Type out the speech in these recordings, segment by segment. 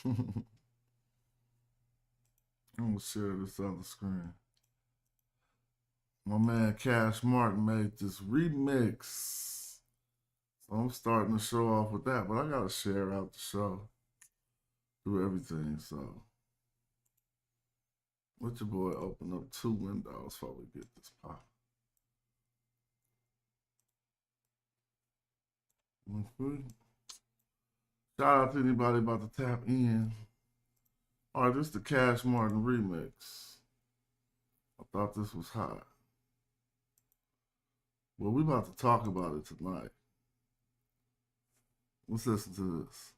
I'm gonna share this other screen. My man Cash Martin made this remix. So I'm starting to show off with that, but I gotta share out the show. Do everything, so. Let your boy open up 2 windows before we get this pop. Shout out to anybody about to tap in. All right, this is the Cash Martin remix. I thought this was hot. Well, we about to talk about it tonight. Let's listen to this.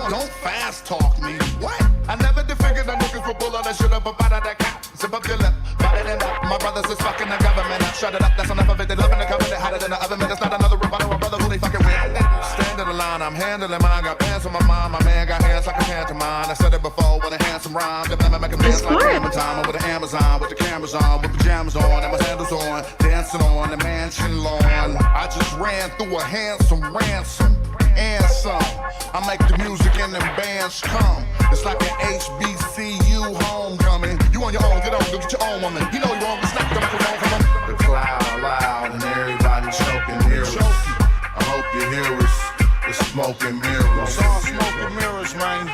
Don't fast talk me. What? I never did figure the niggas would pull all that shit up out of that cap. Zip up your lip, bite it up. My brothers is fucking the government. Shut it up, that's enough of it. They loving the covenant, hotter than the oven. That's not another rip. I know a brother who they fucking with. Stand in the line, I'm handling mine. Got pants on my mind, my man got hands like a pantomime. I said it before with a handsome rhyme. The man make a dance like hammer time. I'm with the Amazon, with the cameras on, with pajamas on, and my sandals on, dancing on the mansion lawn. I just ran through a handsome ransom. And some. I make the music and them bands come. It's like an HBCU homecoming. You on your own, get on, go get your own woman. You know you're on, it's not the microphone from them. The cloud loud and everybody choking mirrors. I hope you hear us. It's smoke and mirrors. It's all smoke and mirrors, man.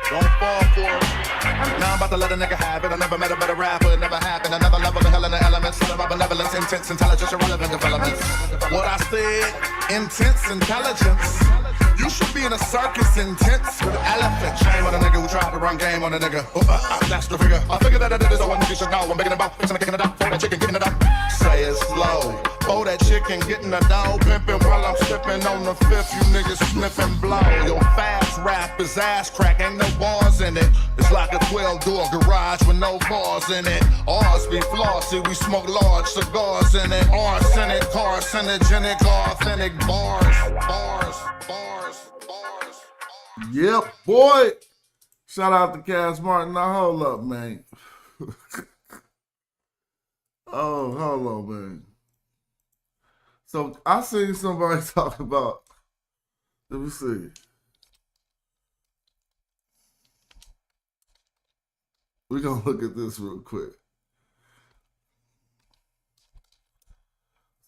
Don't fall for it. Now I'm about to let a nigga have it. I never met a better rapper, it never happened. Another level of hell in the elements. Full of my benevolence, intense intelligence, irrelevant developments. What I said, intense intelligence. You should be in a circus intense with elephants. Shame on a nigga who tried to run game on a nigga. That's the figure. I figured that I did this, so I nigga should know. I'm making it about fixing the kicking it up. For that chicken, getting it up. Say it slow. Oh, that chicken getting the dough. Pimping while I'm sipping on the fifth. You niggas sniffing blow. Your fast rap is ass crack. Ain't no bars in it. It's like a 12-door garage with no bars in it. Ours be flossy. We smoke large cigars in it. Arsenic, carcinogenic, authentic bars. Bars. Yep, boy. Shout out to Cash Martin. Now hold up, man. Oh, hold on, man. So I seen somebody talk about, let me see. We're gonna look at this real quick.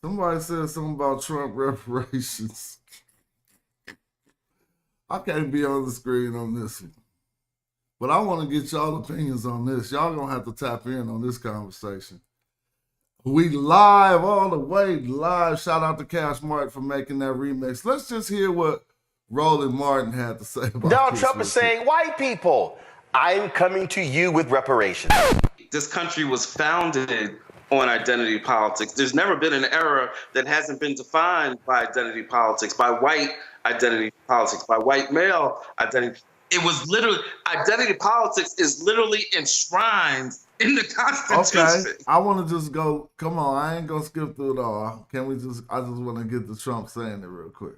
Somebody said something about Trump reparations. I can't be on the screen on this one. But I want to get y'all opinions on this. Y'all gonna have to tap in on this conversation. We live, all the way live. Shout out to Cash Martin for making that remix. Let's just hear what Roland Martin had to say about Donald Trump is saying, white people, I'm coming to you with reparations. This country was founded on identity politics. There's never been an era that hasn't been defined by identity politics, by white identity politics, by white male identity. It was literally, identity politics is literally enshrined in the Constitution. Okay, I want to just go, come on, I ain't gonna skip through it all. Can we just, I just want to get to Trump saying it real quick.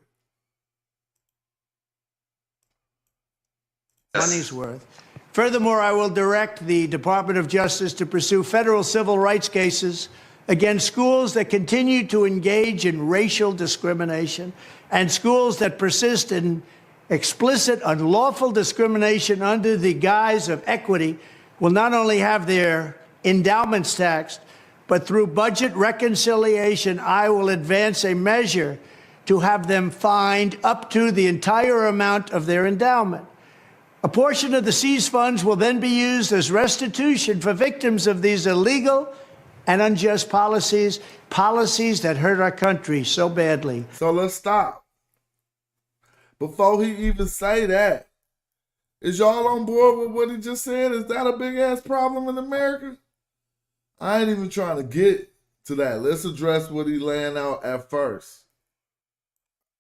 Money's worth. Furthermore, I will direct the Department of Justice to pursue federal civil rights cases against schools that continue to engage in racial discrimination and schools that persist in explicit, unlawful discrimination under the guise of equity will not only have their endowments taxed, but through budget reconciliation, I will advance a measure to have them fined up to the entire amount of their endowment. A portion of the seized funds will then be used as restitution for victims of these illegal and unjust policies that hurt our country so badly. So let's stop. Before he even say that, is y'all on board with what he just said? Is that a big ass problem in America? I ain't even trying to get to that. Let's address what he laying out at first.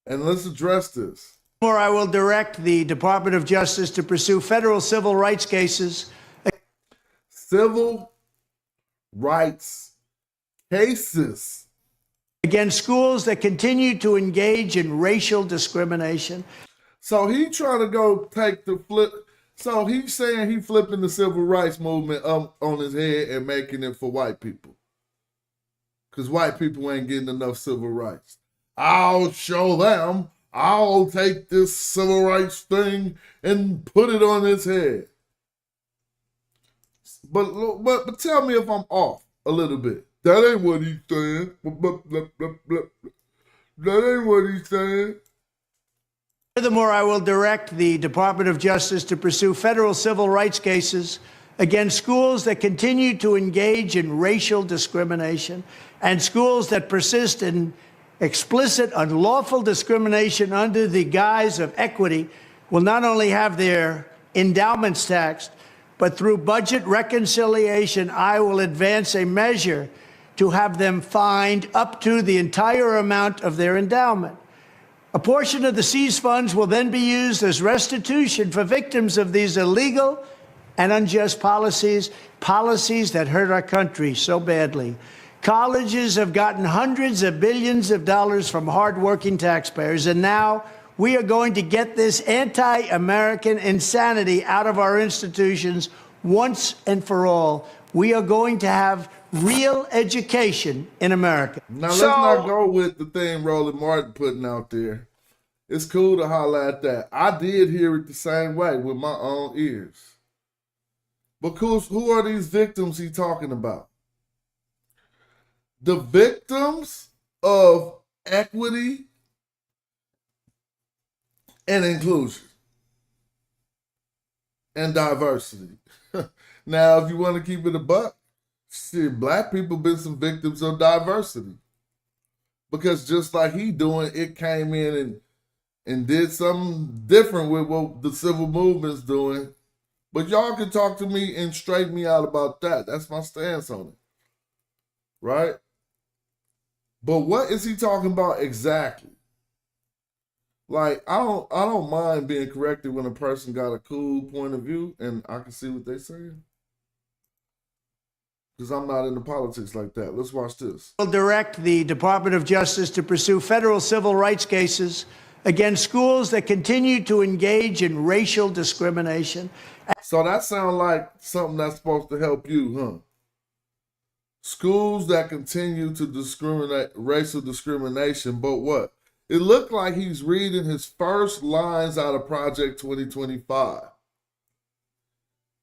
And let's address this. Or I will direct the Department of Justice to pursue federal civil rights cases. Civil rights cases Against schools that continue to engage in racial discrimination. So he trying to go take the flip. So he's saying he flipping the civil rights movement up on his head and making it for white people. Because white people ain't getting enough civil rights. I'll show them. I'll take this civil rights thing and put it on his head. But tell me if I'm off a little bit. That ain't what he's saying. That ain't what he's saying. Furthermore, I will direct the Department of Justice to pursue federal civil rights cases against schools that continue to engage in racial discrimination and schools that persist in explicit, unlawful discrimination under the guise of equity will not only have their endowments taxed, but through budget reconciliation, I will advance a measure to have them fined up to the entire amount of their endowment. A portion of the seized funds will then be used as restitution for victims of these illegal and unjust policies that hurt our country so badly. Colleges have gotten hundreds of billions of dollars from hardworking taxpayers, and now we are going to get this anti-American insanity out of our institutions once and for all. We are going to have real education in America. Now, let's not go with the thing Roland Martin putting out there. It's cool to holler at that. I did hear it the same way with my own ears. But who are these victims he talking about? The victims of equity and inclusion and diversity. Now, if you want to keep it a buck, shit, black people been some victims of diversity. Because just like he doing, it came in and did something different with what the civil movement's doing. But y'all can talk to me and straighten me out about that. That's my stance on it. Right? But what is he talking about exactly? Like, I don't mind being corrected when a person got a cool point of view and I can see what they're saying. Because I'm not into politics like that. Let's watch this. Will direct the Department of Justice to pursue federal civil rights cases against schools that continue to engage in racial discrimination. So that sounds like something that's supposed to help you, huh? Schools that continue to discriminate, racial discrimination, but what? It looked like he's reading his first lines out of Project 2025.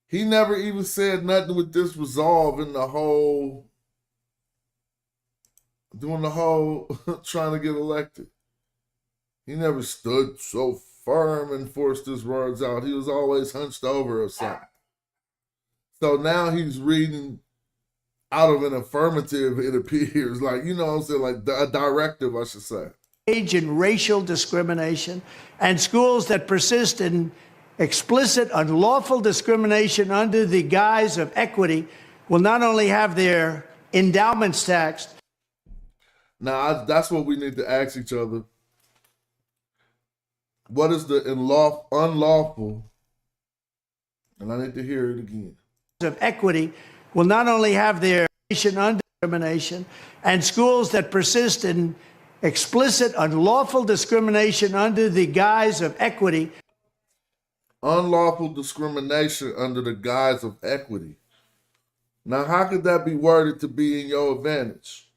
He never even said nothing with this resolving the whole, doing the whole trying to get elected. He never stood so firm and forced his words out. He was always hunched over or something. So now he's reading out of an affirmative, it appears. Like, you know what I'm saying? Like a directive, I should say. Engage in racial discrimination and schools that persist in explicit, unlawful discrimination under the guise of equity will not only have their endowments taxed. Now, that's what we need to ask each other. What is the unlawful? And I need to hear it again. Of equity will not only have their discrimination and schools that persist in explicit, unlawful discrimination under the guise of equity. Unlawful discrimination under the guise of equity. Now, how could that be worded to be in your advantage?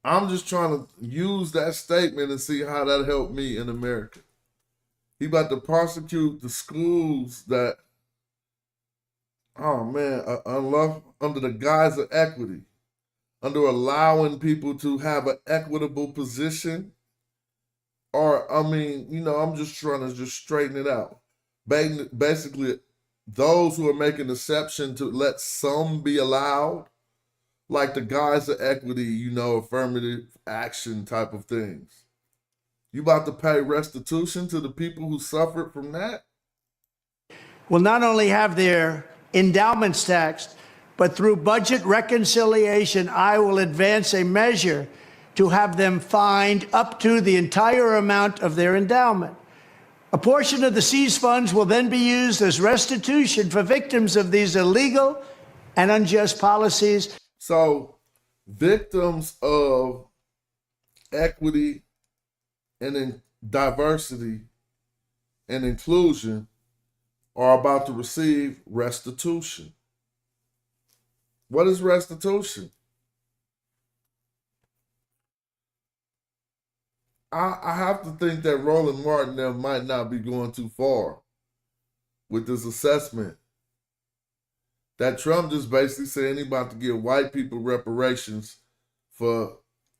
I'm just trying to use that statement and see how that helped me in America. He about to prosecute the schools that, oh man, under the guise of equity, under allowing people to have an equitable position. Or, I mean, you know, I'm just trying to just straighten it out. Basically, those who are making exception to let some be allowed, like the guise of equity, you know, affirmative action type of things. You about to pay restitution to the people who suffered from that? Will not only have their endowments taxed, but through budget reconciliation, I will advance a measure to have them fined up to the entire amount of their endowment. A portion of the seized funds will then be used as restitution for victims of these illegal and unjust policies. So, victims of equity, and diversity and inclusion are about to receive restitution. What is restitution? I have to think that Roland Martin there might not be going too far with this assessment. That Trump just basically saying he about to give white people reparations for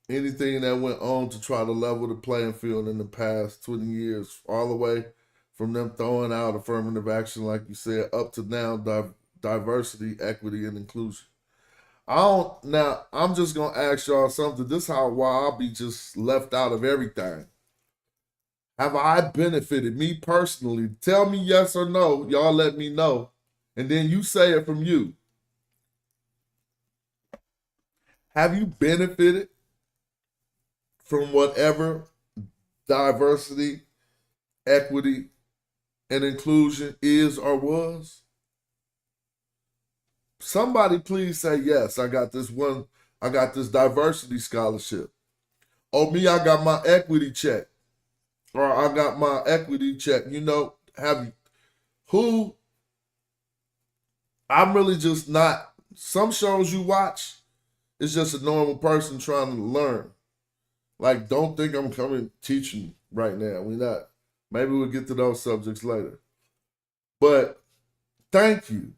anything that went on to try to level the playing field in the past 20 years, all the way from them throwing out affirmative action, like you said, up to now diversity, equity, and inclusion. I'm just gonna ask y'all something. This is why I'll be just left out of everything. Have I benefited, me personally? Tell me yes or no. Y'all let me know. And then you say it from you. Have you benefited from whatever diversity, equity, and inclusion is or was? Somebody please say yes. I got this diversity scholarship. Oh, me, I got my equity check. Or I got my equity check. You know, I'm really just not, some shows you watch, it's just a normal person trying to learn. Like, don't think I'm coming teaching right now. We're not. Maybe we'll get to those subjects later. But thank you.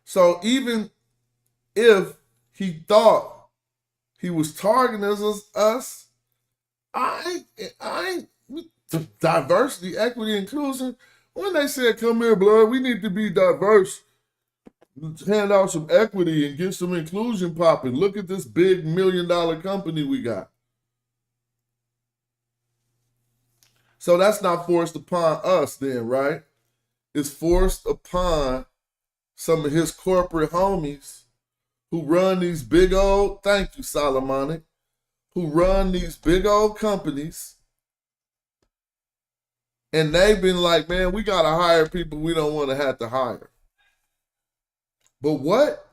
So even if he thought he was targeting us, I ain't diversity, equity, inclusion. When they said, come here, blood, we need to be diverse, hand out some equity and get some inclusion popping. Look at this big $1 million company we got. So that's not forced upon us then, right? It's forced upon some of his corporate homies who run these big old, thank you, Solomonic, who run these big old companies. And they've been like, man, we got to hire people we don't want to have to hire. But what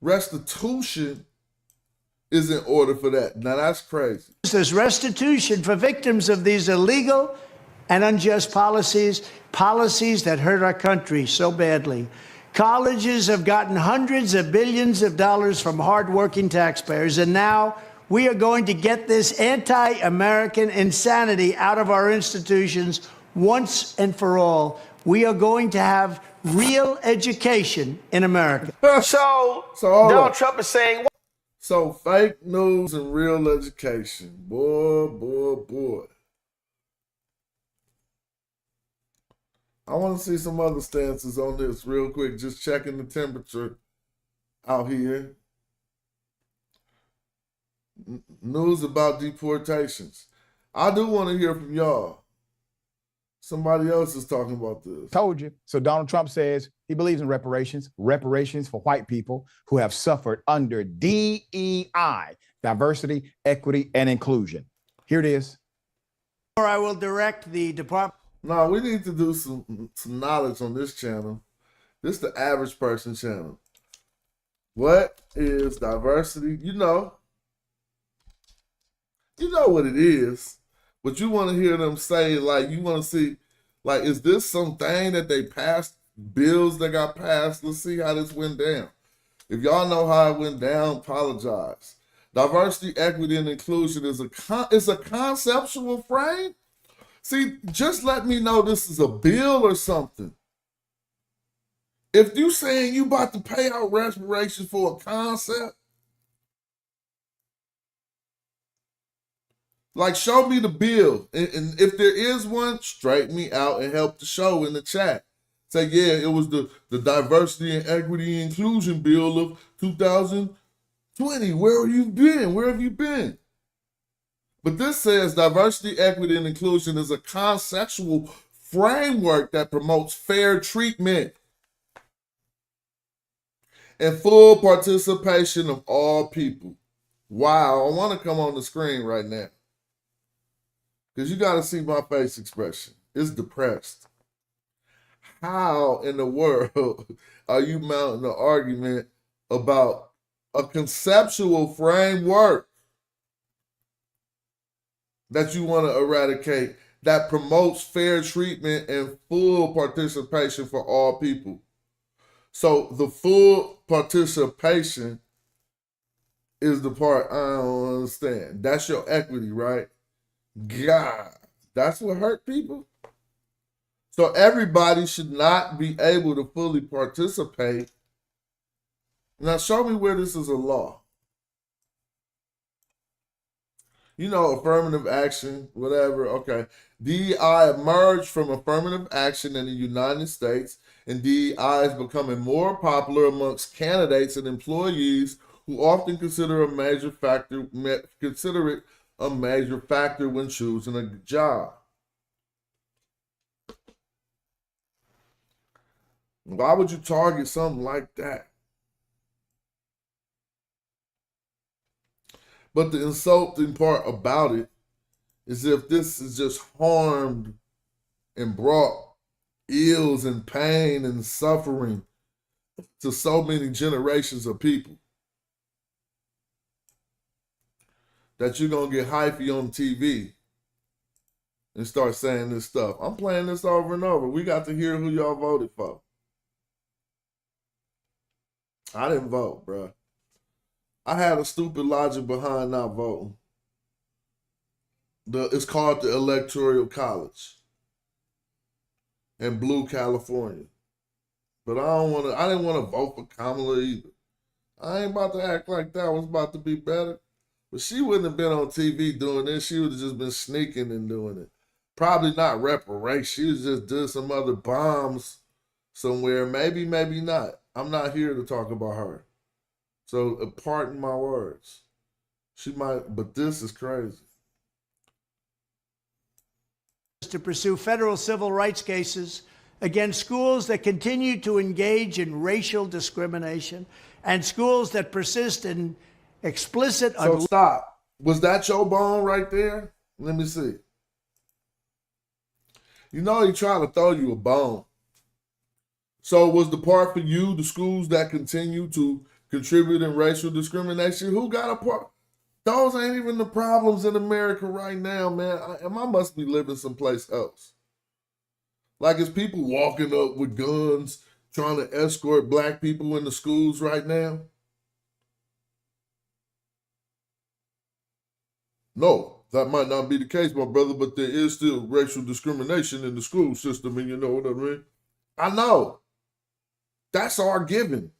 restitution is in order for that? Now that's crazy. There's restitution for victims of these illegal and unjust policies that hurt our country so badly. Colleges have gotten hundreds of billions of dollars from hardworking taxpayers, and now we are going to get this anti-American insanity out of our institutions once and for all. We are going to have real education in America. So hold Donald on. Trump is saying, So fake news and real education. Boy. I want to see some other stances on this real quick. Just checking the temperature out here. News about deportations. I do want to hear from y'all. Somebody else is talking about this. Told you. So Donald Trump says he believes in reparations for white people who have suffered under DEI, diversity, equity, and inclusion. Here it is. Or I will direct the Department. No, we need to do some knowledge on this channel. This is the average person channel. What is diversity? You know what it is, but you want to hear them say, like, you want to see, like, is this something that they passed, bills that got passed? Let's see how this went down. If y'all know how it went down, apologize. Diversity, equity, and inclusion is a conceptual frame. See, just let me know this is a bill or something. If you saying you about to pay out reparations for a concept, like, show me the bill. And if there is one, straighten me out and help the show in the chat. Say, yeah, it was the diversity and equity and inclusion bill of 2020. Where have you been? Where have you been? But this says diversity, equity, and inclusion is a conceptual framework that promotes fair treatment and full participation of all people. Wow, I want to come on the screen right now, because you got to see my face expression. It's depressed. How in the world are you mounting an argument about a conceptual framework that you want to eradicate that promotes fair treatment and full participation for all people. So the full participation is the part I don't understand. That's your equity, right? God, that's what hurt people. So everybody should not be able to fully participate. Now show me where this is a law. You know, affirmative action, whatever. Okay. DEI emerged from affirmative action in the United States, and DEI is becoming more popular amongst candidates and employees who often consider it a major factor when choosing a job. Why would you target something like that? But the insulting part about it is if this is just harmed and brought ills and pain and suffering to so many generations of people, that you're going to get hyphy on TV and start saying this stuff. I'm playing this over and over. We got to hear who y'all voted for. I didn't vote, bro. I had a stupid logic behind not voting. It's called the Electoral College in Blue, California. But I didn't want to vote for Kamala either. I ain't about to act like that was about to be better. But she wouldn't have been on TV doing this. She would have just been sneaking and doing it. Probably not reparations. She was just doing some other bombs somewhere. Maybe, maybe not. I'm not here to talk about her. So pardon my words. She might, but this is crazy. To pursue federal civil rights cases against schools that continue to engage in racial discrimination and schools that persist in explicit. So stop. Was that your bone right there? Let me see. You know he trying to throw you a bone. So was the part for you, the schools that continue to contribute in racial discrimination? Who got a part? Those ain't even the problems in America right now, man. I must be living someplace else. Like, it's people walking up with guns trying to escort black people into schools right now? No, that might not be the case, my brother, but there is still racial discrimination in the school system, and you know what I mean? I know. That's our given.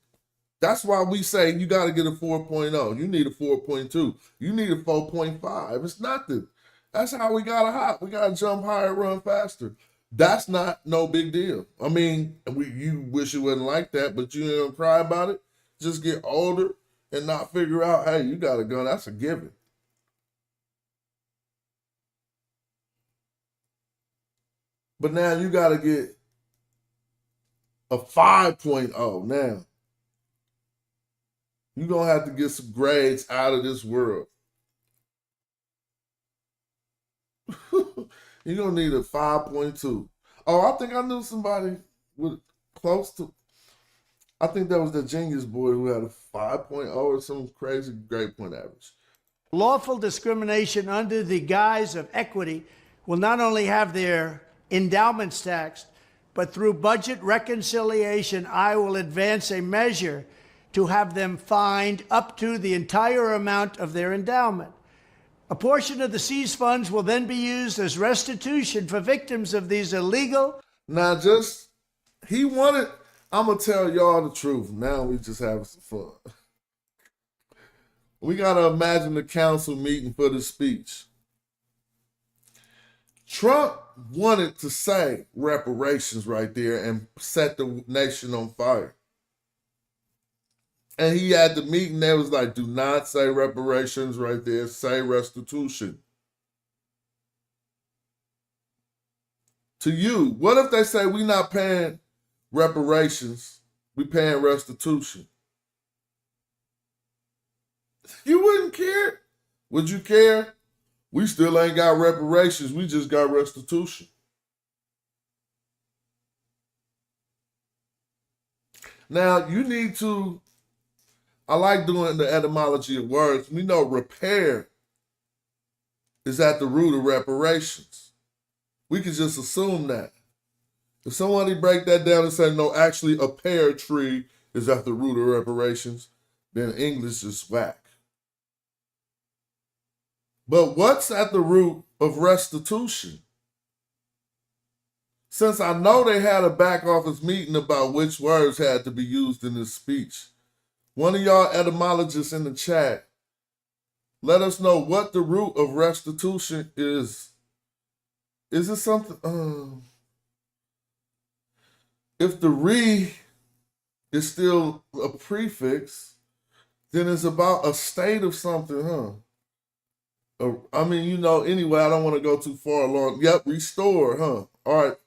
That's why we say you got to get a 4.0. You need a 4.2. You need a 4.5. It's nothing. That's how we got to hop. We got to jump higher, run faster. That's not no big deal. I mean, you wish it wasn't like that, but you don't cry about it. Just get older and not figure out, hey, you got a gun. That's a given. But now you got to get a 5.0 now. You're going to have to get some grades out of this world. You're going to need a 5.2. Oh, I think I knew somebody with close to, I think that was the genius boy who had a 5.0 or some crazy grade point average. Lawful discrimination under the guise of equity will not only have their endowments taxed, but through budget reconciliation, I will advance a measure to have them fined up to the entire amount of their endowment. A portion of the seized funds will then be used as restitution for victims of these illegal. Now, I'm going to tell y'all the truth. Now we just having some fun. We got to imagine the council meeting for the speech. Trump wanted to say reparations right there and set the nation on fire. And he had the meeting that was like, do not say reparations right there, say restitution. To you, what if they say we not paying reparations, we paying restitution? You wouldn't care. Would you care? We still ain't got reparations, we just got restitution. Now, you need to I like doing the etymology of words. We know repair is at the root of reparations. We can just assume that. If somebody break that down and say, no, actually a pear tree is at the root of reparations, then English is whack. But what's at the root of restitution? Since I know they had a back office meeting about which words had to be used in this speech, one of y'all etymologists in the chat, let us know what the root of restitution is. Is it something? If the re is still a prefix, then it's about a state of something, huh? I mean, you know, anyway, I don't want to go too far along. Yep, restore, huh? All right.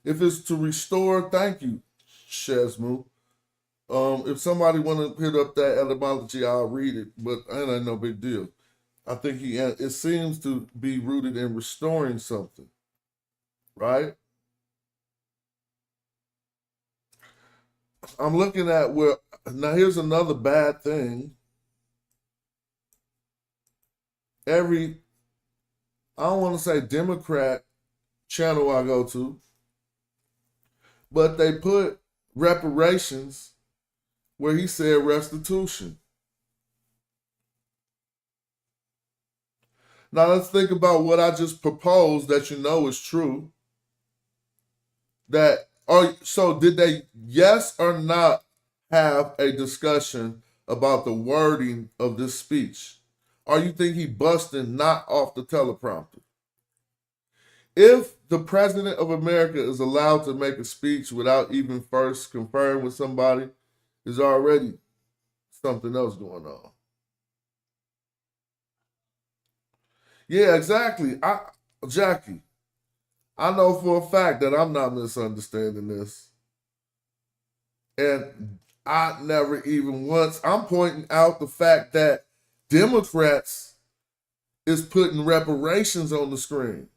If it's to restore, thank you, Shazmu. If somebody want to hit up that etymology, I'll read it, but it ain't no big deal. I think it seems to be rooted in restoring something, right? I'm looking at now here's another bad thing. I don't want to say Democrat channel I go to, but they put reparations where he said restitution. Now let's think about what I just proposed that you know is true. So did they, yes or not, have a discussion about the wording of this speech? Or you think he busted not off the teleprompter? If the president of America is allowed to make a speech without even first conferring with somebody, there's already something else going on. Yeah, exactly. Jackie, I know for a fact that I'm not misunderstanding this. And I never even once, I'm pointing out the fact that Democrats is putting reparations on the screen.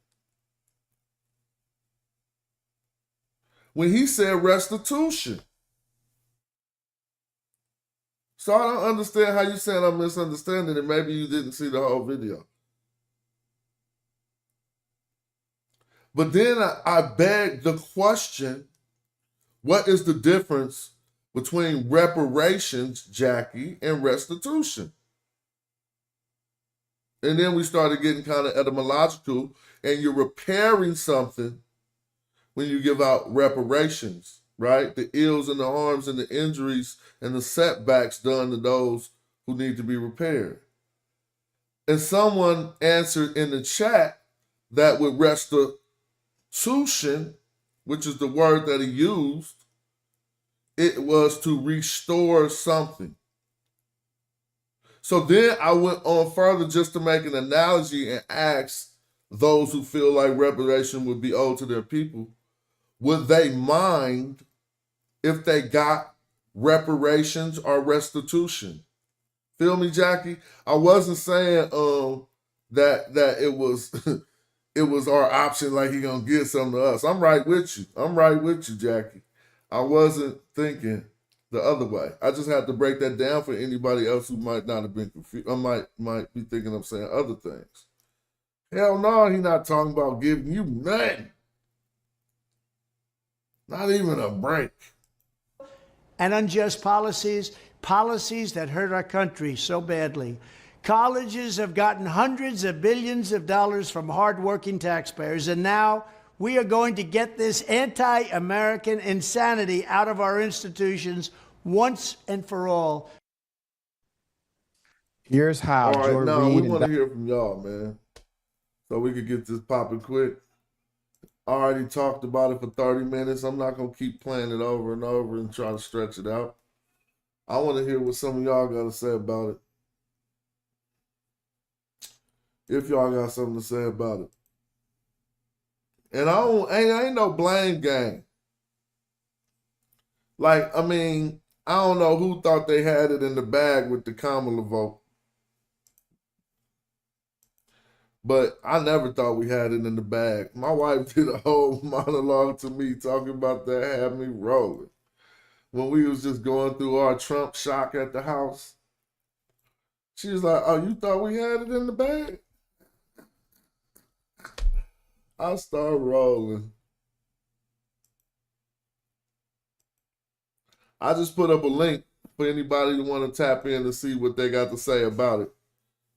When he said restitution. So I don't understand how you saying I'm misunderstanding it. Maybe you didn't see the whole video. But then I beg the question, what is the difference between reparations, Jackie, and restitution? And then we started getting kind of etymological, and you're repairing something when you give out reparations, right? The ills and the harms and the injuries and the setbacks done to those who need to be repaired. And someone answered in the chat that with restitution, which is the word that he used, it was to restore something. So then I went on further just to make an analogy and ask those who feel like reparation would be owed to their people, would they mind if they got reparations or restitution? Feel me, Jackie? I wasn't saying that it was it was our option like he gonna get something to us. I'm right with you. I'm right with you, Jackie. I wasn't thinking the other way. I just had to break that down for anybody else who might not have been confused. I might be thinking I'm saying other things. Hell no, he's not talking about giving you nothing. Not even a break. And unjust policies that hurt our country so badly. Colleges have gotten hundreds of billions of dollars from hardworking taxpayers, and now we are going to get this anti-American insanity out of our institutions once and for all. Here's how. All right, Joy now Reid we want to hear from y'all, man, so we could get this popping quick. I already talked about it for 30 minutes. I'm not going to keep playing it over and over and try to stretch it out. I want to hear what some of y'all got to say about it. If y'all got something to say about it. And ain't no blame game. Like, I mean, I don't know who thought they had it in the bag with the Kamala vote. But I never thought we had it in the bag. My wife did a whole monologue to me talking about that, had me rolling. When we was just going through our Trump shock at the house, She was like, "Oh, you thought we had it in the bag?" I start rolling. I just put up a link for anybody to want to tap in to see what they got to say about it,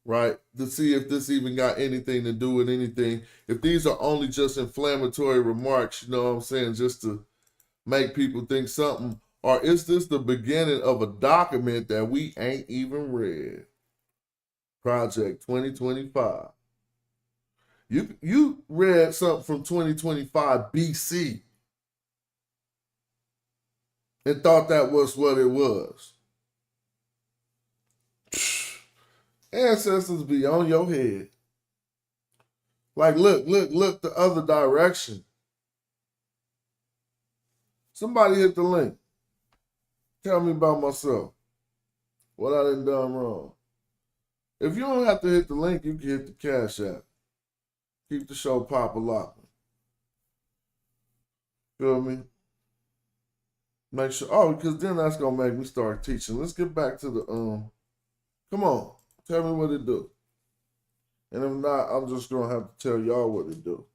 right? To see if this even got anything to do with anything. If these are only just inflammatory remarks, you know what I'm saying, just to make people think something, or is this the beginning of a document that we ain't even read? Project 2025. You read something from 2025 BC and thought that was what it was. Ancestors be on your head. Like, look the other direction. Somebody hit the link. Tell me about myself. What I done wrong. If you don't have to hit the link, you can hit the Cash App. Keep the show pop-a-locking. Feel me? Make sure. Oh, because then that's gonna make me start teaching. Let's get back to the Come on, tell me what it do. And if not, I'm just gonna have to tell y'all what it do.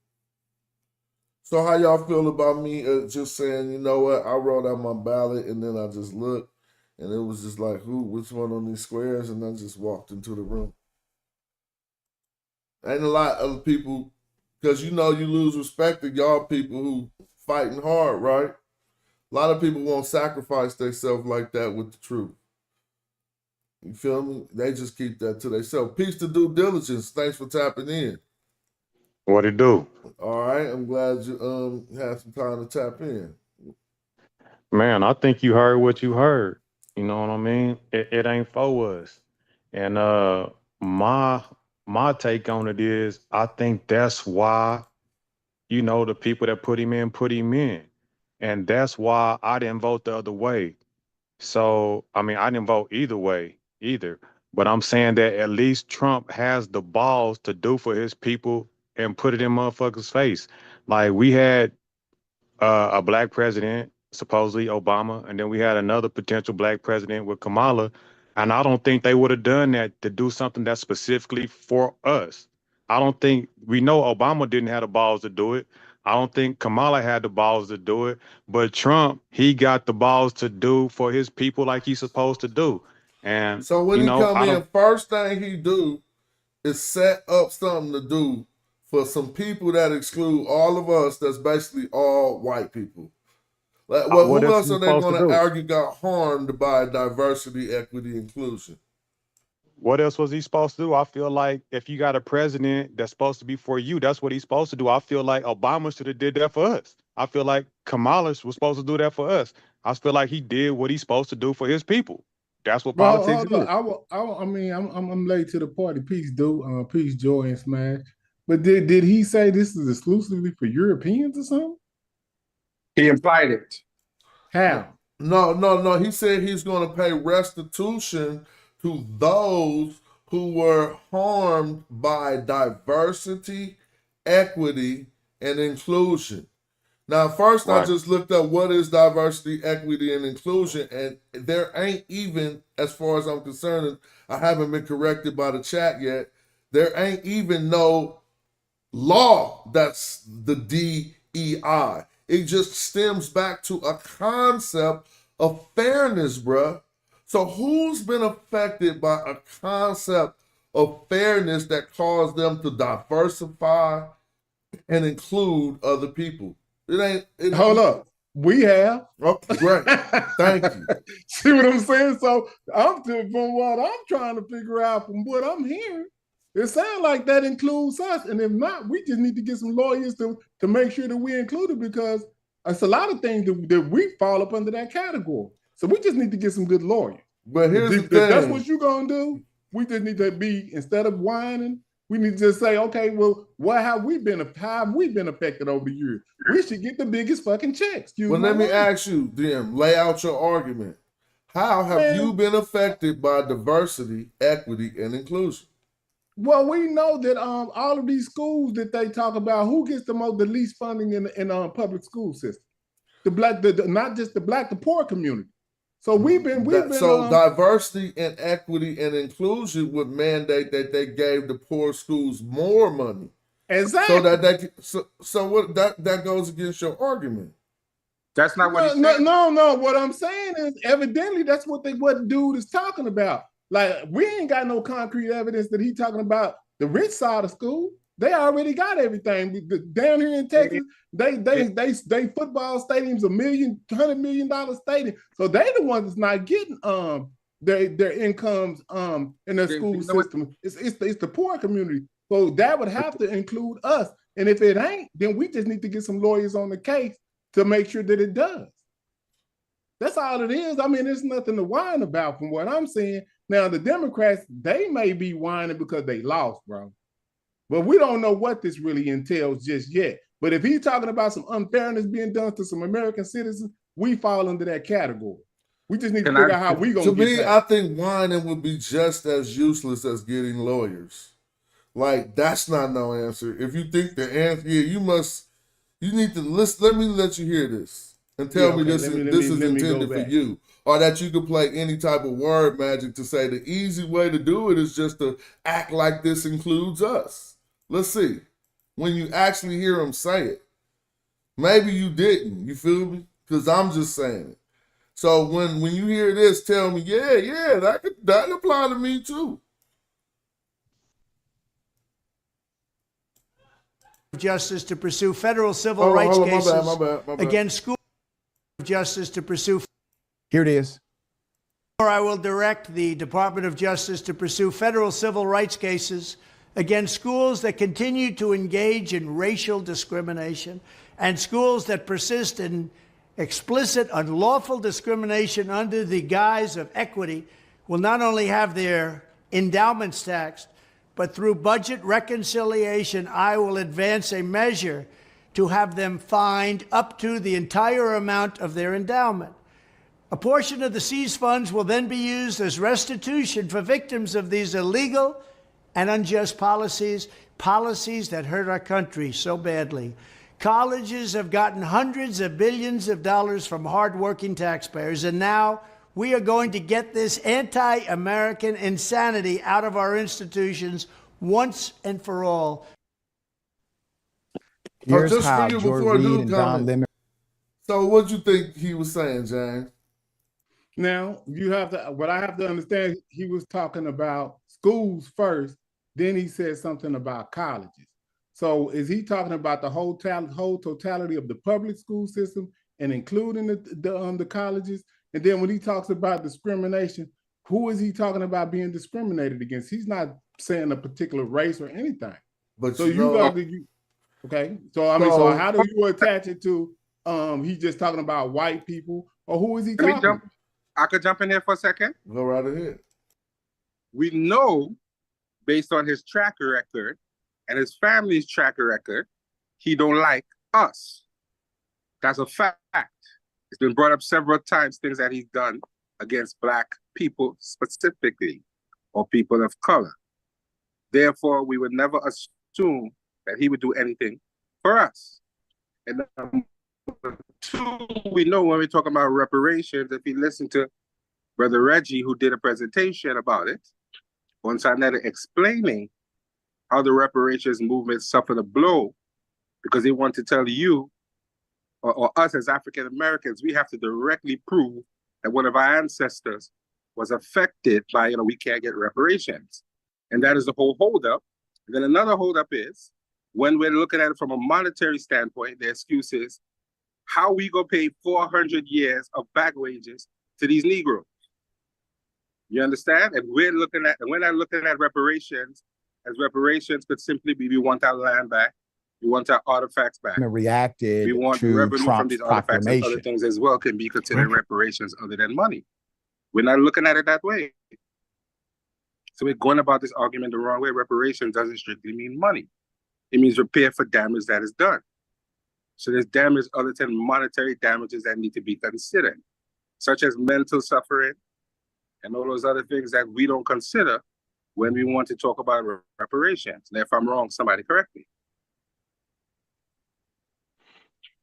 So how y'all feel about me just saying, you know what? I wrote out my ballot and then I just looked, and it was just like, which one on these squares? And I just walked into the room. Ain't a lot of people, because you know you lose respect to y'all people who fighting hard, right? A lot of people won't sacrifice themselves like that with the truth. You feel me? They just keep that to themselves. Peace to due diligence. Thanks for tapping in. What it do? All right. I'm glad you had some time to tap in. Man, I think you heard what you heard. You know what I mean? It ain't for us. And my take on it is I think that's why, the people that put him in. And that's why I didn't vote the other way. So, I mean, I didn't vote either way either. But I'm saying that at least Trump has the balls to do for his people and put it in motherfuckers' face. Like we had a black president, supposedly Obama, and then we had another potential black president with Kamala. And I don't think they would have done that to do something that's specifically for us. I don't think we know Obama didn't have the balls to do it. I don't think Kamala had the balls to do it, but Trump, he got the balls to do for his people like he's supposed to do. And So when he come I in, don't. first thing he do is set up something to do for some people that exclude all of us. That's basically all white people. Like, well, What who else else he are they supposed to going to do? argue got harmed by diversity, equity, inclusion? What else was he supposed to do? I feel like if you got a president that's supposed to be for you, that's what he's supposed to do. I feel like Obama should have did that for us. I feel like Kamala was supposed to do that for us. I feel like he did what he's supposed to do for his people. That's what Well, politics hold is. up. I mean, I'm late to the party. Peace, dude. Peace, joy, and smash. But did he say this is exclusively for Europeans or something? He implied it. How? No. He said he's going to pay restitution to those who were harmed by diversity, equity, and inclusion. Now, first I Right. just looked up what is diversity, equity, and inclusion, and there ain't even, as far as I'm concerned, I haven't been corrected by the chat yet, there ain't even no law that's the DEI. It just stems back to a concept of fairness, bruh. So who's been affected by a concept of fairness that caused them to diversify and include other people? It ain't. Hold up. We have. Okay, great. Thank you. See what I'm saying? So from what I'm trying to figure out from what I'm hearing, it sounds like that includes us. And if not, we just need to get some lawyers to make sure that we include it, because it's a lot of things that we fall up under that category. So we just need to get some good lawyers. But here's the If that's thing. what you're gonna do, we just need to be, instead of whining, we need to just say, okay, well, how have we been affected over the years? We should get the biggest fucking checks. Well, let me ask you then, lay out your argument. How have you been affected by diversity, equity, and inclusion? Well, we know that all of these schools that they talk about, who gets the least funding in public school system? Not just the black, the poor community. So we've been diversity and equity and inclusion would mandate that they gave the poor schools more money. Exactly. So what that goes against your argument. That's not what he said. No. What I'm saying is, evidently, that's what dude is talking about. Like, we ain't got no concrete evidence that he's talking about the rich side of school. They already got everything. Down here in Texas, they football stadiums $100 million stadium. So they the ones that's not getting their incomes in their school system. It's the poor community. So that would have to include us. And if it ain't, then we just need to get some lawyers on the case to make sure that it does. That's all it is. I mean, there's nothing to whine about from what I'm saying. Now, the Democrats, they may be whining because they lost, bro. But we don't know what this really entails just yet. But if he's talking about some unfairness being done to some American citizens, we fall into that category. We just need to figure out how we gonna get that. I think whining would be just as useless as getting lawyers. Like, that's not no answer. If you think the answer, you need to listen. Let me let you hear this and tell me this is intended for you. Or that you can play any type of word magic to say the easy way to do it is just to act like this includes us. Let's see. When you actually hear him say it. Maybe you didn't. You feel me? Because I'm just saying it. So when you hear this, tell me, that could apply to me too. Justice to pursue federal civil rights cases my bad. against school justice to pursue. Here it is. Or I will direct the Department of Justice to pursue federal civil rights cases against schools that continue to engage in racial discrimination and schools that persist in explicit unlawful discrimination under the guise of equity will not only have their endowments taxed, but through budget reconciliation, I will advance a measure to have them fined up to the entire amount of their endowment. A portion of the seized funds will then be used as restitution for victims of these illegal and unjust policies that hurt our country so badly. Colleges have gotten hundreds of billions of dollars from hardworking taxpayers, and now we are going to get this anti-American insanity out of our institutions once and for all. Here's how George Reed and Don Lemon. So what you think he was saying, James? Now, what I have to understand, he was talking about schools first, then he said something about colleges. So is he talking about the whole totality of the public school system and including the colleges? And then when he talks about discrimination, who is he talking about being discriminated against? He's not saying a particular race or anything. But so okay. So how do you attach it to he's just talking about white people, or who is he talking about? I could jump in here for a second. Go right ahead. We know, based on his track record and his family's track record, he don't like us. That's a fact. It's been brought up several times, things that he's done against Black people specifically, or people of color. Therefore, we would never assume that he would do anything for us. And number two, we know when we talk about reparations, if you listen to Brother Reggie, who did a presentation about it, on Saturday explaining how the reparations movement suffered a blow because they want to tell you or us as African Americans, we have to directly prove that one of our ancestors was affected by, we can't get reparations. And that is the whole holdup. And then another holdup is, when we're looking at it from a monetary standpoint, the excuse is, how we go pay 400 years of back wages to these Negroes? You understand? And we're not looking at reparations, as reparations could simply be, we want our land back, we want our artifacts back. Reacted we want to revenue Trump's from these artifacts and other things as well can be considered reparations other than money. We're not looking at it that way. So we're going about this argument the wrong way. Reparations doesn't strictly mean money. It means repair for damage that is done. So there's damage other than monetary damages that need to be considered, such as mental suffering and all those other things that we don't consider when we want to talk about reparations. And if I'm wrong, somebody correct me.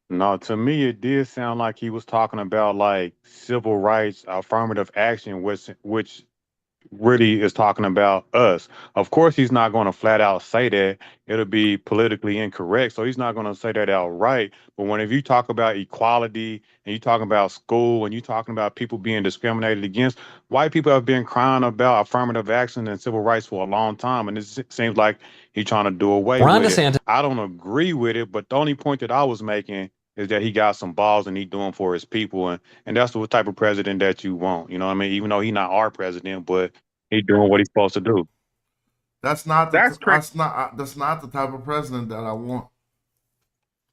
No, to me, it did sound like he was talking about like civil rights, affirmative action, which really is talking about us. Of course, he's not going to flat out say that. It'll be politically incorrect. So he's not going to say that outright. But if you talk about equality and you talking about school and you talking about people being discriminated against, white people have been crying about affirmative action and civil rights for a long time. And it seems like he's trying to do away Ron with it. DeSantis. I don't agree with it, but the only point that I was making is that he got some balls and he doing for his people. And that's the type of president that you want. You know what I mean? Even though he's not our president, but he doing what he's supposed to do. That's not That's crazy. that's not the type of president that I want.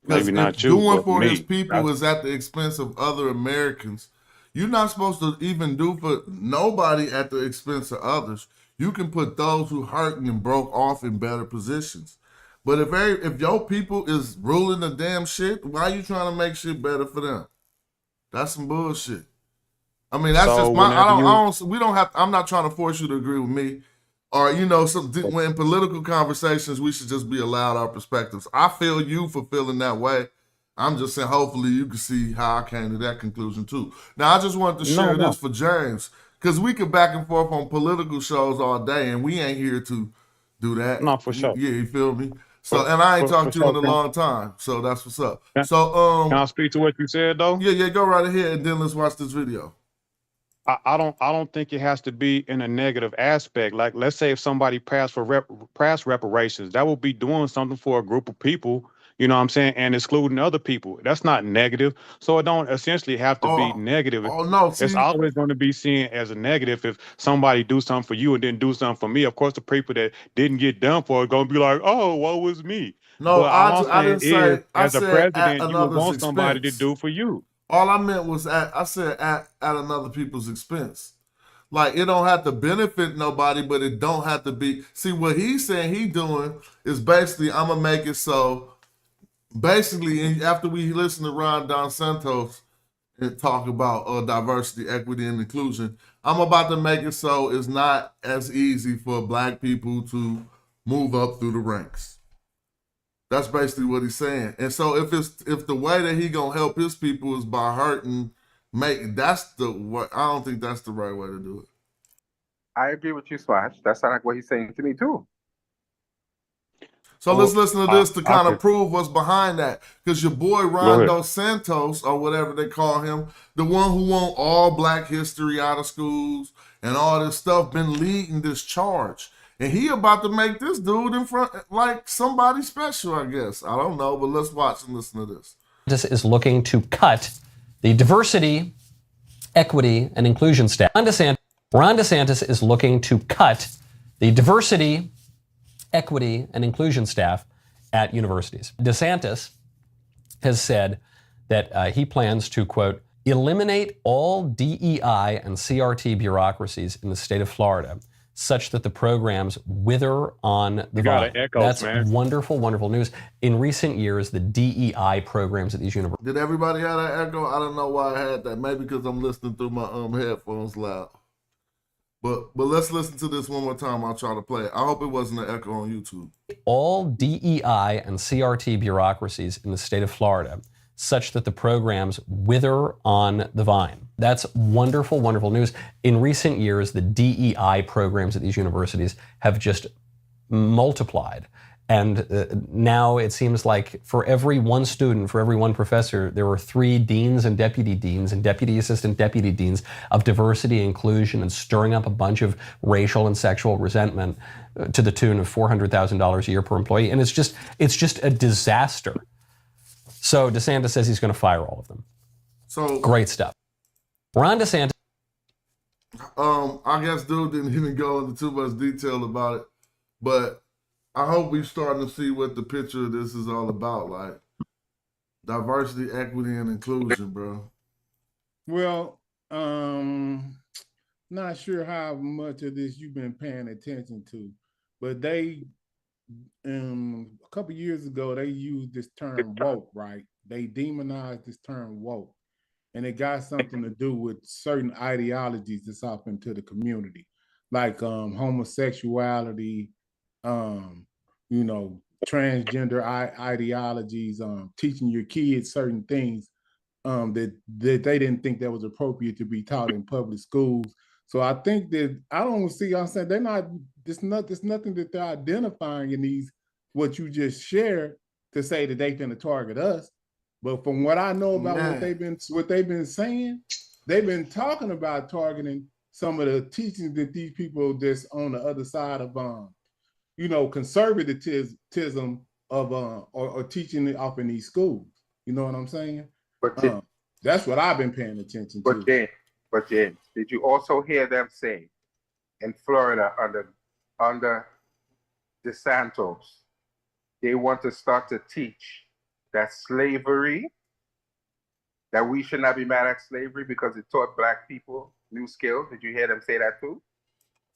Because Maybe not if you, doing but for his me. people is at the expense of other Americans, you're not supposed to even do for nobody at the expense of others. You can put those who hurt and broke off in better positions. But if your people is ruling the damn shit, why you trying to make shit better for them? That's some bullshit. I mean, that's So just my. whenever I you don't. We don't have. I'm not trying to force you to agree with me, or when in political conversations, we should just be allowed our perspectives. I feel you for feeling that way. I'm just saying, hopefully, you can see how I came to that conclusion too. Now, I just wanted to share no, this for James because we could back and forth on political shows all day, and we ain't here to do that. no, for sure. Yeah, you feel me? So, For, and I ain't for talked to you sure. in a long time, so that's what's up. Can, So, can I speak to what you said though? yeah, go right ahead, and then let's watch this video. I don't think it has to be in a negative aspect. Like, let's say if somebody passed reparations, that will be doing something for a group of people, you know what I'm saying, and excluding other people. That's not negative. So it don't essentially have to be negative. Oh no, It's see, always going to be seen as a negative if somebody do something for you and then do something for me. Of course, the people that didn't get done for it going to be like, oh, what was me? no, But all I'm I saying didn't is, say. I as a said at president, you would another's want somebody to expense. do for you. All I meant was I said at another people's expense. Like it don't have to benefit nobody, but it don't have to be. See what he's saying he doing is basically I'm gonna make it so. Basically, and after we listen to Ron Don Santos and talk about diversity, equity, and inclusion, I'm about to make it so it's not as easy for black people to move up through the ranks. That's basically what he's saying. And so if the way that he gonna help his people is by hurting, that's the what I don't think that's the right way to do it. I agree with you, Slash. That sounds like what he's saying to me too. So let's listen to this to I kind of could prove what's behind that. Because your boy go Ron ahead. Dos Santos, or whatever they call him, the one who want all black history out of schools and all this stuff, been leading this charge. And he about to make this dude in front like somebody special, I guess. I don't know, but let's watch and listen to this. This is looking to cut the diversity, equity, and inclusion staff. Ron DeSantis is looking to cut the diversity, equity, and inclusion staff at universities. DeSantis has said that he plans to, quote, eliminate all DEI and CRT bureaucracies in the state of Florida such that the programs wither on the vine. That's man. Wonderful, wonderful news. In recent years, the DEI programs at these universities. Did everybody have that echo? I don't know why I had that. Maybe because I'm listening through my headphones loud. But let's listen to this one more time. I'll try to play it. I hope it wasn't an echo on YouTube. All DEI and CRT bureaucracies in the state of Florida such that the programs wither on the vine. That's wonderful, wonderful news. In recent years, the DEI programs at these universities have just multiplied. And now it seems like for every one student, for every one professor, there were 3 deans and deputy assistant deputy deans of diversity, inclusion, and stirring up a bunch of racial and sexual resentment to the tune of $400,000 a year per employee. And it's just a disaster. So DeSantis says he's going to fire all of them. So great stuff. Ron DeSantis. I guess dude didn't even go into too much detail about it, but I hope we're starting to see what the picture of this is all about, like diversity, equity, and inclusion, bro. Well, not sure how much of this you've been paying attention to, but they, a couple years ago, they used this term woke, right? They demonized this term woke, and it got something to do with certain ideologies that's off into the community, like homosexuality, transgender ideologies, teaching your kids certain things that they didn't think that was appropriate to be taught in public schools. So I think that I don't see. I'm saying they're not. There's nothing that they're identifying in these what you just shared to say that they finna target us. But from what I know about what they've been saying, they've been talking about targeting some of the teachings that these people that's on the other side of conservatism of or teaching it off in these schools. You know what I'm saying? But that's what I've been paying attention to. But James, did you also hear them say in Florida under DeSantos, they want to start to teach that slavery, that we should not be mad at slavery because it taught Black people new skills? Did you hear them say that too?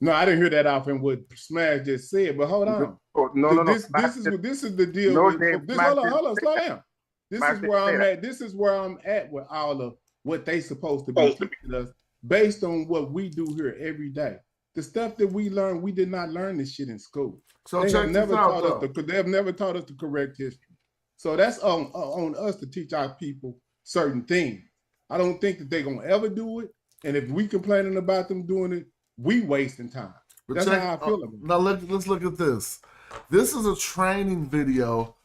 No, I didn't hear that off in what Smash just said, but hold on. No. This is the deal. Hold on, slow down. This is where I'm at. This is where I'm at with all of what they supposed to be teaching us based on what we do here every day. The stuff that we learn, we did not learn this shit in school. So they have never taught us the correct history. So that's on us to teach our people certain things. I don't think that they're gonna ever do it. And if we complaining about them doing it, we wasting time. But that's how I feel about it. Now let's look at this. This is a training video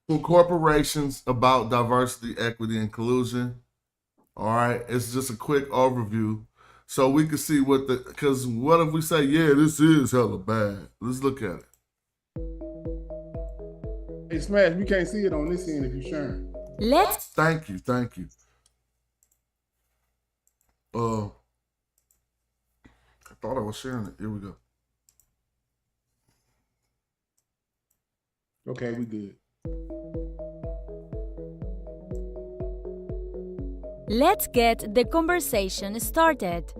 for corporations about diversity, equity, and inclusion. All right, it's just a quick overview, so we can see because what if we say, yeah, this is hella bad? Let's look at it. Hey, Smash, we can't see it on this end if you're sharing. Thank you. I thought I was sharing it. Here we go. Okay, we good. Let's get the conversation started.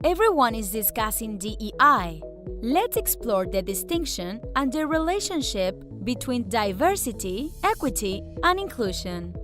Everyone is discussing DEI. Let's explore the distinction and the relationship between diversity, equity, and inclusion.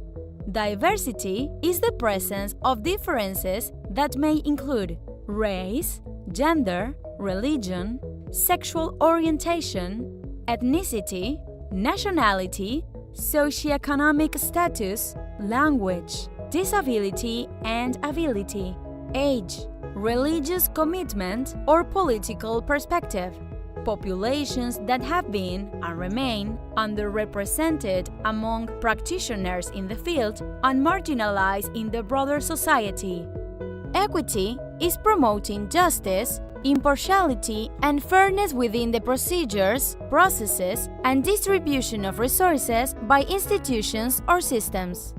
Diversity is the presence of differences that may include race, gender, religion, sexual orientation, ethnicity, nationality, socioeconomic status, language, disability and ability, age, religious commitment or political perspective, populations that have been and remain underrepresented among practitioners in the field and marginalized in the broader society. Equity is promoting justice, impartiality, and fairness within the procedures, processes, and distribution of resources by institutions or systems.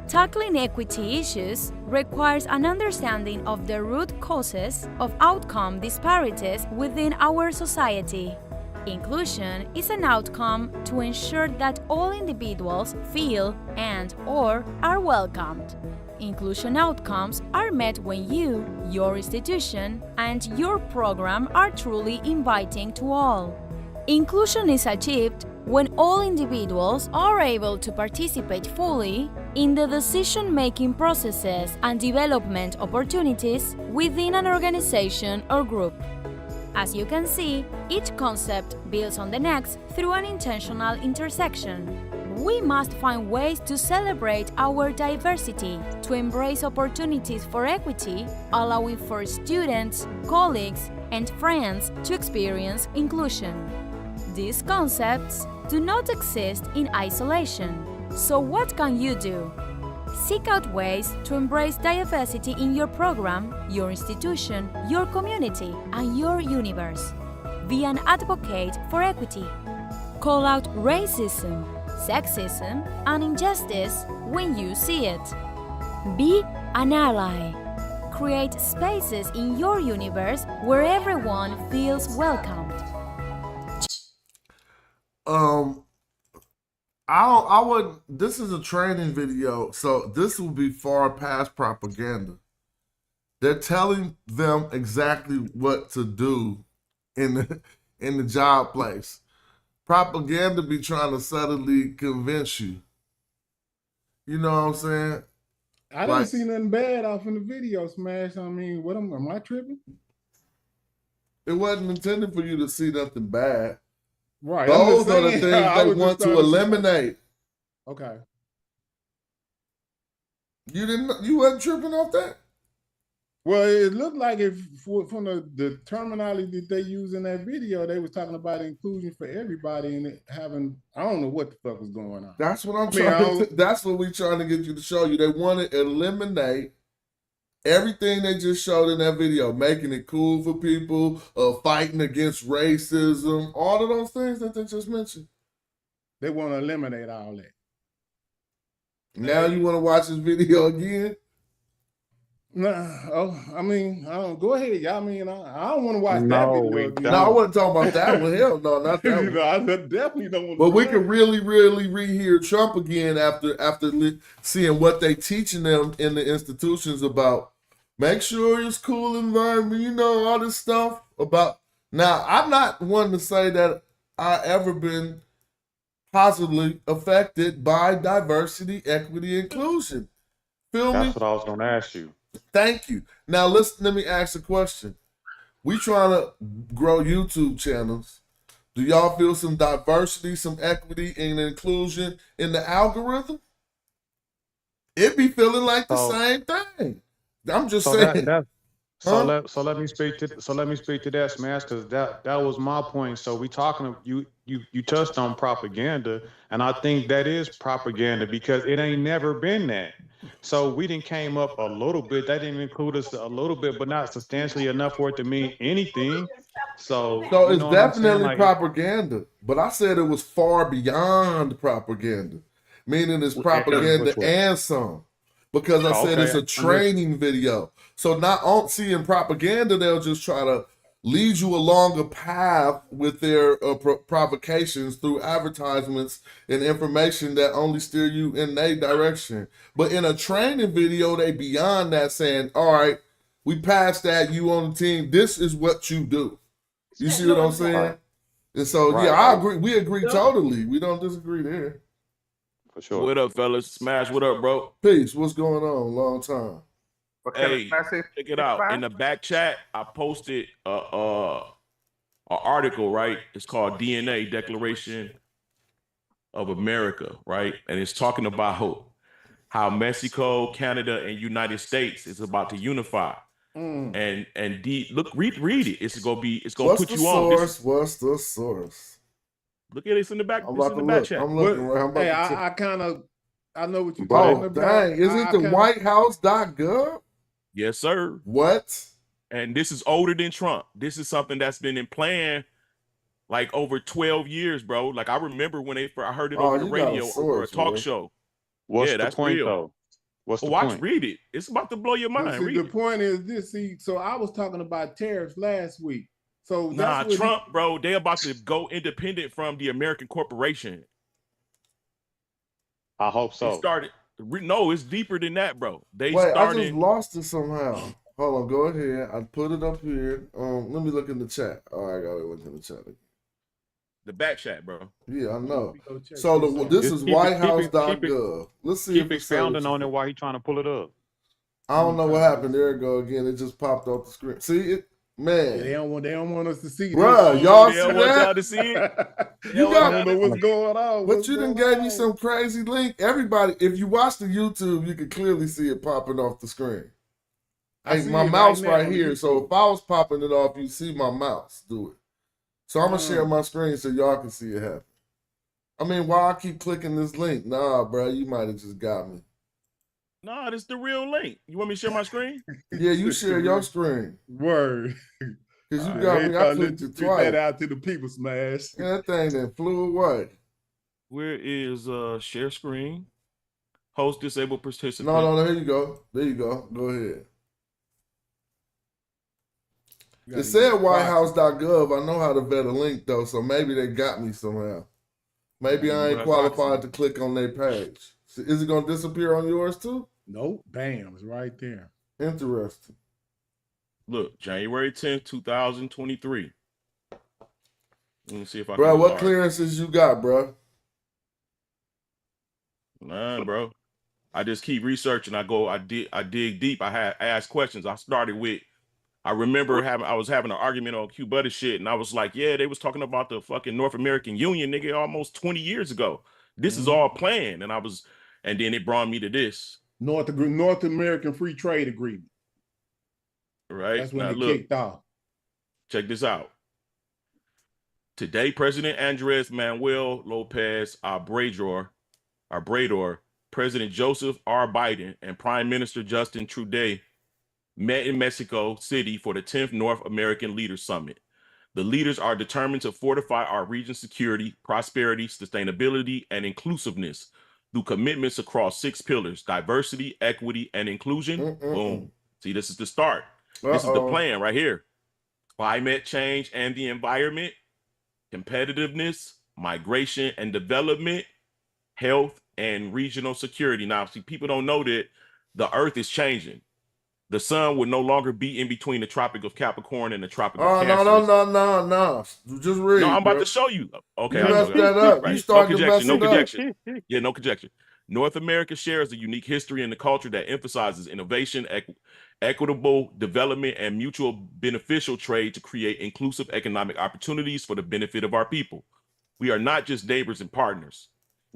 Tackling equity issues requires an understanding of the root causes of outcome disparities within our society. Inclusion is an outcome to ensure that all individuals feel and/or are welcomed. Inclusion outcomes are met when you, your institution, and your program are truly inviting to all. Inclusion is achieved when all individuals are able to participate fully in the decision-making processes and development opportunities within an organization or group. As you can see, each concept builds on the next through an intentional intersection. We must find ways to celebrate our diversity, to embrace opportunities for equity, allowing for students, colleagues, and friends to experience inclusion. These concepts do not exist in isolation. So what can you do? Seek out ways to embrace diversity in your program, your institution, your community, and your universe. Be an advocate for equity. Call out racism, sexism, and injustice when you see it. Be an ally. Create spaces in your universe where everyone feels welcomed. I would. This is a training video, so this will be far past propaganda. They're telling them exactly what to do in the job place. Propaganda be trying to subtly convince you. You know what I'm saying? I didn't see nothing bad off in the video, Smash. I mean, am I tripping? It wasn't intended for you to see nothing bad. Right. Those are the saying, things I they was just want to trying see- eliminate. Okay. You wasn't tripping off that? Well, it looked like from the terminology that they use in that video, they was talking about inclusion for everybody and it having, I don't know what the fuck was going on. That's what that's what we're trying to get you to show you. They want to eliminate everything they just showed in that video, making it cool for people, fighting against racism, all of those things that they just mentioned. They want to eliminate all that. Now you want to watch this video again? No, I mean, I don't. Go ahead, y'all. I mean, I don't want to watch that No, video we again. No, I wasn't talking about that one. Hell no, not that one. I definitely don't want. But we can really rehear Trump again after seeing what they teaching them in the institutions about. Make sure it's cool environment, you know, all this stuff about. Now, I'm not one to say that I ever been positively affected by diversity, equity, inclusion. Feel me? That's what I was gonna ask you. Thank you. Now listen, let me ask a question. We trying to grow YouTube channels. Do y'all feel some diversity, some equity, and inclusion in the algorithm? It be feeling like the same thing. I'm just saying. So let me speak to that, Smash, because that was my point. So we talking you touched on propaganda, and I think that is propaganda because it ain't never been that. So we didn't came up a little bit. That didn't include us a little bit, but not substantially enough for it to mean anything. So It's definitely propaganda, but I said it was far beyond propaganda, meaning it's propaganda and some. Because I said it's a training video. So not on seeing propaganda, they'll just try to lead you along a path with their provocations through advertisements and information that only steer you in their direction. But in a training video, they beyond that saying, all right, we passed that, you on the team, this is what you do. You see what I'm saying? And so, yeah, I agree. We agree totally. We don't disagree there. For sure. What up, fellas? Smash, what up, bro? Peace. What's going on? Long time. Hey, check it out. In the back chat, I posted a article, right? It's called DNA, Declaration of America, right? And it's talking about how Mexico, Canada, and United States is about to unify. And read it. It's gonna put you on. What's the source? Look at it. It's in the back. I'm about to look. I'm looking right. Hey, I know what you're talking about. Dang. Is it the whitehouse.gov? Yes, sir. What? And this is older than Trump. This is something that's been in plan like over 12 years, bro. Like I remember when I heard it over the radio or a talk show. What's the point, though? What's the point? Read it. It's about to blow your mind. The point is this. So I was talking about tariffs last week. So Trump, bro, they about to go independent from the American corporation. I hope so. No, it's deeper than that, bro. I just lost it somehow. Hold on, go ahead. I put it up here. Let me look in the chat. Oh, I gotta look in the chat. The back chat, bro. Yeah, I know. So this is whitehouse.gov. Let's see if expounding on it while he's trying to pull it up. I don't know what happened. There it go again. It just popped off the screen. See it? Man, they don't want us to see. Bruh, y'all see that? Want y'all to see it? I don't know what's going on. But you done gave me some crazy link. Everybody, if you watch the YouTube, you can clearly see it popping off the screen. My mouse right here. So if I was popping it off, you see my mouse do it. So I'm gonna share my screen so y'all can see it happen. I mean, why I keep clicking this link? Nah, bro, you might have just got me. Nah, this is the real link. You want me to share my screen? Yeah, you share your screen. Word. Because you got me. I clicked it twice. That out to the people, Smash. Yeah, that thing then flew away. Where is share screen? Host disabled participant. No, there you go. There you go. Go ahead. It said whitehouse.gov. I know how to vet a link, though, so maybe they got me somehow. Maybe I ain't qualified to click on their page. Is it going to disappear on yours, too? Nope. Bam. It's right there. Interesting. Look, January 10th, 2023. Let me see if I can. Bro, what clearances you got, bro? None, bro. I just keep researching. I dig deep. I ask questions. I started with I remember I was having an argument on Q Buddy shit, and I was like, yeah, they was talking about the fucking North American Union, nigga, almost 20 years ago. This is all planned. And then it brought me to this. North American Free Trade Agreement. Right? That's when now, it look, kicked off. check this out. Today, President Andres Manuel Lopez Obrador, President Joseph R. Biden, and Prime Minister Justin Trudeau met in Mexico City for the 10th North American Leaders Summit. The leaders are determined to fortify our region's security, prosperity, sustainability, and inclusiveness through commitments across 6 pillars: diversity, equity, and inclusion. Boom. See, this is the start. This is the plan right here. Climate change and the environment, competitiveness, migration and development, health, and regional security. Now, see, people don't know that the earth is changing. The sun will no longer be in between the Tropic of Capricorn and the Tropic of Cancer. No. Just read. No, I'm about bro. to show you. Okay, You I messed know. that up. Right. You started no to mess conjecture. No it up. conjecture. Yeah, no conjecture. North America shares a unique history and a culture that emphasizes innovation, equitable development, and mutual beneficial trade to create inclusive economic opportunities for the benefit of our people. We are not just neighbors and partners.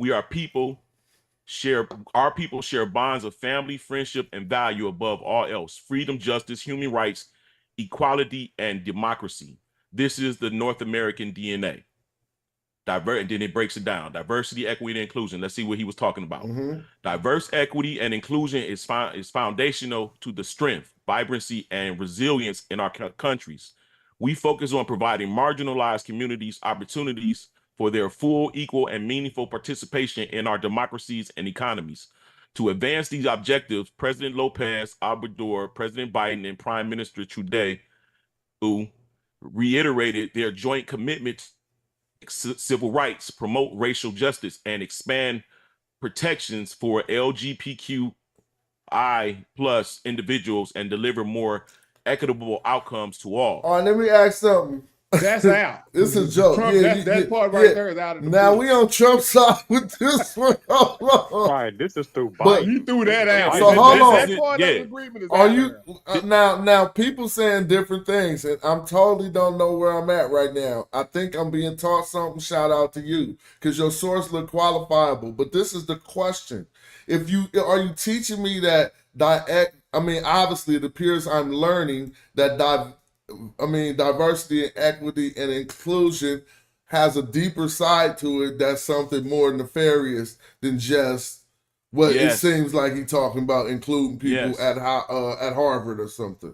Our people share bonds of family, friendship, and value above all else: freedom, justice, human rights, equality, and democracy. This is the North American DNA. And then it breaks it down: diversity, equity, and inclusion. Let's see what he was talking about. Diverse equity and inclusion is foundational to the strength, vibrancy, and resilience in our countries. We focus on providing marginalized communities opportunities for their full, equal, and meaningful participation in our democracies and economies. To advance these objectives, President Lopez Obrador, President Biden, and Prime Minister Trudeau, who reiterated their joint commitment to civil rights, promote racial justice, and expand protections for LGBTQI plus individuals and deliver more equitable outcomes to all. All right, let me ask something. That's out. It's a joke. Trump, that part right there is out of the Now book. we on Trump's side with this one. Right, this is through But Biden. You threw that out. So hold on. That part of the agreement is Are out you there. now people saying different things, and I'm totally don't know where I'm at right now. I think I'm being taught something. Shout out to you, because your source look qualifiable. But this is the question: are you teaching me that obviously it appears I'm learning that diversity and equity and inclusion has a deeper side to it. That's something more nefarious than just what it seems like he's talking about, including people at Harvard or something.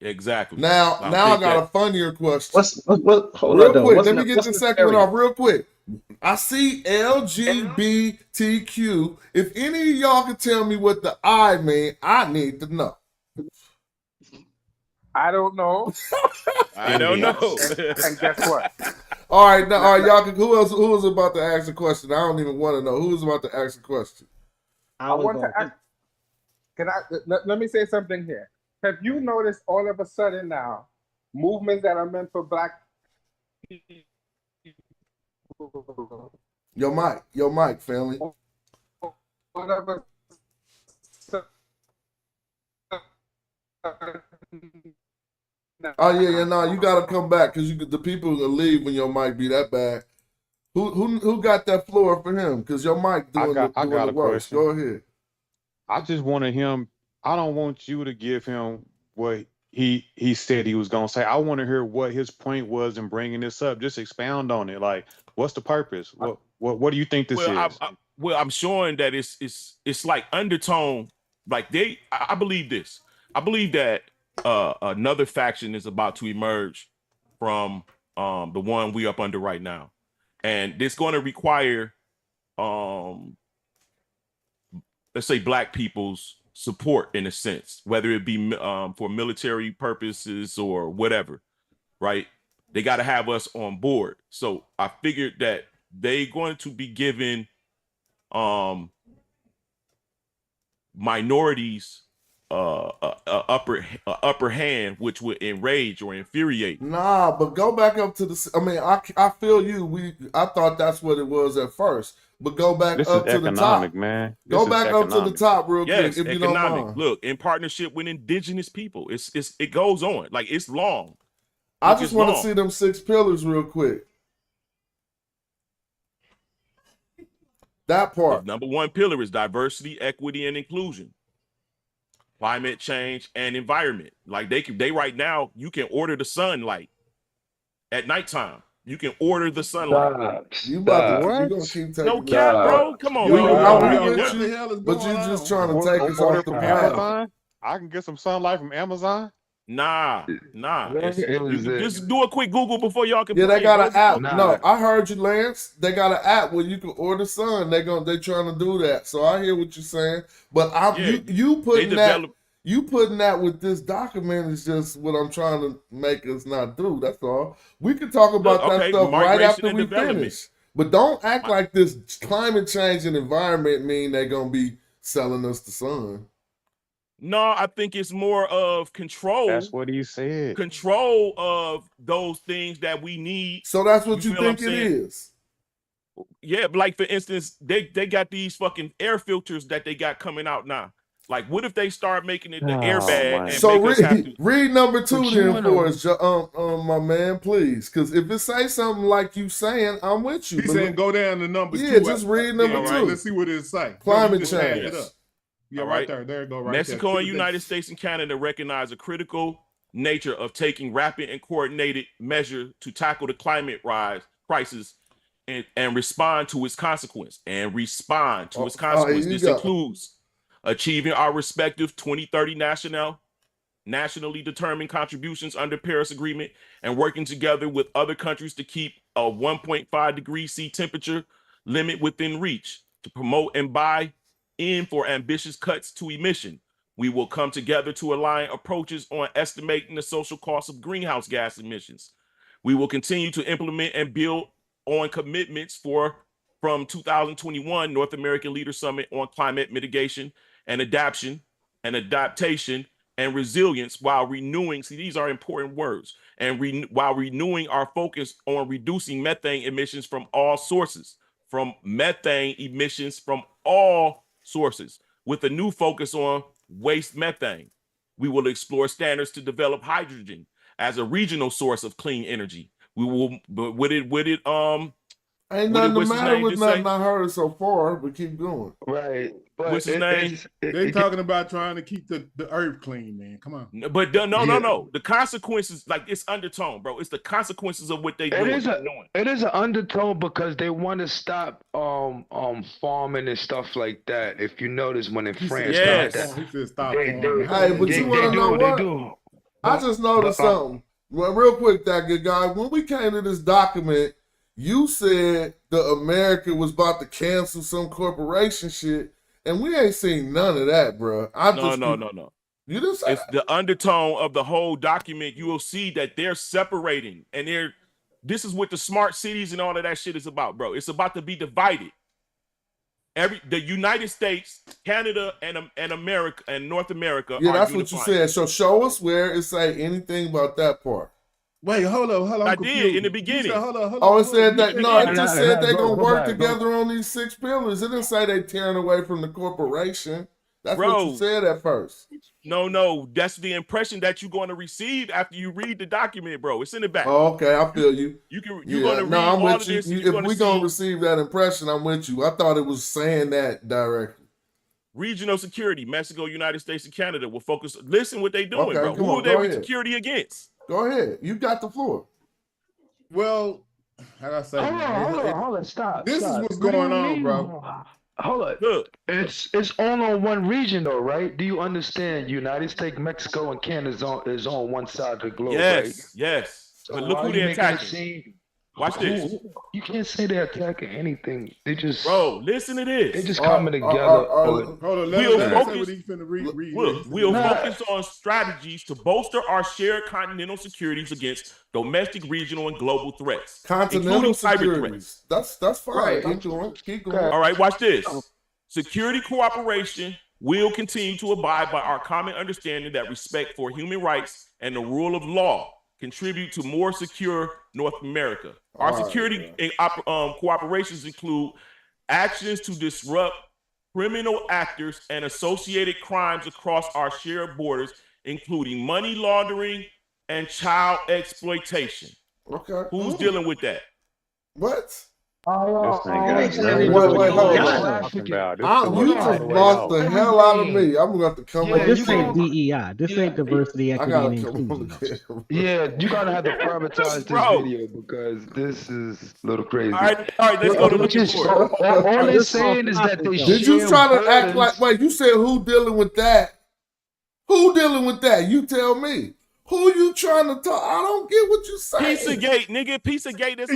Exactly. Now I got a funnier question. Hold real on, though. quick, let me get the second one off real quick. I see LGBTQ. If any of y'all can tell me what the I mean, I need to know. I don't know. I don't know. And guess what? All right, y'all. Who was about to ask a question? I don't even want to know. Who was about to ask a question? I want to ask. Let me say something here. Have you noticed all of a sudden now, movements that are meant for black people? Your mic, family. Whatever. Oh yeah, no, you gotta come back because the people will leave when your mic be that bad. Who got that floor for him? Because your mic doing the work. Question. Go ahead. I just wanted him. I don't want you to give him what he said he was gonna say. I want to hear what his point was in bringing this up. Just expound on it. Like, what's the purpose? What do you think this is? I'm showing that it's like undertone. Like I believe this. I believe that another faction is about to emerge from the one we up under right now, and it's going to require let's say black people's support in a sense, whether it be for military purposes or whatever, right? They got to have us on board. So I figured that they're going to be giving minorities upper hand, which would enrage or infuriate. Nah, but go back up to the. I mean, I feel you. I thought that's what it was at first. But go back This up is to the economic, top. man. Go This is back up to the economic. top real quick, Yes, if you don't economic. mind. Look, in partnership with indigenous people. It goes on. Like, it's long. I Like, just it's want to long. see them 6 pillars real quick. That The part. number one pillar is diversity, equity, and inclusion. Climate change and environment. Like, they right now, you can order the sunlight at nighttime. You can order the sunlight. You about to What? you gonna keep taking No this cap, apart. bro. Come on, We, man. Yo, You I'm don't yo, get with what done. the you, hell is but going you just on? trying to take us Order off the from path. Amazon? I can get some sunlight from Amazon? Nah. Where You is it? just do a quick Google before y'all Yeah, they complain, got bro. an Just app. do- No, I heard you, Lance. They got an app where you can order sun. They trying to do that. So I hear what you're saying. But Yeah, you they putting that develop. with this document is just what I'm trying to make us not do. That's all. We can talk Look, about that okay, stuff right migration after and we development. finish. But don't act Mi- like this climate change and environment mean they're gonna be selling us the sun. No, I think it's more of That's control what he said. of those things that we need. So that's You what you feel what I'm think it saying? is. Yeah, like, for instance, they got these fucking air filters that they got coming out now. Like, what if they start making it the Oh, airbag man. and So make us have to? read number 2 But you then wanna- for us, my man, please. Because if it say something like you saying, I'm with you. He's But saying look- go down to number 2. Yeah, just read number Yeah, 2. Let's see what it say. Climate Just add change. it up. Yeah, All right right. there. There you go. Right Mexico there. and United States and Canada recognize a critical nature of taking rapid and coordinated measure to tackle the climate crisis and respond to its consequence. Here This you go. includes achieving our respective 2030 nationally determined contributions under Paris Agreement and working together with other countries to keep a 1.5 degrees C temperature limit within reach to promote and buy in for ambitious cuts to emission. We will come together to align approaches on estimating the social cost of greenhouse gas emissions. We will continue to implement and build on commitments from 2021 North American Leader Summit on climate mitigation and adaptation and resilience while renewing, see, these are important words, and while renewing our focus on reducing methane emissions from all sources, with a new focus on waste methane. We will explore standards to develop hydrogen as a regional source of clean energy. We will, but Ain't what did nothing the what's his matter name with just nothing say? I heard so far, but keep going. Right. But What's his name? They talking about trying to keep the earth clean, man. Come on. But no. The consequences, like, it's undertone, bro. It's the consequences of what they doing. It is an undertone because they want to stop farming and stuff like that. If you notice, when in France, Yes. He said stop. They- farming. Hey, but you want to know they what? do. I just noticed something. Well, real quick, that good guy. When we came to this document, you said the America was about to cancel some corporation shit, and we ain't seen none of that, bro. No. You didn't say It's that? the undertone of the whole document. You will see that they're separating, and this is what the smart cities and all of that shit is about, bro. It's about to be divided. The United States, Canada, and America and North America. Yeah, are that's what you unifying. said. So show us where it say anything about that part. Wait, hold on. I I'm did confused. in the You beginning. said, hold on. Oh, it said that. No, it just said they go gonna work back, go. together on these 6 pillars. It didn't say they tearing away from the corporation. That's what Bro. you said at first. No. That's the impression that you're going to receive after you read the document, bro. It's in the back. Oh, okay, I feel you. You're Yeah, going to read I'm all with of you. this. And If you're going we to gonna see receive that impression, I'm with you. I thought it was saying that directly. regional security. Mexico, United States, and Canada will focus. Listen what they doing, Okay, bro. come Who on, are they go with ahead. security against? Go ahead. You got the floor. Well, how do I say? Hold on, stop. This is stop. what's What do going you on, mean? bro. Hold on. Look, It's all on one region though, right? Do you understand? United States, Mexico, and Canada is on one side of the globe, right? yes. So But look why who are you they're making it attacking. seem- Watch this. You can't say they're attacking anything. They just Bro, listen to they this. just coming together. Hold on. Let We'll him say focus- what he's finna read. Look, we'll focus on strategies to bolster our shared continental securities against domestic, regional, and global threats, Continental including cyber threats. securities. That's fine. Right. Keep going. All right, watch this. Security cooperation will continue to abide by our common understanding that respect for human rights and the rule of law contribute to more secure North America. Our security cooperations include actions to disrupt criminal actors and associated crimes across our shared borders, including money laundering and child exploitation. Okay. Who's dealing with that? What? This ain't got Wait, nothing hold to do with what on. we talking about. This You thing all just the way lost out. the hell out of me. I'm gonna have to come Yeah, up This with ain't something. DEI. This ain't diversity, I equity, gotta and come inclusion. up with Yeah, you gotta have to privatize this Bro. video because this is a little crazy. All right, let's go to looking for it. All they're saying is that they Did you share try to act burdens. like? Wait, you said who dealing with that? Who dealing with that? You tell me. Who you trying to talk? I don't get what you saying. Pizzagate, nigga. Pizzagate. That's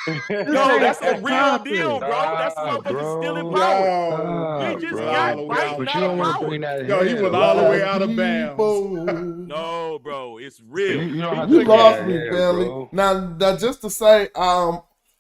That's a real deal, bro. That's the motherfucker stealing power. We just got right But out you don't of want to power. bring that. Yo, he went all the way out of bounds. No, bro, it's real. You don't have You to lost bring me, that, family. bro. Now, just to say,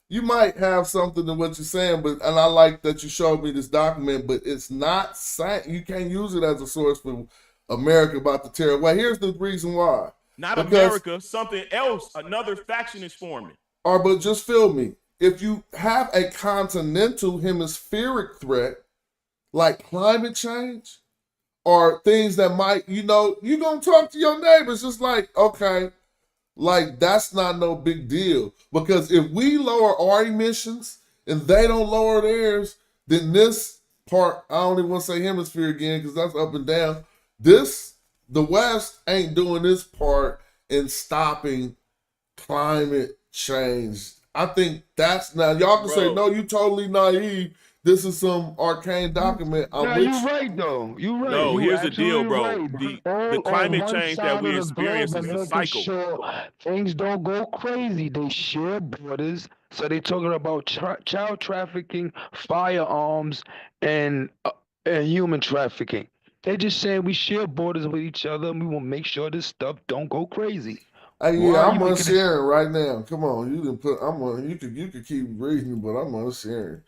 you might have something to what you're saying, and I like that you showed me this document, but it's not saying you can't use it as a source for America about to tear away. Here's the reason why. Not America, something else. Another faction is forming. But just feel me. If you have a continental hemispheric threat, like climate change, or things that might, you're going to talk to your neighbors. Just like, okay, like that's not no big deal. Because if we lower our emissions and they don't lower theirs, then this part, I don't even want to say hemisphere again because that's up and down. The West ain't doing this part in stopping climate change. I think that's now y'all can say, no, you totally naive. This is some arcane document. Yeah, you're right though. You're right. No, You're here's the deal, bro. right. The climate change that we experience experience is a cycle. Sure things don't go crazy. They share borders. So they're talking about child trafficking, firearms, and human trafficking. They're just saying we share borders with each other, and we will make sure this stuff don't go crazy. Hey, yeah, I'm unsharing right now. Come on, you can put. You could keep reading, but I'm unsharing.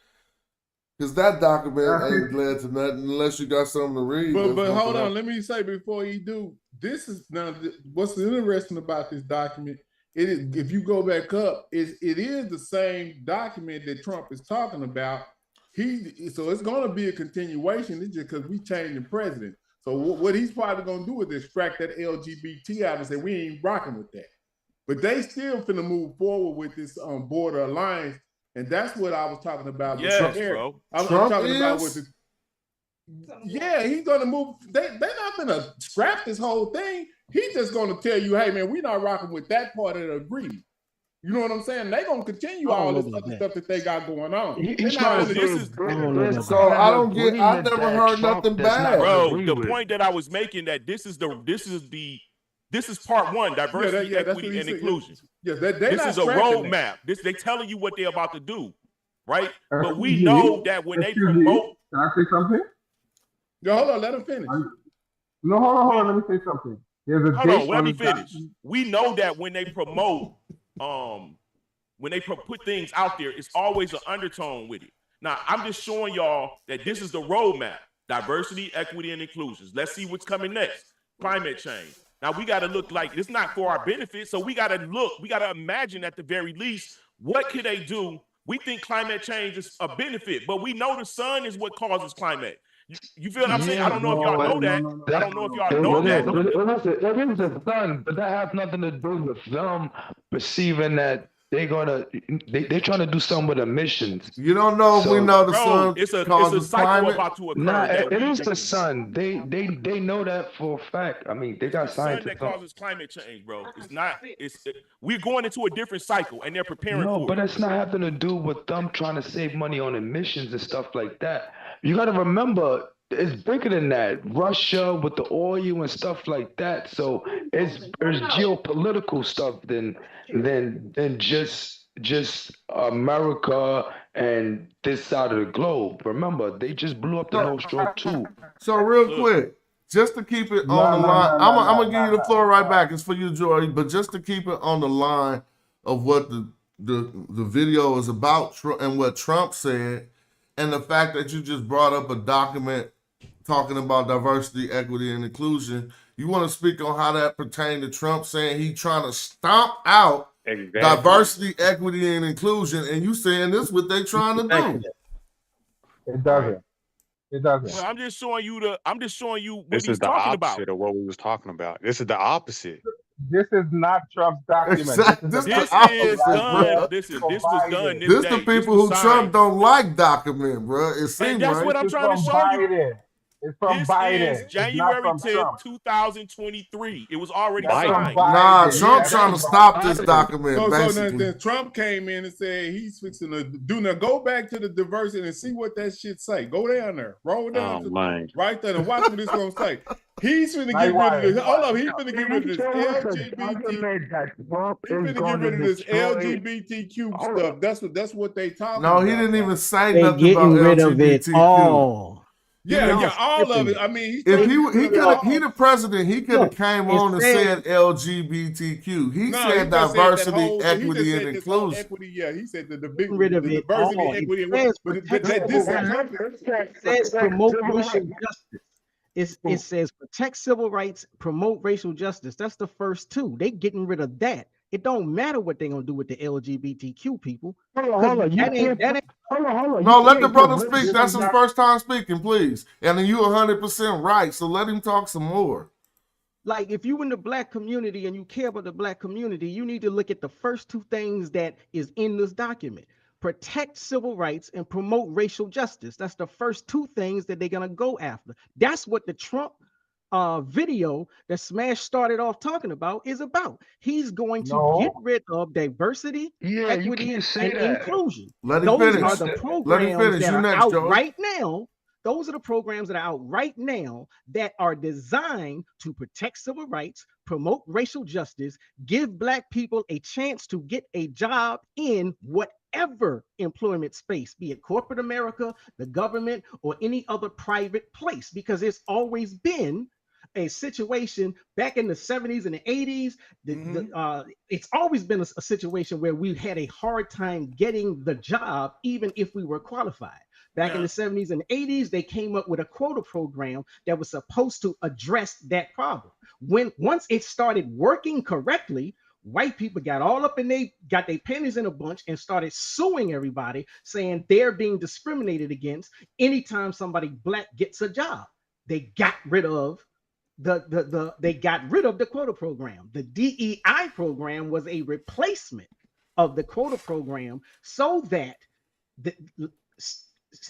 Because that document ain't glad to nothing unless you got something to read. But hold on, let me say before you do, this is now what's interesting about this document. It is, if you go back up, it is the same document that Trump is talking about. So it's going to be a continuation. It's just because we changed the president. So what he's probably going to do is extract that LGBT out and say we ain't rocking with that. But they still finna move forward with this border alliance. And that's what I was talking about. Yes, bro. I'm talking about with the. Yeah, he's gonna move. They're not gonna scrap this whole thing. He's just gonna tell you, hey man, we're not rocking with that part of the agreement. You know what I'm saying? They're gonna continue all this other stuff that they got going on. So I don't get. I never heard nothing bad, bro. The point that I was making that this is part one, diversity, equity, and inclusion. Yeah, this is a roadmap. They telling you what they're about to do, right? But we know that when they promote. Can I say something? Yeah, hold on, let him finish. No, hold on, let me say something. There's a hold on, let me finish. We know that when they promote, when they put things out there, it's always an undertone with it. Now, I'm just showing y'all that this is the roadmap: diversity, equity, and inclusions. Let's see what's coming next. Climate change. Now we got to look like it's not for our benefit, so we got to imagine at the very least what could they do. We think climate change is a benefit, but we know the sun is what causes climate. You feel what I'm saying? I don't know if y'all know that. I don't know if y'all know that. It is the sun, but that has nothing to do with them perceiving that they're trying to do something with emissions. You don't know if we know the sun. It's a cycle about to occur. Nah, it is the sun. They know that for a fact. I mean, they got scientists. The sun that causes climate change, bro. It's not. We're going into a different cycle, and they're preparing for it. No, but it's not having to do with them trying to save money on emissions and stuff like that. You got to remember, it's bigger than that. Russia with the oil and stuff like that. So there's geopolitical stuff than just America and this side of the globe. Remember, they just blew up the Nord Stream 2. So real quick, just to keep it on the line, I'm gonna give you the floor right back. It's for you, Joy. But just to keep it on the line of what the video is about and what Trump said, and the fact that you just brought up a document talking about diversity, equity, and inclusion. You want to speak on how that pertained to Trump saying he trying to stomp out Exactly. Diversity, equity, and inclusion. And you saying this what they trying to do. It doesn't. It doesn't. Well, I'm just showing you what This he's is the talking opposite about. of what we was talking about. This is the opposite. This is not Trump's document. Exactly. This is, This the This is opposite, done. bro. Listen, from this was done Biden. this This the day. This people was who signed. Trump don't like document, bro. It And seems that's right. what I'm This is trying to from show you. Biden. It's from This Biden. is It's not January from 10th, Trump. 2023. It was already That's from signed. Biden. Nah, Trump That's trying from to stop Biden. this document, So basically. then Trump came in and said he's fixing to do. Now go back to the diversity and see what that shit say. Go down there, roll down to man. right there, and watch what it's gonna say. He's finna Like get why? rid of this. Hold up, he's Now, finna can get rid of you this show us a LGBT. document that Trump He's is finna going get rid to of this destroy? LGBTQ Hold stuff. That's what they talking No, about. he didn't even say They nothing about getting rid of it LGBTQ. all. Yeah, Y'all yeah, all of skipping it. it. I mean, he's If trying he to get rid could of have, he all. the president, he could have Look, came it on and said- said LGBTQ. He No, said he just said that diversity, whole. He equity, just and said this whole inclusion. equity. Yeah, he said the Getting rid of the it diversity, all. equity, It says but protect this civil is rights. It says promote racial justice. It says protect civil rights, promote racial justice. That's the first two. They getting rid of that. It don't matter what they're gonna do with the LGBTQ people. Hold on. You That ain't can't. Hold on. No, You let the can't brother put speak. race- That's his first time speaking, please. And then you 100% right. So let him talk some more. like if you in the black community and you care about the black community, you need to look at the first two things that is in this document. Protect civil rights and promote racial justice. That's the first two things that they're gonna go after. That's what the Trump video that Smash started off talking about is about. He's going to get rid of diversity, Yeah, you equity, can't say and that. inclusion. Let him Those finish. are the Let him programs finish. that You are next, out Joey. right now. Those are the programs that are out right now that are designed to protect civil rights, promote racial justice, give black people a chance to get a job in whatever employment space, be it corporate America, the government, or any other private place, because it's always been a situation back in the 70s and the 80s. It's always been a situation where we had a hard time getting the job, even if we were qualified. Back in the 70s and 80s, they came up with a quota program that was supposed to address that problem. Once it started working correctly, white people got all up and they got their pennies in a bunch and started suing everybody, saying they're being discriminated against anytime somebody black gets a job. They got rid of the quota program. The DEI program was a replacement of the quota program, so that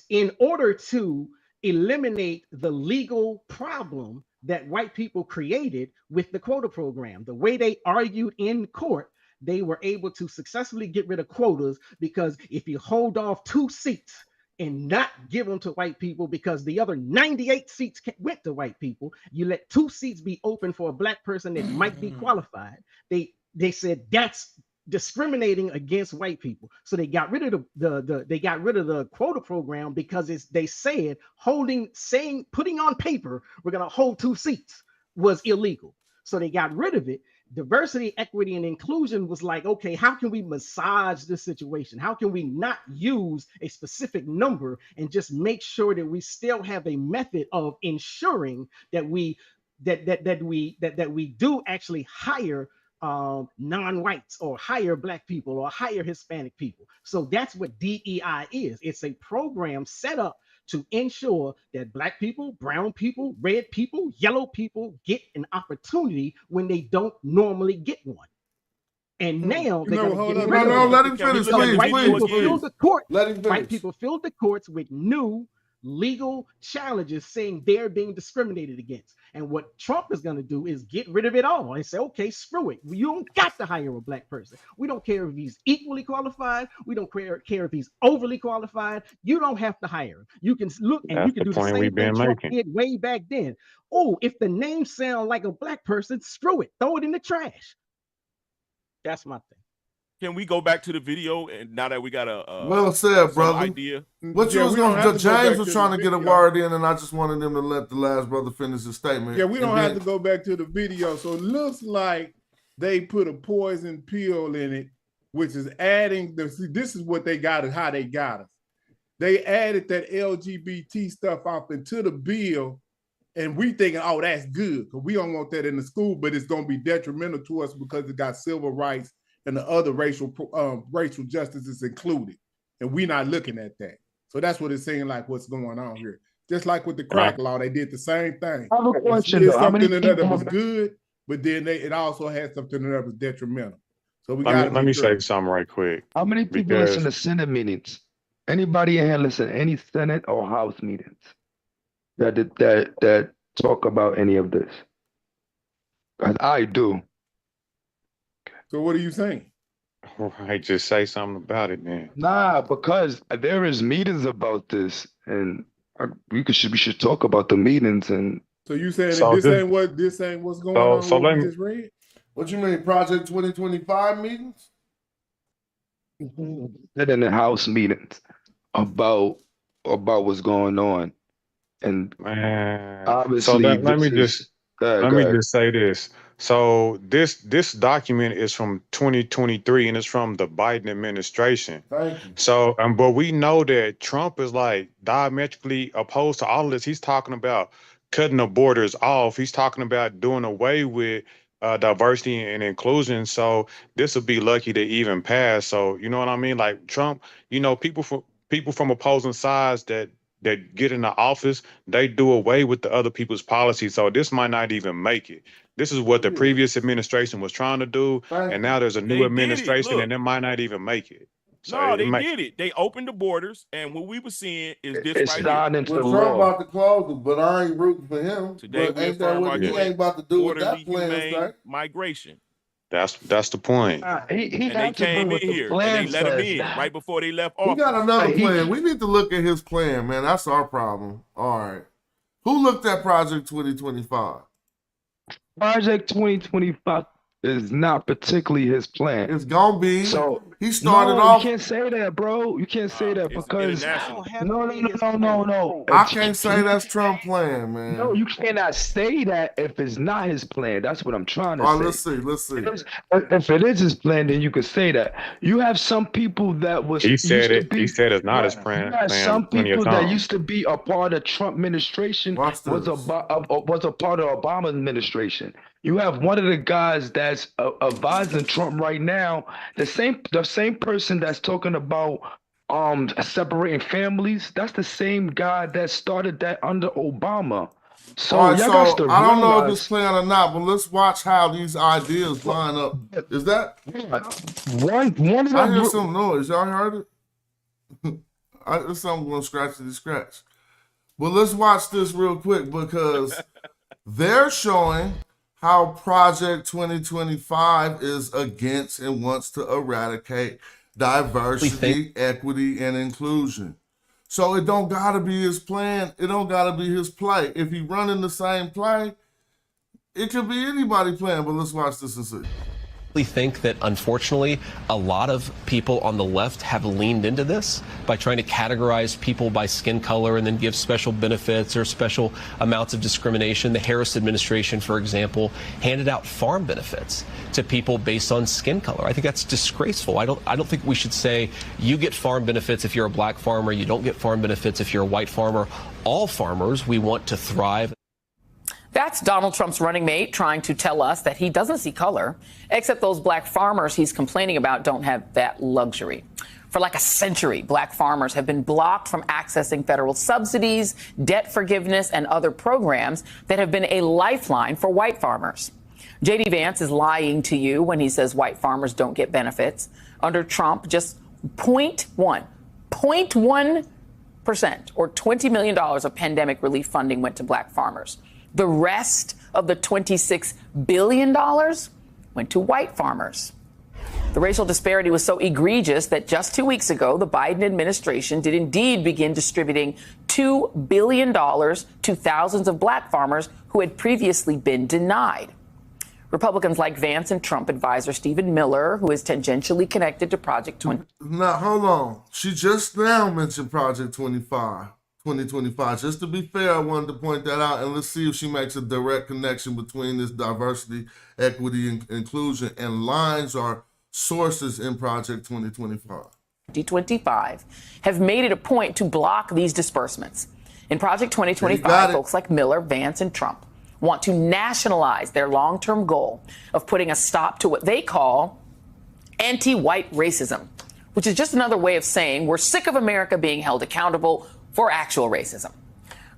in order to eliminate the legal problem that white people created with the quota program, the way they argued in court, they were able to successfully get rid of quotas, because if you hold off 2 seats and not give them to white people, because the other 98 seats went to white people, you let 2 seats be open for a black person that might be qualified. They said that's discriminating against white people, so they got rid of the quota program, because they said putting on paper we're gonna hold 2 seats was illegal, so they got rid of it. Diversity, equity, and inclusion was like, okay, how can we massage this situation? How can we not use a specific number and just make sure that we still have a method of ensuring that we do actually hire non-whites, or hire black people, or hire Hispanic people. So that's what DEI is. It's a program set up to ensure that black people, brown people, red people, yellow people get an opportunity when they don't normally get one. And now they're going to get rid of it. Let him finish, please. White people fill the court. Let him finish. White people fill the courts with new legal challenges saying they're being discriminated against. And what Trump is going to do is get rid of it all and say, okay, screw it. You don't got to hire a black person. We don't care if he's equally qualified. We don't care if he's overly qualified. You don't have to hire him. You can look and That's you can the do the point same we've thing been Trump making. did way back then. Oh, if the name sounds like a black person, screw it. Throw it in the trash. That's my thing. Can we go back to the video? And now that we got well said, brother. idea. What you was going to James was trying to get a word in, and I just wanted him to let the last brother finish his statement. Yeah, we don't have to go back to the video. So it looks like they put a poison pill in it, which is adding this is what they got, how they got us. They added that LGBT stuff off into the bill, and we thinking, oh, that's good, because we don't want that in the school, but it's going to be detrimental to us because it got civil rights and the other racial justice is included, and we're not looking at that. So that's what it's saying, like what's going on here. Just like with the crack law, they did the same thing. I have a question, It's though. How many something in there that people was have- good, but then it also had something in there that was detrimental. So let me say something right quick. How many people listen to Senate meetings? Anybody in here listen to any Senate or House meetings that talk about any of this? 'Cause I do. So what are you saying? Right, just say something about it, man. Nah, because there is meetings about this, and we should talk about the meetings. And so you saying So this ain't what's going on? so what let we me- just read? What you mean, Project 2025 meetings? that in the House meetings about what's going on, and Man. So obviously let me this is- just Go let me ahead. just say this. So this document is from 2023 and it's from the Biden administration. Thank you. So but we know that Trump is like diametrically opposed to all of this. He's talking about cutting the borders off. He's talking about doing away with diversity and inclusion. So this would be lucky to even pass. So you know what I mean? Like Trump, you know, people from opposing sides that get in the office, they do away with the other people's policies. So this might not even make it. This is what the previous administration was trying to do, and now there's a They new did it. administration, Look. and it might not even make it. So No, it they might- did it. They opened the borders, and what we were seeing is this It's right signed here. into Well, law. Trump about to close it, but I ain't rooting for him. Today But we ain't that affirm what our he great ain't about to do with orderly, that plan, humane right? migration. That's the point. He And they had to came do in what the here, and plan they let him says. in right before they left He office. got another He- plan. We need to look at his plan, man. That's our problem. All right. Who looked at Project 2025? Project 2025 is not particularly his plan. It's gonna be. So He started no, off. you can't say that, bro. You can't say that It's because international. no. I can't say that's Trump plan, man. No, you cannot say that if it's not his plan. That's what I'm trying to All say. right, let's see. If it is his plan, then you could say that. You have some people that was He used said to it. be. He said it's not his You plan. had some Plenty of people that times. used to be a part of Trump administration Watch was this. a part of Obama administration. You have one of the guys that's advising Trump right now, the same person that's talking about separating families. That's the same guy that started that under Obama. So All right, y'all got so to I don't know if realize- it's plan or not, but let's watch how these ideas line up. Is that one of I them? hear some noise. Y'all heard it? There's something going scratch. But let's watch this real quick because they're showing how Project 2025 is against and wants to eradicate diversity, equity, and inclusion. So it don't gotta be his plan. It don't gotta be his play. If he running the same play, it could be anybody's plan. But let's watch this and see. Think that unfortunately a lot of people on the left have leaned into this by trying to categorize people by skin color and then give special benefits or special amounts of discrimination. The Harris administration, for example, handed out farm benefits to people based on skin color. I think that's disgraceful. I don't think we should say you get farm benefits if you're a black farmer, you don't get farm benefits if you're a white farmer. All farmers, we want to thrive. That's Donald Trump's running mate trying to tell us that he doesn't see color, except those black farmers he's complaining about don't have that luxury. For like a century, black farmers have been blocked from accessing federal subsidies, debt forgiveness, and other programs that have been a lifeline for white farmers. J.D. Vance is lying to you when he says white farmers don't get benefits. Under Trump, just 0.1% or $20 million of pandemic relief funding went to black farmers. The rest of the $26 billion went to white farmers. The racial disparity was so egregious that just 2 weeks ago, the Biden administration did indeed begin distributing $2 billion to thousands of black farmers who had previously been denied. Republicans like Vance and Trump advisor Stephen Miller, who is tangentially connected to Project 20. Now, hold on. She just now mentioned Project 2025. Just to be fair, I wanted to point that out, and let's see if she makes a direct connection between this diversity, equity, and inclusion, and lines or sources in Project 2025. Have made it a point to block these disbursements. In Project 2025, folks like Miller, Vance, and Trump want to nationalize their long-term goal of putting a stop to what they call anti-white racism, which is just another way of saying we're sick of America being held accountable for actual racism.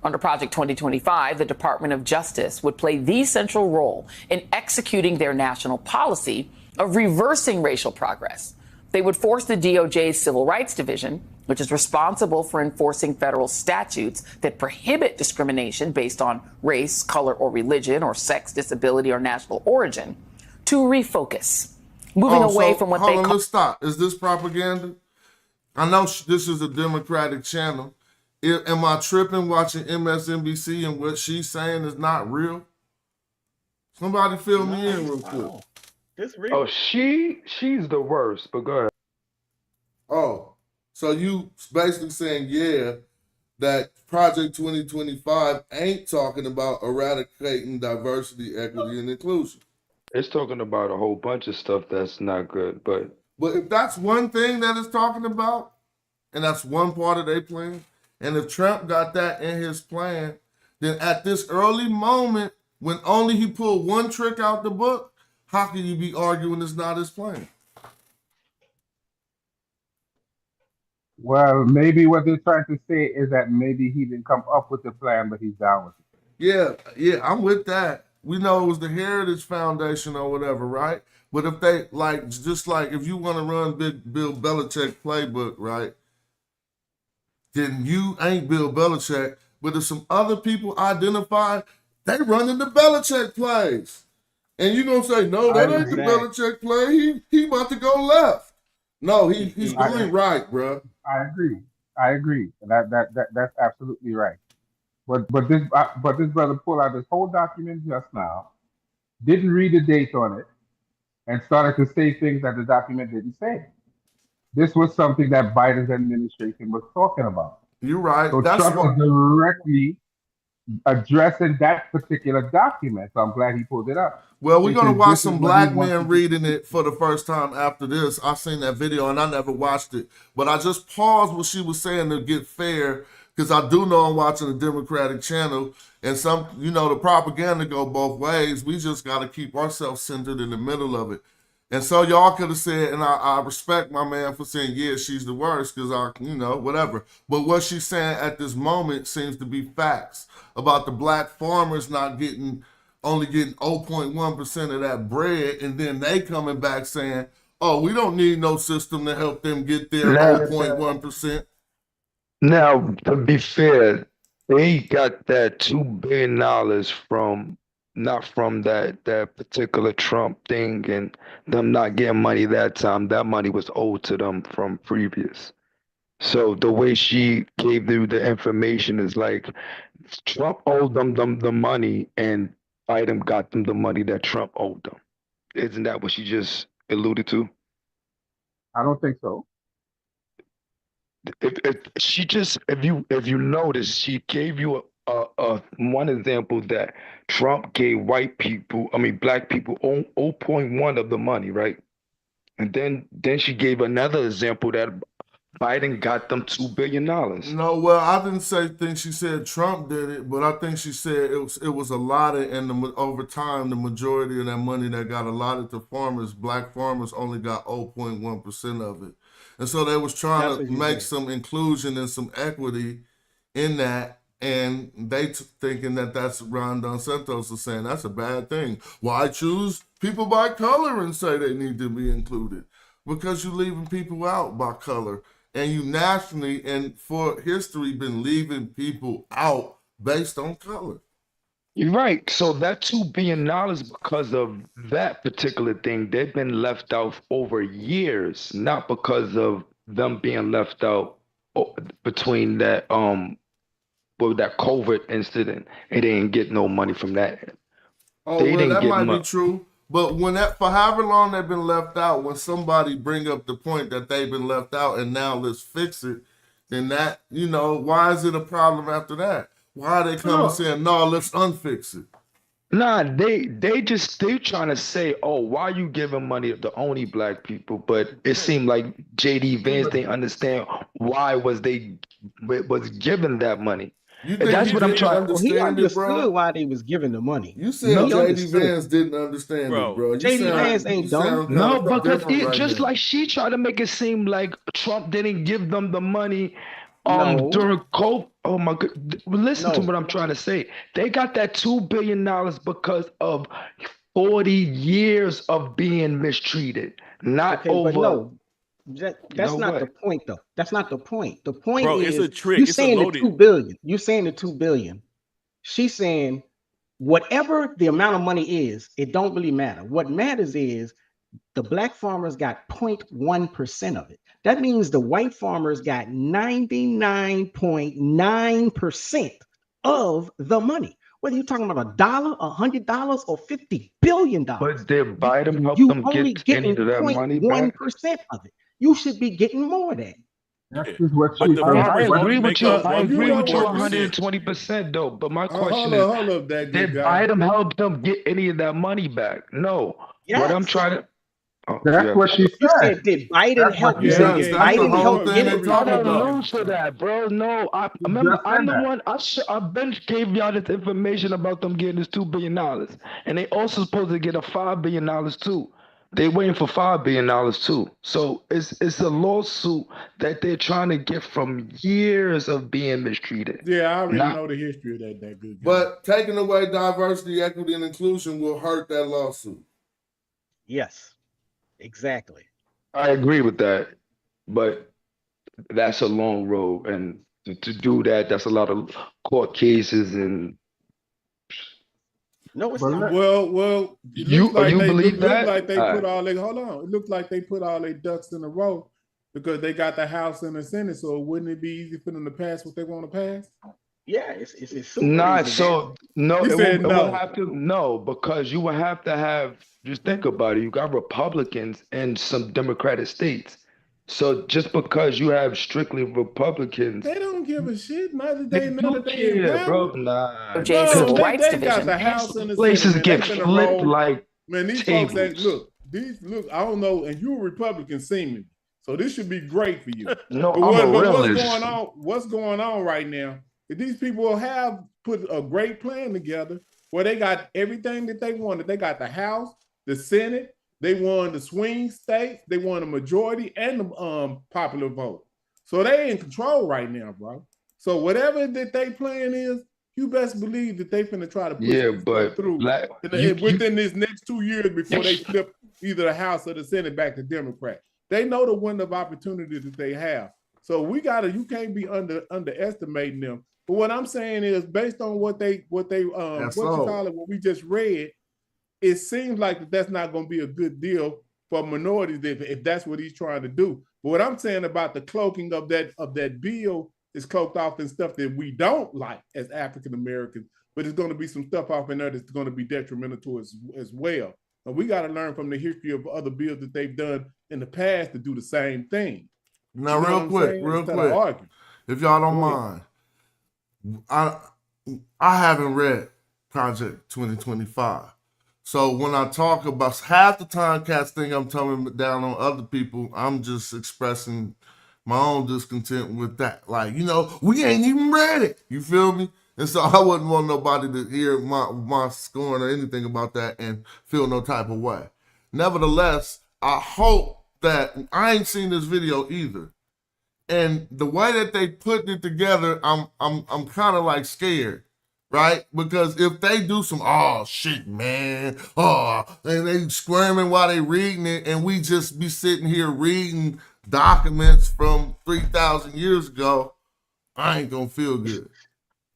Under Project 2025, the Department of Justice would play the central role in executing their national policy of reversing racial progress. They would force the DOJ's Civil Rights Division, which is responsible for enforcing federal statutes that prohibit discrimination based on race, color, or religion, or sex, disability, or national origin, to refocus, moving away from what they call. Let's stop. Is this propaganda? I know this is a Democratic channel. Am I tripping watching MSNBC and what she's saying is not real? Somebody fill me in real quick. Oh, she's the worst, but go ahead. Oh, so you basically saying, yeah, that Project 2025 ain't talking about eradicating diversity, equity, and inclusion. It's talking about a whole bunch of stuff that's not good, but if that's one thing that it's talking about, and that's one part of their plan, and if Trump got that in his plan, then at this early moment, when only he pulled one trick out the book, how can you be arguing it's not his plan? Well, maybe what they're trying to say is that maybe he didn't come up with the plan, but he's down with it. Yeah, I'm with that. We know it was the Heritage Foundation or whatever, right? But if they, just like if you want to run Big Bill Belichick playbook, right, then you ain't Bill Belichick. But if some other people identify, they running the Belichick plays. And you gonna say, no, that ain't the Belichick play. He about to go left. No, he's doing right, bro. I agree. And that's absolutely right. But this brother pulled out this whole document just now, didn't read the date on it, and started to say things that the document didn't say. This was something that Biden's administration was talking about. You're right. So Trump is directly addressing that particular document. So I'm glad he pulled it up. Well, we're going to watch some black men reading it for the first time after this. I seen that video and I never watched it. But I just paused what she was saying to get fair, because I do know I'm watching a Democratic channel. And the propaganda go both ways. We just got to keep ourselves centered in the middle of it. And so y'all could have said, and I respect my man for saying, yeah, she's the worst, because whatever. But what she's saying at this moment seems to be facts about the black farmers only getting 0.1% of that bread, and then they coming back saying, oh, we don't need no system to help them get their 0.1%. Now, to be fair, they got that $2 billion from not from that particular Trump thing and them not getting money that time. That money was owed to them from previous. So the way she gave you the information is like Trump owed them the money and Biden got them the money that Trump owed them. Isn't that what she just alluded to? I don't think so. If you notice, she gave you a one example that Trump gave black people 0.1 of the money, right? And then she gave another example that Biden got them $2 billion. No, well, I didn't think she said Trump did it, but I think she said it was allotted, and over time, the majority of that money that got allotted to farmers, black farmers, only got 0.1% of it. And so they was trying to make some inclusion and some equity in that, and they thinking that's Ron DeSantis is saying that's a bad thing. Why choose people by color and say they need to be included? Because you're leaving people out by color. And you nationally and for history been leaving people out based on color. You're right. So that $2 billion, because of that particular thing, they've been left out over years, not because of them being left out between that that COVID incident, and they didn't get no money from that. Oh, well, that might be true. But for however long they've been left out, when somebody bring up the point that they've been left out and now let's fix it, then that, why is it a problem after that? Why are they coming saying, no, let's unfix it? Nah, they trying to say, oh, why you giving money to only black people? But it seemed like JD Vance didn't understand why was given that money. You And that's what I'm trying. He understand it, bro? understood why they was giving the money. You said He JD understood. Vance didn't understand it, bro. You JD Vance ain't you dumb. sound No, kinda because different right just now. like she tried to make it seem like Trump didn't give them the money No. during COVID. Oh my god. Listen to No. what I'm trying to say. They got that $2 billion because of 40 years of being mistreated. Not Okay, over. but no. That's No not way. the point, though. That's not the point. The point Bro, is, it's a trick. you It's a saying the loaded. 2 billion. You saying the 2 billion. She's saying whatever the amount of money is, it don't really matter. What matters is the black farmers got 0.1% of it. That means the white farmers got 99.9% of the money. Whether you're talking about $1, $100, or $50 billion, But did Biden help you them only get any getting of that money back? 0.1% of it. You should be getting more of that. That's just what But she the said. I farmers agree only with make you. up I agree with you 1.4%. 120% though. But my Hold question up, is, hold up, that good did guy. Biden help them get any of that money back? No. What I'm Yes. trying to. Oh, That's yeah. what she You said. said, did Biden That's help? what You she said, said. did that's the Biden whole help thing get they it? I talking don't about. lose to that, bro. No, I She remember just I'm said the that. one. I've been gave y'all this information about them getting this $2 billion, and they also supposed to get a $5 billion too. They waiting for $5 billion too. So it's a lawsuit that they're trying to get from years of being mistreated. Yeah, I already Not know the history of that good guy. But taking away diversity, equity, and inclusion will hurt that lawsuit. Yes, exactly. I agree with that, but that's a long road, and to do that, that's a lot of court cases and. No, it's But not. Well, it looks like You they believe look that? like they All put right. all they hold on. It looks like they put all their ducks in a row because they got the House and the Senate. So wouldn't it be easy for them to pass what they want to pass? Yeah, it's super Not easy. so. No, You it said will no. have to no because you will have to have. Just think about it. You got Republicans in some Democratic states. So just because you have strictly Republicans, They don't give a shit. Now that they they do in care, bro. power. Nah, Jay No, Civil they Rights got Division. the House and the places Senate, man. get They finna flipped roll. like Man, these folks that tables. look, I don't know, and you're a Republican seemingly. So this should be great for you. No, But I'm a what's realist. going on right now is these people have put a great plan together where they got everything that they wanted. They got the House, the Senate, they won the swing states, they won the majority and the popular vote. So they in control right now, bro. So whatever that they plan is, you best believe that they finna try to push Yeah, this but stuff through within this next 2 years before they flip either the House or the Senate back to Democrat. They know the window of opportunity that they have. So you can't be underestimating them. But what I'm saying is based on what we just read, it seems like that's not going to be a good deal for minorities if that's what he's trying to do. But what I'm saying about the cloaking of that bill is cloaked off in stuff that we don't like as African Americans, but it's going to be some stuff off in there that's going to be detrimental to us as well. And we got to learn from the history of other bills that they've done in the past to do the same thing. Now, You know real quick, if y'all don't mind, I haven't read Project 2025. So when I talk about half the time cats think I'm coming down on other people, I'm just expressing my own discontent with that. Like, we ain't even read it. You feel me? And so I wouldn't want nobody to hear my scorn or anything about that and feel no type of way. Nevertheless, I hope that I ain't seen this video either. And the way that they putting it together, I'm kind of like scared, right? Because if they do some shit, man, and they squirming while they reading it, and we just be sitting here reading documents from 3,000 years ago, I ain't gonna feel good.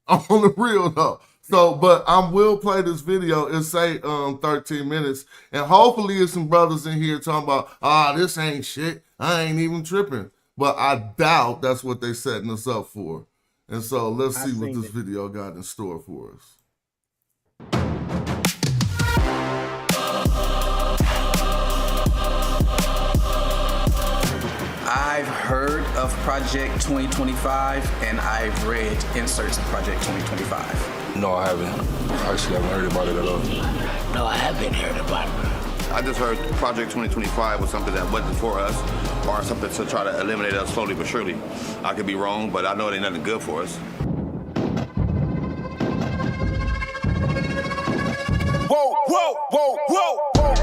I'm on the real though. So, but I will play this video. It'll say 13 minutes, and hopefully there's some brothers in here talking about, this ain't shit. I ain't even tripping. But I doubt that's what they setting us up for. And so let's see what this video got in store for us. I've heard of Project 2025 and I've read inserts of Project 2025. No, I haven't. Actually, I haven't heard about it at all. No, I haven't heard about it. I just heard Project 2025 was something that wasn't for us or something to try to eliminate us slowly but surely. I could be wrong, but I know it ain't nothing good for us. whoa, whoa, whoa, whoa.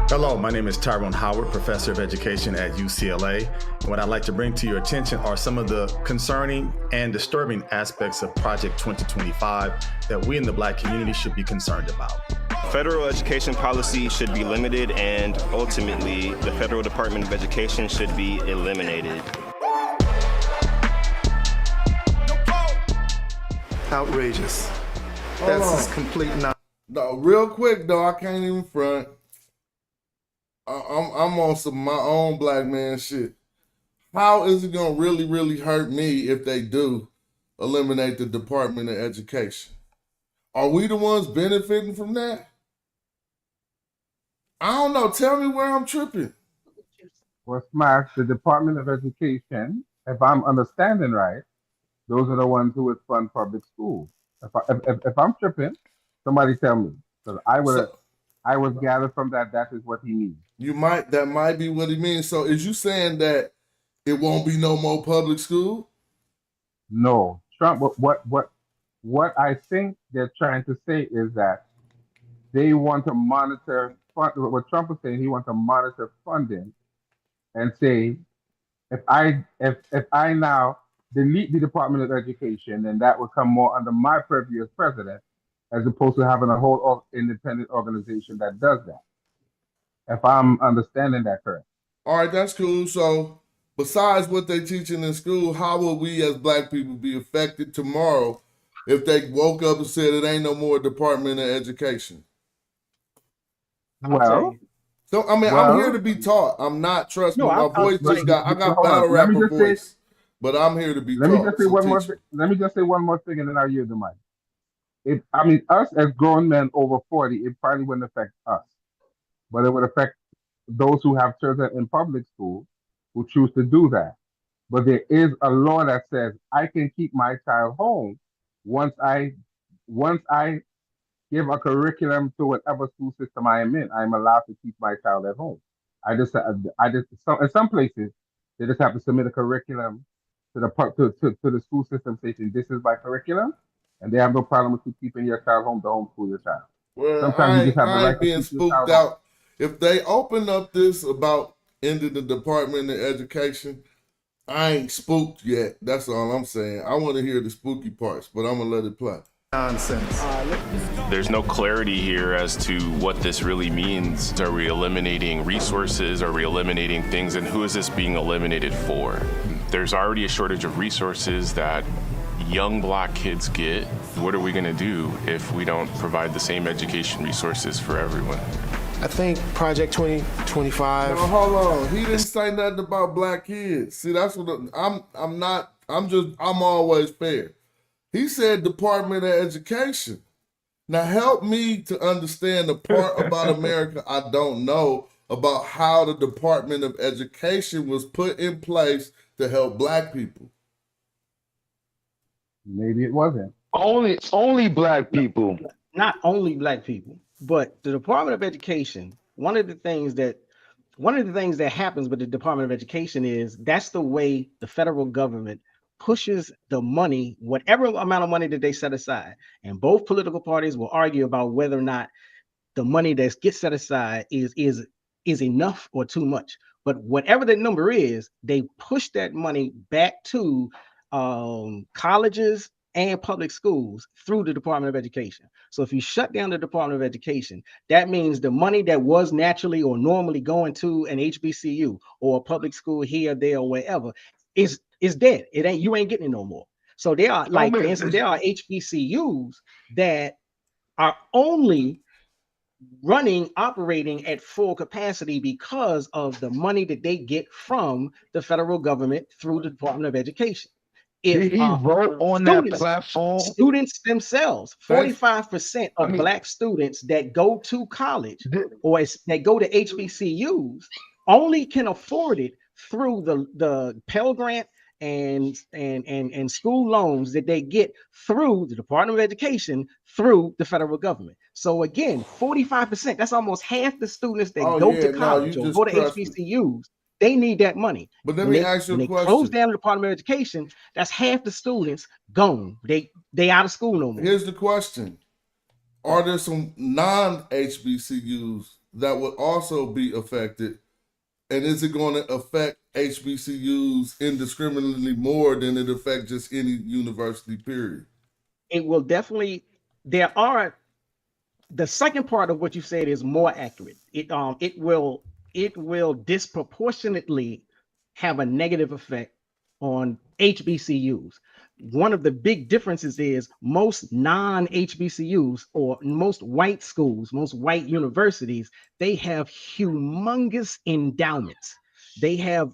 Hello, my name is Tyrone Howard, Professor of Education at UCLA. And what I'd like to bring to your attention are some of the concerning and disturbing aspects of Project 2025 that we in the Black community should be concerned about. Federal education policy should be limited, and ultimately, the Federal Department of Education should be eliminated. Outrageous. That's just complete nonsense. No, real quick though, I can't even front. I'm on some my own black man shit. How is it gonna really hurt me if they do eliminate the Department of Education? Are we the ones benefiting from that? I don't know. Tell me where I'm tripping. Well, Smash, the Department of Education, if I'm understanding right, those are the ones who would fund public schools. If I'm tripping, somebody tell me. Because I was gathered from that is what he means. That might be what he means. So is you saying that it won't be no more public school? No. Trump, what I think they're trying to say is that they want to monitor what Trump was saying, he wants to monitor funding and say, if I now delete the Department of Education, then that would come more under my purview as president, as opposed to having a whole independent organization that does that. If I'm understanding that correct. All right, that's cool. So besides what they teaching in school, how will we as black people be affected tomorrow if they woke up and said it ain't no more Department of Education? Well, so I mean, I'm here to be taught. I'm not, trust me, my voice just got, I got battle rapper voice, but I'm here to be taught. Let me just say one more thing, and then I'll yield the mic. Us as grown men over 40, it probably wouldn't affect us, but it would affect those who have children in public school who choose to do that. But there is a law that says I can keep my child home once I give a curriculum to whatever school system I am in. I'm allowed to keep my child at home. In some places they just have to submit a curriculum to the school system saying this is my curriculum, and they have no problem with you keeping your child home to homeschool your child. Well, Sometimes you just have the I right ain't being spooked out. If they open up this about ending the Department of Education, I ain't spooked yet. That's all I'm saying. I want to hear the spooky parts, but I'm gonna let it play. Nonsense. There's no clarity here as to what this really means. Are we eliminating resources? Are we eliminating things? And who is this being eliminated for? There's already a shortage of resources that young black kids get. What are we going to do if we don't provide the same education resources for everyone? I think Project 2025. No, hold on. He didn't say nothing about black kids. See, that's what I'm always fair. He said Department of Education. Now help me to understand the part about America I don't know about how the Department of Education was put in place to help black people. Maybe it wasn't. Only black people. Not only black people, but the Department of Education, one of the things that happens with the Department of Education is that's the way the federal government pushes the money, whatever amount of money that they set aside. And both political parties will argue about whether or not the money that gets set aside is enough or too much. But whatever the number is, they push that money back to colleges and public schools through the Department of Education. So if you shut down the Department of Education, that means the money that was naturally or normally going to an HBCU or a public school here, there, or wherever is dead. You ain't getting it no more. So there are, like, for instance, there are HBCUs that are only operating at full capacity because of the money that they get from the federal government through the Department of Education. Did he vote on that platform? Students themselves, 45% of black students that go to college or that go to HBCUs only can afford it through the Pell Grant and school loans that they get through the Department of Education through the federal government. So again, 45%, that's almost half the students that go to college or go to HBCUs. They need that money. But let me ask you a question. Close down the Department of Education, that's half the students gone. they out of school no more. Here's the question. Are there some non-HBCUs that would also be affected? And is it going to affect HBCUs indiscriminately more than it affects just any university, period? It will definitely, the second part of what you said is more accurate. It will disproportionately have a negative effect on HBCUs. One of the big differences is most non-HBCUs or most white schools, most white universities, they have humongous endowments. They have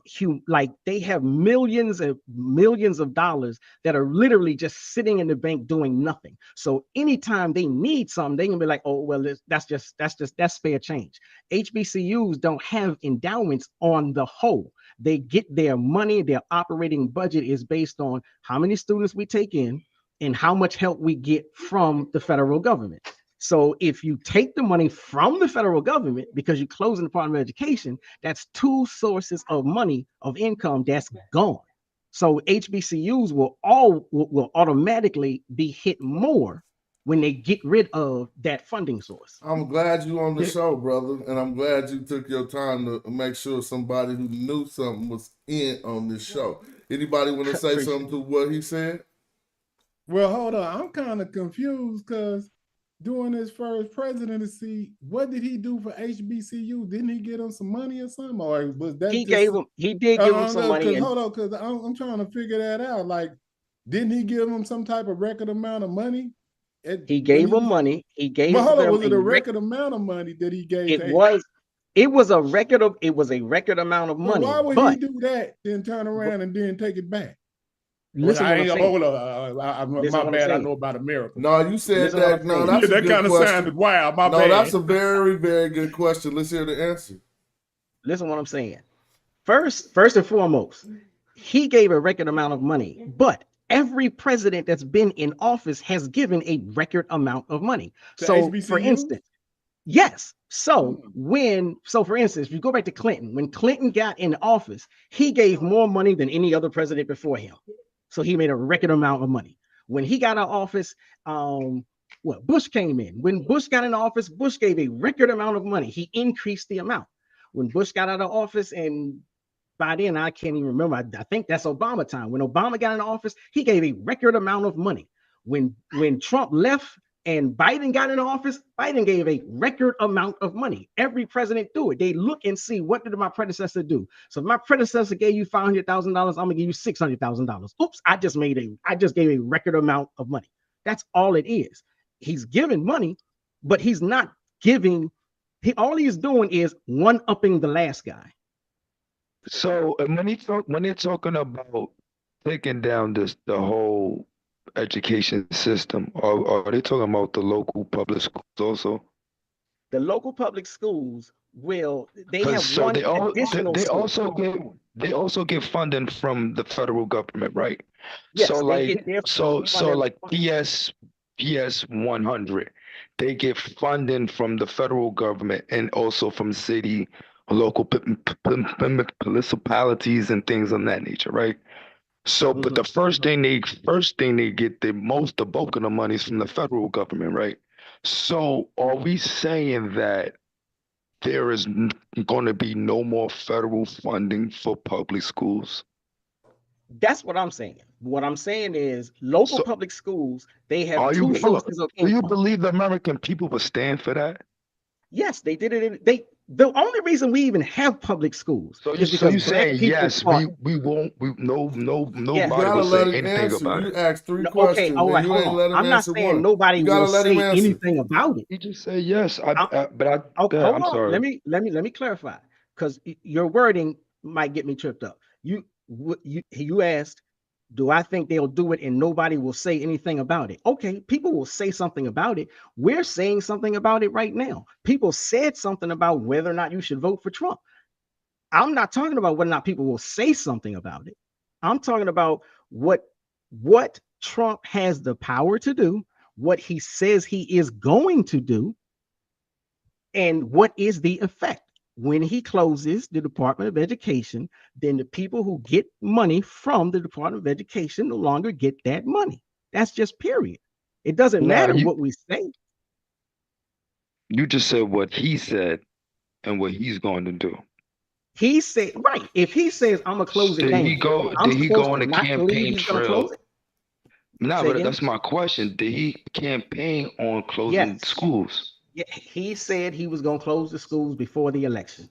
millions and millions of dollars that are literally just sitting in the bank doing nothing. So anytime they need something, they can be like, oh, well, that's spare change. HBCUs don't have endowments on the whole. They get their money, their operating budget is based on how many students we take in and how much help we get from the federal government. So if you take the money from the federal government because you close the Department of Education, that's two sources of money, of income that's gone. So HBCUs will automatically be hit more when they get rid of that funding source. I'm glad you on the show, brother, and I'm glad you took your time to make sure somebody who knew something was in on this show. Anybody want to say something to what he said? Well, hold on. I'm kind of confused because during his first presidency, what did he do for HBCU? Didn't he get them some money or something? Or was that he did give them some money? Hold on, because I'm trying to figure that out. Like, didn't he give them some type of record amount of money? He gave them money. He gave them. Was it a record amount of money that he gave? It was a record amount of money. Why would he do that, then turn around and then take it back? Listen, my bad. I know about America. No, you said that. No, that's that kind of sounded wild. My bad. No, that's a very, very good question. Let's hear the answer. Listen, what I'm saying. First and foremost, he gave a record amount of money, but every president that's been in office has given a record amount of money. So, for instance, yes. So for instance, if you go back to Clinton, when Clinton got in office, he gave more money than any other president before him. So he made a record amount of money. When he got out of office, Bush came in. When Bush got in office, Bush gave a record amount of money. He increased the amount. When Bush got out of office, and by then I can't even remember. I think that's Obama time. When Obama got in office, he gave a record amount of money. When Trump left and Biden got in office, Biden gave a record amount of money. Every president do it. They look and see, what did my predecessor do? So if my predecessor gave you $500,000, I'm gonna give you $600,000. Oops, I just gave a record amount of money. That's all it is. He's giving money, but he's not giving. All he's doing is one-upping the last guy. So when they're talking about taking down the whole education system, are they talking about the local public schools also? The local public schools they also get funding from the federal government, right? Yes, so like PS 100, they get funding from the federal government and also from city, local municipalities and things of that nature, right? So, but the first thing they get the bulk of the money is from the federal government, right? So, are we saying that there is going to be no more federal funding for public schools? That's what I'm saying. What I'm saying is local public schools, they have two sources of income. Do you believe the American people will stand for that? Yes, they did it. The only reason we even have public schools is because you're saying yes, we won't. Nobody will say anything about it. You asked three questions. Okay, all right, hold on. I'm not saying nobody will say anything about it. You just say yes. I'm sorry. Let me clarify, because your wording might get me tripped up. You asked, do I think they'll do it and nobody will say anything about it? Okay, people will say something about it. We're saying something about it right now. People said something about whether or not you should vote for Trump. I'm not talking about whether or not people will say something about it. I'm talking about what Trump has the power to do, what he says he is going to do, and what is the effect. When he closes the Department of Education, then the people who get money from the Department of Education no longer get that money. That's just period. It doesn't Nah, matter what we say. you just said what he said and what he's going to do. He said, right. If he says, I'm going to close it Did he down, go? I'm Did he go supposed on to a not believe campaign he's going to trail? close it? Nah, Say but again? that's my question. Did he campaign on closing Yes. schools? Yeah, he said he was going to close the schools before the election.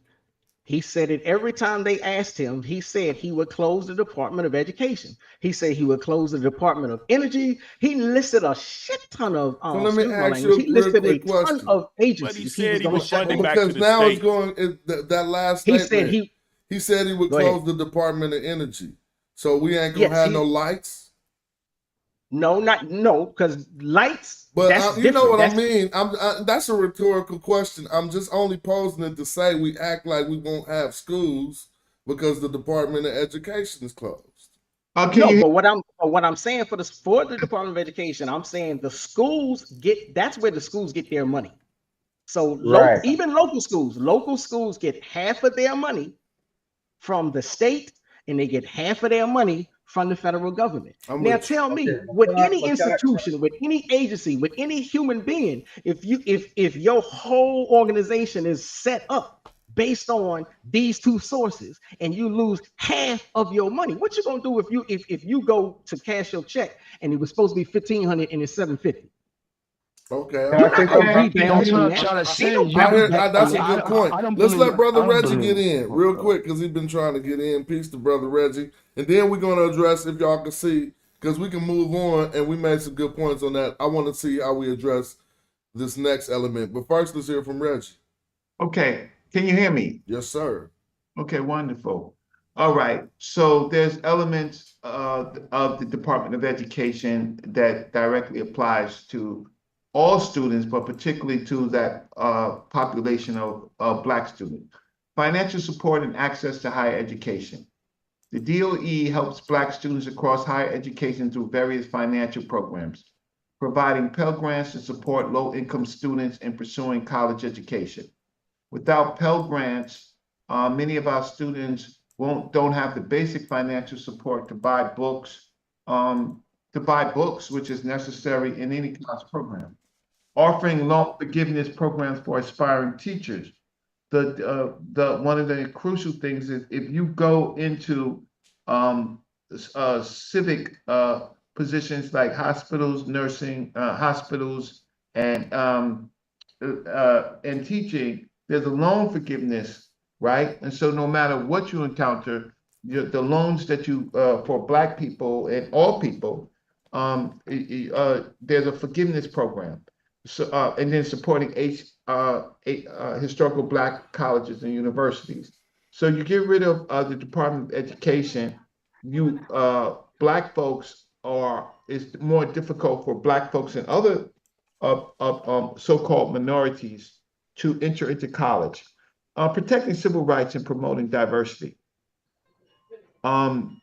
He said it every time they asked him. He said he would close the Department of Education. He said he would close the Department of Energy. He listed a shit ton of, So let me excuse my ask language, you he a real listed a quick ton question. of But he agencies he was said he going to was shut funding down. back to Because the now it's state. going that last He statement. said he said he would Go close ahead. the Department of Energy. So we ain't gonna Yes, have no lights. No, because lights, But that's you know different. what I That's mean. That's a rhetorical question. I'm just only posing it to say we act like we won't have schools because the Department of Education is closed. no, but what I'm saying for the Department of Education, I'm saying the schools that's where the schools get their money. So Right. even local schools get half of their money from the state, and they get half of their money from the federal government. Now tell me, with any institution, with any agency, with any human being, if your whole organization is set up based on these two sources and you lose half of your money, what you gonna do if you go to cash your check and it was supposed to be $1,500 and it's $750? Okay, You're not gonna rebound That's what from I'm that. trying to Ain't say. no bounce back that's from a that. good point. I don't Let's believe- let Brother I don't Reggie believe- get in real quick because he's been trying to get in. Peace to Brother Reggie. And then we're going to address, if y'all can see, because we can move on and we made some good points on that. I want to see how we address this next element. But first, let's hear from Reggie. Okay. Can you hear me? Yes, sir. Okay, wonderful. All right. So there's elements of the Department of Education that directly applies to all students, but particularly to that population of Black students. Financial support and access to higher education. The DOE helps Black students across higher education through various financial programs, providing Pell Grants to support low-income students in pursuing college education. Without Pell Grants, many of our students don't have the basic financial support to buy books, which is necessary in any class program. Offering loan forgiveness programs for aspiring teachers. The one of the crucial things is if you go into civic positions like hospitals, nursing, hospitals, and teaching, there's a loan forgiveness, right? And so no matter what you encounter, the loans that you for Black people and all people, there's a forgiveness program. So and then supporting historical Black colleges and universities. So you get rid of the Department of Education. Black folks it's more difficult for Black folks and other so-called minorities to enter into college. Protecting civil rights and promoting diversity. When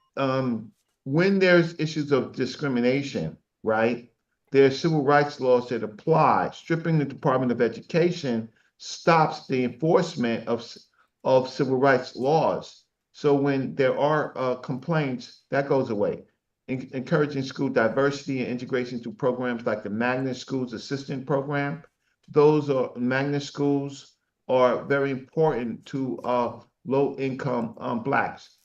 there's issues of discrimination, right? There's civil rights laws that apply. Stripping the Department of Education stops the enforcement of civil rights laws. So when there are complaints, that goes away. Encouraging school diversity and integration through programs like the Magnet Schools Assistant Program. Those magnet schools are very important to low-income Blacks.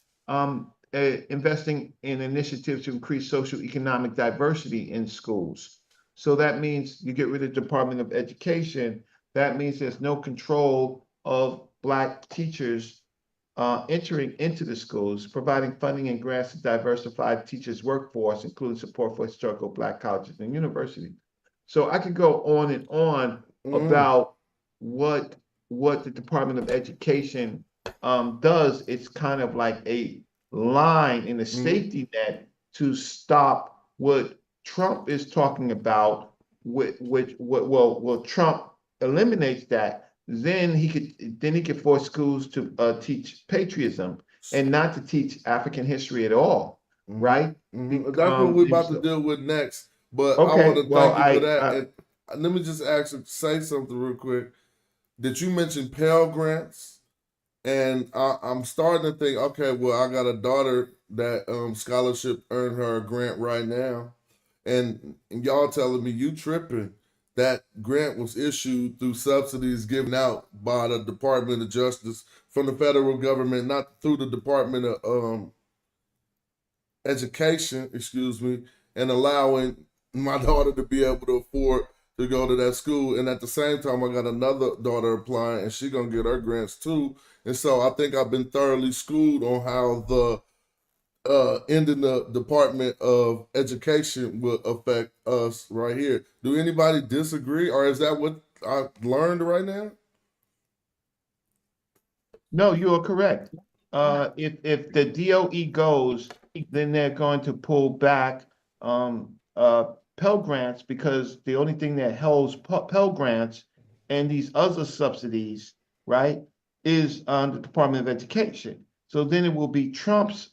Investing in initiatives to increase social economic diversity in schools. So that means you get rid of the Department of Education. That means there's no control of Black teachers entering into the schools, providing funding and grants to diversify teachers' workforce, including support for historical Black colleges and universities. So I could go on and on about what the Department of Education does. It's kind of like a line in the safety net to stop what Trump is talking about. Trump eliminates that, then he could force schools to teach patriotism and not to teach African history at all, right? That's what we're about to deal with next. But I want to thank you for that. And let me just say something real quick. Did you mention Pell Grants? And I'm starting to think, okay, well, I got a daughter that scholarship earned her a grant right now. and y'all telling me you tripping. That grant was issued through subsidies given out by the Department of Justice from the federal government, not through the Department of Education, excuse me, and allowing my daughter to be able to afford to go to that school. And at the same time, I got another daughter applying, and she gonna get her grants too. And so I think I've been thoroughly schooled on how the ending the Department of Education will affect us right here. Do anybody disagree, or is that what I learned right now? No, you are correct. If the DOE goes, then they're going to pull back Pell Grants, because the only thing that holds Pell Grants and these other subsidies, right, is the Department of Education. So then it will be Trump's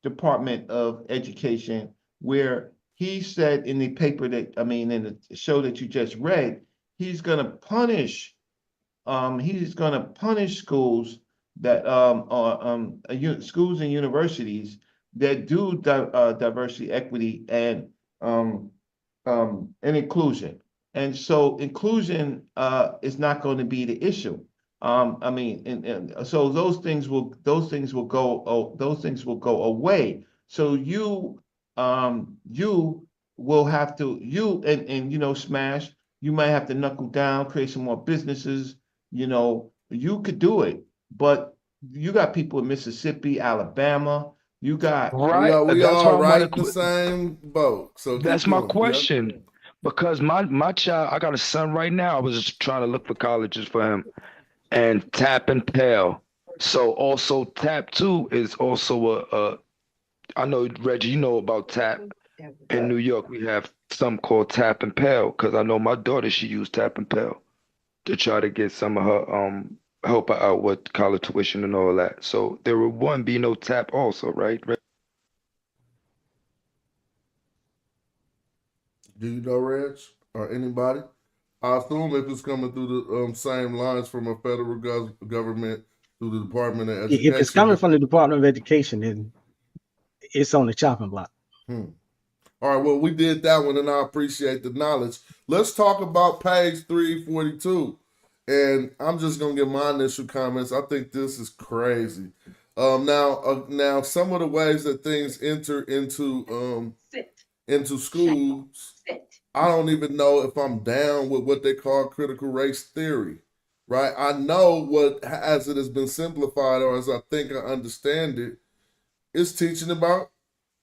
Department of Education, where he said in the paper that, I mean, in the show that you just read, he's going to punish schools that schools and universities that do diversity, equity, and inclusion. And so inclusion is not going to be the issue. I mean, and so those things will go away. So you will have to Smash. You might have to knuckle down, create some more businesses. You could do it, but you got people in Mississippi, Alabama. You got Right. We That's all why I'm right like, in the same boat. So that's keep my going. question. Yep. Because my child, I got a son right now. I was just trying to look for colleges for him, and TAP and Pell. So also TAP too is also a I know, Reggie, you know about TAP. In New York, we have some called Tap and Pell, because I know my daughter, she used Tap and Pell to try to get some of her help her out with college tuition and all that. So there would one be no Tap also, right? Do you know, Reg, or anybody? I assume if it's coming through the same lines from a federal government through the Department of Education. If it's coming from the Department of Education, then it's on the chopping block. All right, well, we did that one, and I appreciate the knowledge. Let's talk about page 342. And I'm just going to give my initial comments. I think this is crazy. Now, some of the ways that things enter into schools, I don't even know if I'm down with what they call critical race theory, right? I know what, as it has been simplified, or as I think I understand it, is teaching about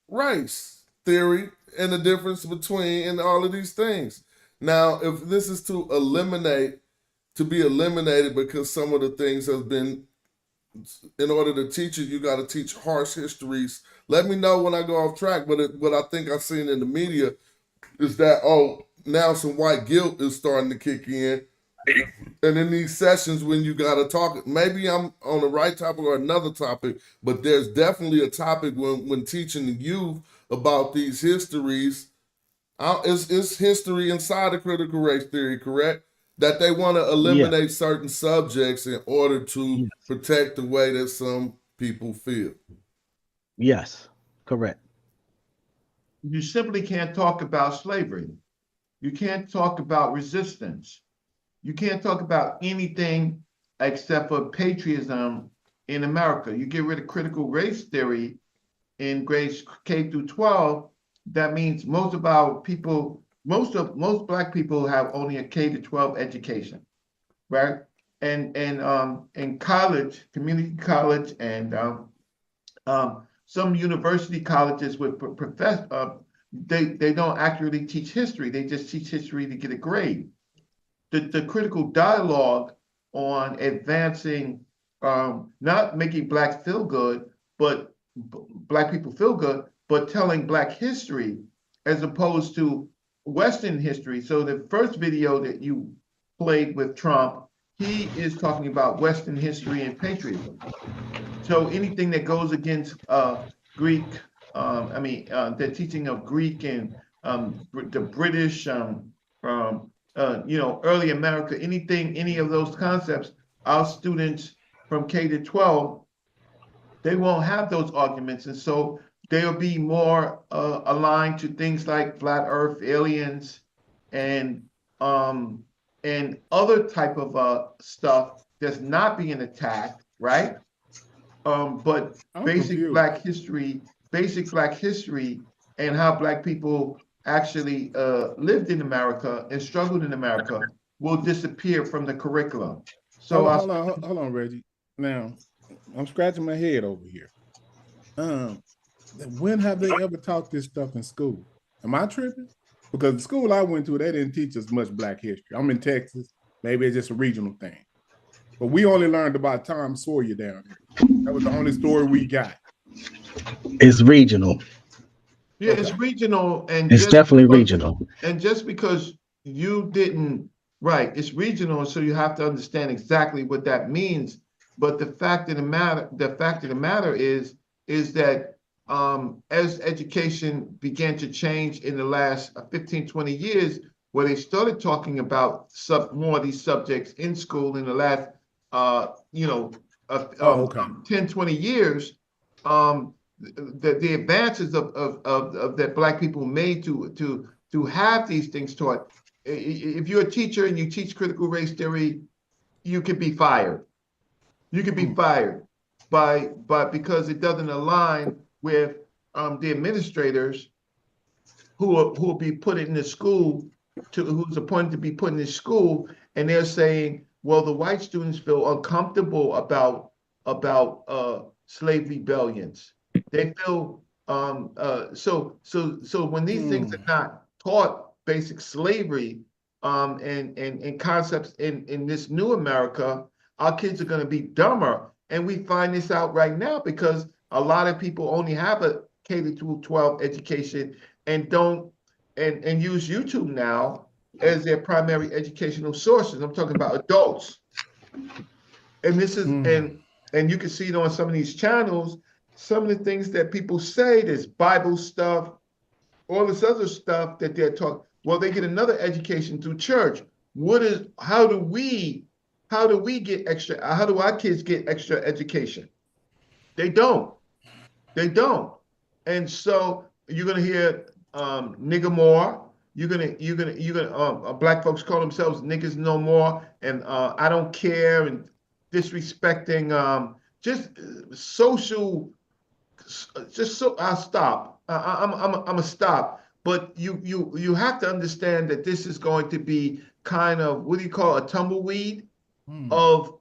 race theory and the difference between and all of these things. Now, if this is to be eliminated because some of the things have been, in order to teach it, you got to teach harsh histories. Let me know when I go off track. But what I think I've seen in the media is that, now some white guilt is starting to kick in. And in these sessions, when you got to talk, maybe I'm on the right topic or another topic, but there's definitely a topic when teaching the youth about these histories. It's history inside of critical race theory, correct? That they want to eliminate certain subjects in order to protect the way that some people feel. Yes, correct. You simply can't talk about slavery. You can't talk about resistance. You can't talk about anything except for patriotism in America. You get rid of critical race theory in grades K through 12. That means most Black people have only a K to 12 education, right? And in college, community college, and some university colleges with they don't accurately teach history. They just teach history to get a grade. The critical dialogue on advancing, not making Blacks feel good, but Black people feel good, but telling Black history as opposed to Western history. So the first video that you played with Trump, he is talking about Western history and patriotism. So anything that goes against Greek, the teaching of Greek and the British, early America, any of those concepts, our students from K to 12, they won't have those arguments. And so they'll be more aligned to things like flat Earth, aliens, and um and other type of stuff that's not being attacked, right? But I'm confused. basic Black history, and how Black people actually lived in America and struggled in America will disappear from the curriculum. So Hold on, Reggie. Now, I'm scratching my head over here. When have they ever taught this stuff in school? Am I tripping? Because the school I went to, they didn't teach us much Black history. I'm in Texas. Maybe it's just a regional thing. But we only learned about Tom Sawyer down here. That was the only story we got. It's regional. Yeah, it's regional, and It's definitely regional. And just because you didn't, right, it's regional, so you have to understand exactly what that means. But the fact of the matter is that as education began to change in the last 15, 20 years, where they started talking about more of these subjects in school in the last 10, 20 years, the advances of that Black people made to have these things taught. If you're a teacher and you teach critical race theory, you could be fired. You could be fired because it doesn't align with the administrators who will be put in the school who's appointed to be put in the school, and they're saying, well, the white students feel uncomfortable about slave rebellions. They feel so when these things are not taught, basic slavery and concepts in this new America, our kids are going to be dumber. And we find this out right now because a lot of people only have a K to 12 education and don't and use YouTube now as their primary educational sources. I'm talking about adults. And this is and you can see it on some of these channels, some of the things that people say, this Bible stuff, all this other stuff that they're talking. Well, they get another education through church. How do get extra, how do our kids get extra education? They don't. And so you're gonna hear nigger more. You're gonna Black folks call themselves niggas no more, and I don't care, and disrespecting just social. Just so I'll stop. I'm a stop. But you have to understand that this is going to be kind of, what do you call, a tumbleweed of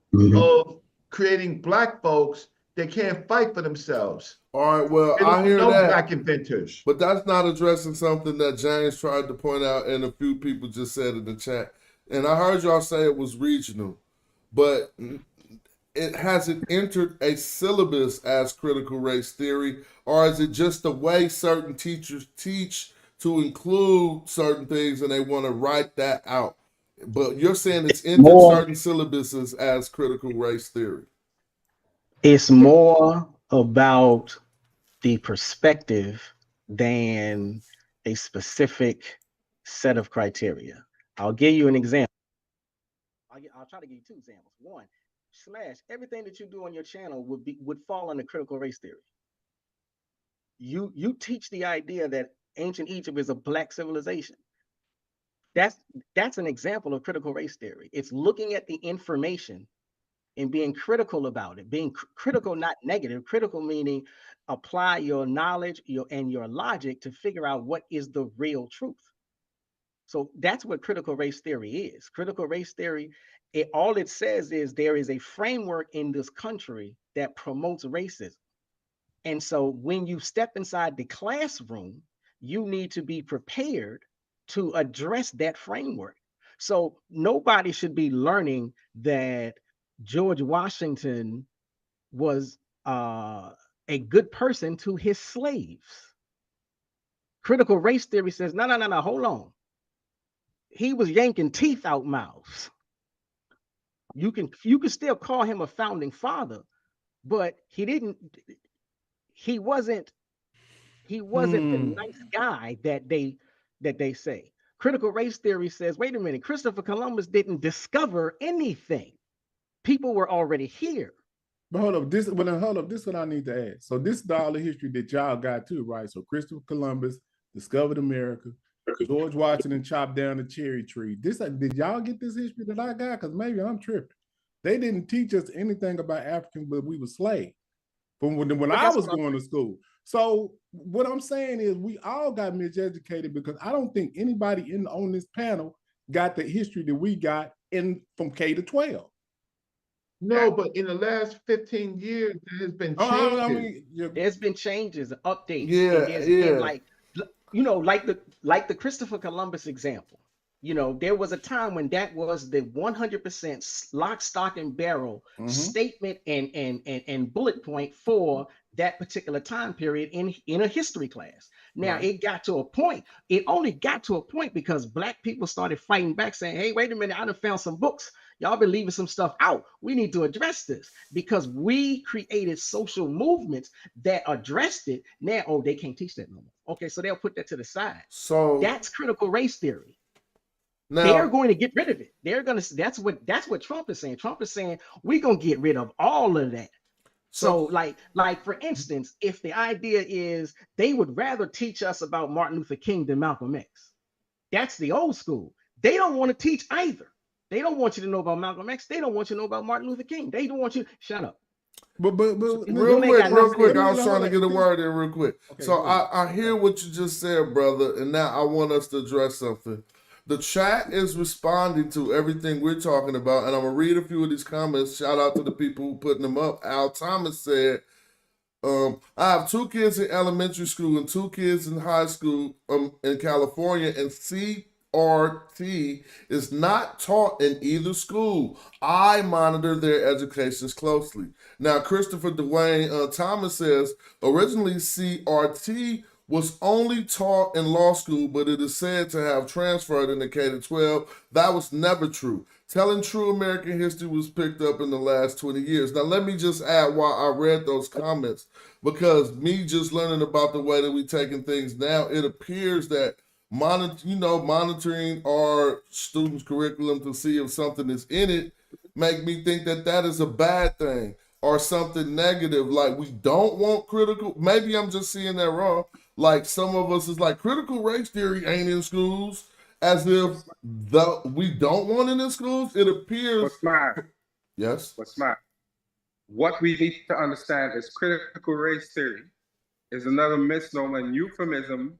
creating Black folks that can't fight for themselves. All right, well, I hear that. Black inventors. But that's not addressing something that James tried to point out and a few people just said in the chat. And I heard y'all say it was regional, but it hasn't entered a syllabus as critical race theory, or is it just the way certain teachers teach to include certain things and they want to write that out? But you're saying it's entered certain syllabuses as critical race theory. It's more about the perspective than a specific set of criteria. I'll give you an example. I'll try to give you two examples. One, Slash, everything that you do on your channel would fall under critical race theory. You teach the idea that ancient Egypt is a Black civilization. That's an example of critical race theory. It's looking at the information and being critical about it, being critical, not negative. Critical meaning apply your knowledge and your logic to figure out what is the real truth. So that's what critical race theory is. Critical race theory, all it says is there is a framework in this country that promotes racism. And so when you step inside the classroom, you need to be prepared to address that framework. So nobody should be learning that George Washington was a good person to his slaves. Critical race theory says, no, hold on. He was yanking teeth out mouths. You can still call him a founding father, but he wasn't the nice guy that they say. Critical race theory says, wait a minute, Christopher Columbus didn't discover anything. People were already here. But hold up, this is what I need to ask. So this is all the history that y'all got too, right? So Christopher Columbus discovered America. George Washington chopped down the cherry tree. Did y'all get this history that I got? Because maybe I'm tripping. They didn't teach us anything about Africans, but we were slaves from when I was going to school. So what I'm saying is we all got miseducated because I don't think anybody on this panel got the history that we got from K to 12. No, but in the last 15 years, there has been changes. I mean, there's been changes, updates. Yeah, and there's been like the Christopher Columbus example. There was a time when that was the 100% lock, stock, and barrel statement and bullet point for that particular time period in a history class. Now, It got to a point. It only got to a point because Black people started fighting back, saying, hey, wait a minute, I done found some books. Y'all been leaving some stuff out. We need to address this because we created social movements that addressed it. Now, they can't teach that no more. Okay, so they'll put that to the side. So that's critical race theory. Now, they're going to get rid of it. That's what Trump is saying. Trump is saying we're gonna get rid of all of that. So like for instance, if the idea is they would rather teach us about Martin Luther King than Malcolm X, that's the old school. They don't want to teach either. They don't want you to know about Malcolm X. They don't want you to know about Martin Luther King. They don't want you. Shut up. But real quick, I was trying to get a word in real quick. Okay, so I hear what you just said, brother, and now I want us to address something. The chat is responding to everything we're talking about, and I'm gonna read a few of these comments. Shout out to the people who putting them up. Al Thomas said, I have 2 kids in elementary school and 2 kids in high school in California, and CRT is not taught in either school. I monitor their educations closely. Now, Christopher Dwayne Thomas says, originally CRT was only taught in law school, but it is said to have transferred into K-12. That was never true. Telling true American history was picked up in the last 20 years. Now, let me just add why I read those comments, because me just learning about the way that we're taking things now, it appears that monitoring our students' curriculum to see if something is in it make me think that that is a bad thing or something negative. Like, we don't want critical. Maybe I'm just seeing that wrong. Like, some of us is like, critical race theory ain't in schools, as if we don't want it in schools. It appears. What's smart? Yes. What's smart? What we need to understand is critical race theory is another misnomer and euphemism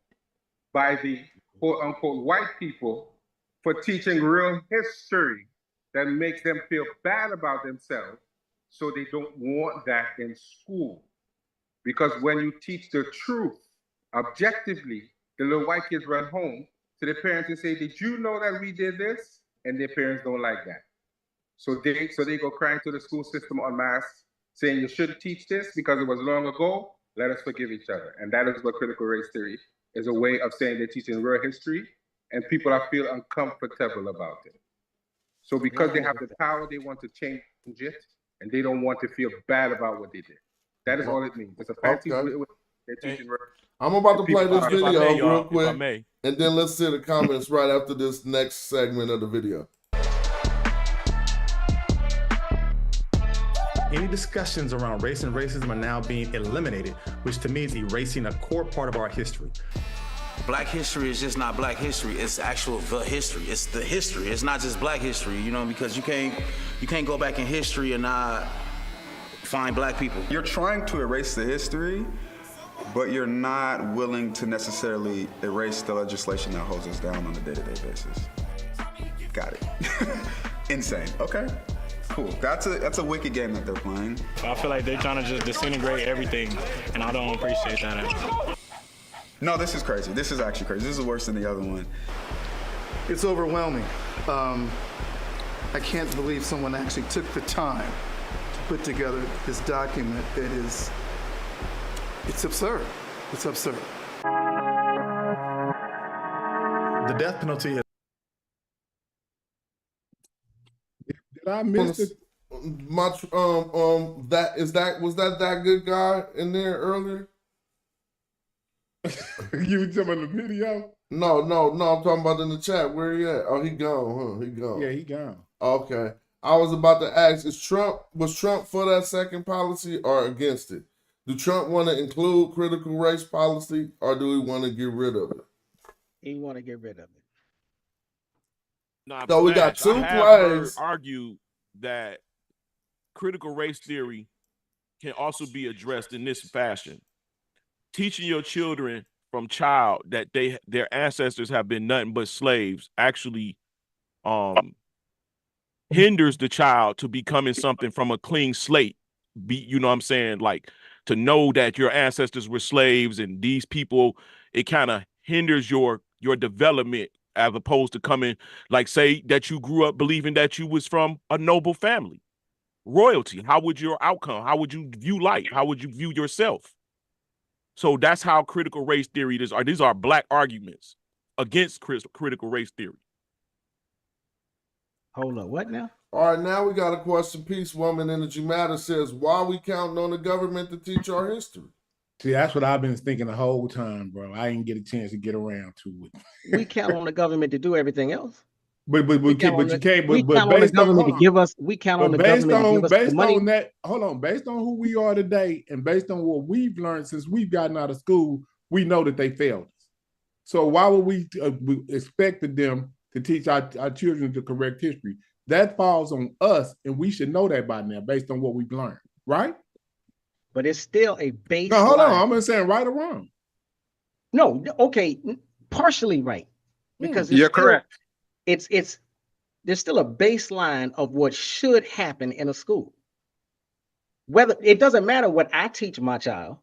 by the quote unquote white people for teaching real history that makes them feel bad about themselves, so they don't want that in school. Because when you teach the truth objectively, the little white kids run home to their parents and say, did you know that we did this? And their parents don't like that. So they go crying to the school system en masse, saying you shouldn't teach this because it was long ago. Let us forgive each other. And that is what critical race theory is, a way of saying they're teaching real history and people feel uncomfortable about it. So because they have the power, they want to change it, and they don't want to feel bad about what they did. That is all it means. It's a fancy way they're teaching real. I'm about to play this video real quick, and then let's see the comments right after this next segment of the video. Any discussions around race and racism are now being eliminated, which to me is erasing a core part of our history. Black history is just not Black history. It's actual history. It's the history. It's not just Black history, because you can't go back in history and not find Black people. You're trying to erase the history, but you're not willing to necessarily erase the legislation that holds us down on a day-to-day basis. Got it. Insane. Okay. Cool. That's a wicked game that they're playing. I feel like they're trying to just disintegrate everything, and I don't appreciate that. No, this is crazy. This is actually crazy. This is worse than the other one. It's overwhelming. I can't believe someone actually took the time to put together this document that is, it's absurd. It's absurd. The death penalty has. Did I miss it? Was that good guy in there earlier? You talking about the video? No, I'm talking about in the chat. Where he at? Oh, he gone, huh? He gone. Yeah, he gone. Okay. I was about to ask, was Trump for that second policy or against it? Do Trump want to include critical race policy or do he want to get rid of it? He want to get rid of it. Nah, So we got Smash, I two have heard plays. argue that critical race theory can also be addressed in this fashion. Teaching your children from child that their ancestors have been nothing but slaves actually hinders the child to becoming something from a clean slate. You know what I'm saying? Like to know that your ancestors were slaves and these people, it kind of hinders your development as opposed to coming, like say that you grew up believing that you was from a noble family. Royalty. How would your outcome? How would you view life? How would you view yourself? So that's how critical race theory is. These are black arguments against critical race theory. Hold up, what now? All right, now we got a question. Peace Woman Energy Matter says, why we counting on the government to teach our history? See, that's what I've been thinking the whole time, bro. I didn't get a chance to get around to it. We count on the government to do everything else. But you can't. We count on the government to give us. We count on the government to give us the money. Based on that, hold on. Based on who we are today, and based on what we've learned since we've gotten out of school, we know that they failed us. So why would we expect them to teach our children the correct history? That falls on us, and we should know that by now, based on what we've learned, right? But it's still a baseline. No, hold on. I'm not saying right or wrong. No, okay, partially right, because you're correct. It's there's still a baseline of what should happen in a school. Whether it doesn't matter what I teach my child.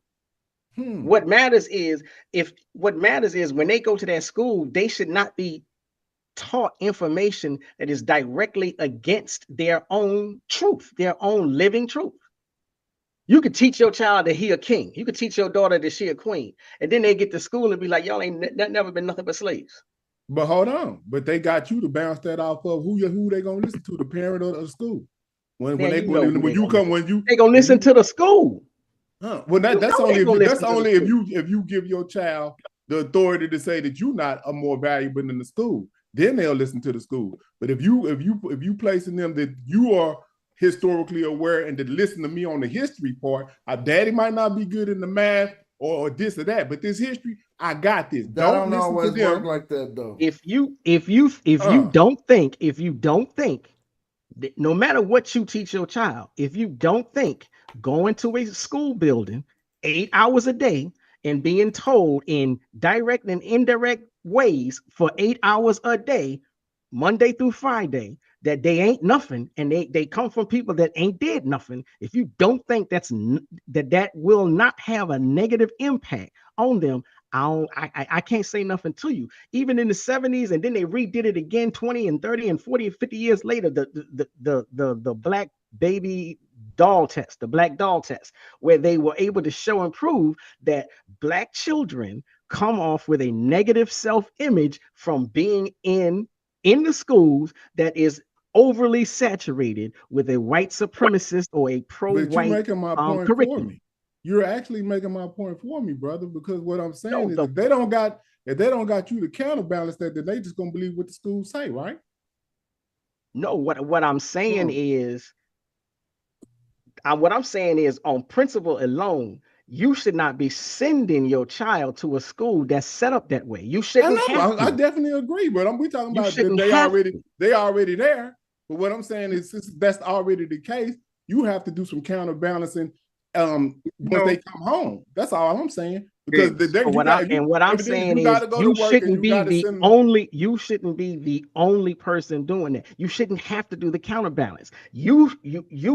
What matters is when they go to that school, they should not be taught information that is directly against their own truth, their own living truth. You could teach your child that he a king. You could teach your daughter that she a queen. And then they get to school and be like, y'all ain't never been nothing but slaves. But hold on. But they got you to bounce that off of who they gonna listen to, the parent or the school. When they gonna listen to the school. Well, that's only if you give your child the authority to say that you're not more valuable than the school. Then they'll listen to the school. But if you placing them that you are historically aware and to listen to me on the history part, daddy might not be good in the math or this or that, but this history, I got this. Don't always work like that though. If you don't think that no matter what you teach your child, if you don't think going to a school building 8 hours a day and being told in direct and indirect ways for 8 hours a day, Monday through Friday, that they ain't nothing and they come from people that ain't did nothing, if you don't think that will not have a negative impact on them, I can't say nothing to you. Even in the 70s, and then they redid it again 20 and 30 and 40 and 50 years later, the black baby doll test, the black doll test, where they were able to show and prove that black children come off with a negative self-image from being in the schools that is overly saturated with a white supremacist or a pro-white But you're making my point curriculum. for me. You're actually making my point for me, brother, because what I'm saying is if they don't got you to counterbalance that, then they just gonna believe what the schools say, right? No, what I'm saying is on principle alone, you should not be sending your child to a school that's set up that way. You shouldn't have to. I definitely agree, but we talking about that they already there. But what I'm saying is, since that's already the case, you have to do some counterbalancing once they come home. That's all I'm saying. Because what I'm saying is you shouldn't be the only person doing that. You shouldn't have to do the counterbalance. You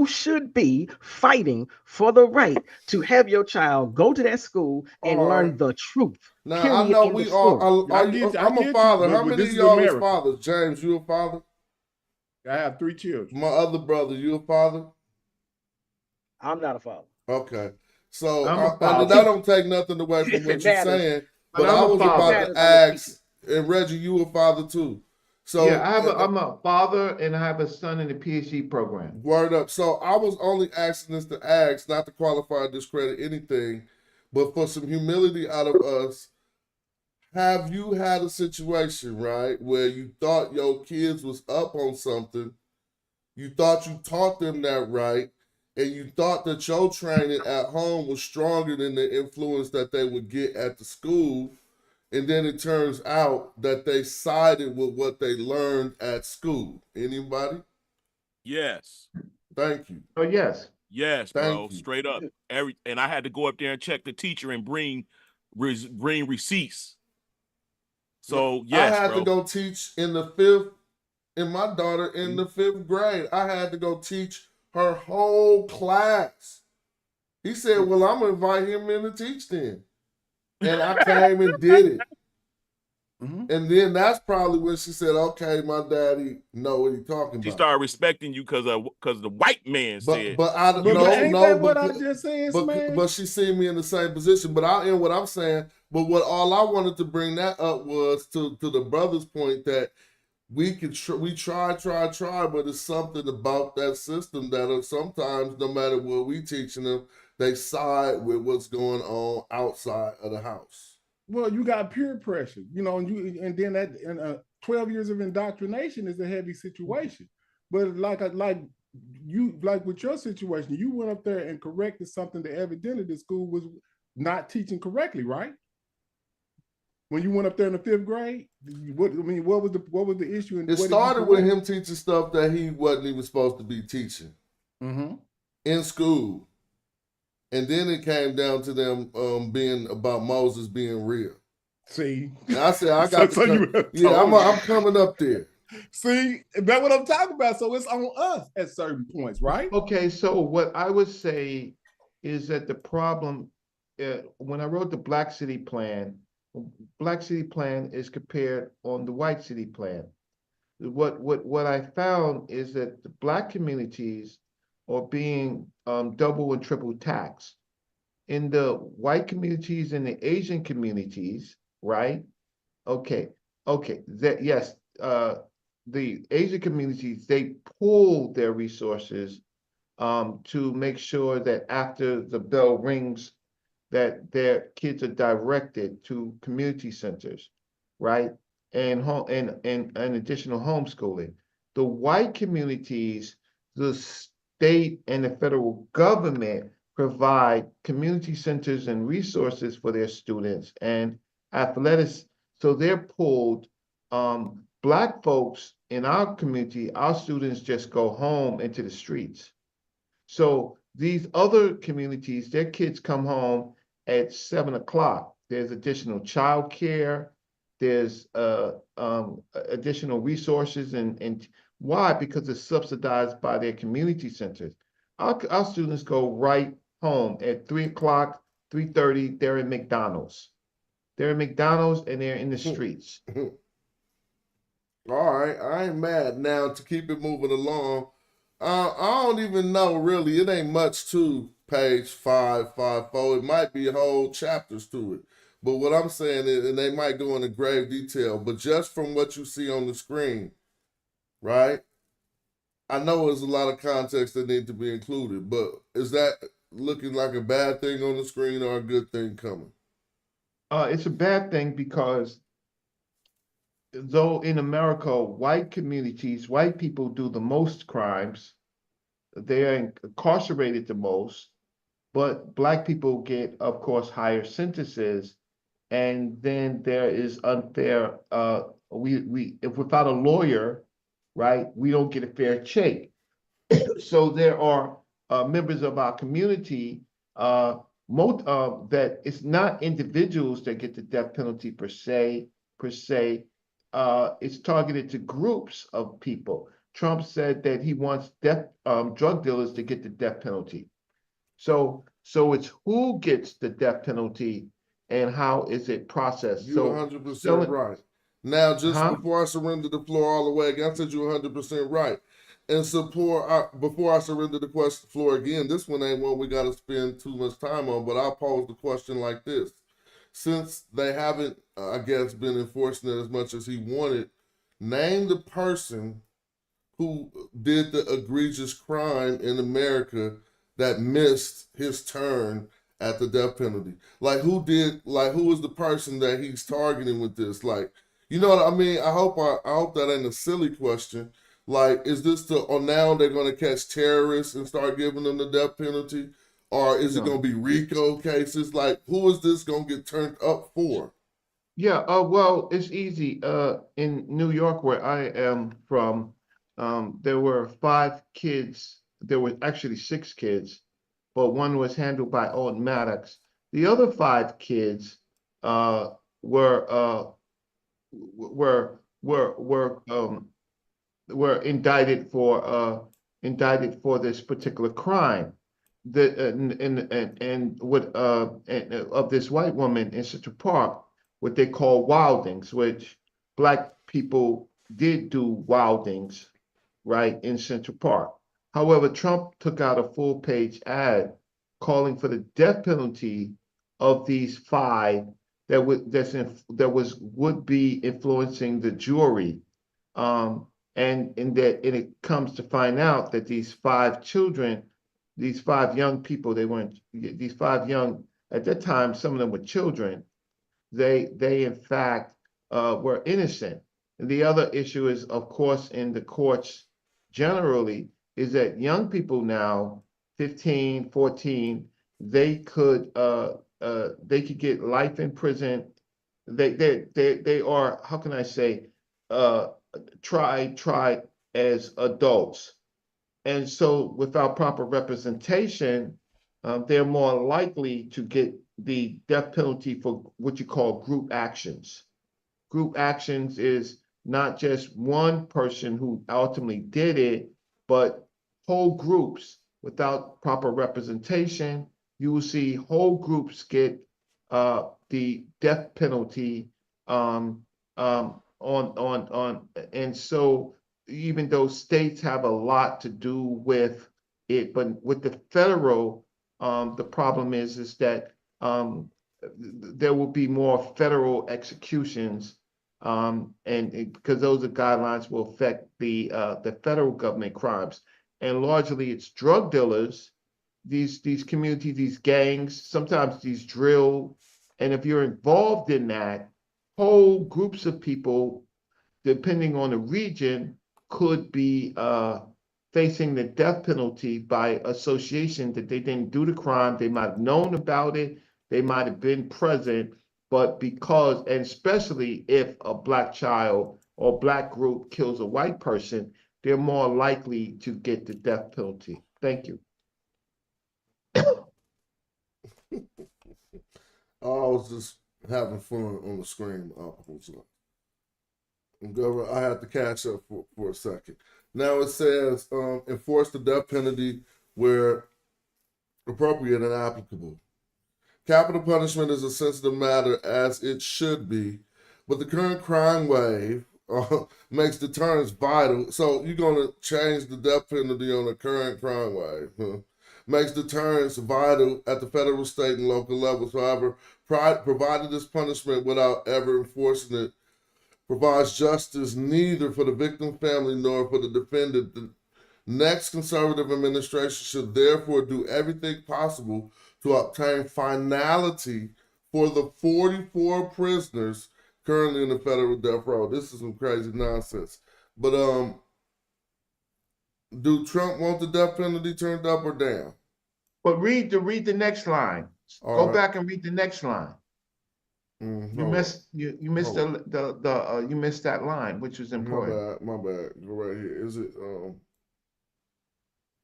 should be fighting for the right to have your child go to that school and learn the truth. Now I know we all. I'm a father. How many of y'all is fathers? James, you a father? I have 3 children. My other brother, you a father? I'm not a father. Okay. So that don't take nothing away from what you're saying. But I was about to ask, and Reggie, you a father too. So yeah, I'm a father and I have a son in the PhD program. Word up. So I was only asking this to ask, not to qualify or discredit anything, but for some humility out of us. Have you had a situation, right, where you thought your kids was up on something, You thought you taught them that right, and you thought that your training at home was stronger than the influence that they would get at the school. And then it turns out that they sided with what they learned at school. Anybody? Yes. Thank you. Oh, yes. Yes, Thank bro. you. Straight up. And I had to go up there and check the teacher and bring receipts. So yes, I had bro. to go teach in the fifth, and my daughter in the 5th grade. I had to go teach her whole class. He said, well, I'm going to invite him in to teach then. And I came and did it. And then that's probably when she said, okay, my daddy know what he's talking She about. started respecting you because the white man said. But I don't But ain't know. that what I just said, man? But she seen me in the same position. But I end what I'm saying. But what all I wanted to bring that up was to the brother's point that we try, but it's something about that system that sometimes, no matter what we teaching them, they side with what's going on outside of the house. Well, you got peer pressure, and then that 12 years of indoctrination is a heavy situation. But like with your situation, you went up there and corrected something that evidently the school was not teaching correctly, right? When you went up there in the 5th grade, what was the issue? It started with him teaching stuff that he wasn't even supposed to be teaching in school. And then it came down to them being about Moses being real. See, and I said I got I'm coming up there. See, that's what I'm talking about. So it's on us at certain points, right? Okay, so what I would say is that the problem, when I wrote the Black City Plan is compared on the White City Plan. What I found is that the Black communities are being double and triple taxed. In the white communities and the Asian communities, right? Okay. Yes, the Asian communities, they pool their resources to make sure that after the bell rings, that their kids are directed to community centers, right? And additional homeschooling. The white communities, the state and the federal government provide community centers and resources for their students and athletics. So they're pulled. Black folks in our community, our students just go home into the streets. So these other communities, their kids come home at 7 o'clock. There's additional childcare. There's additional resources, and why? Because it's subsidized by their community centers. Our students go right home at 3 o'clock, 3:30. They're in McDonald's. They're in McDonald's and they're in the streets. All right, I ain't mad. Now to keep it moving along, I don't even know really. It ain't much to page 554. It might be whole chapters to it. But what I'm saying is, and they might go into grave detail, but just from what you see on the screen, right? I know there's a lot of context that need to be included, but is that looking like a bad thing on the screen or a good thing coming? It's a bad thing because though in America, white communities, white people do the most crimes, they're incarcerated the most, but Black people get, of course, higher sentences. And then there is unfair, if without a lawyer, right, we don't get a fair shake. So there are members of our community that it's not individuals that get the death penalty per se. It's targeted to groups of people. Trump said that he wants drug dealers to get the death penalty. So it's who gets the death penalty and how is it processed. You're 100% right. Now, just before I surrender the floor all the way again, I said you're 100% right. And before I surrender the floor again, this one ain't one we got to spend too much time on, but I'll pose the question like this. Since they haven't, I guess, been enforcing it as much as he wanted, name the person who did the egregious crime in America that missed his turn at the death penalty. Like who was the person that he's targeting with this? Like, you know what I mean? I hope that ain't a silly question. Like, is this or now they're going to catch terrorists and start giving them the death penalty? Or is it going to be RICO cases? Like, who is this going to get turned up for? Yeah, well, it's easy. In New York, where I am from, there were 5 kids. There were actually 6 kids, but one was handled by Alton Maddox. The other 5 kids were were were were um, were indicted for this particular crime. Of this white woman in Central Park, what they call wildings, which Black people did do wildings, right, in Central Park. However, Trump took out a full-page ad calling for the death penalty of these 5 would be influencing the jury. And it comes to find out that these 5 children, these 5 young people, these 5 young, at that time, some of them were children. They in fact were innocent. And the other issue is, of course, in the courts generally, is that young people now, 15, 14, they could get life in prison. They are, how can I say, tried as adults. And so without proper representation, they're more likely to get the death penalty for what you call group actions. Group actions is not just one person who ultimately did it, but whole groups. Without proper representation, you will see whole groups get the death penalty and so even though states have a lot to do with it, but with the federal, the problem is that there will be more federal executions, because those guidelines will affect the federal government crimes, and largely it's drug dealers, these communities, these gangs, sometimes these drill, and if you're involved in that, whole groups of people, depending on the region, could be facing the death penalty by association, that they didn't do the crime, they might have known about it, they might have been present, but because, and especially if a Black child or Black group kills a white person, they're more likely to get the death penalty. Thank you. I was just having fun on the screen. I had to catch up for a second. Now it says enforce the death penalty where appropriate and applicable. Capital punishment is a sensitive matter, as it should be, but the current crime wave makes deterrence vital. So you're going to change the death penalty on the current crime wave. Makes deterrence vital at the federal, state, and local levels. However, provided this punishment without ever enforcing it provides justice neither for the victim family nor for the defendant. The next conservative administration should therefore do everything possible to obtain finality for the 44 prisoners currently in the federal death row. This is some crazy nonsense. But do Trump want the death penalty turned up or down? But read the next line. Go back and read the next line. You missed that line, which was important. My bad. Go right here. Is it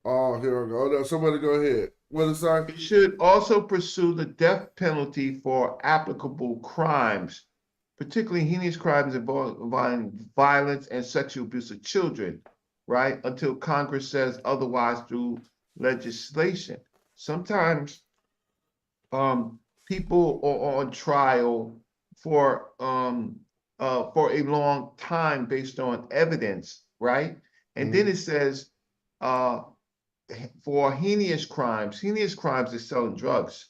oh, here we go. Oh, somebody go ahead. What is that? It should also pursue the death penalty for applicable crimes, particularly heinous crimes involving violence and sexual abuse of children, right? Until Congress says otherwise through legislation. Sometimes people are on trial for a long time based on evidence, right? And then it says for heinous crimes is selling drugs.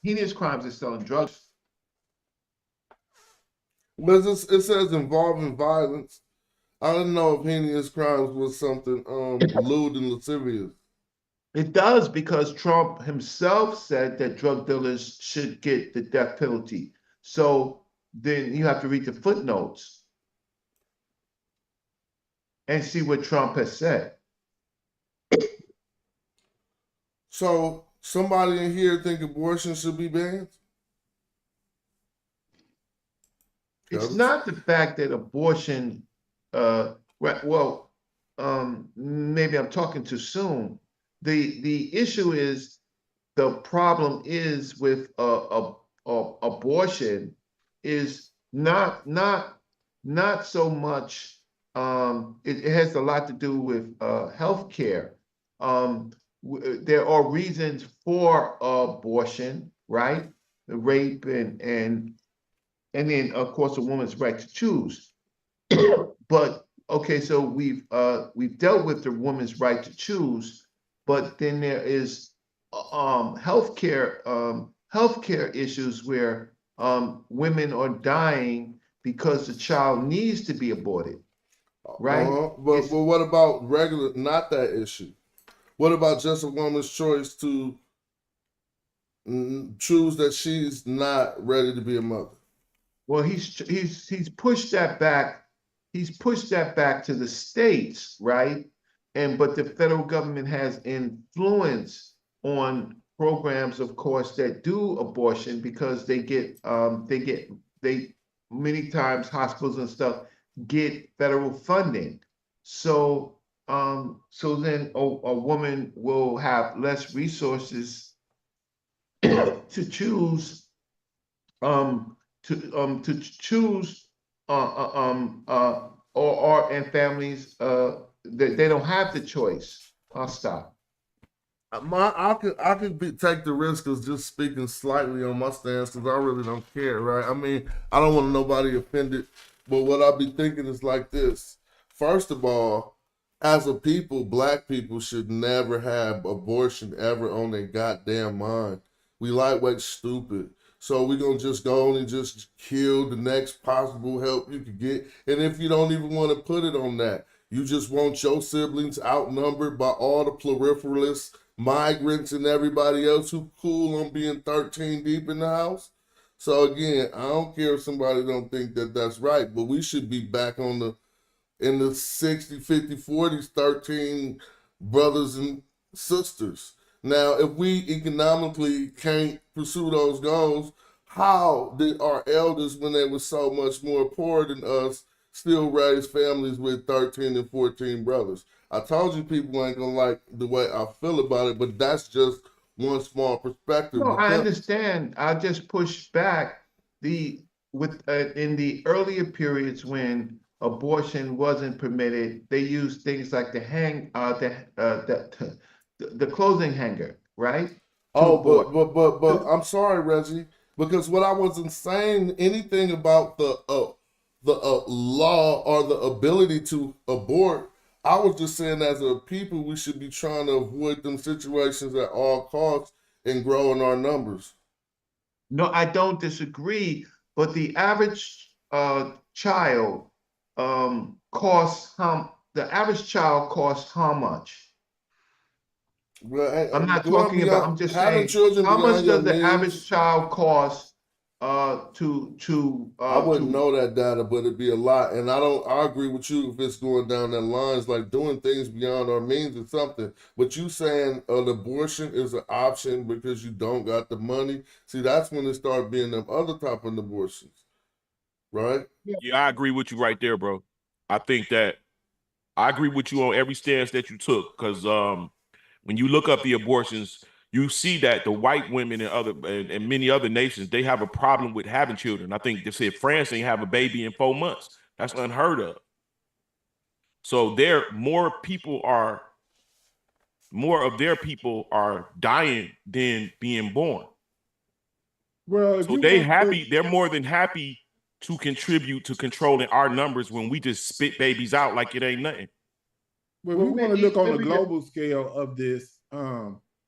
Heinous crimes is selling drugs. But it says involving violence. I didn't know if heinous crimes was something lewd and lascivious. It does, because Trump himself said that drug dealers should get the death penalty. So then you have to read the footnotes. and see what Trump has said. So somebody in here think abortion should be banned? It's not the fact that abortion, well, maybe I'm talking too soon. The issue is, the problem is with abortion is not so much. It has a lot to do with healthcare. There are reasons for abortion, right? The rape and then of course a woman's right to choose. But okay, so we've dealt with the woman's right to choose, but then there is healthcare issues where women are dying because the child needs to be aborted, right? But what about not that issue? What about just a woman's choice to choose that she's not ready to be a mother? Well, he's pushed that back. He's pushed that back to the states, right? But the federal government has influence on programs, of course, that do abortion, because they many times hospitals and stuff get federal funding. So then a woman will have less resources to choose to choose and families they don't have the choice. I'll stop. I could take the risk of just speaking slightly on my stance, because I really don't care, right? I mean, I don't want nobody offended, but what I be thinking is like this. First of all, as a people, black people should never have abortion ever on their goddamn mind. We lightweight stupid. So we're going to just go on and just kill the next possible help you could get. And if you don't even want to put it on that, you just want your siblings outnumbered by all the pluriferous migrants and everybody else who cool on being 13 deep in the house. So again, I don't care if somebody don't think that that's right, but we should be back in the 60, 50, 40s, 13 brothers and sisters. Now, if we economically can't pursue those goals, how did our elders, when they were so much more poor than us, still raise families with 13 and 14 brothers? I told you people ain't gonna like the way I feel about it, but that's just one small perspective. No, I understand. I just push back in the earlier periods when abortion wasn't permitted, they used things like the clothing hanger, right? But I'm sorry, Reggie, because what I wasn't saying anything about the law or the ability to abort. I was just saying, as a people, we should be trying to avoid them situations at all costs and growing our numbers. No, I don't disagree, but the average child costs how much? Well, I'm not talking about. I'm just saying. How much does the average child cost? I wouldn't know that data, but it'd be a lot. And I agree with you if it's going down that lines, like doing things beyond our means or something. But you saying an abortion is an option because you don't got the money. See, that's when it start being them other type of abortions, right? Yeah, I agree with you right there, bro. I think that I agree with you on every stance that you took, because when you look up the abortions, you see that the white women and many other nations, they have a problem with having children. I think they said France ain't have a baby in 4 months. That's unheard of. So more of their people are dying than being born. Well, so they're more than happy to contribute to controlling our numbers when we just spit babies out like it ain't nothing. Well, we want to look on a global scale of this.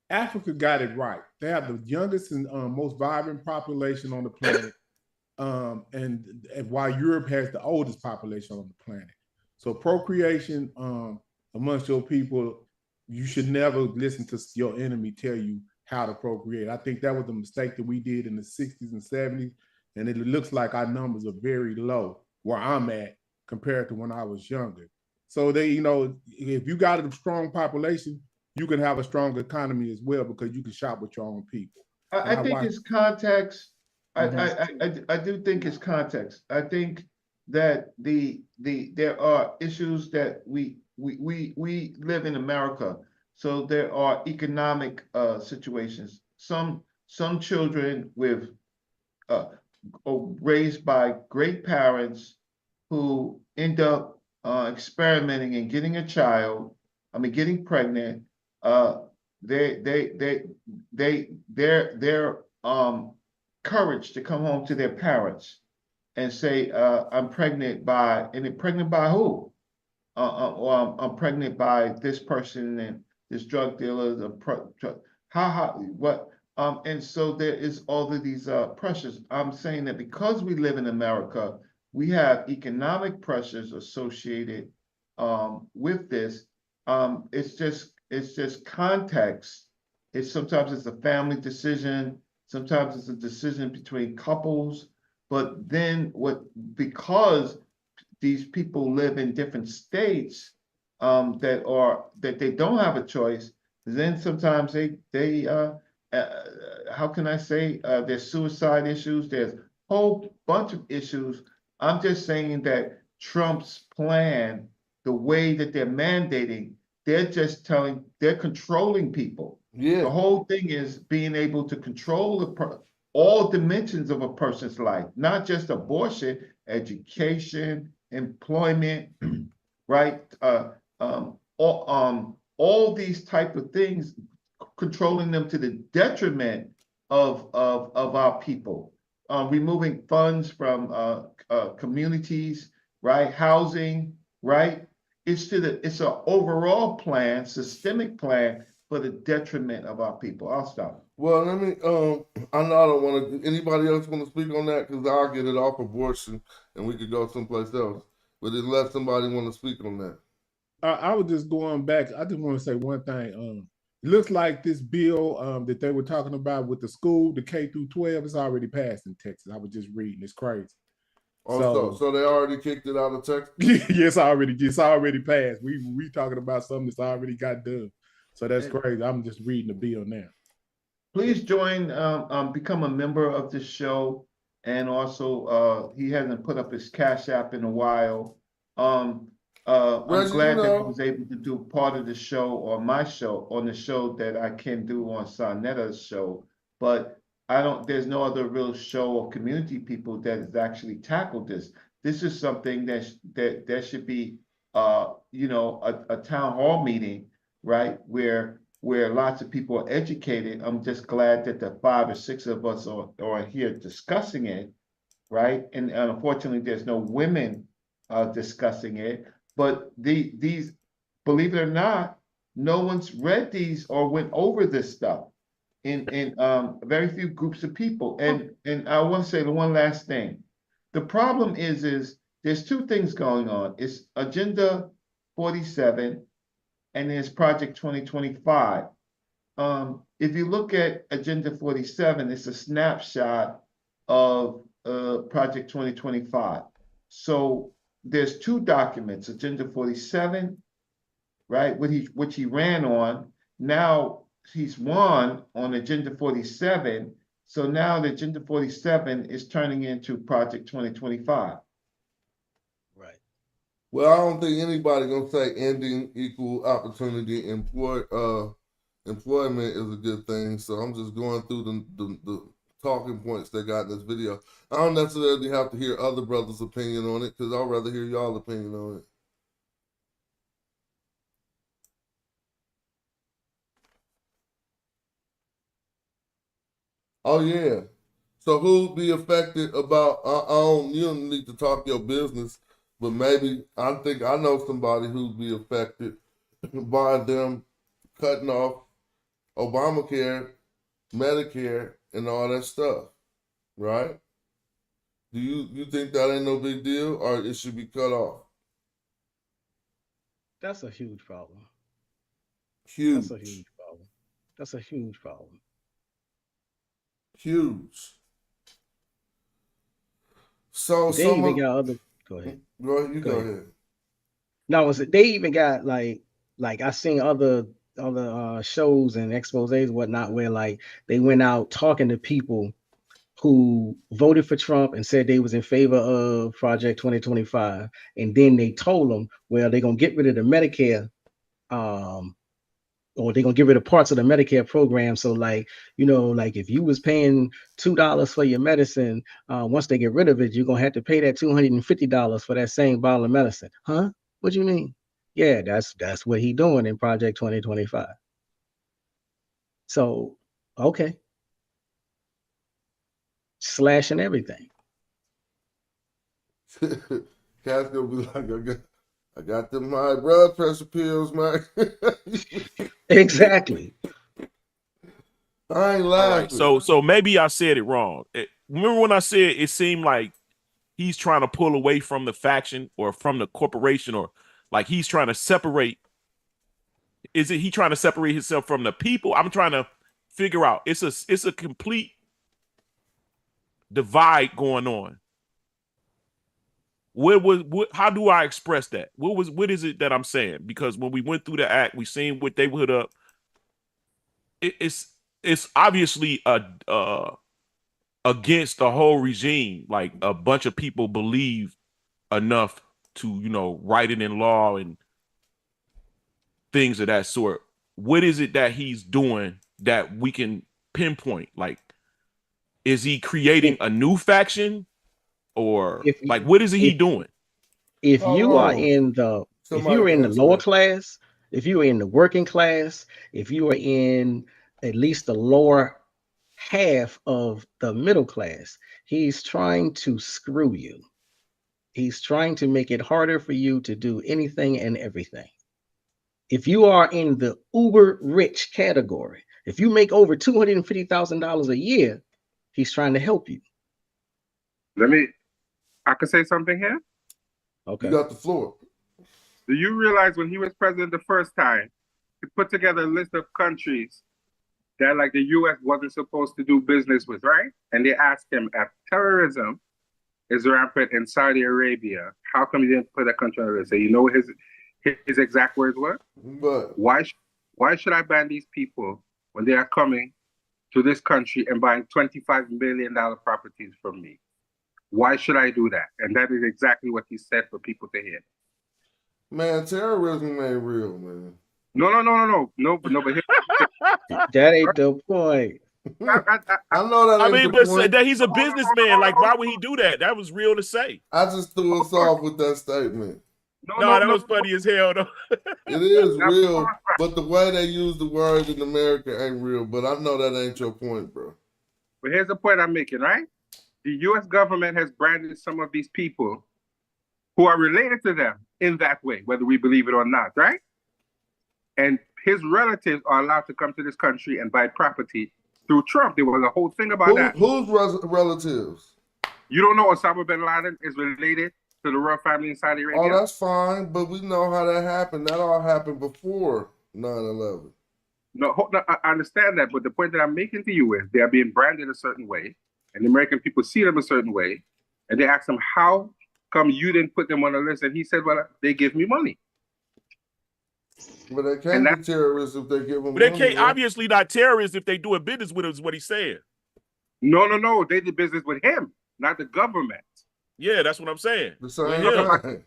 Africa got it right. They have the youngest and most vibrant population on the planet, and while Europe has the oldest population on the planet. So procreation amongst your people, you should never listen to your enemy tell you how to procreate. I think that was a mistake that we did in the 60s and 70s, and it looks like our numbers are very low where I'm at compared to when I was younger. So they, if you got a strong population, you can have a strong economy as well because you can shop with your own people. I think it's context. I do think it's context. I think that there are issues that we live in America, so there are economic situations. Some children with raised by great parents who end up experimenting and getting a child. I mean, getting pregnant. Their courage to come home to their parents and say, "I'm pregnant by," and pregnant by who? Or I'm pregnant by this person and this drug dealer. What? And so there is all of these pressures. I'm saying that because we live in America, we have economic pressures associated with this. It's just context. Sometimes it's a family decision. Sometimes it's a decision between couples. But then because these people live in different states that they don't have a choice, then sometimes how can I say, there's suicide issues, there's a whole bunch of issues. I'm just saying that Trump's plan, the way that they're mandating, they're controlling people. Yeah. The whole thing is being able to control all dimensions of a person's life, not just abortion, education, employment, right? All these type of things, controlling them to the detriment of our people, removing funds from communities, right? Housing, right? It's an overall plan, systemic plan for the detriment of our people. I'll stop. Well, let me. I know I don't want to. Anybody else want to speak on that? Because I'll get it off abortion, and we could go someplace else. But unless somebody want to speak on that, I was just going back. I just want to say one thing. It looks like this bill that they were talking about with the school, the K through 12, is already passed in Texas. I was just reading. It's crazy. so they already kicked it out of Texas. Yes, it's already passed. We talking about something that's already got done. So that's crazy. I'm just reading the bill now. Please join, become a member of this show. And also, he hasn't put up his Cash App in a while. I'm glad that he was able to do part of the show on my show, on the show that I can do on Sarnetta's show. But there's no other real show of community people that has actually tackled this. This is something that should be, a town hall meeting, right? Where lots of people are educated. I'm just glad that the 5 or 6 of us are here discussing it, right? And unfortunately, there's no women discussing it. But these, believe it or not, no one's read these or went over this stuff in very few groups of people. And I want to say the one last thing. The problem is there's 2 things going on. It's Agenda 47 and there's Project 2025. If you look at Agenda 47, it's a snapshot of Project 2025. So there's 2 documents, Agenda 47, right, which he ran on. Now he's won on Agenda 47. So now the Agenda 47 is turning into Project 2025. Well, I don't think anybody gonna say ending equal opportunity employment is a good thing. So I'm just going through the talking points they got in this video. I don't necessarily have to hear other brothers' opinion on it because I'd rather hear y'all opinion on it. Oh yeah. So who'd be affected about? You don't need to talk your business, but maybe I think I know somebody who'd be affected by them cutting off Obamacare, Medicare, and all that stuff, right? Do you think that ain't no big deal, or it should be cut off? That's a huge problem. Huge. That's a huge problem. That's a huge problem. Huge. So they even got other. Go ahead. Go ahead. No, they even got like I seen other shows and exposés and whatnot where like they went out talking to people who voted for Trump and said they was in favor of Project 2025, and then they told them, well, they're gonna get rid of the Medicare, um, or they're gonna get rid of parts of the Medicare program. So like, like if you was paying $2 for your medicine, once they get rid of it, you're gonna have to pay that $250 for that same bottle of medicine. Huh? What do you mean? Yeah, that's what he doing in Project 2025. So okay, slashing everything. Cat's gonna be like, I got them high blood pressure pills, man. Exactly. I ain't All laughing. right, so maybe I said it wrong. Remember when I said it seemed like he's trying to pull away from the faction or from the corporation, or like he's trying to separate? Is it he trying to separate himself from the people? I'm trying to figure out. It's a complete divide going on. How do I express that? What is it that I'm saying? Because when we went through the act, we seen what they put up. It's obviously against the whole regime. Like a bunch of people believe enough to write it in law and things of that sort. What is it that he's doing that we can pinpoint? Like, is he creating a new faction, or like what is he doing? If you are in the if you are in the lower class, if you are in the working class, if you are in at least the lower half of the middle class, he's trying to screw you. He's trying to make it harder for you to do anything and everything. If you are in the uber rich category, if you make over $250,000 a year, he's trying to help you. I could say something here? Okay. You got the floor. Do you realize when he was president the first time, he put together a list of countries that like the US wasn't supposed to do business with, right? And they asked him, if terrorism is rampant in Saudi Arabia, how come he didn't put that country on the list? So you know what his exact words were? But why should I ban these people when they are coming to this country and buying $25 million properties from me? Why should I do that? And that is exactly what he said for people to hear. Man, terrorism ain't real, man. No, but that ain't the point. I know that. I mean, but that he's a businessman. Like, why would he do that? That was real to say. I just threw us off with that statement. No, that was funny as hell, though. It is real, but the way they use the word in America ain't real. But I know that ain't your point, bro. But here's the point I'm making, right? The U.S. government has branded some of these people who are related to them in that way, whether we believe it or not, right? And his relatives are allowed to come to this country and buy property through Trump. There was a whole thing about that. Whose relatives? You don't know Osama bin Laden is related to the royal family in Saudi Arabia? Oh, that's fine, but we know how that happened. That all happened before 9/11. No, I understand that, but the point that I'm making to you is they are being branded a certain way, and the American people see them a certain way, and they ask him, how come you didn't put them on the list? And he said, well, they give me money. But they can't be terrorists if they give them money. They can't, obviously not terrorists if they doing business with him, is what he's saying. No. They did business with him, not the government. Yeah, that's what I'm saying. The same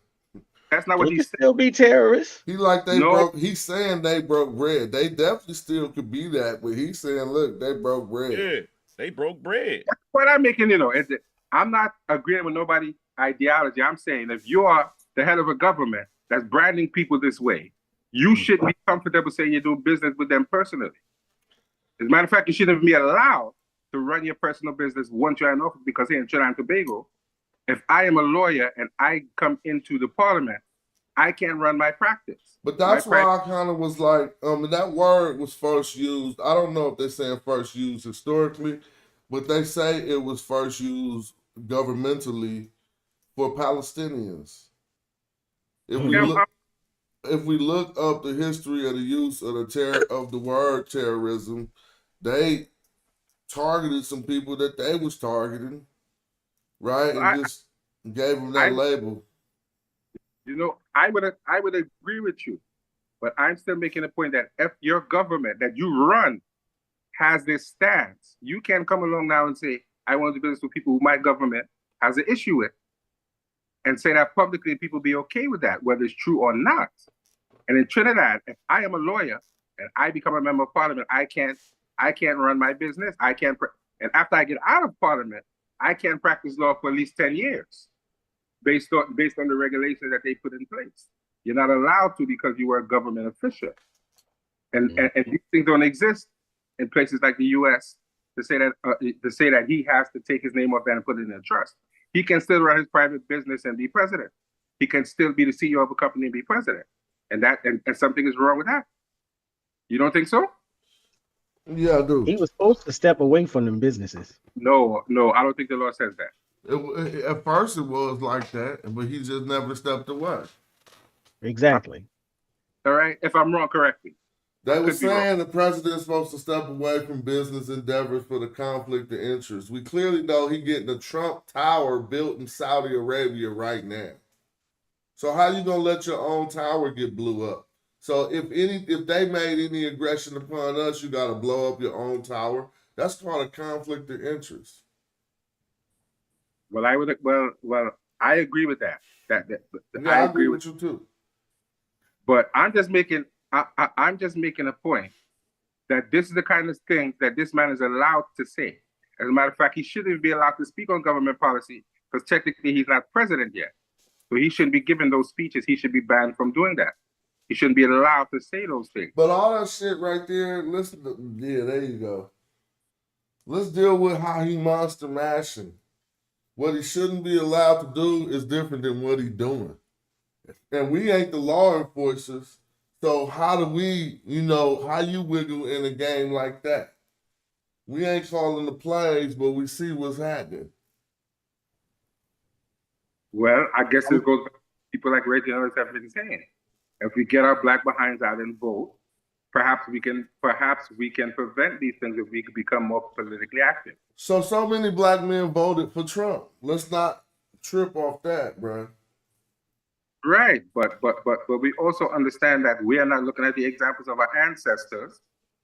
That's not what he said. Still be terrorists. He's saying they broke bread. They definitely still could be that, but he's saying, look, they broke bread. Yeah, they broke bread. That's what I'm making, I'm not agreeing with nobody's ideology. I'm saying if you are the head of a government that's branding people this way, you shouldn't be comfortable saying you're doing business with them personally. As a matter of fact, you shouldn't be allowed to run your personal business once you're in office, because here in Trinidad and Tobago, if I am a lawyer and I come into the parliament, I can't run my practice. But that's why I kind of was like, that word was first used. I don't know if they're saying first used historically, but they say it was first used governmentally for Palestinians. If we look up the history of the use of the word terrorism, they targeted some people that they was targeting, right? And just gave them that label. I would agree with you, but I'm still making a point that if your government that you run has this stance, you can't come along now and say, I want to do business with people who my government has an issue with, and say that publicly and people be okay with that, whether it's true or not. And in Trinidad, if I am a lawyer and I become a member of parliament, I can't run my business. And after I get out of parliament, I can't practice law for at least 10 years based on the regulations that they put in place. You're not allowed to because you were a government official. And these things don't exist in places like the US to say that he has to take his name off that and put it in a trust. He can still run his private business and be president. He can still be the CEO of a company and be president. And something is wrong with that. You don't think so? Yeah, I do. He was supposed to step away from them businesses. No, I don't think the law says that. At first it was like that, but he just never stepped away. Exactly. All right. If I'm wrong, correct me. They were saying the president's supposed to step away from business endeavors for the conflict of interest. We clearly know he getting the Trump Tower built in Saudi Arabia right now. So how you gonna let your own tower get blew up? So if they made any aggression upon us, you gotta blow up your own tower. That's called a conflict of interest. Well, I agree with that. I agree with you too. But I'm just making a point that this is the kind of thing that this man is allowed to say. As a matter of fact, he shouldn't be allowed to speak on government policy because technically he's not president yet. So he shouldn't be giving those speeches. He should be banned from doing that. He shouldn't be allowed to say those things. But all that shit right there, there you go. Let's deal with how he monster mashing. What he shouldn't be allowed to do is different than what he's doing. And we ain't the law enforcers. So how do we, how you wiggle in a game like that? We ain't calling the plays, but we see what's happening. Well, I guess it goes back to people like Reggie and others have been saying. If we get our black behinds out and vote, perhaps we can prevent these things if we could become more politically active. So many black men voted for Trump. Let's not trip off that, bro. Right, but we also understand that we are not looking at the examples of our ancestors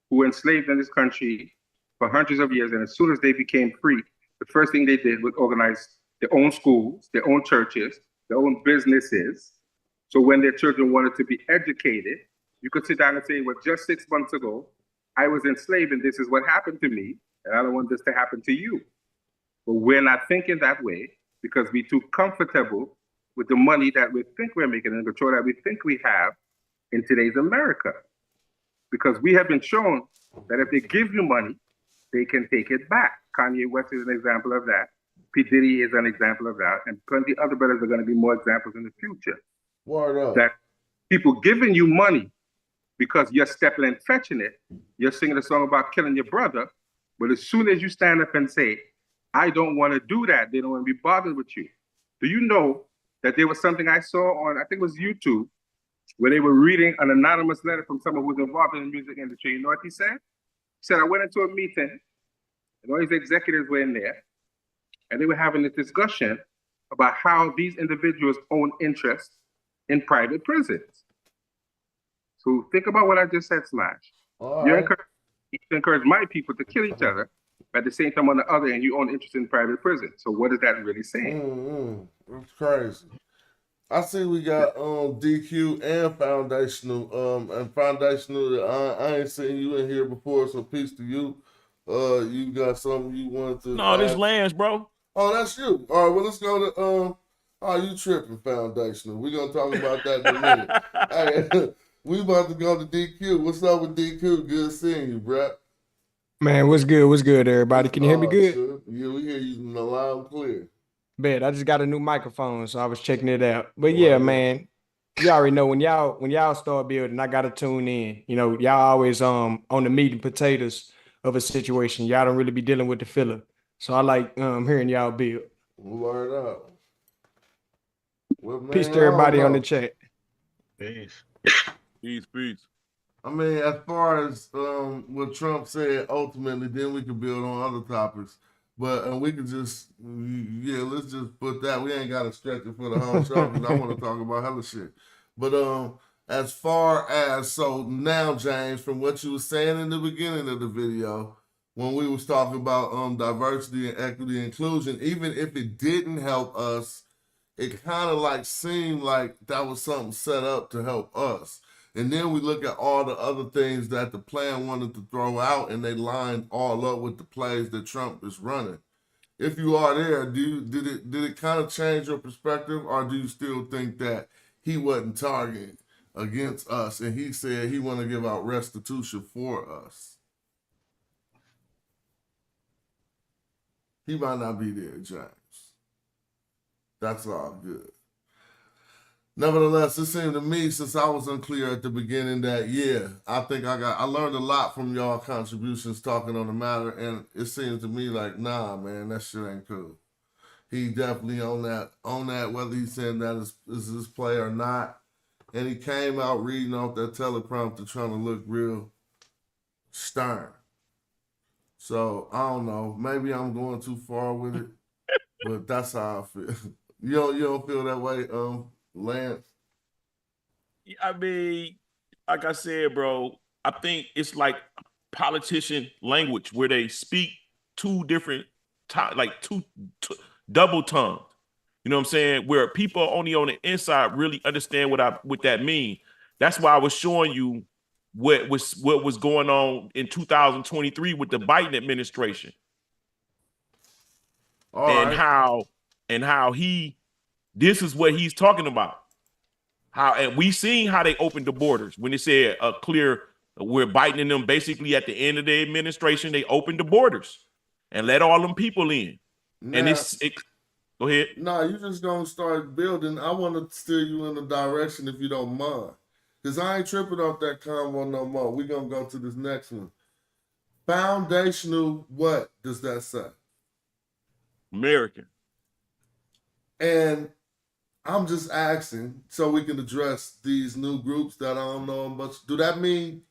who were enslaved in this country for hundreds of years, and as soon as they became free, the first thing they did was organize their own schools, their own churches, their own businesses. So when their children wanted to be educated, you could sit down and say, well, just 6 months ago, I was enslaved and this is what happened to me, and I don't want this to happen to you. But we're not thinking that way because we're too comfortable with the money that we think we're making and the control that we think we have in today's America. Because we have been shown that if they give you money, they can take it back. Kanye West is an example of that. P. Diddy is an example of that. And plenty other brothers are going to be more examples in the future. Word up. That people giving you money because you're stepping and fetching it, you're singing a song about killing your brother, but as soon as you stand up and say, I don't want to do that, they don't want to be bothered with you. Do you know that there was something I saw on, I think it was YouTube, where they were reading an anonymous letter from someone who was involved in the music industry? You know what he said? He said, I went into a meeting, and all these executives were in there, and they were having a discussion about how these individuals own interests in private prisons. So think about what I just said, Smash. You encourage my people to kill each other, but at the same time on the other end, you own interest in private prisons. So what is that really saying? That's crazy. I see we got DQ and foundational. I ain't seen you in here before, so peace to you. You got something you wanted to? No, this Lance, bro. Oh, that's you. All right, well let's go to oh, you tripping, foundational. We're gonna talk about that in a minute. Hey, we about to go to DQ. What's up with DQ? Good seeing you, bro. Man, what's good? What's good, everybody? Can you hear me good? Sure. Yeah, we hear you loud and clear. Bet. I just got a new microphone, so I was checking it out. But yeah, man, you already know when y'all start building, I gotta tune in. You know, y'all always on the meat and potatoes of a situation. Y'all don't really be dealing with the filler. So I like hearing y'all build. Word up. Well, man, peace to everybody on the chat. Peace. Peace. I mean, as far as what Trump said, ultimately, then we can build on other topics. But and we could just let's just put that. We ain't got to stretch it for the whole show because I want to talk about hella shit. But as far as so now, James, from what you were saying in the beginning of the video, when we was talking about diversity and equity and inclusion, even if it didn't help us, it kind of like seemed like that was something set up to help us. And then we look at all the other things that the plan wanted to throw out, and they lined all up with the plays that Trump is running. If you are there, did it kind of change your perspective, or do you still think that he wasn't targeting against us, and he said he want to give out restitution for us? He might not be there, James. That's all good. Nevertheless, it seemed to me, since I was unclear at the beginning, that I think I learned a lot from y'all contributions talking on the matter, and it seems to me like, nah, man, that shit ain't cool. He definitely on that, whether he's saying that is his play or not. And he came out reading off that teleprompter trying to look real stern. So I don't know. Maybe I'm going too far with it, but that's how I feel. You don't feel that way, Lance? I mean, like I said, bro, I think it's like politician language where they speak two different, two double tongued. You know what I'm saying? Where people only on the inside really understand what that means. That's why I was showing you what was going on in 2023 with the Biden administration. How this is what he's talking about. And we seen how they opened the borders when they said we're Biden and them basically at the end of the administration, they opened the borders and let all them people in. Now, and go ahead. No, you just gonna start building. I want to steer you in the direction if you don't mind. Because I ain't tripping off that convo no more. We're gonna go to this next one. Foundational, what does that say? American. And I'm just asking so we can address these new groups that I don't know much. Do that mean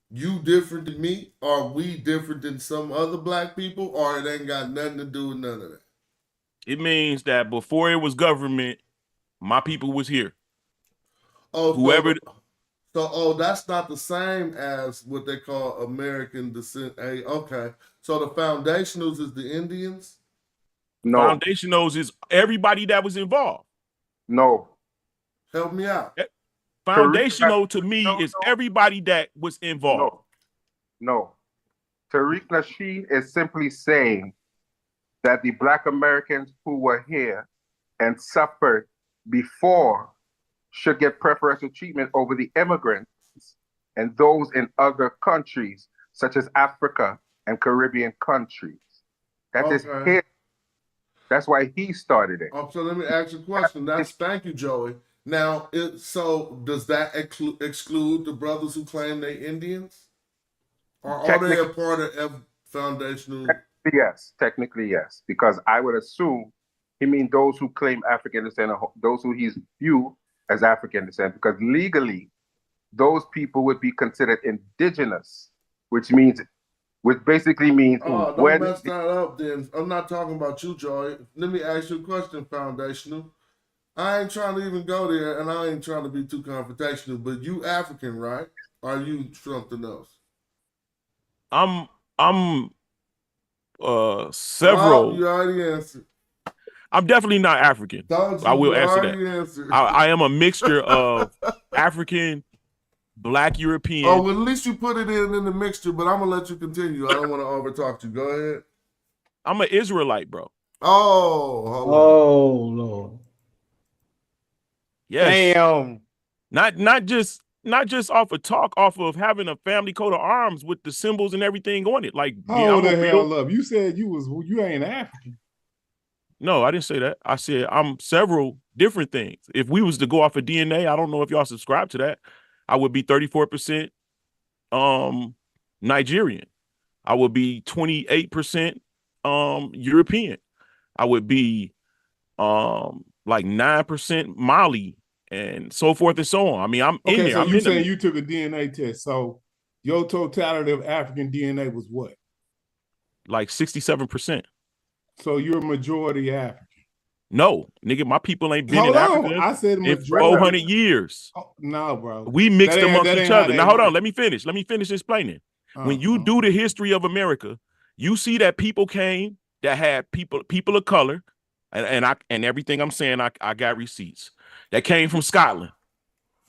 you different than me? Or we different than some other black people? Or it ain't got nothing to do with none of that? It means that before it was government, my people was here. Oh, whoever. So that's not the same as what they call American descent. Hey, okay. So the foundationals is the Indians? No. Foundationals is everybody that was involved. No. Help me out. Foundational to me is everybody that was involved. No. Tariq Nasheed is simply saying that the Black Americans who were here and suffered before should get preferential treatment over the immigrants and those in other countries, such as Africa and Caribbean countries. That is his. That's why he started it. So let me ask you a question. Thank you, Joey. Now, so does that exclude the brothers who claim they Indians? Or are they a part of foundational? Technically yes, because I would assume he means those who claim African descent, those who he's viewed as African descent, because legally, those people would be considered indigenous, which basically means don't mess that up then. I'm not talking about you, Joy. Let me ask you a question, foundational. I ain't trying to even go there, and I ain't trying to be too confrontational, but you African, right? Or are you something else? I'm several. Oh, you already answered. I'm definitely not African. I will answer that. I am a mixture of African, Black, European. Oh, well, at least you put it in the mixture, but I'm going to let you continue. I don't want to overtalk you. Go ahead. I'm an Israelite, bro. Oh, Lord. Yes. Damn. Not just off of talk, off of having a family coat of arms with the symbols and everything on it. Like, hold the hell up. You said you ain't African. No, I didn't say that. I said I'm several different things. If we was to go off of DNA, I don't know if y'all subscribe to that. I would be 34% Nigerian. I would be 28% European. I would be like 9% Mali and so forth and so on. I mean, I'm in there. So you saying you took a DNA test. So your totality of African DNA was what? Like 67%. So you're a majority African. No, nigga, my people ain't been Hold in on. Africa I said in majority. 400 years. Oh, no, bro. We mixed amongst each other. Now, hold on. work. Let me finish. Let me finish explaining. When you do the history of America, you see that people came that had people of color, and everything I'm saying, I got receipts that came from Scotland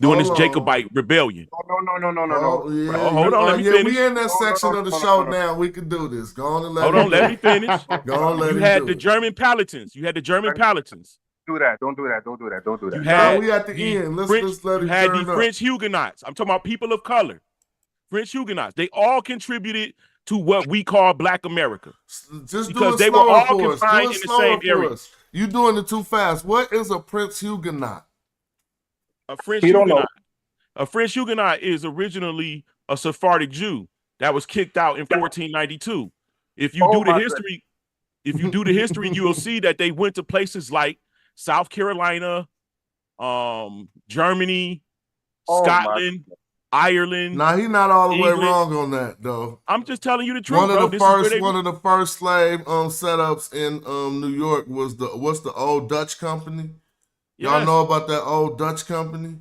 during this Jacobite rebellion. Oh, yeah. Oh, hold on, let me finish. We in that section of the show now. We can do this. Go on and let let me finish. Go on, let you him had do the it. German Palatins. You had the German Palatins. Don't do that. You had we at the end. Let's let you it had the turn up. French Huguenots. I'm talking about people of color. French Huguenots. They all contributed to what we call Black America. Just because do it they were slower all for us. confined Do it in the slower same area. for us. You doing it too fast. What is a Prince Huguenot? A French Huguenot. A French Huguenot is originally a Sephardic Jew that was kicked out in 1492. If you do the history, you'll see that they went to places like South Carolina, Germany, Scotland, Ireland. Now he's not all the way England. wrong on that though. I'm just telling you the truth, One of bro. the first slave setups in New York was the old Dutch company. Y'all Yes. know about that old Dutch company?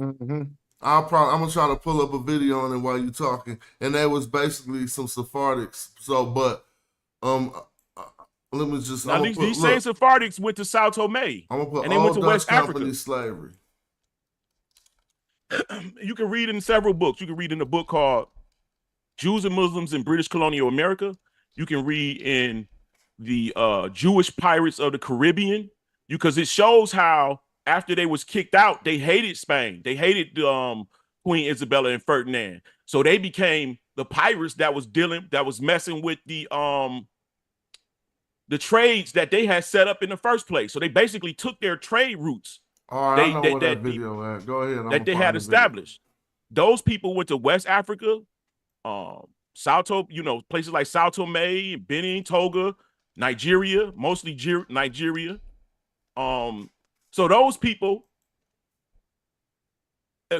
Mm-hmm. I'm gonna try to pull up a video on it while you're talking, and that was basically some Sephardics. So, but let me just. Now these same Sephardics went to Sao Tome, I'm gonna put and they went to Dutch West company Africa. slavery. You can read in several books. You can read in a book called Jews and Muslims in British Colonial America. You can read in the Jewish Pirates of the Caribbean, because it shows how after they was kicked out, they hated Spain. They hated Queen Isabella and Ferdinand. So they became the pirates that was messing with the trades that they had set up in the first place. So they basically took their trade routes. All right, I know where that video at. Go ahead. That they had established. Those people went to West Africa, places like Sao Tome, Benin, Togo, Nigeria, mostly Nigeria. So those people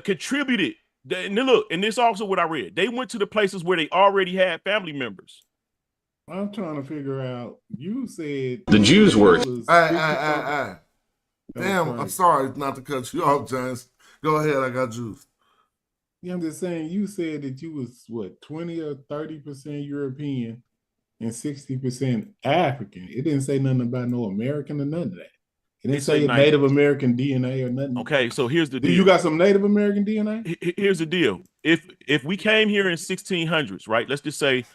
contributed. And look, and this also what I read. They went to the places where they already had family members. I'm trying to figure out. You said the Jews were. Damn, I'm sorry not to cut you off, James. Go ahead, I got juice. Yeah, I'm just saying. You said that you was 20 or 30% European and 60% African. It didn't say nothing about no American or none of that. It didn't say Native American DNA or nothing. Okay, so here's the deal. You got some Native American DNA? Here's the deal. If we came here in 1600s, right? Let's just say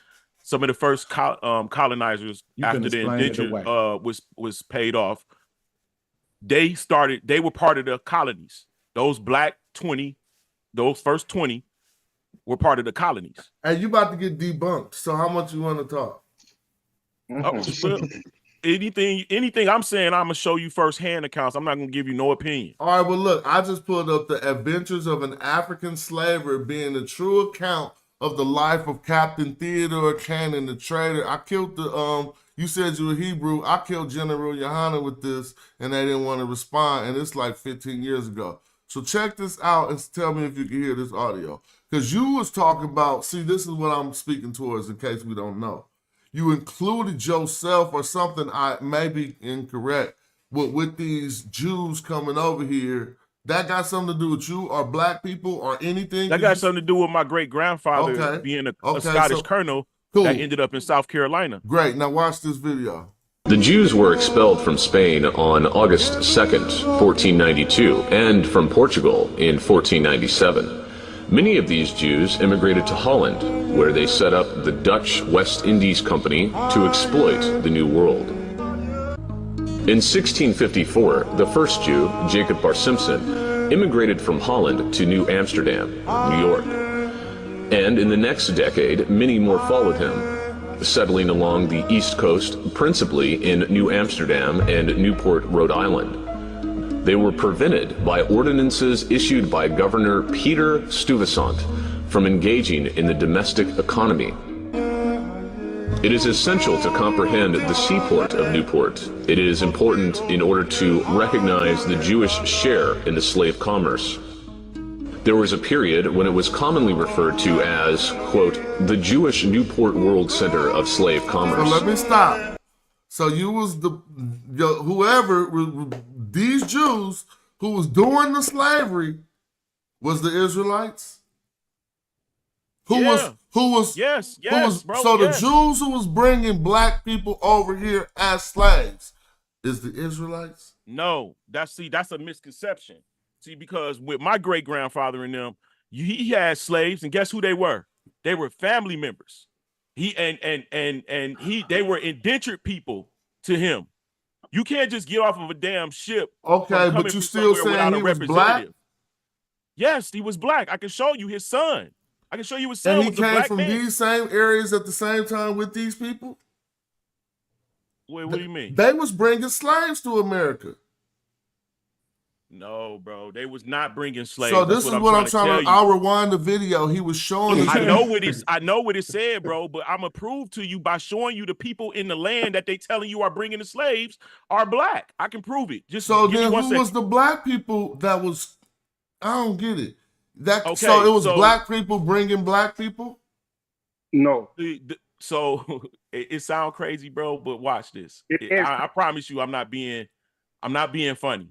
some of the first colonizers after the indenture was paid off. They were part of the colonies. Those first 20 were part of the colonies. Hey, you about to get debunked. So how much you want to talk? Well, anything I'm saying, I'm gonna show you firsthand accounts. I'm not gonna give you no opinion. All right, well, look, I just pulled up the Adventures of an African Slaver, being a true account of the life of Captain Theodore Cannon, the trader. I killed you said you were Hebrew. I killed General Yohana with this, and they didn't want to respond, and it's like 15 years ago. So check this out and tell me if you can hear this audio. Because you was talking about, see, this is what I'm speaking towards in case we don't know. You included yourself or something, I may be incorrect, with these Jews coming over here. That got something to do with you or black people or anything? That got something to do with my great-grandfather being a Scottish colonel that ended up in South Carolina. Great. Now watch this video. The Jews were expelled from Spain on August 2nd, 1492, and from Portugal in 1497. Many of these Jews immigrated to Holland, where they set up the Dutch West Indies Company to exploit the New World. In 1654, the first Jew, Jacob Bar Simpson, immigrated from Holland to New Amsterdam, New York. And in the next decade, many more followed him, settling along the East Coast, principally in New Amsterdam and Newport, Rhode Island. They were prevented by ordinances issued by Governor Peter Stuyvesant from engaging in the domestic economy. It is essential to comprehend the seaport of Newport. It is important in order to recognize the Jewish share in the slave commerce. There was a period when it was commonly referred to as, quote, the Jewish Newport World Center of Slave Commerce. So let me stop. So you was these Jews who was doing the slavery was the Israelites? Yes, bro. So the Yes. Jews who was bringing black people over here as slaves is the Israelites? No, that's a misconception. See, because with my great grandfather and them, he had slaves, and guess who they were? They were family members. They were indentured people to him. You can't just get off of a damn ship. Okay, but you still saying he was black? Yes, he was black. I can show you his son. I can show you his son. And he came from these same areas at the same time with these people? Wait, what do you mean? They was bringing slaves to America. No, bro, they was not bringing slaves. So this is what I'm trying to. I'll rewind the video. He was showing us. I know what it said, bro, but I'm gonna prove to you by showing you the people in the land that they telling you are bringing the slaves are black. I can prove it. Just so then, who was the black people that was? I don't get it. So it was black people bringing black people. No. So it sounds crazy, bro, but watch this. I promise you, I'm not being funny.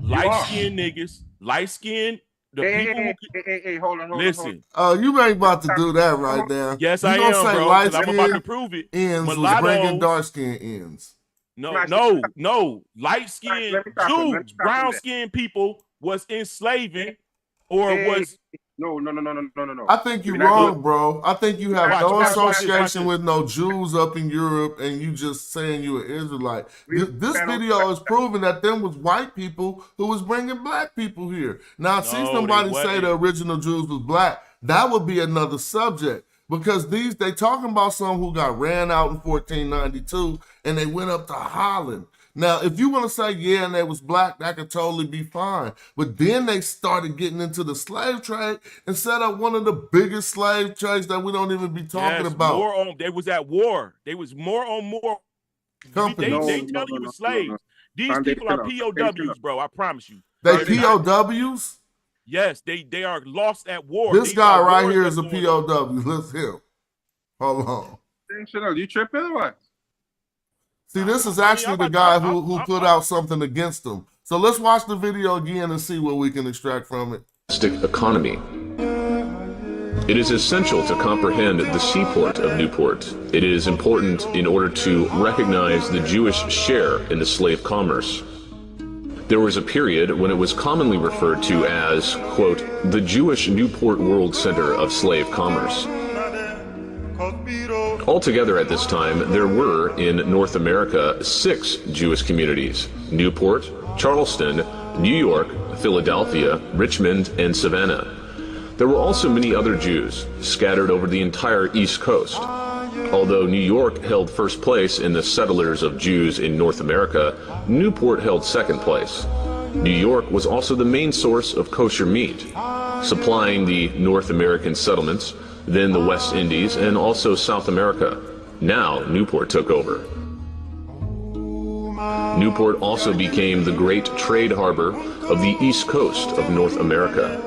Light-skinned niggas, light-skinned, Hey, hold on. Listen. Oh, you ain't about to do that right now. Yes, I am, bro, because I'm about to prove it. Ends was bringing dark-skinned ends. No. Light-skinned Jews, brown-skinned people was enslaving was... No. I think you're wrong, bro. I think you have no association with no Jews up in Europe, and you just saying you an Israelite. This video is proving that them was white people who was bringing black people here. Now, see somebody say the original Jews was black, that would be another subject. Because they talking about some who got ran out in 1492, and they went up to Holland. Now, if you want to say, yeah, and they was black, that could totally be fine. But then they started getting into the slave trade and set up one of the biggest slave trades that we don't even be talking about. They was at war. They was more on more. Companies. They telling you slaves. These people are POWs, bro. I promise you. They POWs? Yes, they are lost at war. This guy right here is a POW. Let's hear him. Hold on. You tripping or what? See, this is actually the guy who put out something against them. So let's watch the video again and see what we can extract from it. Economy. It is essential to comprehend the seaport of Newport. It is important in order to recognize the Jewish share in the slave commerce. There was a period when it was commonly referred to as, quote, the Jewish Newport World Center of Slave Commerce. Altogether at this time, there were, in North America, 6 Jewish communities: Newport, Charleston, New York, Philadelphia, Richmond, and Savannah. There were also many other Jews, scattered over the entire East Coast. Although New York held first place in the settlers of Jews in North America, Newport held second place. New York was also the main source of kosher meat, supplying the North American settlements, then the West Indies, and also South America. Now, Newport took over. Newport also became the great trade harbor of the East Coast of North America.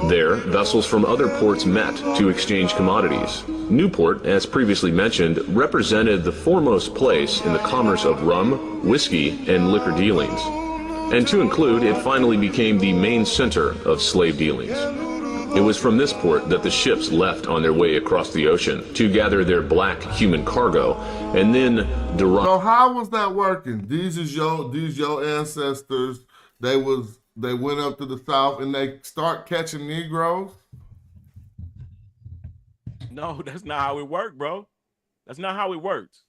There, vessels from other ports met to exchange commodities. Newport, as previously mentioned, represented the foremost place in the commerce of rum, whiskey, and liquor dealings. And to include, it finally became the main center of slave dealings. It was from this port that the ships left on their way across the ocean to gather their black human cargo, and then So how was that working? These your ancestors. They went up to the South and they start catching Negroes. No, that's not how it worked, bro. That's not how it works.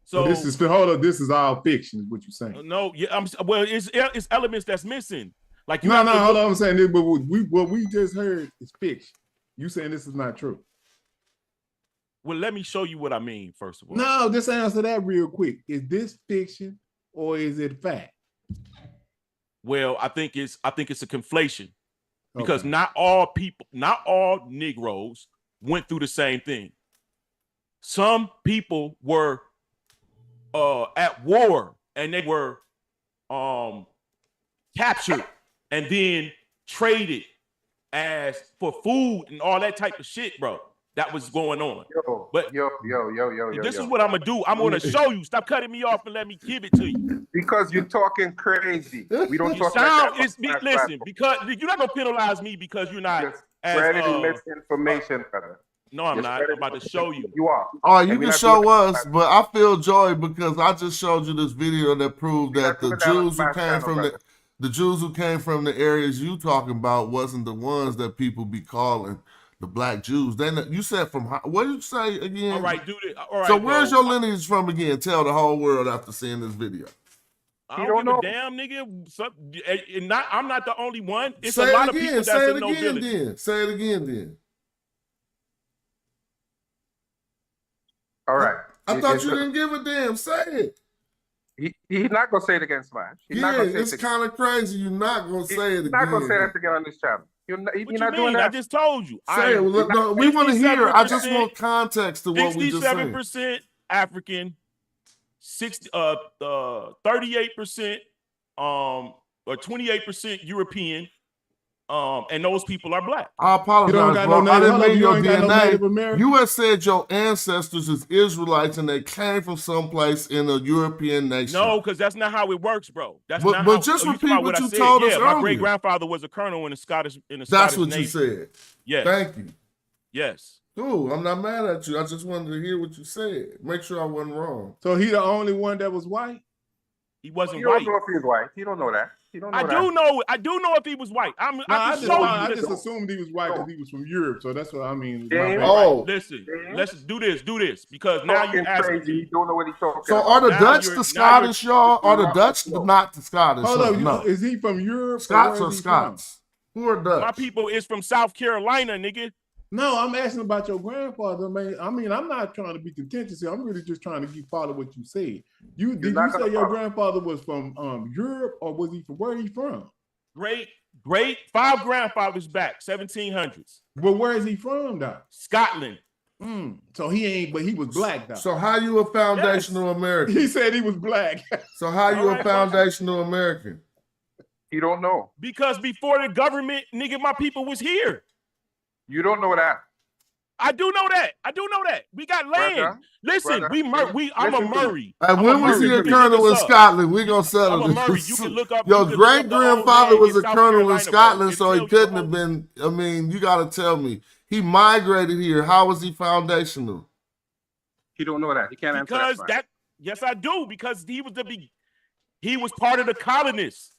So this is This is all fiction, is what you're saying. No, yeah, it's elements that's missing. Like hold on. I'm saying this, but what we just heard is fiction. You saying this is not true? Well, let me show you what I mean. First of all, no, just answer that real quick. Is this fiction or is it fact? Well, I think it's a conflation because not all Negroes went through the same thing. Some people were at war and they were captured and then traded as for food and all that type of shit, bro. that was going on. But yo. This is what I'm gonna do. I'm gonna show you. Stop cutting me off and let me give it to you. Because you're talking crazy. We don't You talk sound, like that. listen, because you're not gonna penalize me because you're not Spreading misinformation, brother. No, I'm not. I'm about to show you. You are. All right, you can show us, but I feel joy because I just showed you this video that proved that the Jews who came from the Jews who came from the areas you talking about wasn't the ones that people be calling the black Jews. Then you said from what did you say again? All right, dude. All right. So where's your lineage from again? Tell the whole world after seeing this video. I don't give a damn, nigga. I'm not the only one. It's say a lot it again. of people that's in nobility. Then. Say it again then. All right. I thought you didn't give a damn. Say it. He's not gonna say it against Smash. It's kind of crazy. You're not gonna say it again. He's not gonna say that again on this channel. You're not doing that. I just told you. Say it. No, we want to hear. I just want context to what we just said. 67% African, 38%, or 28% European. And those people are black. I apologize, bro. I didn't mean your DNA. You had said your ancestors is Israelites and they came from someplace in a European nation. No, because that's not how it works, bro. But just repeat what you told us earlier. My great grandfather was a colonel in the Scottish Navy. That's what you said. Yes. Thank you. Yes. Cool. I'm not mad at you. I just wanted to hear what you said. Make sure I wasn't wrong. So he the only one that was white? He wasn't white. You don't know if he was white. You don't know that. I do know if he was white. I just assumed he was white because he was from Europe. So that's what I mean. Listen, let's do this because now you asking me. You don't know what he's talking So about. are the Dutch the Scottish, y'all? Are the Dutch not the Scottish? Hold on, no. Is he from Europe? Scots or Scots? Who are Dutch? My people is from South Carolina, nigga. No, I'm asking about your grandfather, man. I mean, I'm not trying to be contentious here. I'm really just trying to follow what you said. Did you say your grandfather was from Europe, or was he from where he from? Great 5 grandfathers back, 1700s. But where is he from, though? Scotland. So he ain't, but he was black, though. So how you a foundational American? He said he was black. So how you a foundational American? You don't know. Because before the government, nigga, my people was here. You don't know that. I do know that. We got land. Brother, Listen, brother, I'm a Murray. And when was he a colonel in Scotland? We gonna settle I'm a Murray. this. You can look up. Your great grandfather was a colonel in Scotland, so he couldn't have been. been. I mean, you got to tell me. He migrated here. How was he foundational? You don't know that. He can't answer that. Yes, I do. Because he was part of the colonists.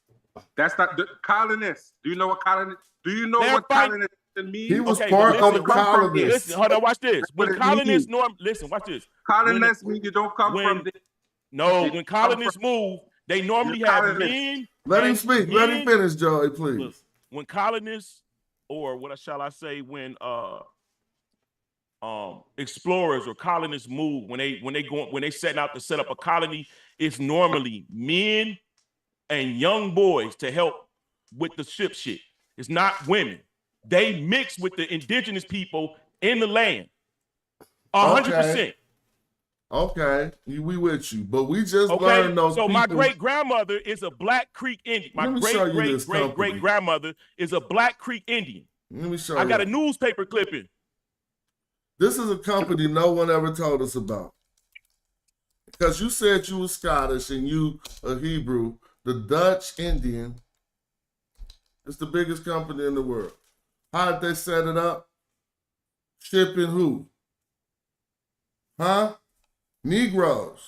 That's not the colonists. Do you know what colonists? Do you know what colonists? He was part of the colonists. Listen, hold on, watch this. When colonists watch this. Colonists mean you don't come from the. No, when colonists move, they normally have men. Let him speak. Let him finish, Joey, please. Look, when colonists, or what shall I say, when explorers or colonists move, when they setting out to set up a colony, it's normally men and young boys to help with the ship shit. It's not women. They mix with the indigenous people in the land. 100%. Okay, we with you, but we just learned those. So my great grandmother is a Black Creek Indian. My great grandmother is a Black Creek Indian. Let me show you. I got a newspaper clipping. This is a company no one ever told us about. Because you said you were Scottish and you a Hebrew. The Dutch Indian is the biggest company in the world. How did they set it up? Shipping who? Huh? Negroes.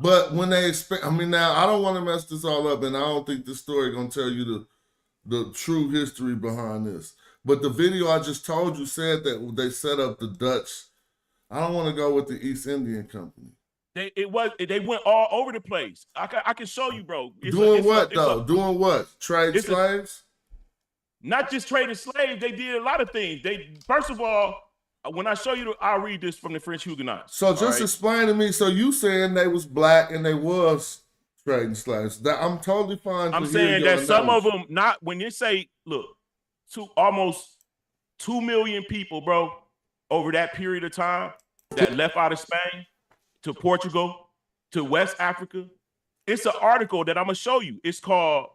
But when they expect, now I don't want to mess this all up, and I don't think this story gonna tell you the true history behind this. But the video I just told you said that they set up the Dutch. I don't want to go with the East Indian Company. They went all over the place. I can show you, bro. Doing what? Trade slaves? Not just trading slaves. They did a lot of things. First of all, when I show you, I'll read this from the French Huguenots. So just explain to me. So you saying they was black and they was trading slaves? I'm totally fine. I'm saying that some of them not. When you say, look, almost 2 million people, bro, over that period of time that left out of Spain to Portugal, to West Africa. It's an article that I'm going to show you. It's called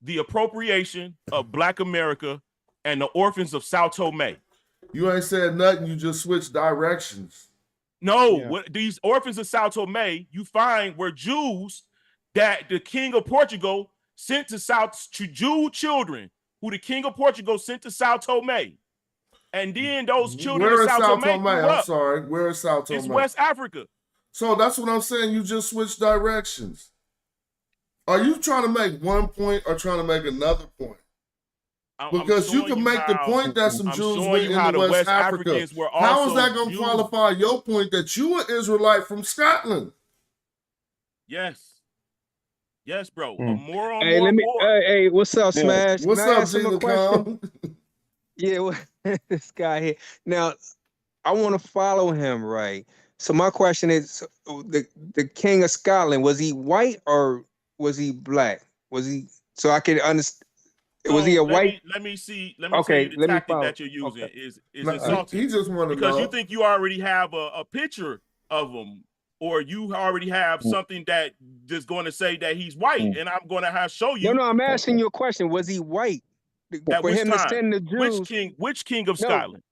The Appropriation of Black America and the Orphans of Sao Tome. You ain't said nothing. You just switched directions. No, what these orphans of Sao Tome, you find were Jews that the king of Portugal sent to Jew children who the king of Portugal sent to Sao Tome. And then those children Where of is Sao Sao Tome Tome? grew I'm up. sorry. Where is Sao Tome? It's West Africa. So that's what I'm saying. You just switched directions. Are you trying to make one point or trying to make another point? Because you can make the point that some Jews went into West Africa. How is that going to qualify your point that you an Israelite from Scotland? Yes. Yes, bro. A more Hey, let me. Hey, what's up, Smash? What's Can I up, ask him a Gina question? Yeah, well, this guy here. Now, I want to follow him, right? So my question is, the King of Scotland, was he white or was he black? Was he, so I can understand? Was he a white? Let me tell you Okay, the let me tactic follow. that you're using Okay. is No, insulting. he just want to because you know. think you already have a picture of him, or you already have something that just going to say that he's white, and I'm going to show you. No, I'm asking you a question. Was he white? At For which him time? to send the Jews. Which king of No, Scotland?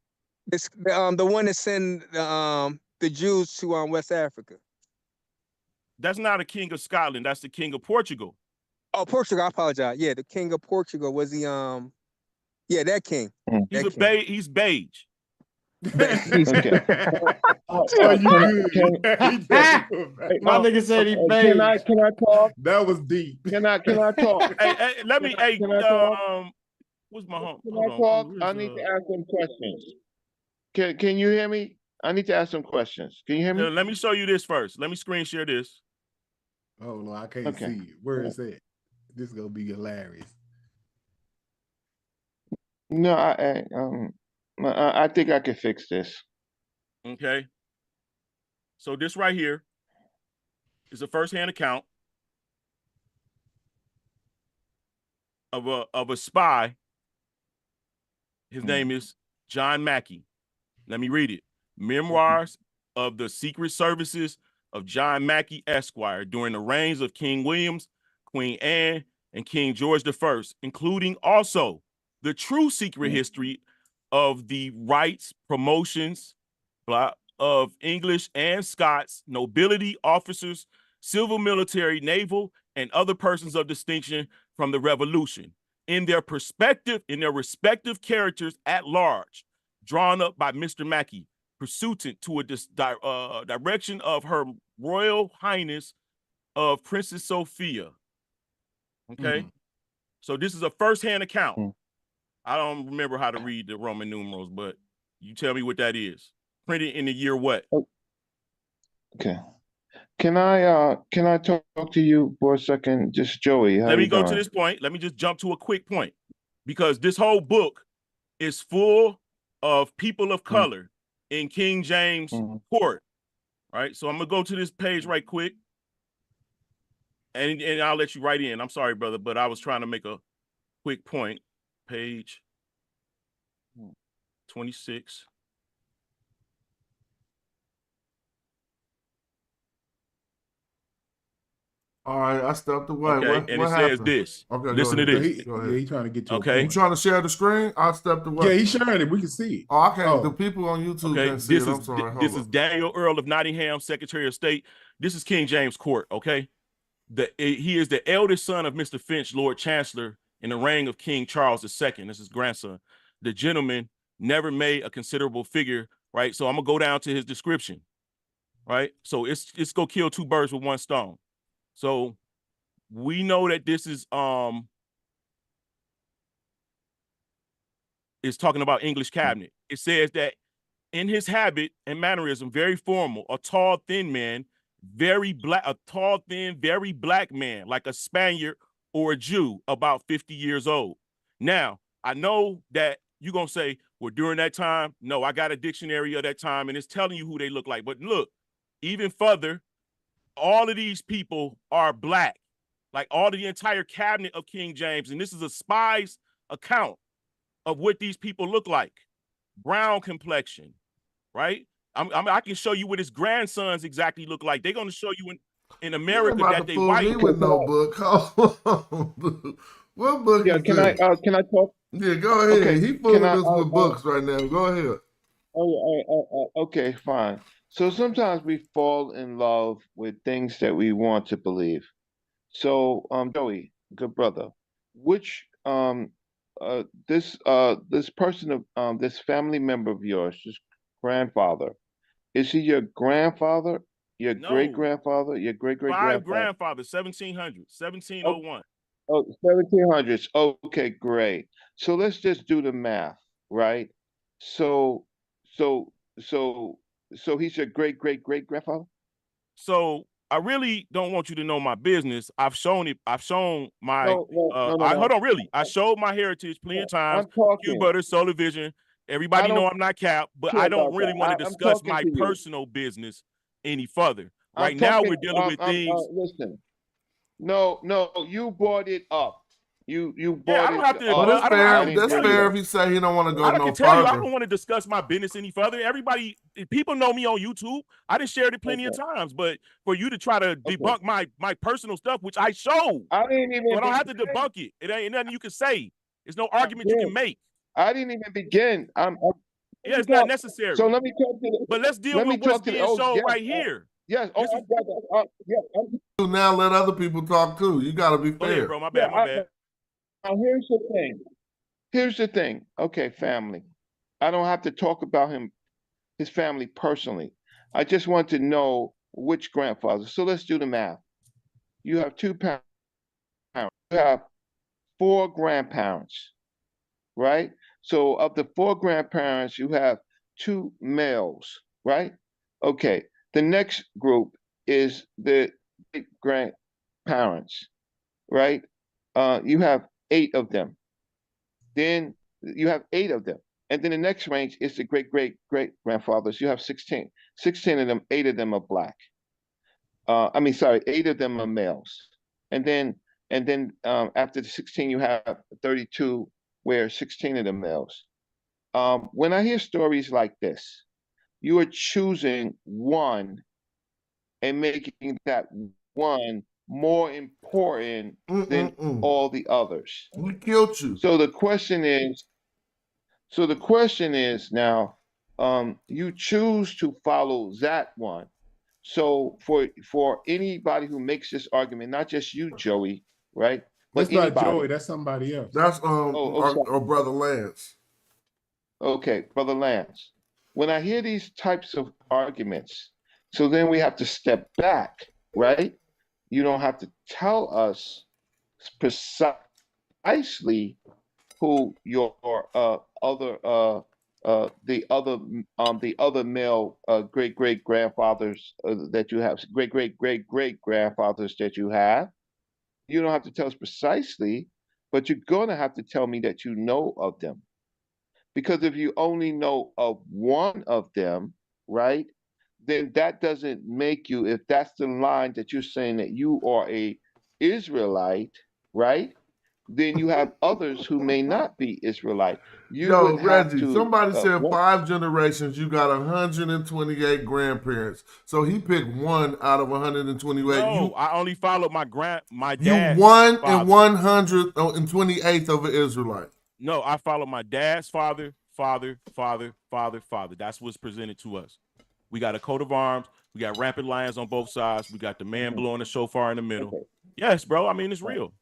the one that send the Jews to West Africa. That's not a king of Scotland. That's the king of Portugal. Oh, Portugal. I apologize. Yeah, the king of Portugal was he. Yeah, that king. He's That a he's beige. Okay. Oh, you good? My nigga said he beige. Can I talk? That was deep. Can I talk? Hey, let me. Can I talk? What's my home? Can I talk? I need to ask some questions. Can you hear me? I need to ask some questions. Can you hear me? Let me show you this first. Let me screen share this. Oh no, I can't see it. Where is it? This is gonna be hilarious. No, I think I can fix this. Okay. So this right here is a first-hand account of a spy. His name is John Mackey. Let me read it. Memoirs of the Secret Services of John Mackey, Esquire, during the reigns of King William, Queen Anne, and King George I, including also the true secret history of the rights, promotions, of English and Scots, nobility, officers, civil, military, naval, and other persons of distinction from the Revolution, in their respective characters at large, drawn up by Mr. Mackey, pursuant to a direction of Her Royal Highness of Princess Sophia. Okay, so this is a first-hand account. I don't remember how to read the Roman numerals, but you tell me what that is. Printed in the year what? Okay. Can I talk to you for a second? Just Joey. How Let me you go doing? to this point. Let me just jump to a quick point, because this whole book is full of people of color in King James court. Right. So I'm gonna go to this page right quick, and I'll let you right in. I'm sorry, brother, but I was trying to make a quick point. Page 26. All right, I stepped away. Okay, What it happened? says this. Okay, Listen go to ahead. this. Go ahead. Yeah, he trying to get you. Okay. You trying to share the screen? I stepped away. Yeah, he's sharing it. We can see it. Oh, I can't. The people on YouTube can't see it. I'm sorry. This is Daniel Earl of Nottingham, Secretary of State. This is King James Court. Okay, he is the eldest son of Mr. Finch, Lord Chancellor, in the reign of King Charles II. This is his grandson. The gentleman never made a considerable figure. Right. So I'm gonna go down to his description. Right. So it's go kill two birds with one stone. So we know that this is talking about English cabinet. It says that in his habit and mannerism, very formal, a tall, thin man, very black man, like a Spaniard or a Jew, about 50 years old. Now, I know that you're gonna say, well, during that time, no, I got a dictionary of that time, and it's telling you who they look like. But look, even further, all of these people are black. Like all the entire cabinet of King James, and this is a spy's account of what these people look like. Brown complexion, right? I can show you what his grandsons exactly look like. They're gonna show you in America that they white. Me with no book. What book? Yeah, is can this? I talk? Yeah, go ahead. Okay, He fooling us with books right now. Go ahead. Okay, fine. So sometimes we fall in love with things that we want to believe. So, Joey, good brother, which this person of this family member of yours, this grandfather, is he your grandfather, your great No, grandfather, your great great five grandfather? grandfathers, 1700, Oh, 1701. oh, 1700s. Okay, great. So let's just do the math, right? So, so, so, so he's your great great great grandfather? So I really don't want you to know my business. I've shown it. I've shown my. No, no, no, no, I hold no. on. Really, I showed my heritage plenty of times. I'm Q talking. Butter, Solar Vision. I Everybody know don't I'm not cap, but care I don't about really that. want to I'm discuss talking my to you. personal business any further. I'm Right now, talking. we're dealing with things. Listen. No, no, you brought it up. You Yeah, I brought don't it have to. But up. it's I don't. I I fair. don't. didn't That's bring Really, it fair up. if he say he don't want to go I no can tell you, I further. don't want to discuss my business any further. Everybody, people know me on YouTube. I done shared it plenty of Okay, times. But for you to try to okay. debunk my personal stuff, which I showed, I didn't so I even don't have to begin. debunk it. It ain't nothing you can say. There's no argument you can make. I didn't even begin. Let Yeah, me it's not talk. So necessary. let me talk to But let's deal let me with what's talk to the. being Oh shown yes, right here. yes. Oh, This is I got that. Yeah, Now let other people talk too. You got to be go ahead, fair. bro. My yeah. bad, my bad. Now here's the thing. Here's the thing. Okay, family. I don't have to talk about his family personally. I just want to know which grandfather. So let's do the math. You have two parents. You have four grandparents, right? So of the four grandparents, you have two males, right? Okay. The next group is the great grandparents, right? You have eight of them. Then you have eight of them. And then the next range is the great great great grandfathers. You have 16. 16 of them, eight of them are black. I mean, sorry, eight of them are males. And then after the 16, you have 32, where 16 of them males. When I hear stories like this, you are choosing one and making that one more important than all the others. We killed you. So the question is now, you choose to follow that one. So for anybody who makes this argument, not just you, Joey, right? That's But not Joey. anybody. That's somebody else. That's Sorry. our brother Lance. Okay, Brother Lance. When I hear these types of arguments, so then we have to step back, right? You don't have to tell us precisely who your other the other male great great grandfathers that you have, great great great great grandfathers that you have. You don't have to tell us precisely, but you're gonna have to tell me that you know of them. Because if you only know of one of them, right, then that doesn't make you, if that's the line that you're saying that you are a Israelite, right? Then you have others who may not be Israelite. You Yo, would have Reggie, to somebody said 5 generations, you got 128 grandparents. So he picked one out of 128. No, I only followed my You dad's one and father. 128th of an Israelite. No, I followed my dad's father. That's what's presented to us. We got a coat of arms. We got rampant lions on both sides. We got the man blowing the shofar in the middle. Yes, bro. I mean, it's real.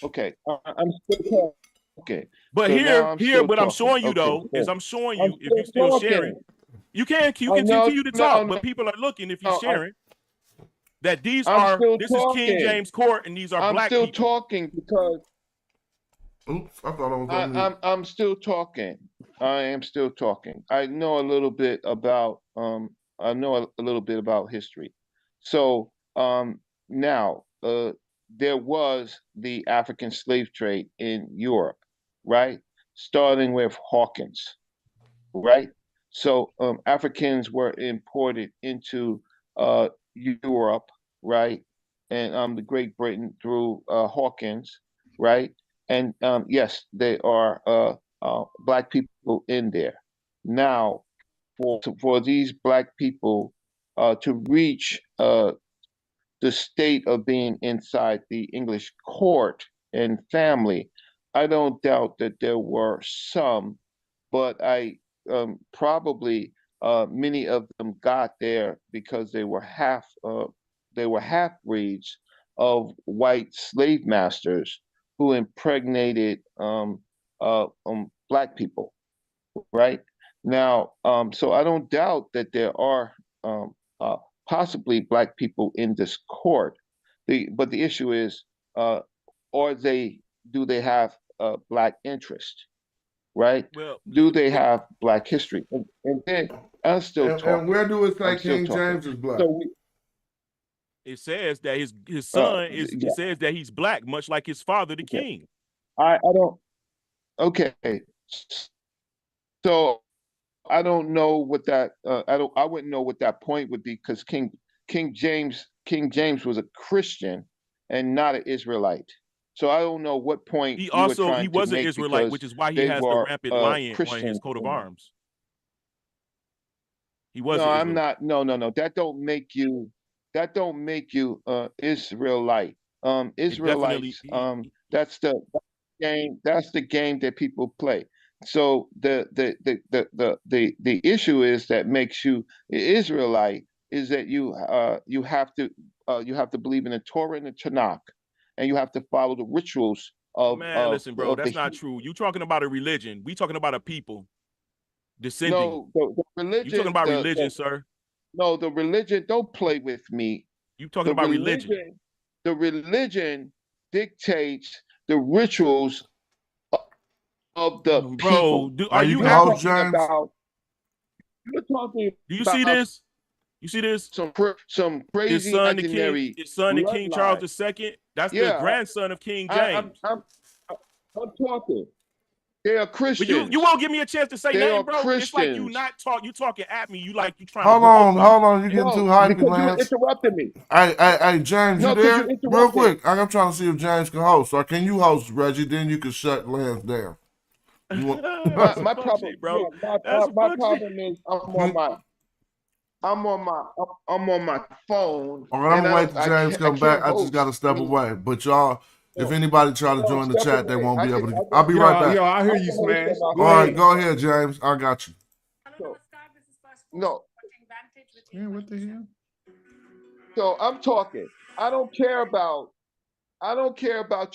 Okay, I'm still talking. But So now I'm here, still what I'm talking. showing you Okay, though is so I'm showing I'm you if you're still sharing, talking. you can No, continue to no, talk, no, but people are looking if you're no. sharing that this is King Talking. James Court and these are I'm black still people. talking because Oops, I thought I was on mute. I'm still talking. I am still talking. I know a little bit about a little bit about history. So now there was the African slave trade in Europe, right? Starting with Hawkins, right? So Africans were imported into Europe, right? And the Great Britain through Hawkins, right? And yes, there are black people in there. Now, for these black people to reach the state of being inside the English court and family, I don't doubt that there were some, but I probably many of them got there because they were half breeds of white slave masters who impregnated black people, right? Now, so I don't doubt that there are possibly black people in this court. But the issue is, or do they have black interest, right? Well, Do they have black history? And then I'm still And talking. where do it say I'm still King talking. James is black? So it says that his son is. yeah. It says that he's black, much like his father, the king. I don't. Okay. So I don't know what that. I wouldn't know what that point would be because King James was a Christian and not an Israelite. So I don't know what point He you were also trying he to was an make Israelite, because which is why he they has the were rampant lion on Christian. his coat of arms. He was No, an I'm Israelite. not. No. That don't make you. Israelite. Definitely. Israelites. That's the game. That's the game that people play. So the issue is that makes you Israelite is that you have to believe in the Torah and the Tanakh, and you have to follow the rituals Man, listen, bro, of that's the not true. You talking about a religion. We talking about a people descending. no the religion. You talking about religion, sir. No, the religion. Don't play with me. You talking about religion. The religion dictates the rituals of the people. Bro, are you host, talking James? about? You're talking. Do you see this? You see this? Some crazy His son, imaginary his son, the King Charles II. That's the grandson of King James. I'm talking. They are Christians. But you won't give me a chance to say They nothing, are bro. Christians. It's like you not talk. You talking at me. You like you trying. Hold on. You getting too hyped, because Lance. you interrupted me. Hey, James, No, you 'cause there? you interrupted. Real quick, I'm trying to see if James can host. Or can you host, Reggie? Then you can shut Lance down. You want... my problem, bro. My problem is I'm on my phone. All right, I'm gonna wait till James come back. I host. just gotta step away. But y'all, if anybody try to join the chat, they won't be able to. I'll be Yo, right back. yo, I hear you, Smash. All right, go ahead, James. I got you. No. Yeah, what the hell? So I'm talking. I don't care about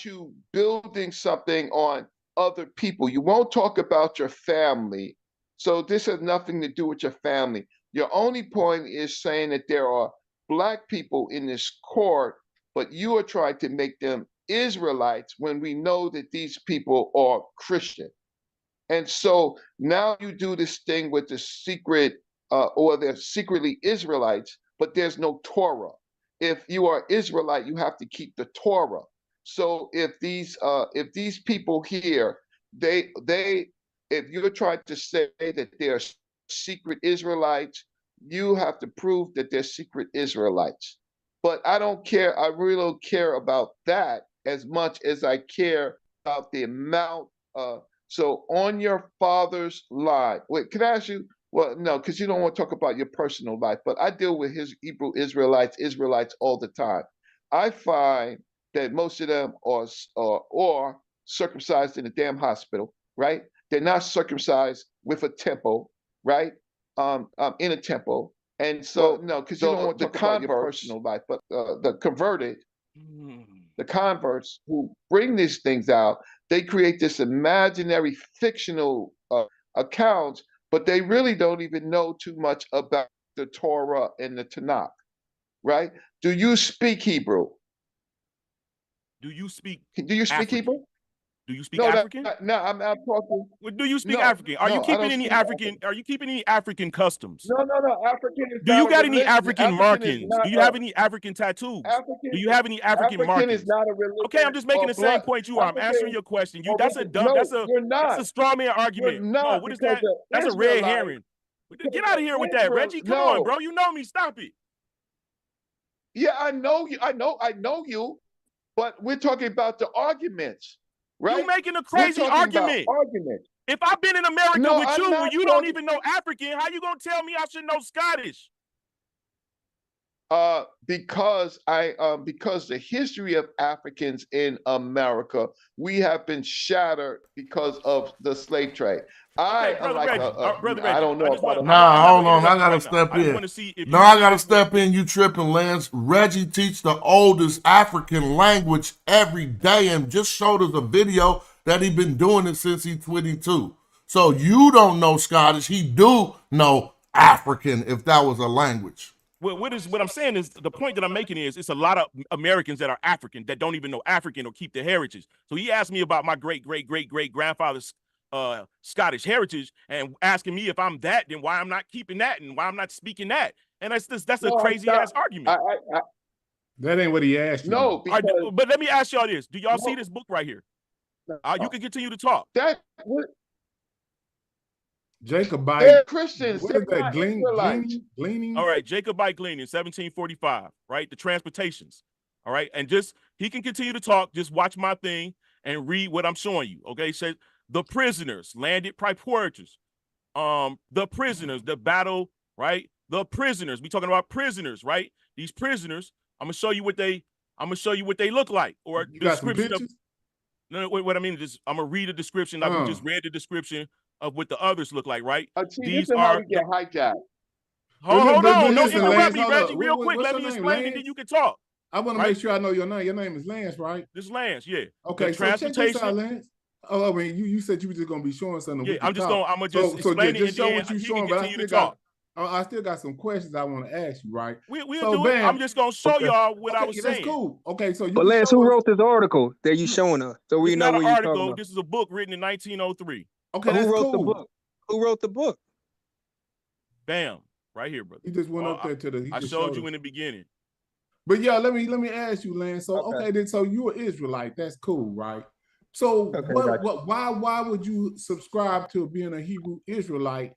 you building something on other people. You won't talk about your family. So this has nothing to do with your family. Your only point is saying that there are black people in this court, but you are trying to make them Israelites when we know that these people are Christian. And so now you do this thing with the secret, or they're secretly Israelites, but there's no Torah. If you are Israelite, you have to keep the Torah. So if these people here, if you're trying to say that they're secret Israelites, you have to prove that they're secret Israelites. But I don't care. I really don't care about that as much as I care about the amount. So on your father's line, wait, can I ask you? Well, no, because you don't want to talk about your personal life, but I deal with his Hebrew Israelites all the time. I find that most of them are circumcised in a damn hospital, right? They're not circumcised with a temple, right? In a temple. And so, no, because you don't want to talk about your personal life, but the converts who bring these things out, they create this imaginary fictional accounts, but they really don't even know too much about the Torah and the Tanakh, right? Do you speak Hebrew? Do you speak African? Hebrew? Do you speak African? No, I'm talking. Well, do you speak African? Are you keeping any African? African. Are you keeping any African customs? No. African is Do you not got a any religion. African markings? Do you have any African tattoos? Do you have any African markings? Is not a religion. Okay, I'm just making the same point you are. I'm answering your question. That's a straw man argument. You're not, no, what is that? That's a red herring. Get out of here with that, Reggie. Come on, bro. You know me. Stop it. Yeah, I know you. I know you. But we're talking about the arguments, right? You making a crazy argument. If I've been in America with you when you don't even know African, how you gonna tell me I should know Scottish? Because the history of Africans in America, we have been shattered because of the slave trade. Brother Reggie. Brother Reggie. I don't know about Nah, hold on. I interrupt you gotta right now. step I just in. want to see if No, you I see gotta this book. step in. You tripping, Lance. Reggie teach the oldest African language every day and just showed us a video that he been doing it since he's 22. So you don't know Scottish. He do know African if that was a language. What I'm saying is the point that I'm making is it's a lot of Americans that are African that don't even know African or keep their heritage. So he asked me about my great grandfather's Scottish heritage and asking me if I'm that, then why I'm not keeping that and why I'm not speaking that. And that's a crazy ass argument. That ain't what he asked you. No, because but let me ask y'all this: do y'all see this book right here? You can continue to talk. Jacobite. They're Christians. What They're is that? not Israelites. Gleaning? All right, Jacobite gleaning, 1745, right? The transportations. All right. And just he can continue to talk. Just watch my thing and read what I'm showing you. Okay. It says the prisoners landed priorities. The prisoners, the battle, right? The prisoners. We talking about prisoners, right? These prisoners, I'm gonna show you what they look like, or You got some description of. pictures? No, what I mean is I'm gonna read a description like we just read the description of what the others look like, right? See, These this is how are we get hijacked. hold on, don't listen, interrupt Lance, me, hold Reggie, up. real quick. What's Let your me name, explain, Lance? and then you can talk. I want to make sure I know your name. Your name is Lance, right? This is Lance, yeah. Okay, The so check this out, transportation. Lance. Oh, I mean, you said you were just gonna be showing something. Yeah, we could I'm just talk. gonna just explain it, just and show then what you're he showing. can But continue to talk. I still got some questions I want to ask you, right? We'll So, do it. bam. I'm just gonna show y'all what I was that's saying. cool. Okay, so you But can Lance, show who us- wrote this article that you showing us so we It's know not what an you're talking article. about? This is a book written in 1903. Okay, But who that's wrote the cool. book? Who wrote the book? Bam, right here, brother. He just went up there to the. I showed you in the beginning. But yeah, let me ask you, Lance. So okay, then so you're an Israelite. That's cool, right? So why would you subscribe to being a Hebrew Israelite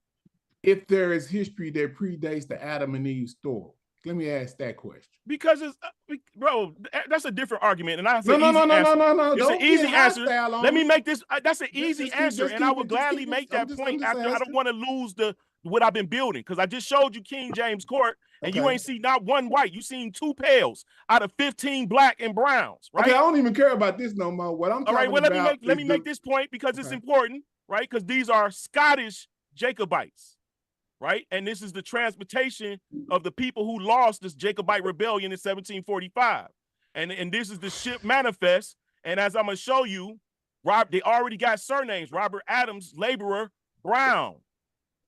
if there is history that predates the Adam and Eve story? Let me ask that question. Because it's, bro, that's a different argument, and that's No. No. It's Don't an easy get answer. hostile on Let me me. make this. That's an easy answer, and I would gladly make that point after. I don't want to lose what I've been building because I just showed you King James Court, and you ain't seen not one white. You seen 2 pales out of 15 black and browns, right? Okay, I don't even care about this no more. What I'm all right. Well, about let me make this point because it's important, right? Because these are Scottish Jacobites. Right. And this is the transportation of the people who lost this Jacobite rebellion in 1745. And this is the ship manifest. And as I'm going to show you, they already got surnames. Robert Adams, laborer, Brown.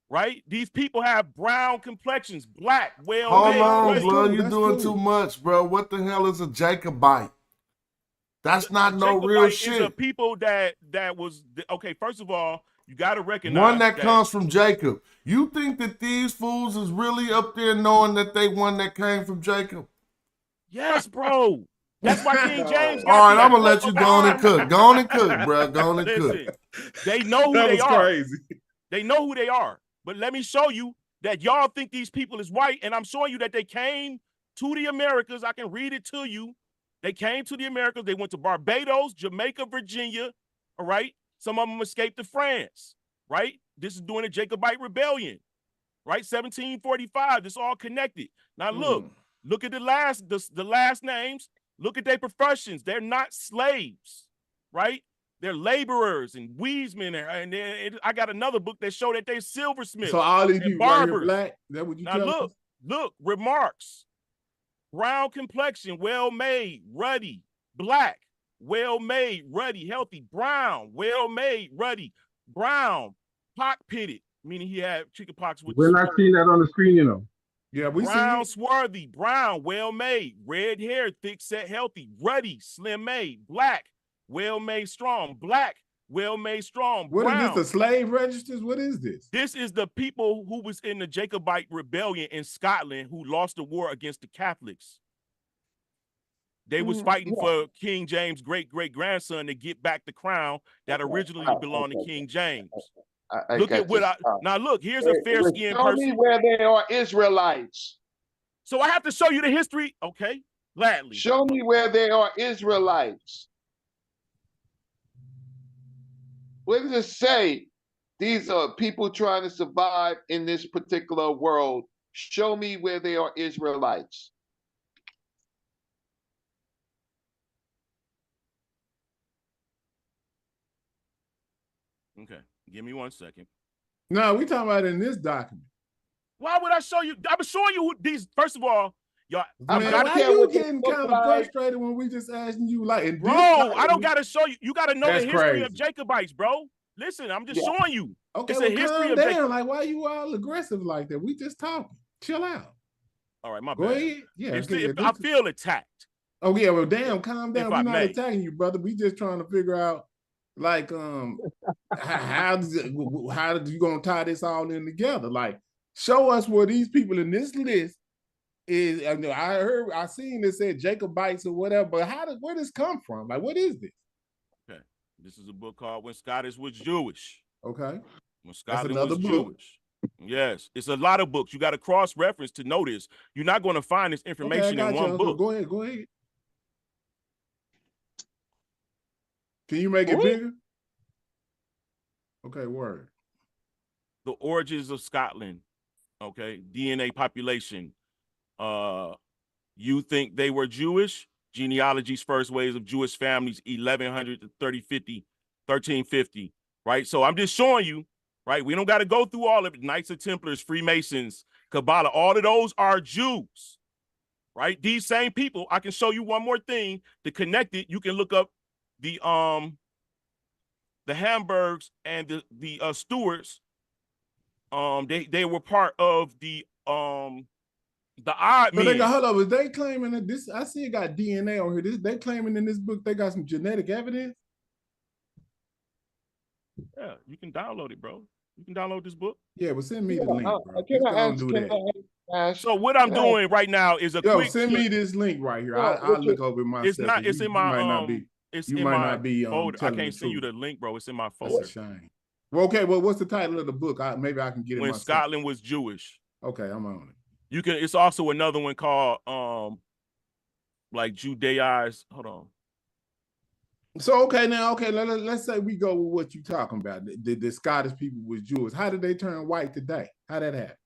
Right. These people have brown complexions, black, well. Hold on, blood. You're doing too much, bro. What the hell is a Jacobite? That's not no real shit. Is a people that was okay. First of all, you got to recognize one that comes from Jacob. You think that these fools is really up there knowing that they one that came from Jacob? Yes, bro. That's why King James got all right, I'm going to let you go on and cook. Go on and cook, bro. Go on and cook. They know who they are. Crazy. They know who they are. But let me show you that y'all think these people is white, and I'm showing you that they came to the Americas. I can read it to you. They came to the Americas. They went to Barbados, Jamaica, Virginia, all right? Some of them escaped to France, right? This is during the Jacobite Rebellion, right? 1745. This all connected. Now look at the last names. Look at their professions. They're not slaves, right? They're laborers and weasemen, and I got another book that showed that they're silversmiths. So all these people right here black. Is that what you now tell us? Look, remarks. Brown complexion, well-made, ruddy, black. Well-made, ruddy, healthy, brown, well-made, ruddy, brown, pock-pitted, meaning he had chicken pox with We're not seeing that on the screen, you know. Yeah, we brown, see swarthy, brown, well-made, red hair, thick-set, healthy, ruddy, slim-made, black, well-made, strong, black, well-made, strong, What brown. is this, the slave registers? What is this? This is the people who was in the Jacobite rebellion in Scotland who lost the war against the Catholics. They was fighting for King James' great-great-grandson to get back the crown that originally belonged to King James. Look at what now look, here's a fair-skinned person. Show me where there are Israelites. So I have to show you the history? Okay, gladly. Show me where there are Israelites. What does it say? These are people trying to survive in this particular world. Show me where there are Israelites. Okay, give me 1 second. No, we talking about in this document. Why would I show you? I'm showing you who these. First of all, y'all. Man, why you getting kind of frustrated when we just asking you like, in bro? this document, I don't gotta show you. You gotta know the That's history crazy. of Jacobites, bro. Listen, I'm just showing you. Okay, It's well, a history calm of down. Jacob. Like, why you all aggressive like that? We just talking. Chill out. All right, my Go bad. ahead. Yeah, I feel attacked. Oh yeah, well, damn, calm down. If We're I not may. attacking you, brother. We just trying to figure out, like, how you gonna tie this all in together? Like, show us where these people in this list is. I mean, I seen this said Jacobites or whatever, but where does this come from? Like, what is this? Okay, this is a book called When Scottish Was Jewish. Okay, When Scotland another was book. Jewish. Yes, it's a lot of books. You got to cross-reference to know this. You're not going to find this information in one book. Go ahead. Can you make it bigger? Okay, word. The Origins of Scotland. Okay, DNA population. You think they were Jewish? Genealogy's first waves of Jewish families, 1100 to 1350. Right. So I'm just showing you. Right. We don't got to go through all of it. Knights of Templars, Freemasons, Kabbalah. All of those are Jews. Right. These same people. I can show you one more thing to connect it. You can look up the Hamburgs and the Stewarts. They were part of the odd men. Hold up, is they claiming that this? I see it got DNA on here. They claiming in this book they got some genetic evidence. Yeah, you can download it, bro. You can download this book. Yeah, but send me the link, bro. Can I ask? So what I'm doing right now is quick. Send me this link right here. I'll look over it myself. It's not. It's in my. You might not be. Folder. I can't send you the link, bro. It's in my folder. That's a shame. Well, okay. Well, what's the title of the book? Maybe I can get it. When myself. Scotland Was Jewish. Okay, I'm on it. You can. It's also another one called like Judaize. Hold on. So let's say we go with what you're talking about. The Scottish people was Jewish. How did they turn white today? How did that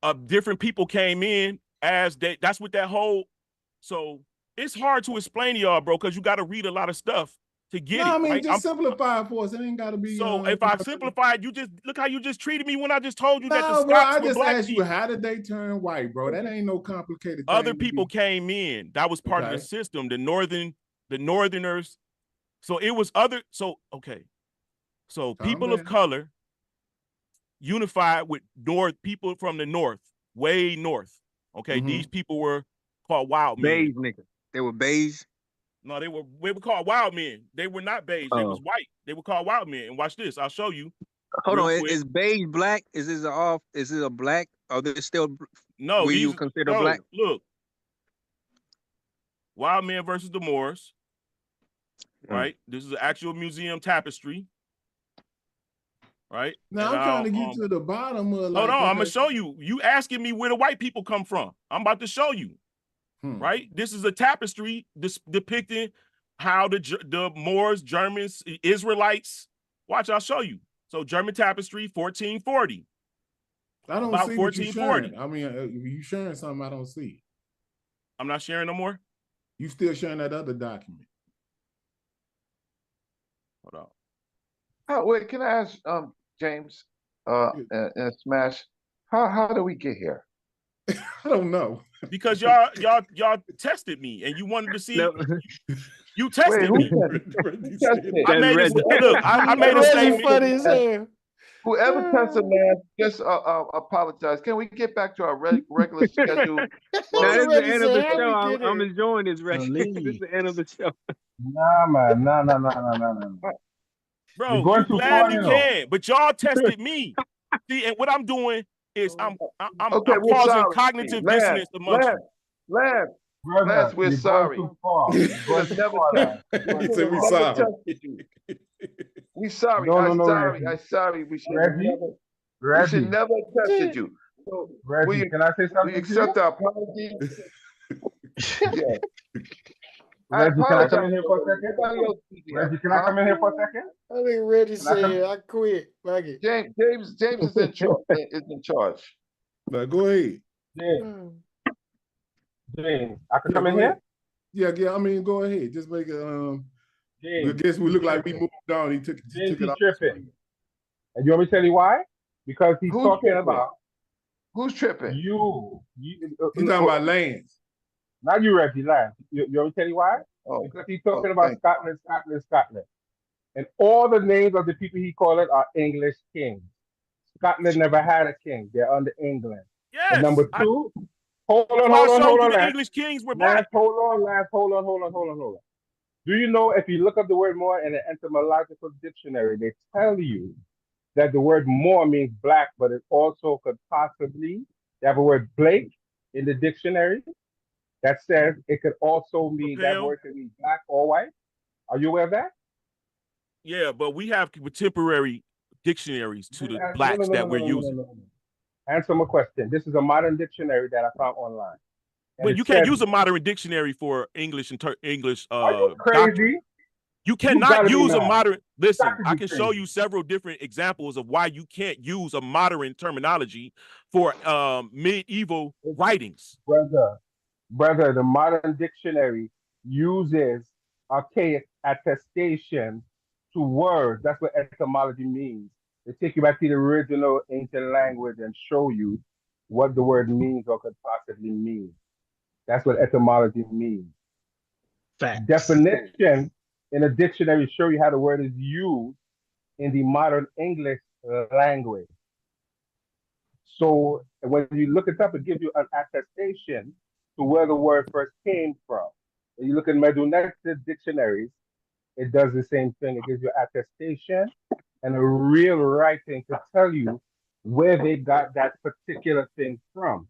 happen? Different people came in as they. That's what that whole. So it's hard to explain to y'all, bro, because you got to read a lot of stuff to get it. I mean, right? just simplify it for us. It ain't got to be. So if I simplify it, you just look how you just treated me when I just told you that the No, Scots bro, I were just black asked people. you, how did they turn white, bro? That ain't no complicated thing. Other people came in. That was part of the system. The Northerners. So it was other. So okay. So people of color unified with people from the north, way north. Okay, these people were called wild men. Beige niggas. They were beige. No, they were called wild men. They were not beige. They was white. They were called wild men. And watch this. I'll show you. Hold on. Is beige black? Is this a black? Are they still? No. Will you consider black? Look. Wild men versus the Moors. Right. This is an actual museum tapestry. Right. Now I'm trying to get to the bottom of. Hold on. I'm gonna show you. You asking me where the white people come from? I'm about to show you. Right. This is a tapestry depicting how the Moors, Germans, Israelites. Watch. I'll show you. So German tapestry, 1440. I don't about see 1440. I mean, you sharing something I don't see. I'm not sharing no more. You still sharing that other document? Hold on. Oh, wait, can I ask James and Smash, how do we get here? I don't know. Because y'all tested me and you wanted to see. You tested me. I made a statement. Funny as hell. Whoever tested man, just apologize. Can we get back to our regular schedule? Now this is the end of the show. I'm enjoying this. This is the end of the show. Nah, man. No. Bro, you gladly can, but y'all tested me. See, and what I'm doing is I'm causing cognitive dissonance amongst you. Lance, we're sorry. We said we sorry. We sorry. I'm sorry. We should never have tested you. So Reggie, can I say something? We accept our apology. Yeah. Reggie, can I come in here for a second? Reggie, can I come in here for a second? I think Reggie said I quit. Fuck it. James is in charge. Now go ahead. James, I can come in here? Yeah. I mean, go ahead. Just make it. I guess we look like we moved on. He took it off. Tripping. And you want me to tell you why? because he's Who's talking tripping? about Who's tripping? you. He's talking about lands. Not you, Reggie. Land. You want me to tell you why? Oh, Because he's talking oh, about thank Scotland, Scotland, Scotland, and all the names of the people he called it are English kings. Scotland never had a king. They're under England. And Yes. number two, hold That's on, why I hold on, showed hold you on, the Lance. English kings were Lance, black. hold on, Lance, hold on, hold on, hold on, hold on. Do you know if you look up the word more in an etymological dictionary, they tell you that the word more means black, but it also could possibly, they have a word Blake in the dictionary that says it could also mean, that Pale. word could mean black or white. Are you aware of that? Yeah, but we have contemporary dictionaries to the No, blacks that we're using. no. Answer my question. This is a modern dictionary that I found online. And But it you can't says, use a modern dictionary for English and English are you doctrine. crazy? You You cannot gotta be use a mad. modern. Listen, Got to I be can show crazy. you several different examples of why you can't use a modern terminology for medieval writings. Brother, the modern dictionary uses archaic attestation to words. That's what etymology means. They take you back to the original ancient language and show you what the word means or could possibly mean. That's what etymology means. Facts. Definition in a dictionary show you how the word is used in the modern English language. So when you look it up, it gives you an attestation to where the word first came from. When you look at Medunected dictionaries, it does the same thing. It gives you attestation and a real writing to tell you where they got that particular thing from.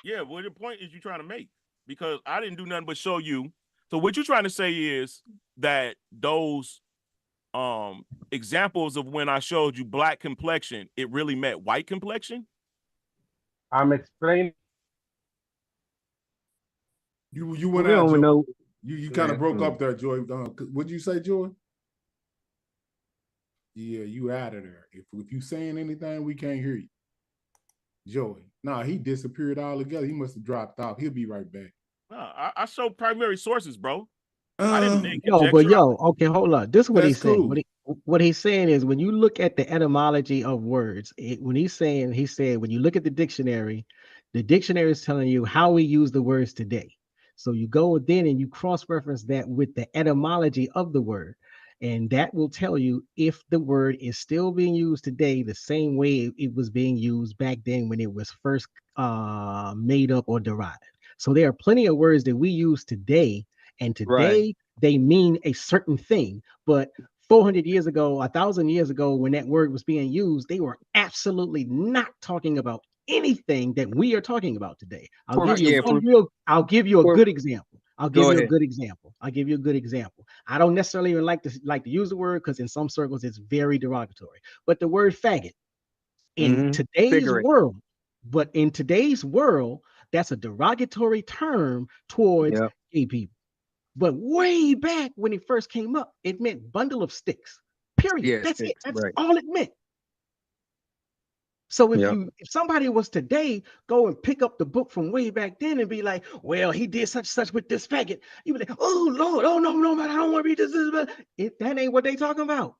Yeah, well, the point is you're trying to make, because I didn't do nothing but show you. So what you're trying to say is that those examples of when I showed you black complexion, it really meant white complexion? I'm explaining. You went We out, don't Joy. know. You kind of broke up there, Joy. What'd you say, Joy? Yeah, you out of there. If you saying anything, we can't hear you. Joey. Nah, he disappeared altogether. He must have dropped off. He'll be right back. No, I show primary sources, bro. I didn't make Yo, conjecture. but okay, hold on. This is what That's he's saying. cool. What he's saying is when you look at the etymology of words, when he said when you look at the dictionary is telling you how we use the words today. So you go then and you cross-reference that with the etymology of the word, and that will tell you if the word is still being used today the same way it was being used back then when it was first made up or derived. So there are plenty of words that we use today, and today they mean a certain thing, but 400 years ago, 1,000 years ago, when that word was being used, they were absolutely not talking about anything that we are talking about today. I'll give you a good example. I'll give you a good example. I don't necessarily even like to use the word because in some circles it's very derogatory. But the word faggot in today's world, that's a derogatory term towards gay people. But way back when it first came up, it meant bundle of sticks. Period. Yeah, That's sticks, it. That's right. all it meant. So if somebody was today go and pick up the book from way back then and be like, well, he did such with this faggot, you be like, oh Lord, oh no, man, I don't want to read this. That ain't what they talking about.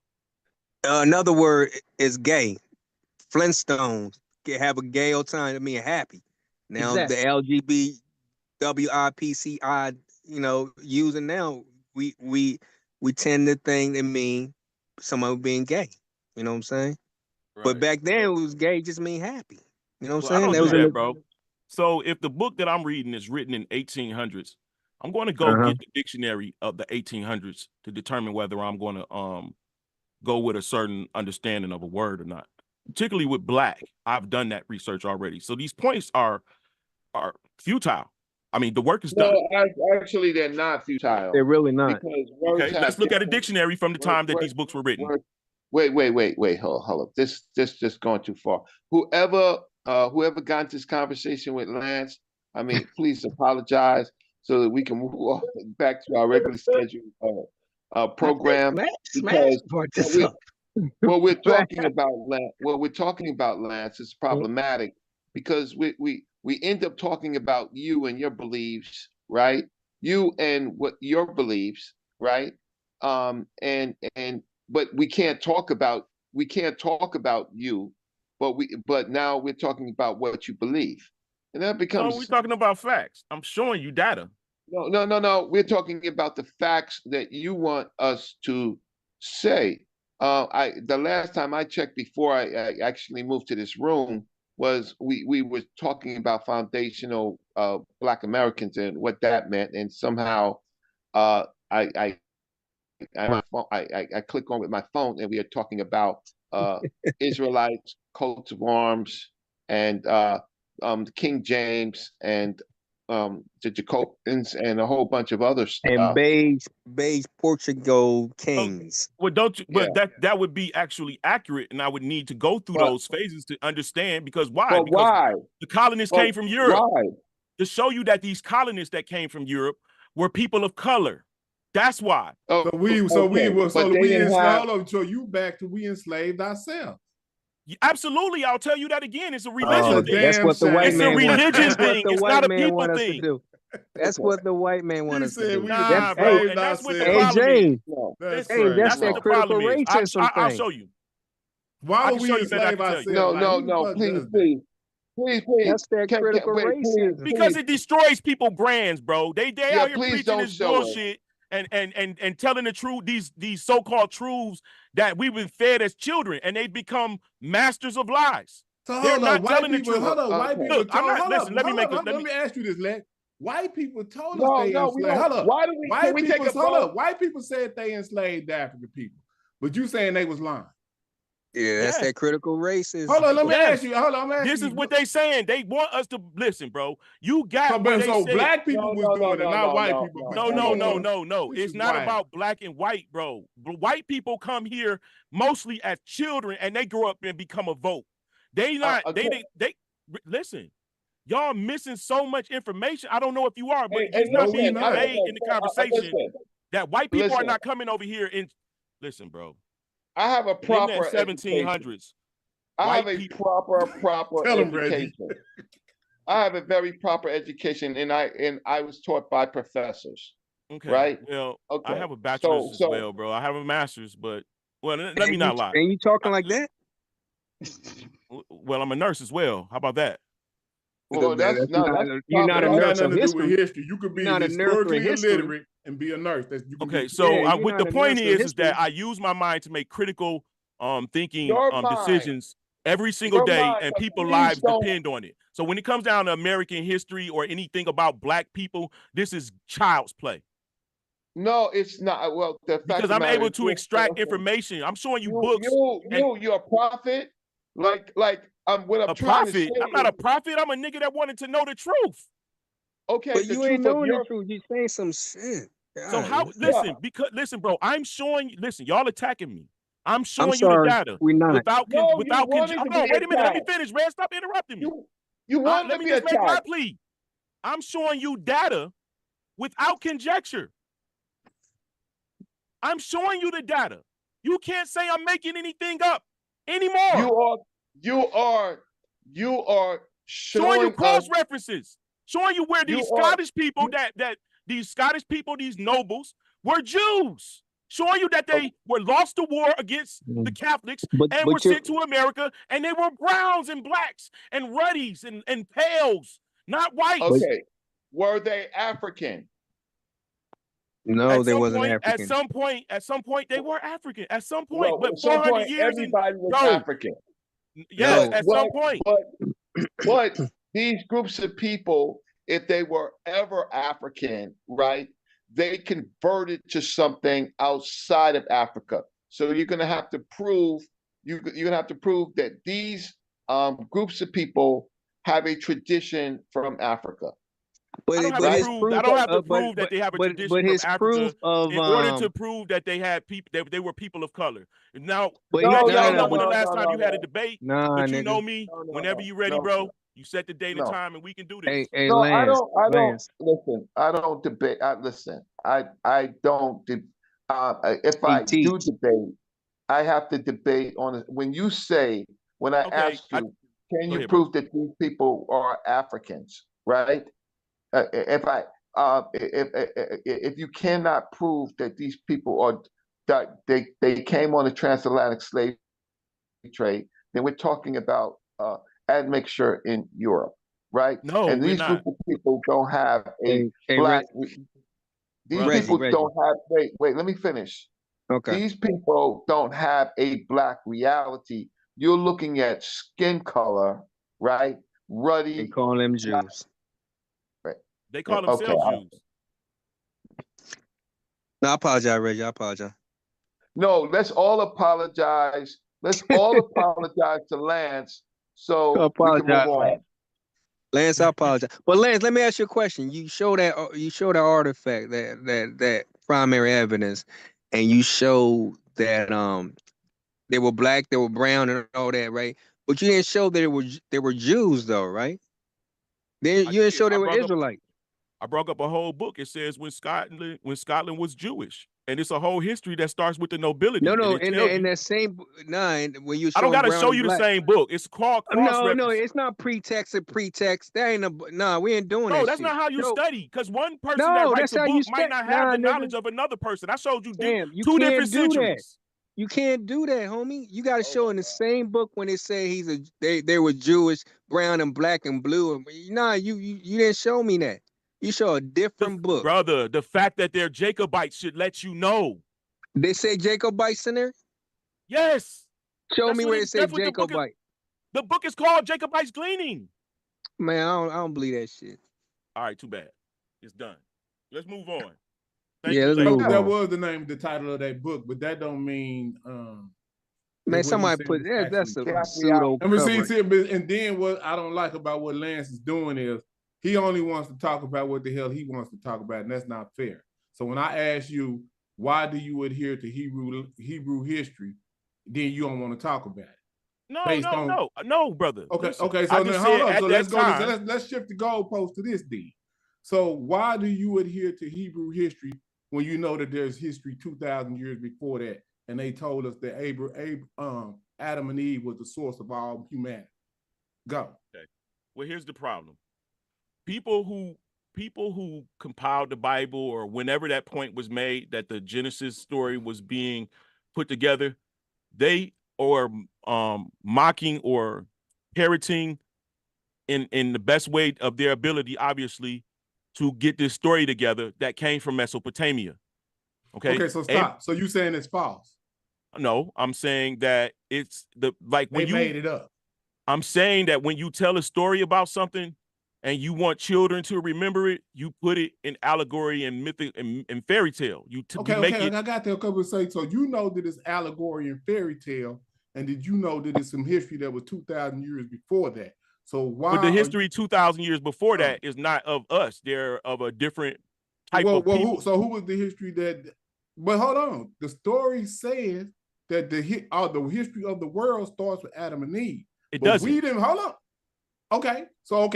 Another word is gay. Flintstones have a gay old time to mean happy. Now the LGBTQIA, using now we tend to think they mean someone being gay. You know what I'm saying? Right. But back then it was gay just mean happy. You know what I'm saying? I don't do that, bro. So if the book that I'm reading is written in 1800s, I'm going to go get the dictionary of the 1800s to determine whether I'm going to go with a certain understanding of a word or not. Particularly with black, I've done that research already. So these points are futile. I mean, the work is done. No, actually, they're not futile. They're really not. Because words Okay, let's look at a dictionary from the time that these books were written. Wait, hold up. This just going too far. Whoever got into this conversation with Lance, I mean, please apologize so that we can move on back to our regularly scheduled program. Because what we're talking about, Lance, is problematic because we end up talking about you and your beliefs, right? You and what your beliefs, right? But we can't talk about we can't talk about you, but now we're talking about what you believe, and that So becomes we're talking about facts. I'm showing you data. no. We're talking about the facts that you want us to say. The last time I checked before I actually moved to this room was we were talking about foundational Black Americans and what that meant, and somehow I click on with my phone, and we are talking about Israelites, coats of arms, and King James, and the Jacobins, and a whole bunch of other And stuff. beige Portugal kings. Well, don't you? Yeah. But that would be actually accurate, and I would need to go through But- those phases to understand. Because why? But Because why? the colonists But came from Europe. why? To show you that these colonists that came from Europe were people of color. That's why. Oh, So we hold on. So you back to we enslaved ourselves. Absolutely, I'll tell you that again. It's a That's religion a thing. That's damn what the shame. white It's a man wants. religion That's what thing. the It's white not a man people want us to thing. do. That's what the white man want He us to said do. we Nah, That's, bro, hey, and that's what the hey, problem is. James. That's Listen, Hey, that's that's what that the critical problem is. racism I'll thing. show you. Why I would can we show you better. I enslave can tell you. ourselves? Like, who the No, fuck please, does that? please. That's that critical Wait, racism. Because it destroys people brands, bro. They Yeah, out here please preaching don't this show us. bullshit and telling the truth, these so-called truths that we've been fed as children, and they become masters of lies. So They're hold not up, white telling the people. truth. Hold up, white people. Look, I'm not. Hold Listen, up, let me hold make up, it. let me ask you this, Lex. White people told us No, they no, we enslaved. don't. Hold up. Why do we? Can we take a Hold vote? up. White people said they enslaved the African people, but you saying they was lying. Yeah, that's Yes. that critical racism. Hold on, let me Yes. ask you. Hold on, I'm asking This you. is what they saying. They want us to listen, bro. You got where they So said. black people was doing it, not white people. But you don't wanna- No. this It's is not wild. about black and white, bro. White people come here mostly as children, and they grow up and become a vote. They not. Okay. They listen. Y'all missing so much information. I don't know if you are, but Hey, it's no, not we being not. conveyed in the conversation Listen, that white people are listen. not coming over here and listen, bro. I have a In proper that 1700s, I have white a people. proper Tell 'em, Reggie. education. I have a very proper education, and I was taught by professors. Okay. Right? Well, Okay. I have a bachelor's as well, bro. I have a master's, but let me not lie. And you talking like that? Well, I'm a nurse as well. How about that? Well, that's you're not That a don't got nurse nothing of to do with history. history. You could be You're not a nurse for historically history. illiterate and be a nurse. You can Okay, be, so Yeah, you're what not the a point nurse of is that history. I use my mind to make critical thinking Your mind. decisions every single Your day, mind, and but people's please lives don't- depend on it. So when it comes down to American history or anything about black people, this is child's play. No, it's not. Well, the fact Because of the I'm matter able is to you're- extract information. I'm showing you books. You're a prophet. Like what I'm A trying to say prophet? I'm not a is- prophet. I'm a nigga that wanted to know the truth. Okay, But the you ain't truth of knowing your the truth. You saying some shit. So God, how? you- Listen, bro. I'm showing you. Listen, y'all attacking me. I'm showing I'm you the sorry, data we're not. without No, you without. wanted to Hold be on, wait a minute. Let me attacked. finish, Red. Stop interrupting me. You wanted Let to me be just make my attacked. plea. I'm showing you data without conjecture. I'm showing you the data. You can't say I'm making anything up anymore. You are Showing you showing cross us. references, showing you where these Scottish people these Scottish people, these nobles, were Jews. Showing you that they were lost the war against the Catholics But and were you're sent to America, and they were browns and blacks and ruddies and pales, not whites. Okay, were they African? no, they wasn't African. At some point, they were African. At some point, Well, but at some 400 point, years everybody was bro, African. yes, No. at some point. But these groups of people, if they were ever African, right, they converted to something outside of Africa. So you're going to have to prove you're going to have to prove that these groups of people have a tradition from Africa. But I don't have but to his prove. proof, I don't have to but prove that they have a tradition but from his Africa proof of in order to prove that they had people. That they were people of color. Now, But Reggie, no, I don't no, know when the no, last time you had a debate, Nah, but you know nigga. me. Whenever you ready, bro, you set the date and time, and we can do this. Hey, No, Lance, I don't Lance. listen. I don't debate. Listen, I don't. If I do debate, I have to debate on it. When you say, when I ask you, can go you ahead, prove that these people are Africans, right? If you cannot prove that these people are that they came on a transatlantic slave trade, then we're talking about admixture in Europe, right? No, and we're these group not. of people don't have a Hey, black. These Brother. people don't have. Wait. Let me finish. Okay. These people don't have a black reality. You're looking at skin color, right? Ruddy. They call them Jews. Right. They call Okay. themselves Jews. No, I apologize, Reggie. I apologize. No, let's all apologize. Let's all apologize to Lance so I we can move apologize, on. Lance, I apologize. But Lance, let me ask you a question. You show that artifact, that primary evidence, and you show that they were black, they were brown, and all that, right? But you didn't show that they were Jews, though, right? Then you didn't show they were Israelite. I brought up a whole book. It says when Scotland was Jewish, and it's a whole history that starts with the nobility. No, and in that same when you show I don't got to brown show and you black. the same book. It's called cross reference. No, it's not pretext or pretext. That ain't we ain't doing that. No, that's shit. not how you study. Because one person No, that writes that's a how you book might not have the knowledge of another person. I showed you you two can't different do that. centuries. You can't do that, homie. You got to show in the same book when they say they were Jewish, brown and black and blue. Nah, you didn't show me that. You show a different book. Brother, the fact that they're Jacobites should let you know. They say Jacobites in there? Yes. Show me where it says Jacobite. The book is called Jacobites Gleaning. Man, I don't believe that shit. All right, too bad. It's done. Let's move on. Let's move on. That was the title of that book, but that don't mean man, somebody put that's a pseudo I mean, cover. see, and then what I don't like about what Lance is doing is he only wants to talk about what the hell he wants to talk about, and that's not fair. So when I ask you why do you adhere to Hebrew history, then you don't want to talk about it. No, brother. Okay, Listen, okay. So now hold on. So let's go. Time, Let's shift the goalpost to this then. So why do you adhere to Hebrew history when you know that there's history 2,000 years before that, and they told us that Adam and Eve was the source of all humanity? Go. Okay. Well, here's the problem. People who compiled the Bible, or whenever that point was made that the Genesis story was being put together, they are mocking or parroting in the best way of their ability, obviously, to get this story together that came from Mesopotamia. Okay, so stop. So you saying it's false? No, I'm saying that it's when they made it up. I'm saying that when you tell a story about something and you want children to remember it, you put it in allegory and mythic and fairy tale. I got there a couple of things. So you know that it's allegory and fairy tale, and did you know that it's some history that was 2,000 years before that? So why? But the history 2,000 years before that is not of us. They're of a different type of people. Who was the history that? But hold on, the story says that the history of the world starts with Adam and Eve. It doesn't. We didn't. Hold on. Okay, so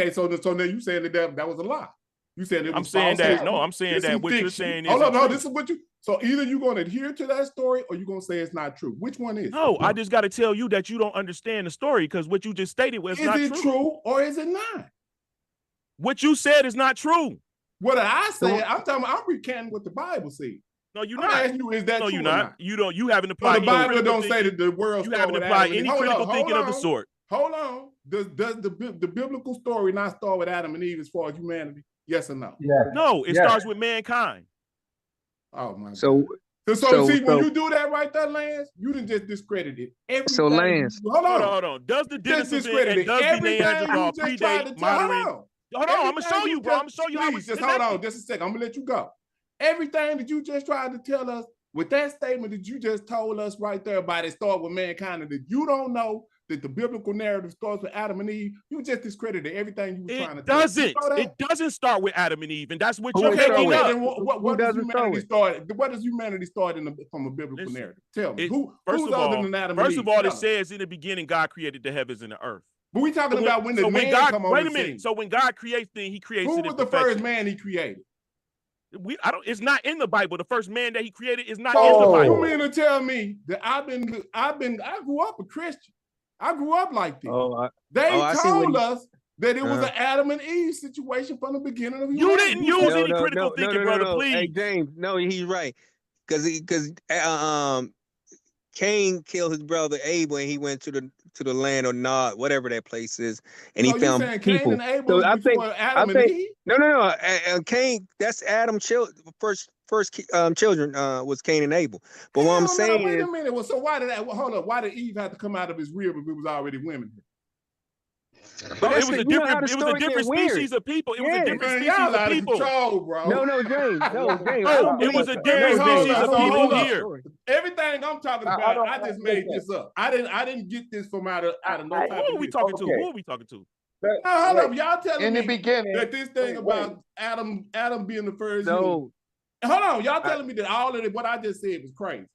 now you saying that was a lie. You said it was. I'm saying that. No, I'm saying that what you're saying is. Hold on, no, this is what you. So either you're going to adhere to that story or you're going to say it's not true. Which one is? No, I just got to tell you that you don't understand the story because what you just stated was not true. Is it true or is it not? What you said is not true. What I said, I'm recanting what the Bible says. No, you're not. I'm asking you, is that true? No, you're not. You haven't applied. So the Bible don't say that the world. You haven't applied any critical thinking of the sort. Hold on. Does the biblical story not start with Adam and Eve as far as humanity? Yes or no? Yeah. No, it starts with mankind. Oh my God. So when you do that right there, Lance, you didn't just discredit it. Everything. So Lance, hold on. Does the Genesis and does the Neanderthal predate modern? Hold on, I'm gonna show you, bro. I'm gonna show you how we just hold on just a second. I'm gonna let you go. Everything that you just tried to tell us with that statement that you just told us right there about it start with mankind, and that you don't know that the biblical narrative starts with Adam and Eve, you just discredited everything you were trying to tell us. It doesn't start with Adam and Eve, and that's what you're making up. What does humanity start? What does humanity start from a biblical narrative? Tell me. Who's other than Adam and Eve? First of all, it says in the beginning God created the heavens and the earth. But we talking about when the man come on the scene. So when God creates things, He creates. Who was the first man He created? It's not in the Bible. The first man that He created is not in the Bible. You mean to tell me that I grew up a Christian. I grew up like this. They told us that it was an Adam and Eve situation from the beginning of humanity. You didn't use any critical thinking, brother. Please. Hey James, no, he's right. Because Cain killed his brother Abel, and he went to the land of Nod, whatever that place is, and he So you found saying Cain people. and Abel So was I before think Adam and Eve? no. Cain, that's Adam first children was Cain and Abel. But what I'm Hell no, saying wait is, a minute. Well, so why did that? Hold up. Why did Eve have to come out of his rib if it was already women? but it that's was a you know how different. the It was a story get different weird. species of people. It was a Yeah, different Man, species y'all of out of people. control, bro. No, James. No, James. I No, don't it was believe. a different species of So people hold up. here. Everything I'm talking I about, don't I just made listen. this up. I didn't get this from out of no I- type Who of are we video. talking to? Okay. Who are we talking to? But Now, hold wait, up. Y'all telling in the me beginning, that this thing wait. about Adam being the first human. No, Hold on. Y'all I- telling me that all of it, what I just said was crazy.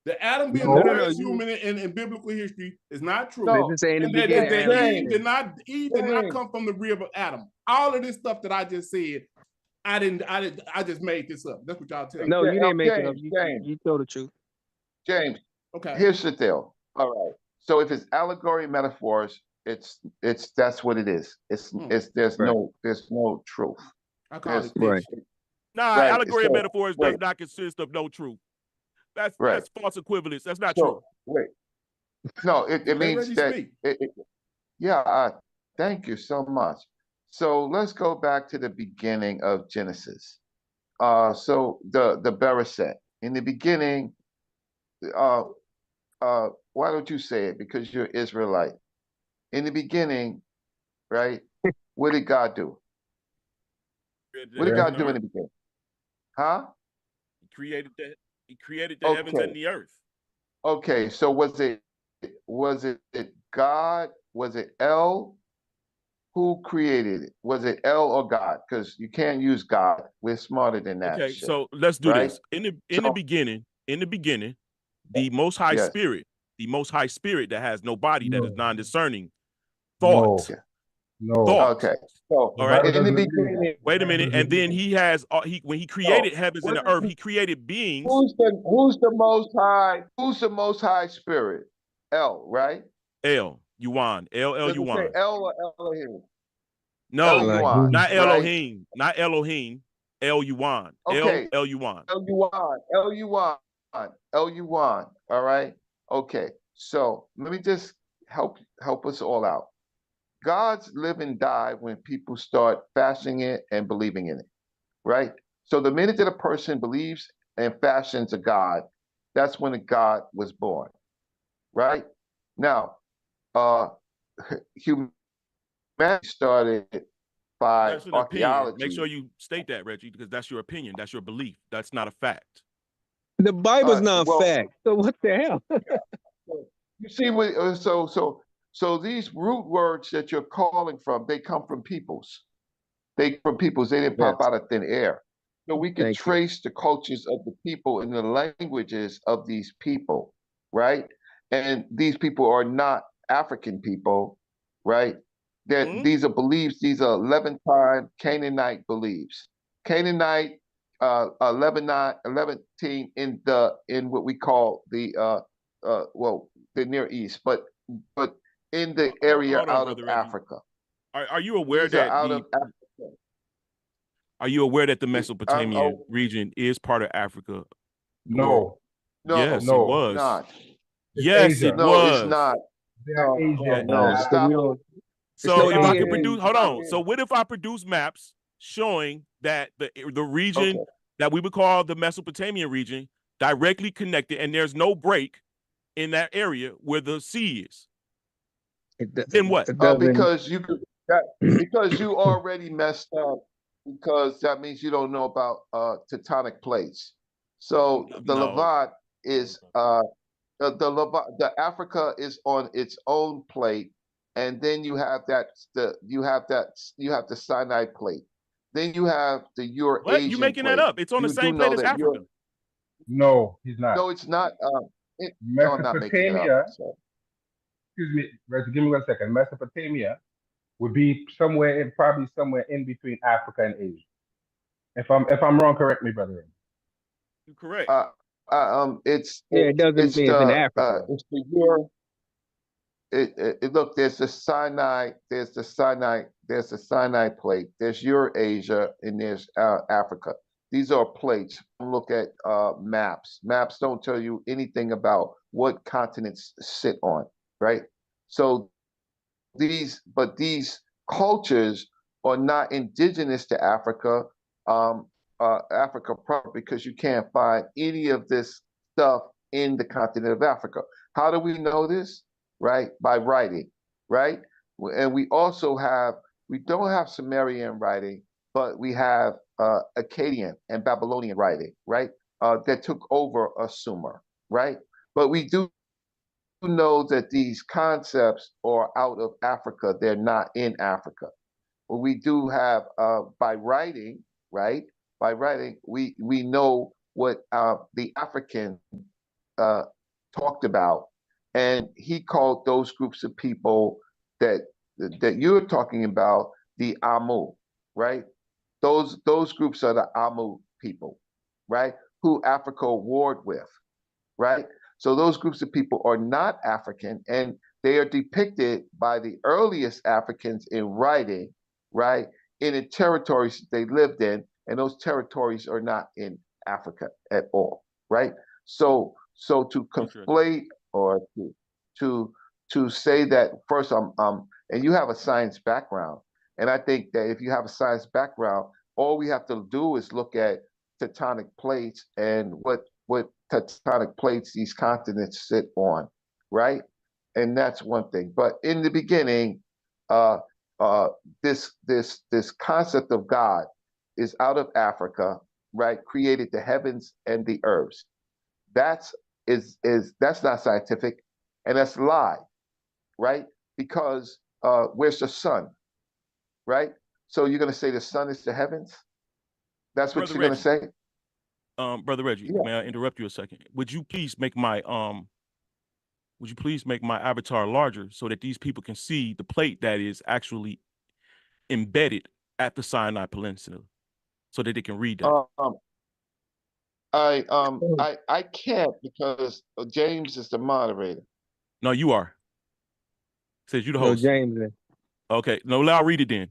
That Adam being No. the No. first human in biblical history is not true. No. Listen, say in the And that beginning, Adam Eve said. did not come from the rib of Adam. All of this stuff that I just said, I just made this up. That's what y'all telling me. No, you didn't make it up. James, You told the truth. James. Okay. Here's the deal. All right. So if it's allegory metaphors, it's that's what it is. It's there's no truth. I call it Right. fiction. Nah, Right, allegory and so- metaphors wait. does not consist of no truth. That's Right. false equivalence. That's not true. So wait. No, it Let means Reggie that speak. yeah, thank you so much. So let's go back to the beginning of Genesis. So the Bereshit. In the beginning, why don't you say it? Because you're Israelite. In the beginning, right? What did God do? What did God do in the beginning? Huh? He created the heavens and Okay. the earth. Okay. So was it God? Was it El? Who created it? Was it El or God? Because you can't use God. We're smarter than that. Okay, shit, so let's do right? this. In the beginning, the Most High Yes. Spirit, that has no body, that is No. non-discerning, No. thought. No. Thought. Okay. So All right. in the doesn't agree with that. beginning, Wait a minute, and then he has when he created heavens and the earth, he created beings. who's the most high? Who's the most high spirit? El, right? El Yuan, El Does it say Yuan. El or Elohim? No, El Yuan, not right? Elohim, not Elohim. El Yuan. Okay. El Yuan. El Yuan, El Yuan, El Yuan. All right. Okay. So let me just help us all out. Gods live and die when people start fashioning it and believing in it, right? So the minute that a person believes and fashions a God, that's when a God was born, right? Now, humanity started by That's an opinion. archaeology. Make sure you state that, Reggie, because that's your opinion. That's your belief. That's not a fact. The Bible's not well- fact. So what the hell? You see, so these root words that you're calling from, they come from peoples. They didn't pop out of thin air. So we can Thank you. trace the cultures of the people and the languages of these people, right? And these people are not African people, right? That these are beliefs. These are Levantine Canaanite beliefs. Canaanite, Levantine in what we call the the Near East, but in the area Hold on, out Brother of Reggie. Africa. Are you aware These are that out of Africa. Are you aware that the Mesopotamian region is part of Africa? No. No, Yes, no, it was. not. It's Yes, Asia. it No, was. it's not. They are Asian. No, stop. So It's if I Asian. could produce, hold on. So what if I produce maps showing that the region that we would call the Mesopotamian region directly connected, and there's no break in that area where the sea is? Then what? Because you already messed up. Because that means you don't know about tectonic plates. So the No. Levant is the Africa is on its own plate, and then you have the Sinai plate. Then you have the Eurasian What? You making that plate. up? It's on the You same do plate know as that Africa. No, he's not. No, it's not. No, I'm not making it Mesopotamia, up. So. excuse me, Reggie, give me 1 second. Mesopotamia would be probably somewhere in between Africa and Asia. If I'm wrong, correct me, brother. You're correct. It doesn't mean it's in Africa. It's the Euro. Look, there's the Sinai plate. There's Eurasia, and there's Africa. These are plates. Look at maps. Maps don't tell you anything about what continents sit on, right? So these cultures are not indigenous to Africa, Africa proper, because you can't find any of this stuff in the continent of Africa. How do we know this? Right? By writing, right? And we also have, we don't have Sumerian writing, but we have Akkadian and Babylonian writing, right? That took over Sumer, right? But we do know that these concepts are out of Africa. They're not in Africa. But we do have, by writing, right? By writing, we know what the African talked about, and he called those groups of people that you're talking about the Amu, right? Those groups are the Amu people, right? Who Africa warred with, right? So those groups of people are not African, and they are depicted by the earliest Africans in writing, right? In the territories they lived in, and those territories are not in Africa at all, right? So to conflate or to say that first, and you have a science background, and I think that if you have a science background, all we have to do is look at tectonic plates and what tectonic plates these continents sit on, right? And that's one thing. But in the beginning, this concept of God is out of Africa, right? Created the heavens and the earths. That's not scientific, and that's a lie, right? Because where's the sun, right? So you're gonna say the sun is the heavens? That's what Brother you're Reggie. gonna say? Brother Reggie, Yeah. may I interrupt you a second? Would you please make my avatar larger so that these people can see the plate that is actually embedded at the Sinai Peninsula, so that they can read that? I can't because James is the moderator. No, you are. Says you the No, host. James. Then. Okay, no, I'll read it then.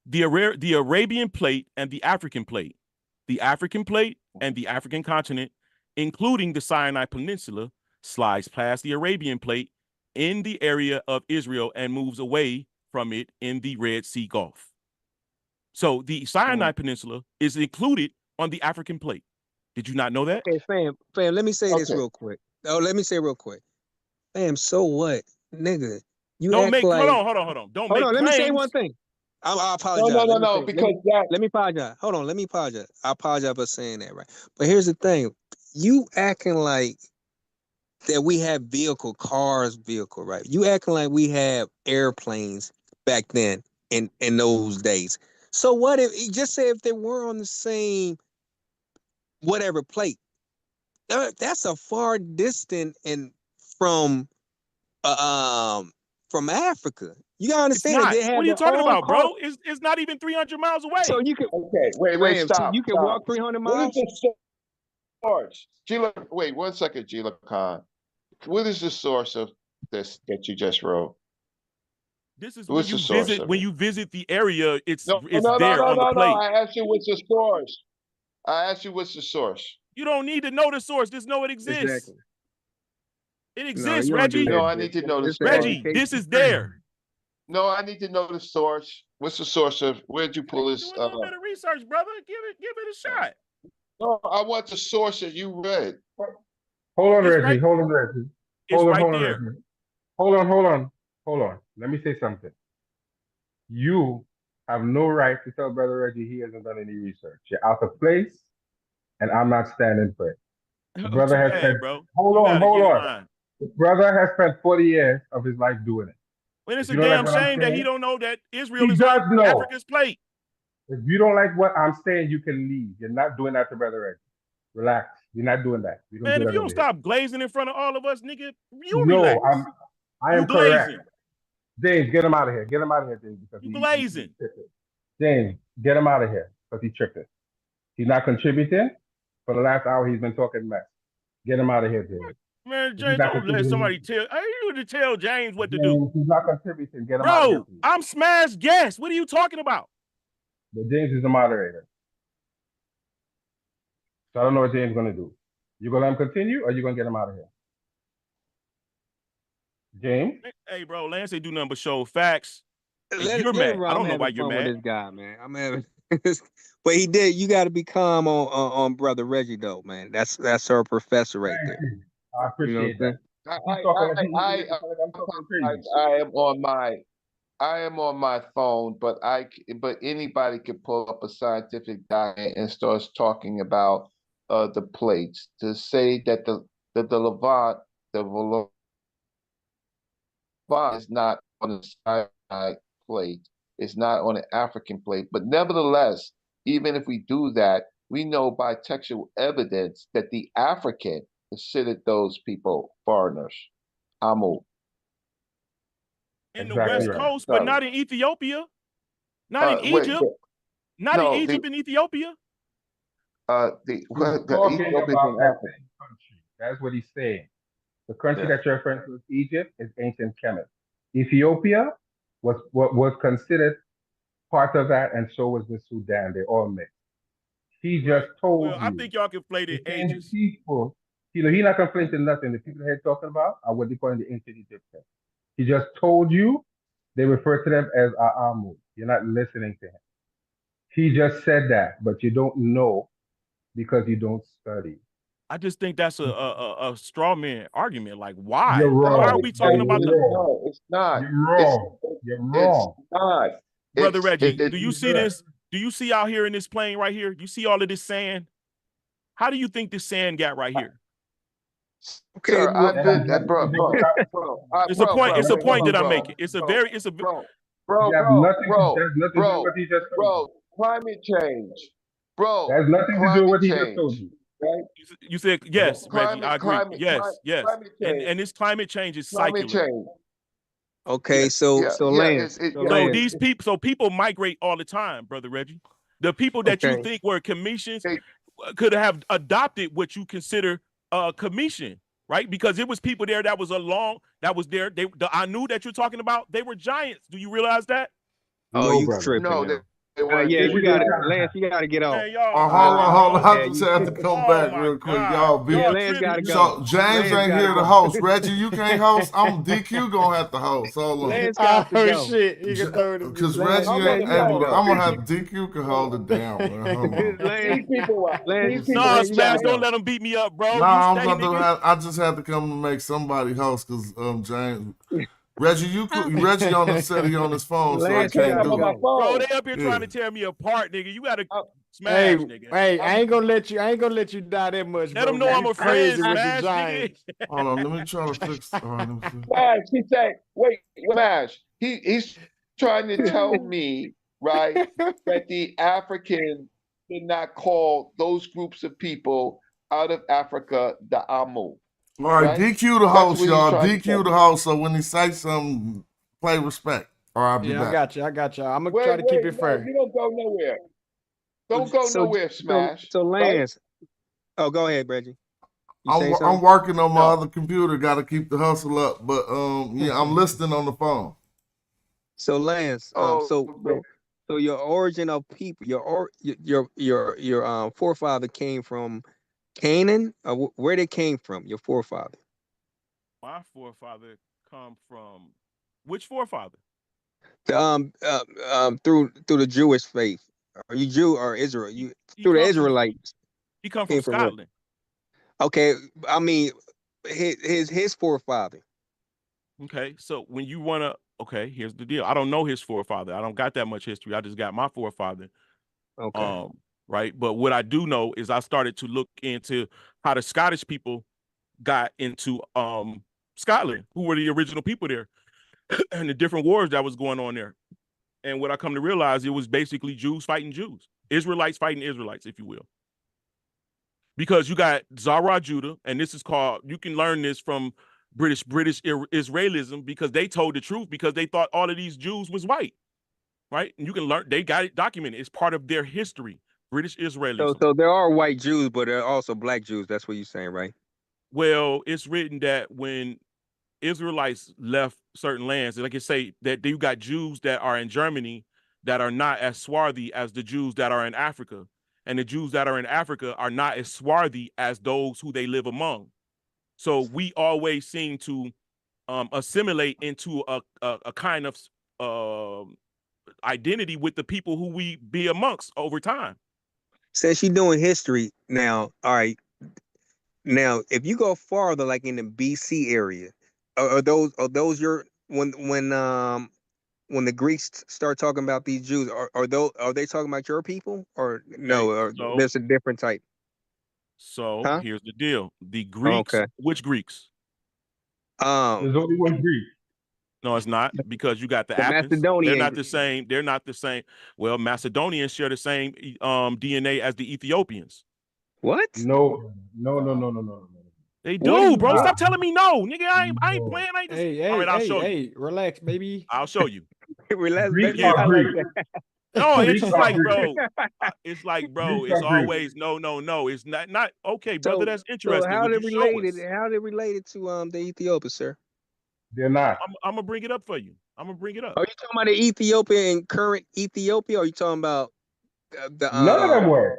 The Arabian plate and the African plate. The African plate and the African continent, including the Sinai Peninsula, slides past the Arabian plate in the area of Israel and moves away from it in the Red Sea Gulf. So the Sinai Peninsula is included on the African plate. Did you not know that? Okay, fam, let me say this real quick. Oh, let me say real quick. Fam, so what? Nigga, you Don't act make, like... hold on. Don't make claims. Let me say one thing. I apologize. No, because let me apologize. Hold on, let me apologize. I apologize for saying that, right? But here's the thing. You acting like that we have vehicle, right? You acting like we have airplanes back then in those days. So what if, just say if they were on the same whatever plate, that's a far distant and from Africa. You gotta understand that they have What are you their talking own about, car. bro? It's not even 300 miles away. So you can wait, so stop. you can walk 300 miles. What is the source? Wait 1 second, Gila Khan. What is the source of this that you just wrote? This is What's when you visit the area, it's no, there on the plate. I asked you what's the source. I asked you what's the source. You don't need to know the source. Just know it exists. Exactly. It exists, you don't do Reggie. that. No, I need to know the source. Reggie, this is there. No, I need to know the source. What's the source of? Where'd you pull this? Do a little bit of research, brother. Give it a shot. No, I want the source that you read. Hold on, It's Reggie. right- Hold on, Reggie. It's Hold on, right hold on, there. Reggie. Hold on. Let me say something. You have no right to tell Brother Reggie he hasn't done any research. You're out of place, and I'm not standing for it. The brother has spent. bro. Hold on. The brother has spent 40 years of his life doing it. When it's If a you don't like damn what I'm shame that he saying, don't know that Israel he is does on know. Africa's plate. If you don't like what I'm saying, you can leave. You're not doing that to Brother Reggie. Relax. You're not doing that. We don't Man, do if that you over don't here. stop glazing in front of all of us, nigga, you No, relax. I am You correct. glazing. James, get him out of here. Get him out of here, James. Because You glazing. James, get him out of here because he tricked us. He's not contributing. For the last hour, he's been talking mess. Get him out of here, James. Man, If James, he's not don't let contributing- somebody tell. I need to tell James what to James, do. he's not contributing. Get him out of here, Bro, please. I'm smash guest. What are you talking about? But James is the moderator. So I don't know what James gonna do. You gonna let him continue, or you gonna get him out of here? James? Hey, bro, Lance ain't do nothing but show facts. And you're Let it mad. run. I I'm don't know why having you're fun with mad. this guy, man. I'm having, but he did. You got to be calm on brother Reggie though, man. That's our professor right Thank there. you. I You know what appreciate I'm that. saying? He's talking like he feel like I'm talking crazy. I am on my phone, but but anybody could pull up a scientific document and starts talking about the plates to say that the Levant is not on the Sinai plate, it's not on the African plate. But nevertheless, even if we do that, we know by textual evidence that the African considered those people foreigners. Amu. In the West Coast, but not in Ethiopia, not in Egypt, not in Egypt and Ethiopia. He's talking about that same country. That's what he's saying. The country that you're referring to as Egypt is ancient Kemet. Ethiopia was considered part of that, and so was the Sudan. They all mixed. He just told Well, you. I think y'all conflated ages. People, he's not conflating nothing. The people here talking about are what they call in the ancient Egyptians. He just told you they refer to them as Aamu. You're not listening to him. He just said that, but you don't know because you don't study. I just think that's a straw man argument. Like, why? You're wrong. Why are we talking about the? No, it's not. You're wrong. You're wrong. It's not. Brother Reggie, do you see this? Do you see out here in this plane right here? You see all of this sand? How do you think this sand got right here? Okay, sir, I've been, bro. It's a point. It's a point that I'm making. It's a very. It's a. Bro, climate change. Bro, that has nothing to do with what he just told you. Right? You said yes, Reggie. I agree. Yes. And this climate change is secular. Okay, so Lance, so these people, people migrate all the time, brother Reggie. The people that you think were Cometians could have adopted what you consider Cometian, right? Because it was people there that was there. The Anu that you're talking about, they were giants. Do you realize that? Oh, you tripping? No, yeah, you got to, Lance. You got to get off. Hold on. I just had to come back real quick, y'all. Lance got to go. So James ain't here to host. Reggie, you can't host. I'm DQ gonna have to host. Hold on. Lance got to go. Shit, because Reggie ain't able to. I'm gonna have DQ can hold it down, man. Hold on. No, Smash, don't let them beat me up, bro. Nah, I just had to come to make somebody host because James. Reggie, Reggie on his phone, so I can't do it. Bro, they up here trying to tear me apart, nigga. You gotta smash, hey, nigga. Hey, I ain't gonna let you die that much. Let bro. them know I'm a friend, Smash, nigga. Hold on, let me try to fix. Smash, he said, wait, Smash. He's trying to tell me, right, that the Africans did not call those groups of people out of Africa the Amu. All right, DQ the host, y'all. DQ the host. So when he says something, play respect. Or I'll be back. I got you. I'm gonna try to keep it fair. You don't go nowhere. Don't go nowhere, Smash. So Lance. Oh, go ahead, Reggie. I'm working on my other computer. Got to keep the hustle up, but yeah, I'm listening on the phone. So Lance, so your origin of people, your forefather came from Canaan, or where they came from? Your forefather. My forefather come from which forefather? Through the Jewish faith. Are you Jew or Israel? Through the Israelites. He come from Scotland. Okay, I mean his forefather. Okay, so when you wanna, here's the deal. I don't know his forefather. I don't got that much history. I just got my forefather. Okay. Right. But what I do know is I started to look into how the Scottish people got into Scotland, who were the original people there, and the different wars that was going on there. And what I come to realize, it was basically Jews fighting Jews, Israelites fighting Israelites, if you will. Because you got Zara Judah, and this is called, you can learn this from British Israelism, because they told the truth because they thought all of these Jews was white. Right. And you can learn, they got it documented. It's part of their history. British Israelism. So there are white Jews, but there are also black Jews. That's what you're saying, right? Well, it's written that when Israelites left certain lands, like you say, that you got Jews that are in Germany that are not as swarthy as the Jews that are in Africa. and the Jews that are in Africa are not as swarthy as those who they live among. So we always seem to assimilate into a kind of identity with the people who we be amongst over time. Since you're doing history now, all right. Now, if you go farther, like in the BC area, are those your when the Greeks start talking about these Jews, are they talking about your people or no? Okay, Or so there's a different type? Huh? here's the deal: the Oh, Greeks, okay. which Greeks? There's only one Greek. No, it's not, because you got the The Athens. They're Macedonian. not the same. They're not the same. Well, Macedonians share the same DNA as the Ethiopians. What? No. They What do do, you bro. mean? Stop telling me no, nigga. I ain't playing. I ain't just. All right, I'll show you. Hey, relax, baby. I'll show you. Relax, Greeks baby. are I like Greek. that. No, it's Greeks just are like, Greek. bro. Bro. Greeks It's are Greek. always no. It's not okay, brother. So, That's so interesting. how Would they you show related? us? How they related to the Ethiopians, sir? They're not. I'm gonna bring it up for you. I'm gonna bring it up. Are you talking about the Ethiopia and current Ethiopia? Or are you talking about the None of them were.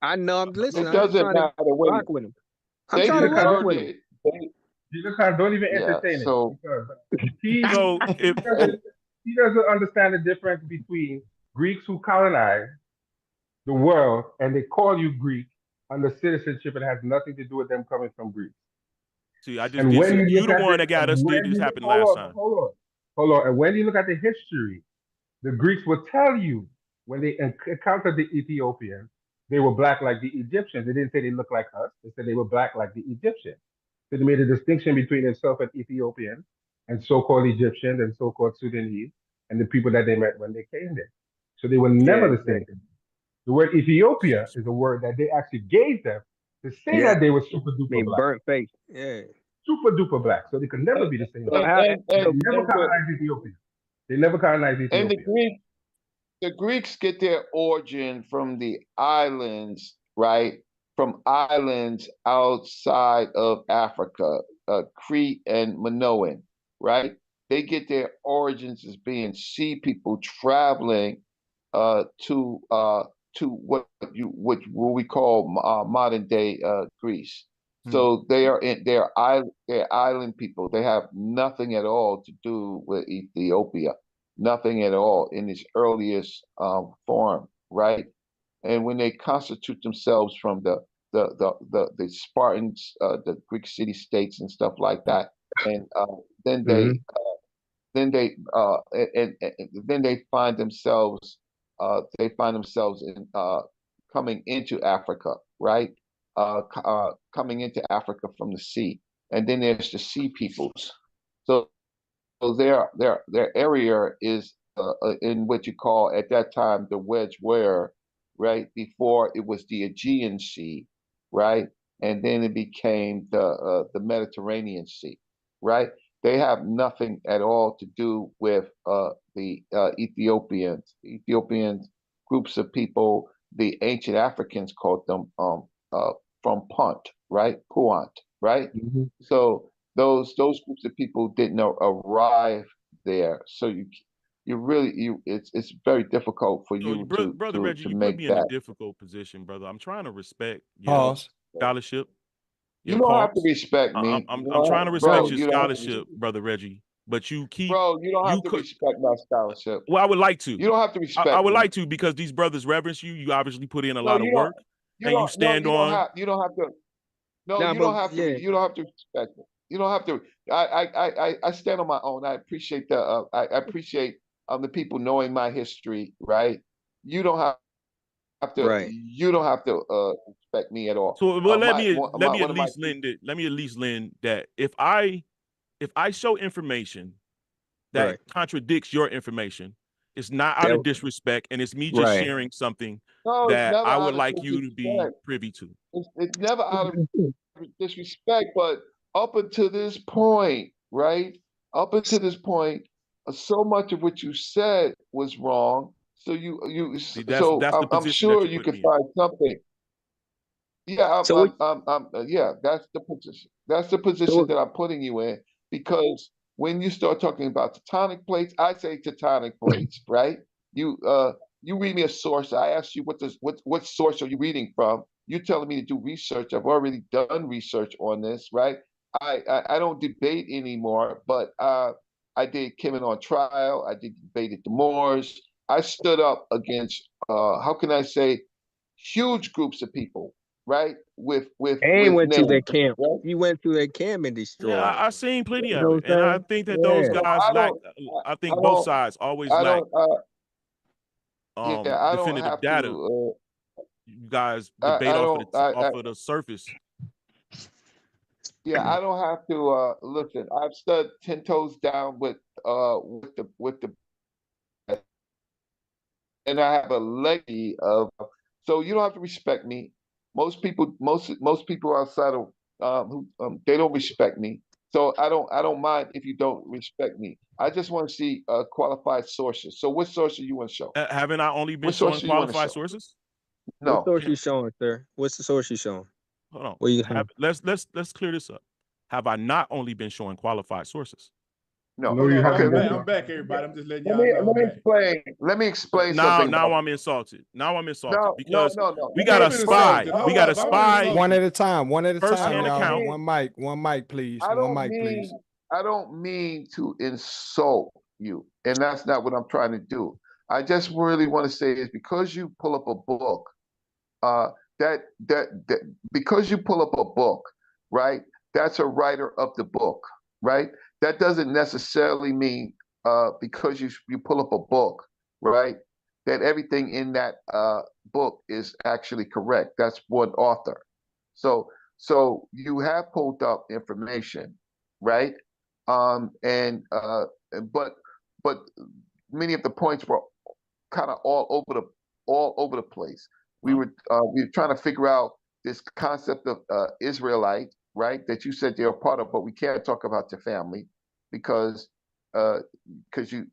I know. I'm listening. It I'm just doesn't trying to matter. Wait a rock minute. with him. I'm They trying to rock converted with him. it. Don't even Yeah. entertain it. So Because he So if he doesn't understand the difference between Greeks who colonized the world and they call you Greek under citizenship. It has nothing to do with them coming from Greece. see, I just And did. when See, you you look the at one it, that got and us. Did when this you happen last time? hold on. And when you look at the history, the Greeks will tell you when they encountered the Ethiopians, they were black like the Egyptians. They didn't say they looked like us. They said they were black like the Egyptians. So they made a distinction between themselves and Ethiopians and so-called Egyptians and so-called Sudanese and the people that they met when they came there. So they were never Yeah, the same thing. The word Ethiopia is a word that they actually gave them to say yeah. that they were super duper They black. burnt face. Yeah. Super duper black. So they could never be the same. So how? They So never colonized Ethiopia. They never colonized and Ethiopia. the Greeks get their origin from the islands, right? From islands outside of Africa, Crete and Minoan, right? They get their origins as being sea people traveling to what we call modern day Greece. So they're island people. They have nothing at all to do with Ethiopia, nothing at all in its earliest form, right? And when they constitute themselves from the Spartans, the Greek city states and stuff like that, and then they then they then they find themselves in coming into Africa, right? Coming into Africa from the sea, and then there's the sea peoples. So their area is in what you call at that time the Wedge Ware, right? Before it was the Aegean Sea, right? And then it became the Mediterranean Sea, right? They have nothing at all to do with the Ethiopians groups of people. The ancient Africans called them from Punt, right? Puant, right? So those groups of people didn't arrive there. So it's very difficult for So, you brother Reggie, to you put make me in a that. difficult position, brother. I'm trying to respect your Pause. scholarship. You don't have to respect me. I'm trying to respect your You don't have to scholarship, brother Reggie. But you keep, bro, you don't have to respect my scholarship. well, I would like to. You don't have to respect I would me. like to, because these brothers reverence you. You obviously put in a No, lot of you don't. work, and you stand on. You don't have to. No, Nah, you don't but have to. yeah. You don't have to respect me. You don't have to. I stand on my own. I appreciate I appreciate the people knowing my history. Right. You don't have to. Right. You don't have to respect me at all. So, well, let me one of my at least lend that if I show information that Right. contradicts your information, it's not out of disrespect, and it's me just Right. sharing something No, it's that never I out would of like you to be disrespect. privy to. It's never out of disrespect, but up until this point, right? Up until this point, so much of what you said was wrong. So See, that's the I'm position that sure you you put can me in. find something. Yeah, So what? yeah, that's the position. That's the position that I'm putting you in, because when you start talking about tectonic plates, I say tectonic plates, right? You you read me a source. I ask you what source are you reading from? You're telling me to do research. I've already done research on this, right? I don't debate anymore, but I did Kemet on trial. I did debate at the Moors. I stood up against how can I say huge groups of people, right? With And went to names, that camp. right? He went to that camp and Yeah, destroyed it. I seen plenty You of know it, what and I I'm think that saying? those Yeah. guys I lack. don't. I I think both don't. sides always I lack don't. Yeah, I don't definitive have data. to. You guys I debate off of don't. the off of the surface. Yeah, I don't have to listen. I've stood 10 toes down with the and I have a legacy of so you don't have to respect me. Most people outside of who they don't respect me. So I don't mind if you don't respect me. I just want to see qualified sources. So what source do you want to show? Haven't I only been What source showing do you want to qualified show? sources? What No. source you showing, sir? What's the source you showing? Hold on. What you Let's clear this up. Have I not only been showing qualified sources? No. No, you Okay, haven't. I'm back, everybody. I'm just letting y'all know I'm back. let me explain Now something. I'm insulted. Now I'm insulted No, because no. we Let got me a explain. spy. We got a spy. One at a time. One at a First-hand time, y'all. account. One mic, please. I One don't mic, please. mean I don't mean to insult you, and that's not what I'm trying to do. I just really want to say is because you pull up a book, uh, that because you pull up a book, right? That's a writer of the book, right? That doesn't necessarily mean because you pull up a book, right? That everything in that book is actually correct. That's one author. So you have pulled up information, right? But but many of the points were kind of all over the place. We were trying to figure out this concept of Israelite, right? That you said they're a part of, but we can't talk about your family because because you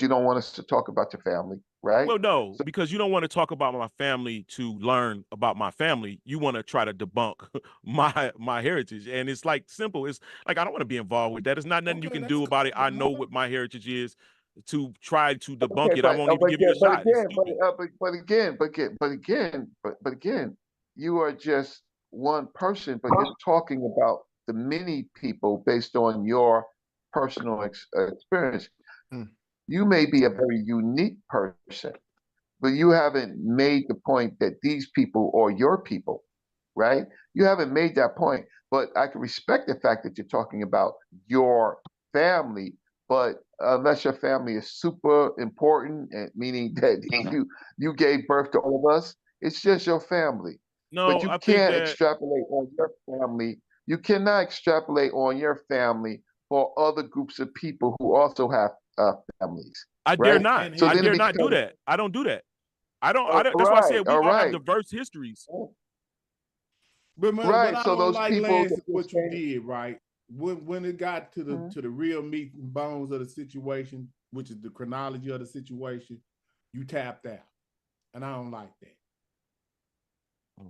don't want us to talk about your family, right? Well, no, because you don't want to talk about my family to learn about my family. You want to try to debunk my heritage, and it's like simple. It's like I don't want to be involved with that. It's not nothing you can do about it. I know what my heritage is. To try to debunk Okay, it, I won't even give you a shot. But again, you are just one person, but you're talking about the many people based on your personal experience. You may be a very unique person, but you haven't made the point that these people are your people, right? You haven't made that point, but I can respect the fact that you're talking about your family, but unless your family is super important, and meaning that you gave birth to all of us, it's just your family. But No, you I think can't that extrapolate on your family. You cannot extrapolate on your family for other groups of people who also have families, I dare right? not. So I then it dare not do becomes that. I don't do that. I don't. all That's why I right, said we all all have right, diverse histories. But man, right. but I So don't those like people Lance that you're what you saying, did, right? When it got to the real meat and bones of the situation, which is the chronology of the situation, you tapped out. And I don't like that.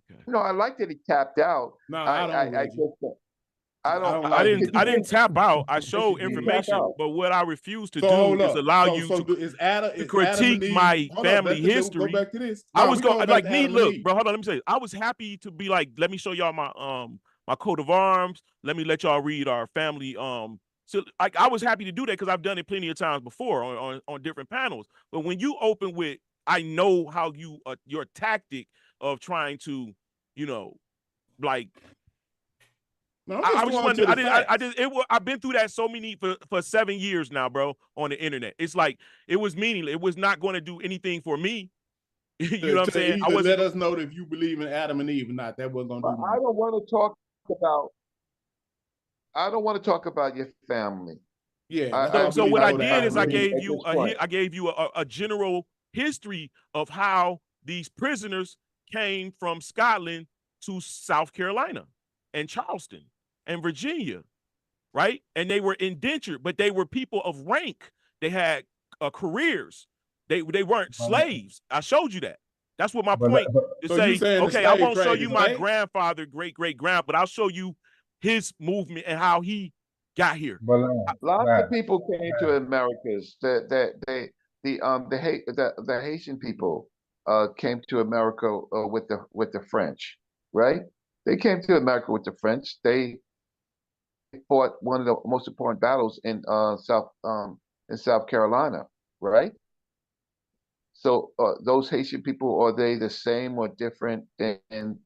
Okay. no, I like that he tapped out. No, I don't, Reggie. I don't I like don't it. I didn't tap out. I Yes, showed you did. information, but what I refuse to So do hold is up. allow So you so to is Adam critique and Eve? my Hold up, family let's history. go back to this. I No, was we going back like to me. Adam and Look, Eve. bro. Hold on. Let me say. I was happy to be like, let me show y'all my coat of arms. Let me let y'all read our family. So like I was happy to do that because I've done it plenty of times before on different panels. But when you open with, I know how you your tactic of trying to, you know, like. No, I'm just I just going wanted to to, the facts. I've been through that so many for 7 years now, bro, on the internet. It's like it was meaningless. It was not going to do anything for me. You know what I'm To saying? I either wasn't. let us know if you believe in Adam and Eve or not. That wasn't gonna But do nothing. I don't want to talk about. I don't want to talk about your family. Yeah. So what I did is I really, gave at you this point. a general history of how these prisoners came from Scotland to South Carolina and Charleston and Virginia, right? And they were indentured, but they were people of rank. They had careers. They weren't slaves. I showed you that. That's what my point to So you say. saying the Okay, I slave won't show trade you is my bad? grandfather, great grand, but I'll show you his movement and how he got here. Lots of people came to Americas. the Haitian people came to America with the French, right? They came to America with the French. They fought one of the most important battles in South Carolina, right? So those Haitian people, are they the same or different than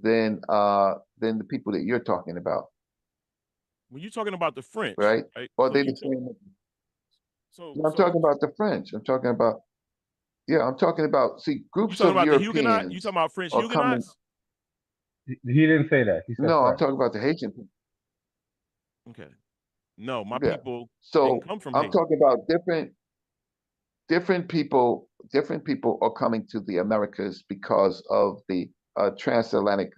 the people that you're talking about? When you're talking about the French, right? Or So they you the same? so I'm talking about the French. I'm talking about see you groups talking of about the Huguenot? You Europeans talking about French are coming. Huguenots? He didn't say that. He said No, I'm French. talking about the Haitian people. Okay. No, my Yeah. people So didn't come from I'm Haiti. talking about different people. Different people are coming to the Americas because of the transatlantic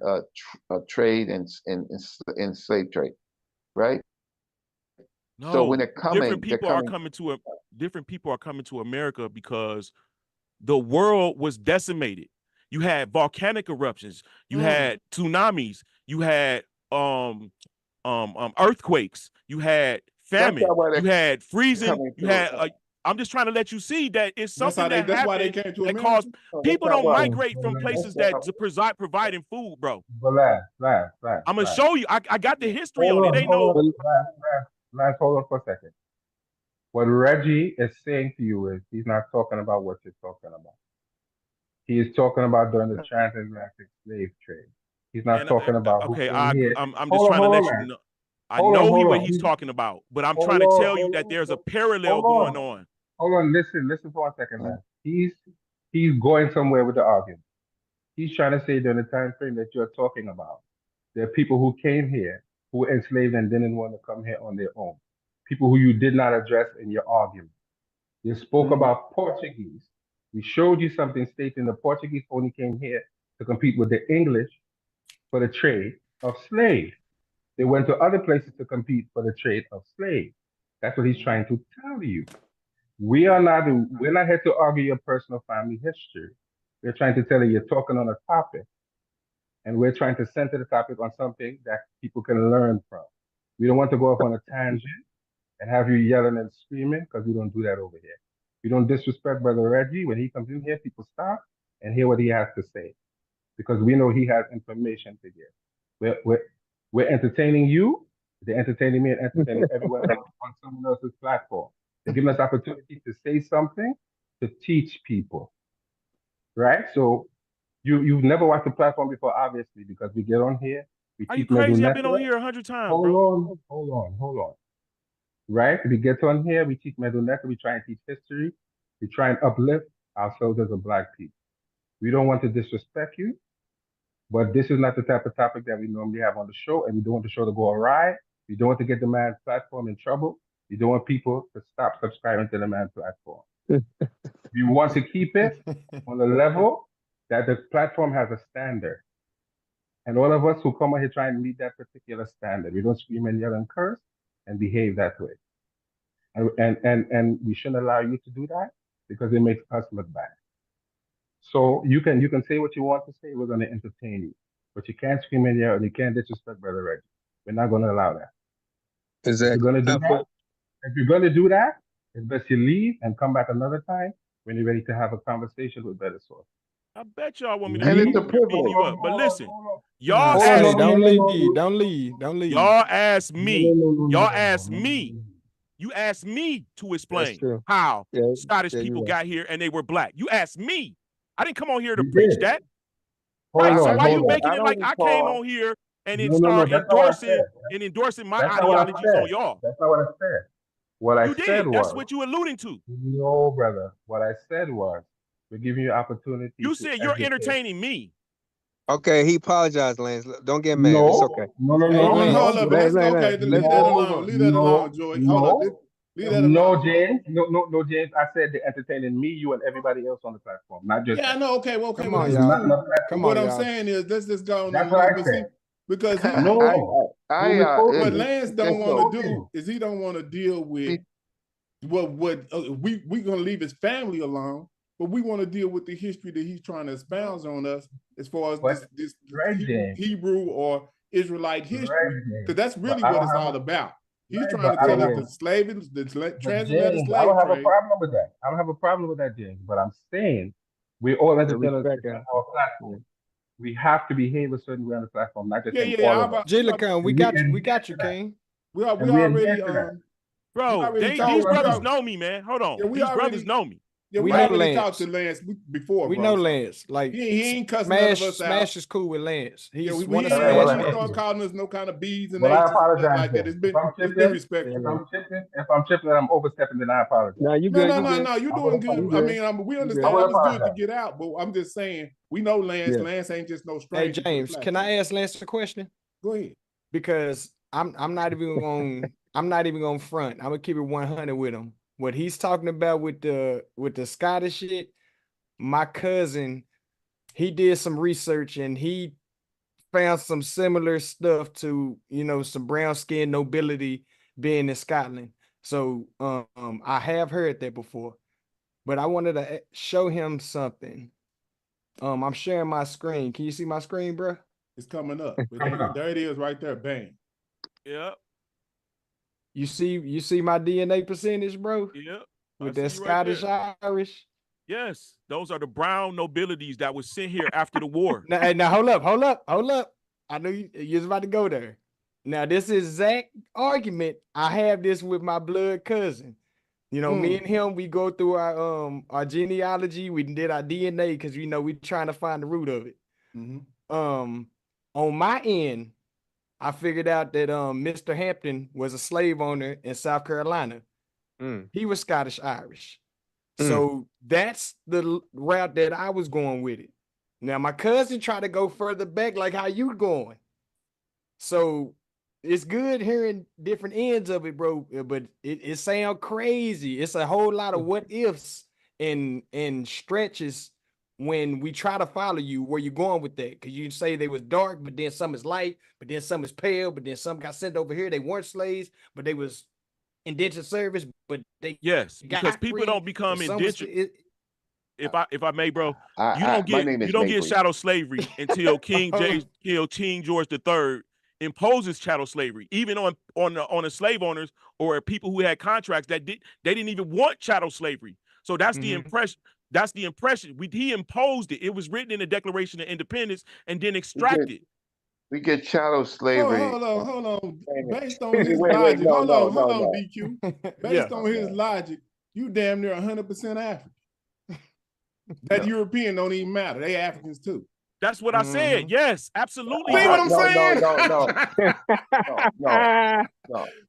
trade and slave trade, right? So when No, they're coming, different people are coming to America because the world was decimated. You had volcanic eruptions, you had tsunamis, you had earthquakes, you had That's famine, not why you had freezing, coming you to. had I'm just trying to let you see that it's That's how something that that's why they happened came to that America. caused No, that's people not don't why. migrate from places that providing food, bro. But last. I'm gonna show you. I got the history Hold on it. on, Ain't no last, hold on for a second. What Reggie is saying to you is he's not talking about what you're talking about. He is talking about during the transatlantic slave trade. He's not and talking about who okay, came here. I'm just trying to let you know. I know what he's talking about, but I'm trying to tell you that there's a parallel going on. Hold on, listen for 1 second, man. He's going somewhere with the argument. He's trying to say during the time frame that you're talking about, there are people who came here who were enslaved and didn't want to come here on their own. People who you did not address in your argument. You spoke about Portuguese. We showed you something stating the Portuguese only came here to compete with the English for the trade of slaves. They went to other places to compete for the trade of slaves. That's what he's trying to tell you. We're not here to argue your personal family history. We're trying to tell you you're talking on a topic, and we're trying to center the topic on something that people can learn from. We don't want to go off on a tangent and have you yelling and screaming, because we don't do that over here. We don't disrespect Brother Reggie. When he comes in here, people stop and hear what he has to say, because we know he has information to give. We're entertaining you. They're entertaining me and entertaining everyone else on someone else's platform. They're giving us opportunity to say something, to teach people, right? So you've never watched the platform before, obviously, because we get on here. We Are you teach crazy? I've Meduneta. been on here 100 times, bro. Hold on. Right? We get on here, we teach Meduneta, we try and teach history, we try and uplift ourselves as a Black people. We don't want to disrespect you, but this is not the type of topic that we normally have on the show, and we don't want the show to go awry. We don't want to get the man's platform in trouble. We don't want people to stop subscribing to the man's platform. We want to keep it on the level that the platform has a standard. And all of us who come on here try and meet that particular standard. We don't scream and yell and curse and behave that way. And we shouldn't allow you to do that, because it makes us look bad. So you can say what you want to say. We're going to entertain you, but you can't scream and yell, and you can't disrespect Brother Reggie. We're not going to allow that. Exactly. If you're going to do that, it's best you leave and come back another time when you're ready to have a conversation with better source. I bet y'all want me to And beat it's a privilege. you up. But listen, y'all I asked say, don't leave. Y'all asked me. Y'all asked me. You asked me to explain how Scottish people got here and they were Black. You asked me. I didn't come on here to preach that. Right. So why you making it like I came on here and then start endorsing my ideologies on y'all? That's not what I said. What I said was, that's what you alluding to. No, brother. What I said was, we're giving you opportunity. You said you're entertaining me. Okay, he apologized, Lance. Don't get mad. It's okay. No. Hold up. Leave that alone. Leave that alone, Joy. Hold up. Leave that alone. No, James. No, James. I said they're entertaining me, you, and everybody else on the platform, not just. Yeah, I know. Okay, well, okay. Come Well, on, that's y'all. cool. Come what on, I'm y'all. saying is, let's just go on. That's what I said. Because he, what Lance don't want to do is he don't want to deal with what we're gonna leave his family alone, but we want to deal with the history that he's trying to expound on us as far as this Hebrew or Israelite history, because that's really what it's all about. He's Right, trying but to I tell don't us have. the slaving, the But transatlantic James, I slave don't have a trade. problem with that. I don't have a problem with that, James. But I'm saying we're all I entertainers respect on that. our platform. We have to behave a certain way on the platform, not just Yeah, saying yeah, all yeah. of us. J-Lacon, we And we got you. adhere We got to you, that. King. we And we adhere already to that. we Bro, already these talked. brothers know me, man. Hold on. Yeah, we These brothers already know me. yeah, We we know already talked Lance. to Lance before, We bro. know So Lance. Like he ain't cussing none of us out. Smash is cool with Lance. Yeah, He's we one of All right, ain't well, Smash even start people. calling us no kind of B's and well, I H's and nothing apologize like that. then. If I'm It's chipping, disrespectful. if I'm chipping and I'm overstepping, then I apologize. No, you No, good. no, You no, good. no. You're I will doing good. You apologize. I good. mean, we You I good. understand will it was good to apologize. get out, but I'm just saying we know Lance. Yeah. Lance ain't just no Hey stranger to the James, can platform. I ask Lance a question? Go ahead. Because I'm not even gonna front. I'm gonna keep it 100 with him. What he's talking about with the Scottish shit, my cousin, he did some research and he found some similar stuff to, some brown skin nobility being in Scotland. So I have heard that before, but I wanted to show him something. I'm sharing my screen. Can you see my screen, bro? It's coming up. There it is right there. Bang. Yep. You see my DNA percentage, bro? Yep. With I that see you right Scottish there. Irish. Yes, those are the brown nobilities that was sent here after the war. Now hold up. I know you was about to go there. Now this is Zach's argument. I have this with my blood cousin. Me and him, we go through our genealogy. We did our DNA because we trying to find the root of it. On my end, I figured out that Mr. Hampton was a slave owner in South Carolina. He was Scottish Irish. So that's the route that I was going with it. Now my cousin tried to go further back, like how you going. So it's good hearing different ends of it, bro. But it sounds crazy. It's a whole lot of what ifs and stretches when we try to follow you where you're going with that. Because you say they was dark, but then some is light, but then some is pale, but then some got sent over here. They weren't slaves, but they was indentured service, but they because people don't become indentured. If I may, bro, you don't get chattel slavery until King George III imposes chattel slavery, even on the slave owners or people who had contracts they didn't even want chattel slavery. So that's the impression. That's the impression. He imposed it. It was written in the Declaration of Independence and then extracted. We get chattel slavery. Hold on. Based on his Wait, logic, no, hold no, on, no, no. DQ. Based on his logic, you damn near 100% African. That European don't even matter. They Africans too. That's what I said. Yes, absolutely. See what I'm saying? No.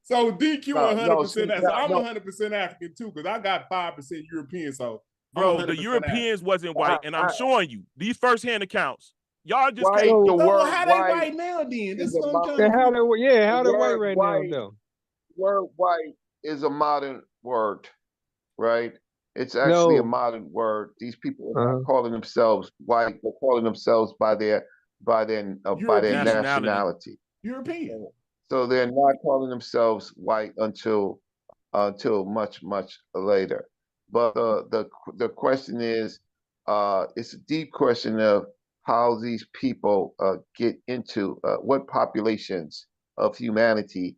So DQ 100%. No, I'm 100% African too, because I got 5% European. So bro, the Europeans wasn't white, and I'm showing you these firsthand accounts. Y'all just White, can't. the word how they white white now then? That's is what a I'm trying to How they the white word right white- now, though? word white is a modern word, right? It's actually a modern word. These people are not calling themselves white. They're calling themselves by their nationality. European. So they're not calling themselves white until much later. But the question is, it's a deep question of how these people get into what populations of humanity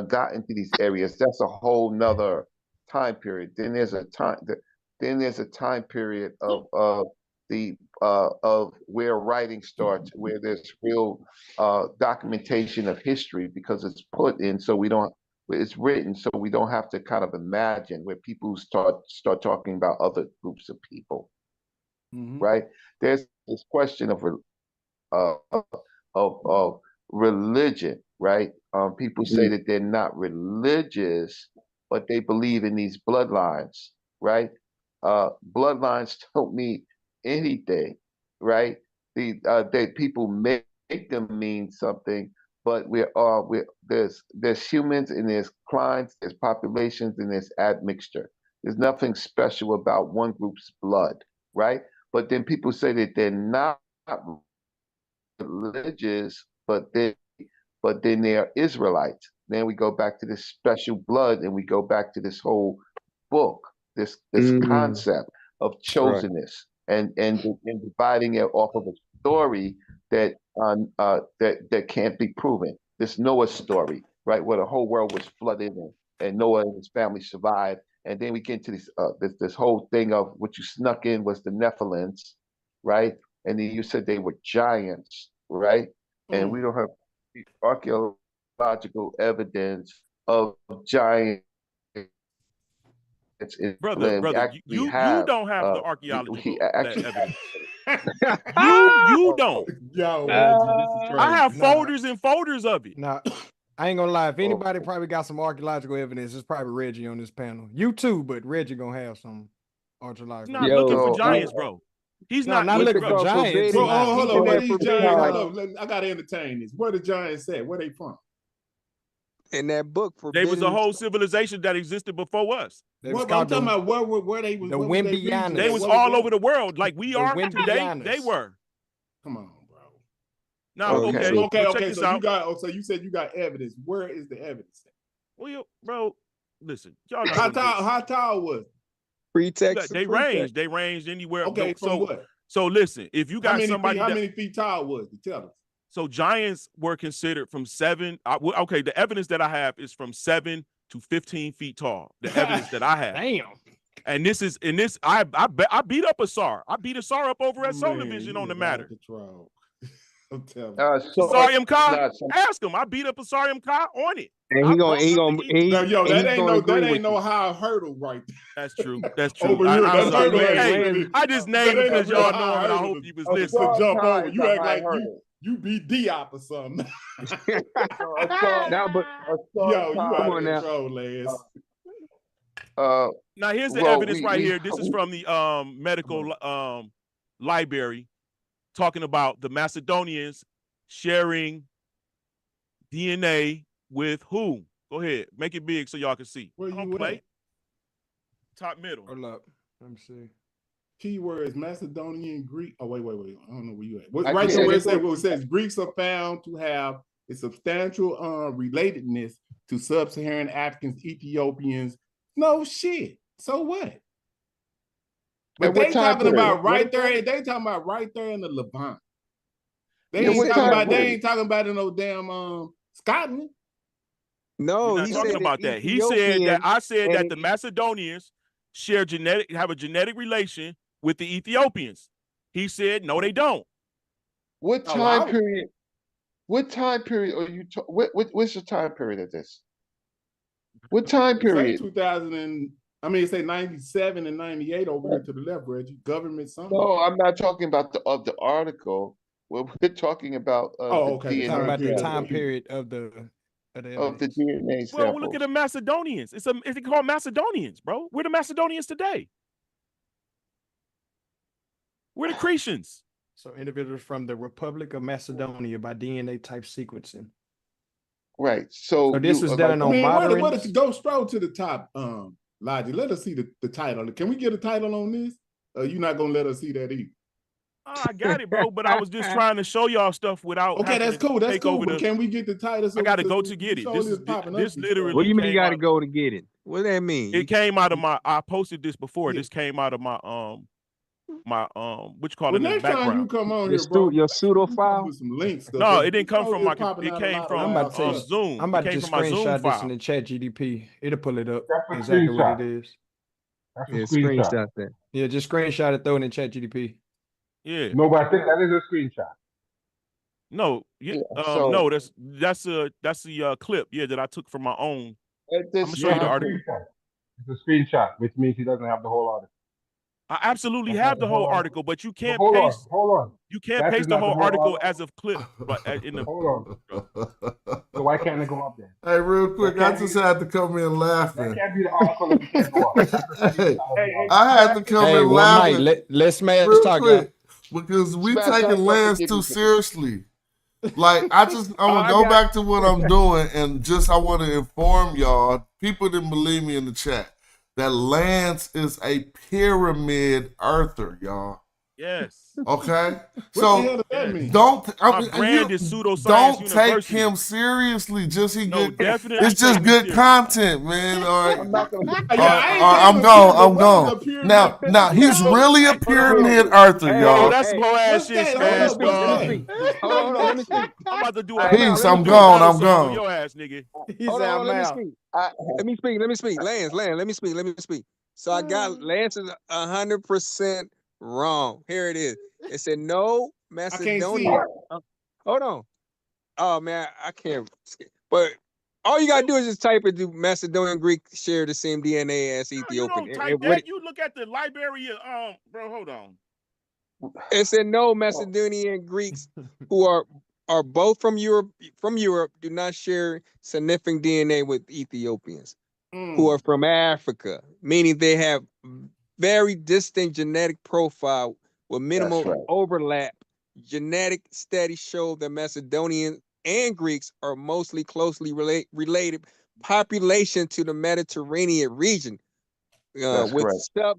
got into these areas. That's a whole nother time period. Then there's a time period of where writing starts, where there's real documentation of history because it's put in, so it's written, so we don't have to kind of imagine, where people start talking about other groups of people, right? There's this question of religion, right? People say that they're not religious, but they believe in these bloodlines, right? Bloodlines don't mean anything, right? People make them mean something, but there's humans and there's clients, there's populations, and there's admixture. There's nothing special about one group's blood, right? But then people say that they're not religious, but then they are Israelites. Then we go back to this special blood, and we go back to this whole book, this concept of chosenness, and dividing it off of a story that can't be proven. This Noah story. right, where the whole world was flooded and Noah and his family survived. And then we get into this whole thing of what you snuck in was the Nephilims, right? And then you said they were giants, right? And we don't have archaeological evidence of giants. Brother, you don't have the archaeological evidence. You don't. Yo, I have folders and folders of it. Now, I ain't gonna lie. If anybody probably got some archaeological evidence, it's probably Reggie on this panel. You too, but Reggie gonna have some archaeological. He's not looking for giants, bro. He's not looking for giants. Bro, hold on. Where these giants? Hold on. I gotta entertain this. Where the giants at? Where they from? In that book, they was a whole civilization that existed before us. What I'm talking about? Where they was? The Wimbianas. They was all over the world, like we are today. They were. Come on, bro. No, okay. Check this so out. so you said you got evidence. Where is the evidence? Well, bro, listen. Y'all how tall was it? Pretext. They ranged. They ranged anywhere. Okay, from what? So listen, if you got somebody, how many feet tall was it? Tell us. So giants were considered from 7. Okay, the evidence that I have is from 7 to 15 feet tall. The evidence that I have. Damn. And this is I beat up a SAR. I beat a SAR up over at Solar Vision on the matter. Sarium Ka, ask him. I beat up a Sarium Ka on it. And that ain't no high hurdle right there. That's true. That's true. I just named it because y'all know him, and I hope you was listening. Jump over. You act like you beat Diop or something. Now, but yo, you come on now. Now here's the evidence right here. This is from the medical library, talking about the Macedonians sharing DNA with who? Go ahead, make it big so y'all can see. Where you play? at? Top middle. Hold up. Let me see. Keywords Macedonian, Greek. Oh, wait. I don't know where you at. Right there where it says Greeks are found to have a substantial relatedness to sub-Saharan Africans, Ethiopians. No shit. So what? But they talking about right there. They talking about right there in the Levant. They ain't talking about in no damn Scotland. No, he's talking about that. He said that I said that the Macedonians have a genetic relation with the Ethiopians. He said no, they don't. What time period? What time period are you? What's the time period of this? What time period? 2000 and it say 97 and 98 over here to the left, Reggie. Government something. No, I'm not talking about the article. We're talking about okay. Talking about the time period of the DNA samples. Well, look at the Macedonians. It's called Macedonians, bro. We're the Macedonians today. We're the Cretians. So individuals from the Republic of Macedonia by DNA type sequencing. Right. So this was done on modern. What if you go stroll to the top, Logic? Let us see the title. Can we get a title on this? You're not gonna let us see that either. I got it, bro. But I was just trying to show y'all stuff without. Okay, that's cool. That's cool. But can we get the title? I gotta go to get it. This literally. What do you mean you gotta go to get it? What does that mean? It came out of my. I posted this before. This came out of my what you call it in the background. Next time you come on here, bro, your pseudo file with some links. No, it didn't come from my. It came from Zoom. I'm about to just screenshot this in the chat GDP. It'll pull it up exactly what it is. That's a screenshot. That. Yeah, just screenshot it, throw it in chat GDP. Yeah. No, but I think that is a screenshot. No, no, that's the clip, that I took from my own. I'm gonna show you the article. It's a screenshot, which means he doesn't have the whole article. I absolutely have the whole article, but you can't hold paste. Hold on. You can't paste the whole article as of clip, but in the. Hold on. So why can't it go up there? Hey, real quick, I just had to come in laughing. That can't be the article if it can't go up. I had to come in laughing. Let's smash talk, quick, because we taking Lance too seriously. Like I want to go back to what I'm doing, and I want to inform y'all. People didn't believe me in the chat that Lance is a pyramid earther, y'all. Yes. Okay, What so the hell does that mean? My brand is Pseudoscience don't take University. him seriously. Just he No, good. definitely It's just take me good serious. content, man. All right. I'm not gonna. I'm gone. I'm gone. Now he's really a pyramid Arthur, Bro, y'all. that's some whole ass What's shit, that? Smash, Hold up, what's dog. that? Hold on, let me speak. I'm about to do Hey, Peace. let me I'm speak. gone. battle I'm song on gone. your ass, nigga. Hold on, let me out. speak. Let me speak. Lance, let me speak. So I got Lance is 100% wrong. Here it is. It said no I can't see Macedonia. Hold on. Oh man, I can't. But all you gotta do is just type it. Do Macedonian Greek share the same DNA as No, you Ethiopian? don't type that. You look at the library of bro, hold on. It said no Macedonian Greeks who are both from Europe do not share significant DNA with Ethiopians who are from Africa, meaning they have very distinct genetic profile with minimal right. overlap. Genetic studies show that Macedonians and Greeks are mostly closely related population to the Mediterranean region. That's correct.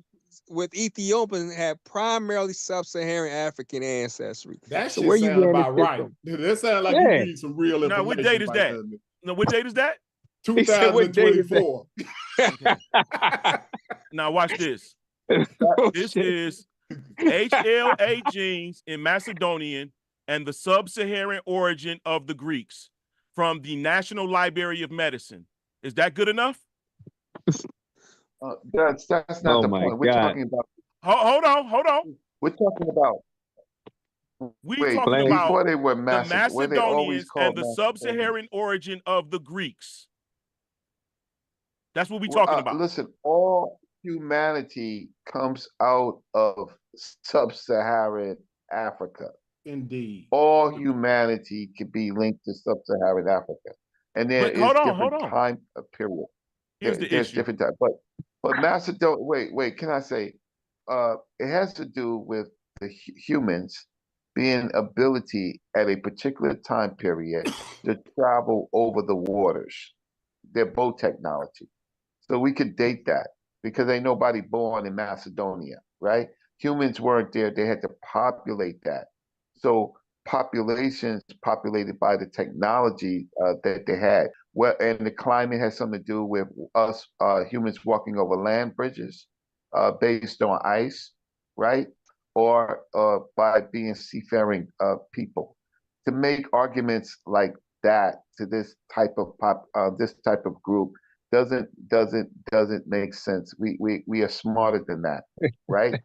With Ethiopians have primarily sub-Saharan African ancestry. That So shit where you sound getting this about shit right. from? That sound like you read some real Now, information. what date is right that? there. No, what date is that? He said, what date is that? 2024. Now watch this. Oh, This shit. is HLA genes in Macedonian and the sub-Saharan origin of the Greeks from the National Library of Medicine. Is that good enough? That's not Oh the my point. We're God. talking about. Hold on. We're talking about. We're talking about before they were the Macedonians, were they always Macedonians called and the Macedonians? sub-Saharan origin of the Greeks. That's what we're talking about. Listen, all humanity comes out of sub-Saharan Africa. Indeed. All humanity can be linked to sub-Saharan Africa, and there But is different time period. Here's the There's issue. different time, but Macedonia. Wait. Can I say? It has to do with the humans being ability at a particular time period to travel over the waters. Their boat technology. So we could date that because ain't nobody born in Macedonia, right? Humans weren't there. They had to populate that. So populations populated by the technology that they had. Well, and the climate has something to do with us humans walking over land bridges based on ice, right? Or by being seafaring people. To make arguments like that to this type of group doesn't make sense. We are smarter than that, right?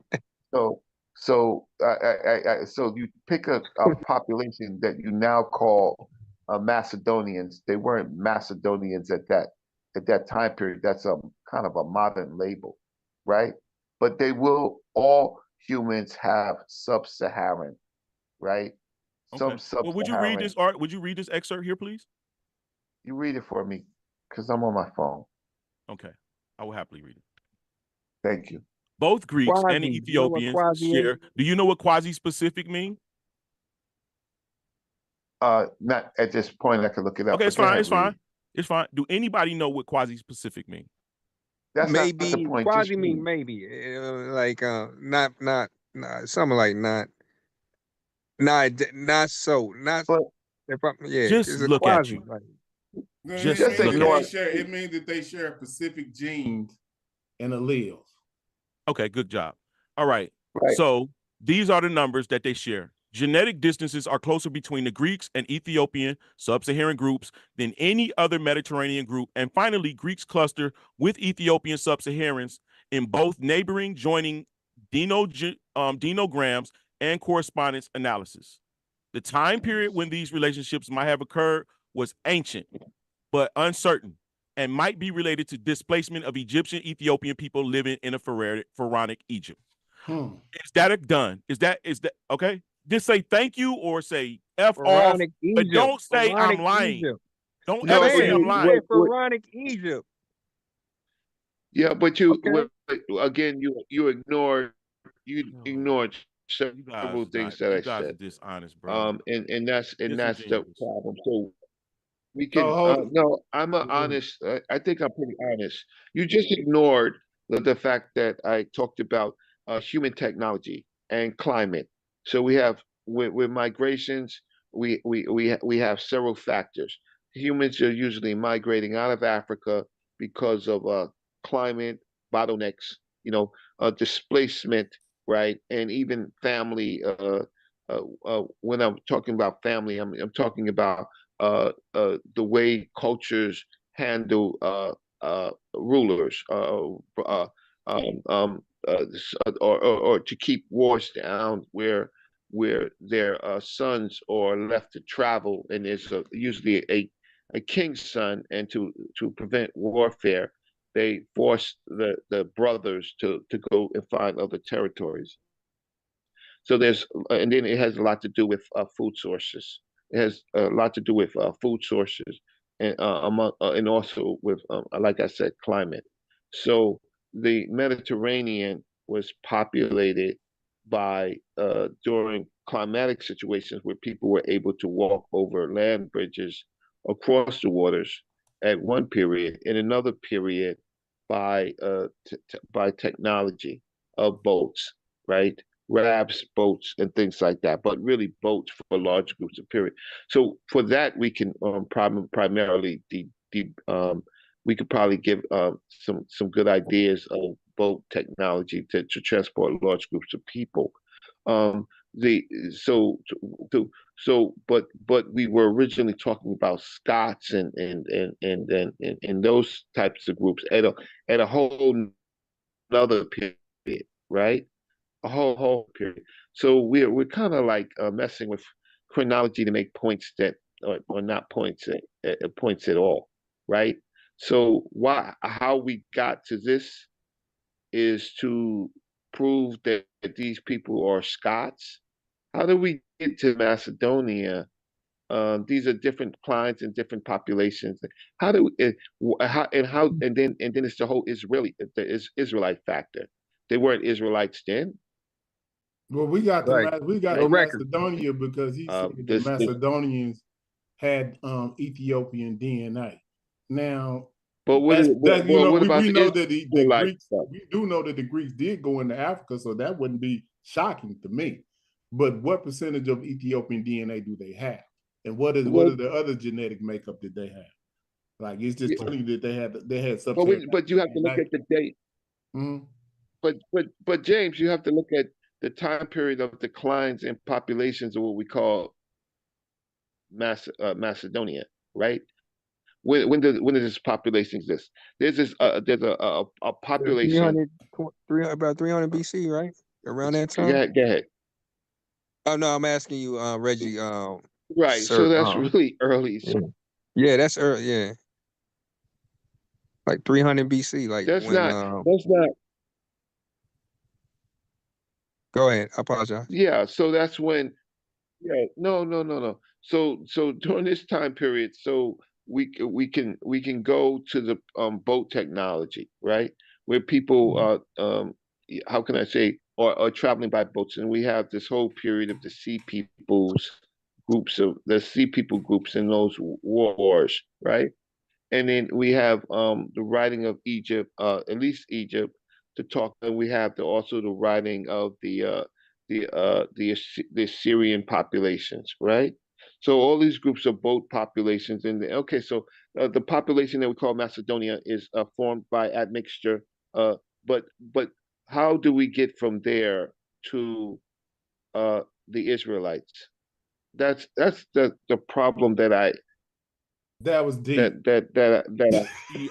So you pick a population that you now call Macedonians. They weren't Macedonians at that time period. That's a kind of a modern label, right? But they will all humans have sub-Saharan, right? Okay. Well, would you read this art? Would you read this excerpt here, please? You read it for me, because I'm on my phone. Okay. I will happily read it. Thank you. Both Greeks and Quasi. Ethiopians share. Do you know what quasi-specific mean? Not at this point. I can look it up. Okay, it's fine. It's fine. It's fine. Do anybody know what quasi-specific mean? That's maybe not the point. quasi mean maybe like not something like not so not. If I, yeah, just it's a look quasi. at you. Like, Just it look at you. It means that they share specific genes and alleles. Okay, good job. All right. So these are the numbers that they share. Genetic distances are closer between the Greeks and Ethiopian sub-Saharan groups than any other Mediterranean group. And finally, Greeks cluster with Ethiopian sub-Saharans in both neighboring joining denograms and correspondence analysis. The time period when these relationships might have occurred was ancient, but uncertain, and might be related to displacement of Egyptian Ethiopian people living in a pharaonic Egypt. Is that done? Is that okay? Just say thank you or say F off, but don't say I'm lying. Egypt. Don't ever say I'm lying. Pharaonic Egypt. Yeah, but again, you ignored several things that I said. Are dishonest, bro. And that's the problem. So we can no, I'm honest. I think I'm pretty honest. You just ignored the fact that I talked about human technology. and climate. So we have with migrations, we have several factors. Humans are usually migrating out of Africa because of climate bottlenecks, displacement, right, and even family. When I'm talking about family, I'm talking about the way cultures handle rulers, or to keep wars down, where their sons are left to travel, and there's usually a king's son, and to prevent warfare, they force the brothers to go and find other territories. So and then it has a lot to do with food sources. It has a lot to do with food sources, and also with, like I said, climate. So the Mediterranean was populated by during climatic situations where people were able to walk over land bridges across the waters at one period. In another period, by technology of boats, right? Rafts, boats, and things like that, but really boats for large groups of period. So for that, we can primarily we could probably give some good ideas of boat technology to transport large groups of people. The but we were originally talking about Scots and those types of groups at a whole another period, right? A whole period. So we're kind of like messing with chronology to make points that or not points points at all, right? So how we got to this is to prove that these people are Scots. How do we get to Macedonia? These are different clients and different populations. How do and then it's the whole Israelite factor. They weren't Israelites then. Well, we got Right. the Macedonia because he said the This Macedonians had Ethiopian DNA. Now, But what about we the know that the Israelite Greeks, stuff? we do know that the Greeks did go into Africa, so that wouldn't be shocking to me. But what percentage of Ethiopian DNA do they have? And what is the other genetic makeup that they have? Like, it's just telling you that they had sub-Saharan But you have to look at the date. Mhm. But James, you have to look at the time period of declines in populations of what we call Macedonia, right? When does this population exist? There's a population. about 300 BC, right? Around that Go time. ahead. Oh no, I'm asking you, Reggie. Right. Sir, So that's really early. yeah, that's early. Yeah, like 300 BC. Like That's when. not. That's not. Go ahead. I apologize. Yeah. So that's when. Yeah. No. So during this time period, so we can go to the boat technology, right? Where people how can I say are traveling by boats, and we have this whole period of the sea people groups in those wars, right? And then we have the writing of Egypt, at least Egypt, to talk. And we have also the writing of the Assyrian populations, right? So all these groups of boat populations, and okay, so the population that we call Macedonia is formed by admixture. But how do we get from there to the Israelites? That's the problem that was deep.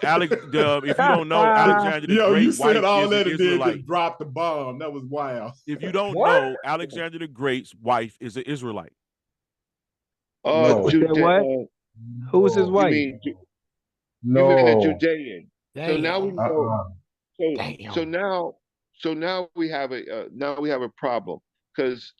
Alex, if you don't know, Alexander the Yo, you Great said wife all is an that and then Israelite. just dropped the bomb. That was wild. If you don't know, Alexander the Great's wife is an Israelite. What? Who was his wife? You mean a Judean? Damn. So now we know. Damn. So now we have a problem because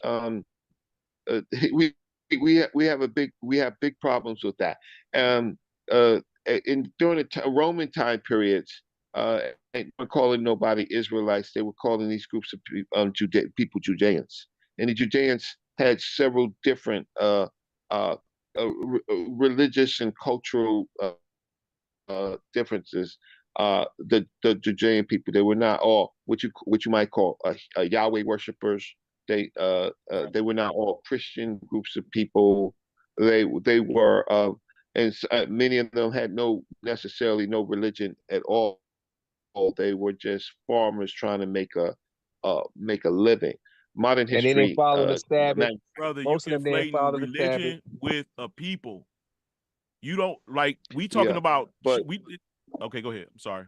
we we have big problems with that. During the Roman time periods, they were calling nobody Israelites. They were calling these groups of people Judeans, and the Judeans had several different religious and cultural differences. The Judean people, they were not all what you might call Yahweh worshippers. They were not all Christian groups of people. They were and many of them had necessarily no religion at all. They were just farmers trying to make a living. Modern And they didn't history, follow the Sabbath. Brother, you Most of them didn't conflating follow the Sabbath. religion with a people. You don't like we talking Yeah, about but okay, go ahead. I'm sorry.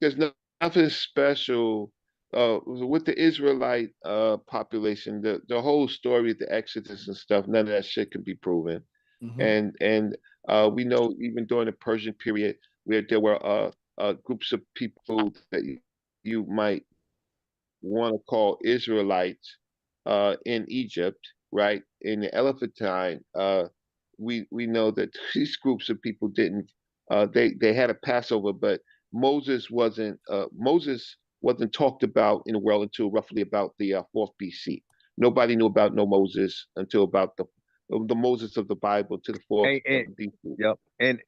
there's nothing special with the Israelite population. The whole story of the Exodus and stuff, none of that shit can be proven. Mhm. And we know even during the Persian period where there were groups of people that you might want to call Israelites in Egypt, right? In the Elephantine, we know that these groups of people didn't. They had a Passover, but Moses wasn't talked about in the world until roughly about the 4th BC. Nobody knew about no Moses until about the Moses of the Bible to the 4th BC. Yep. And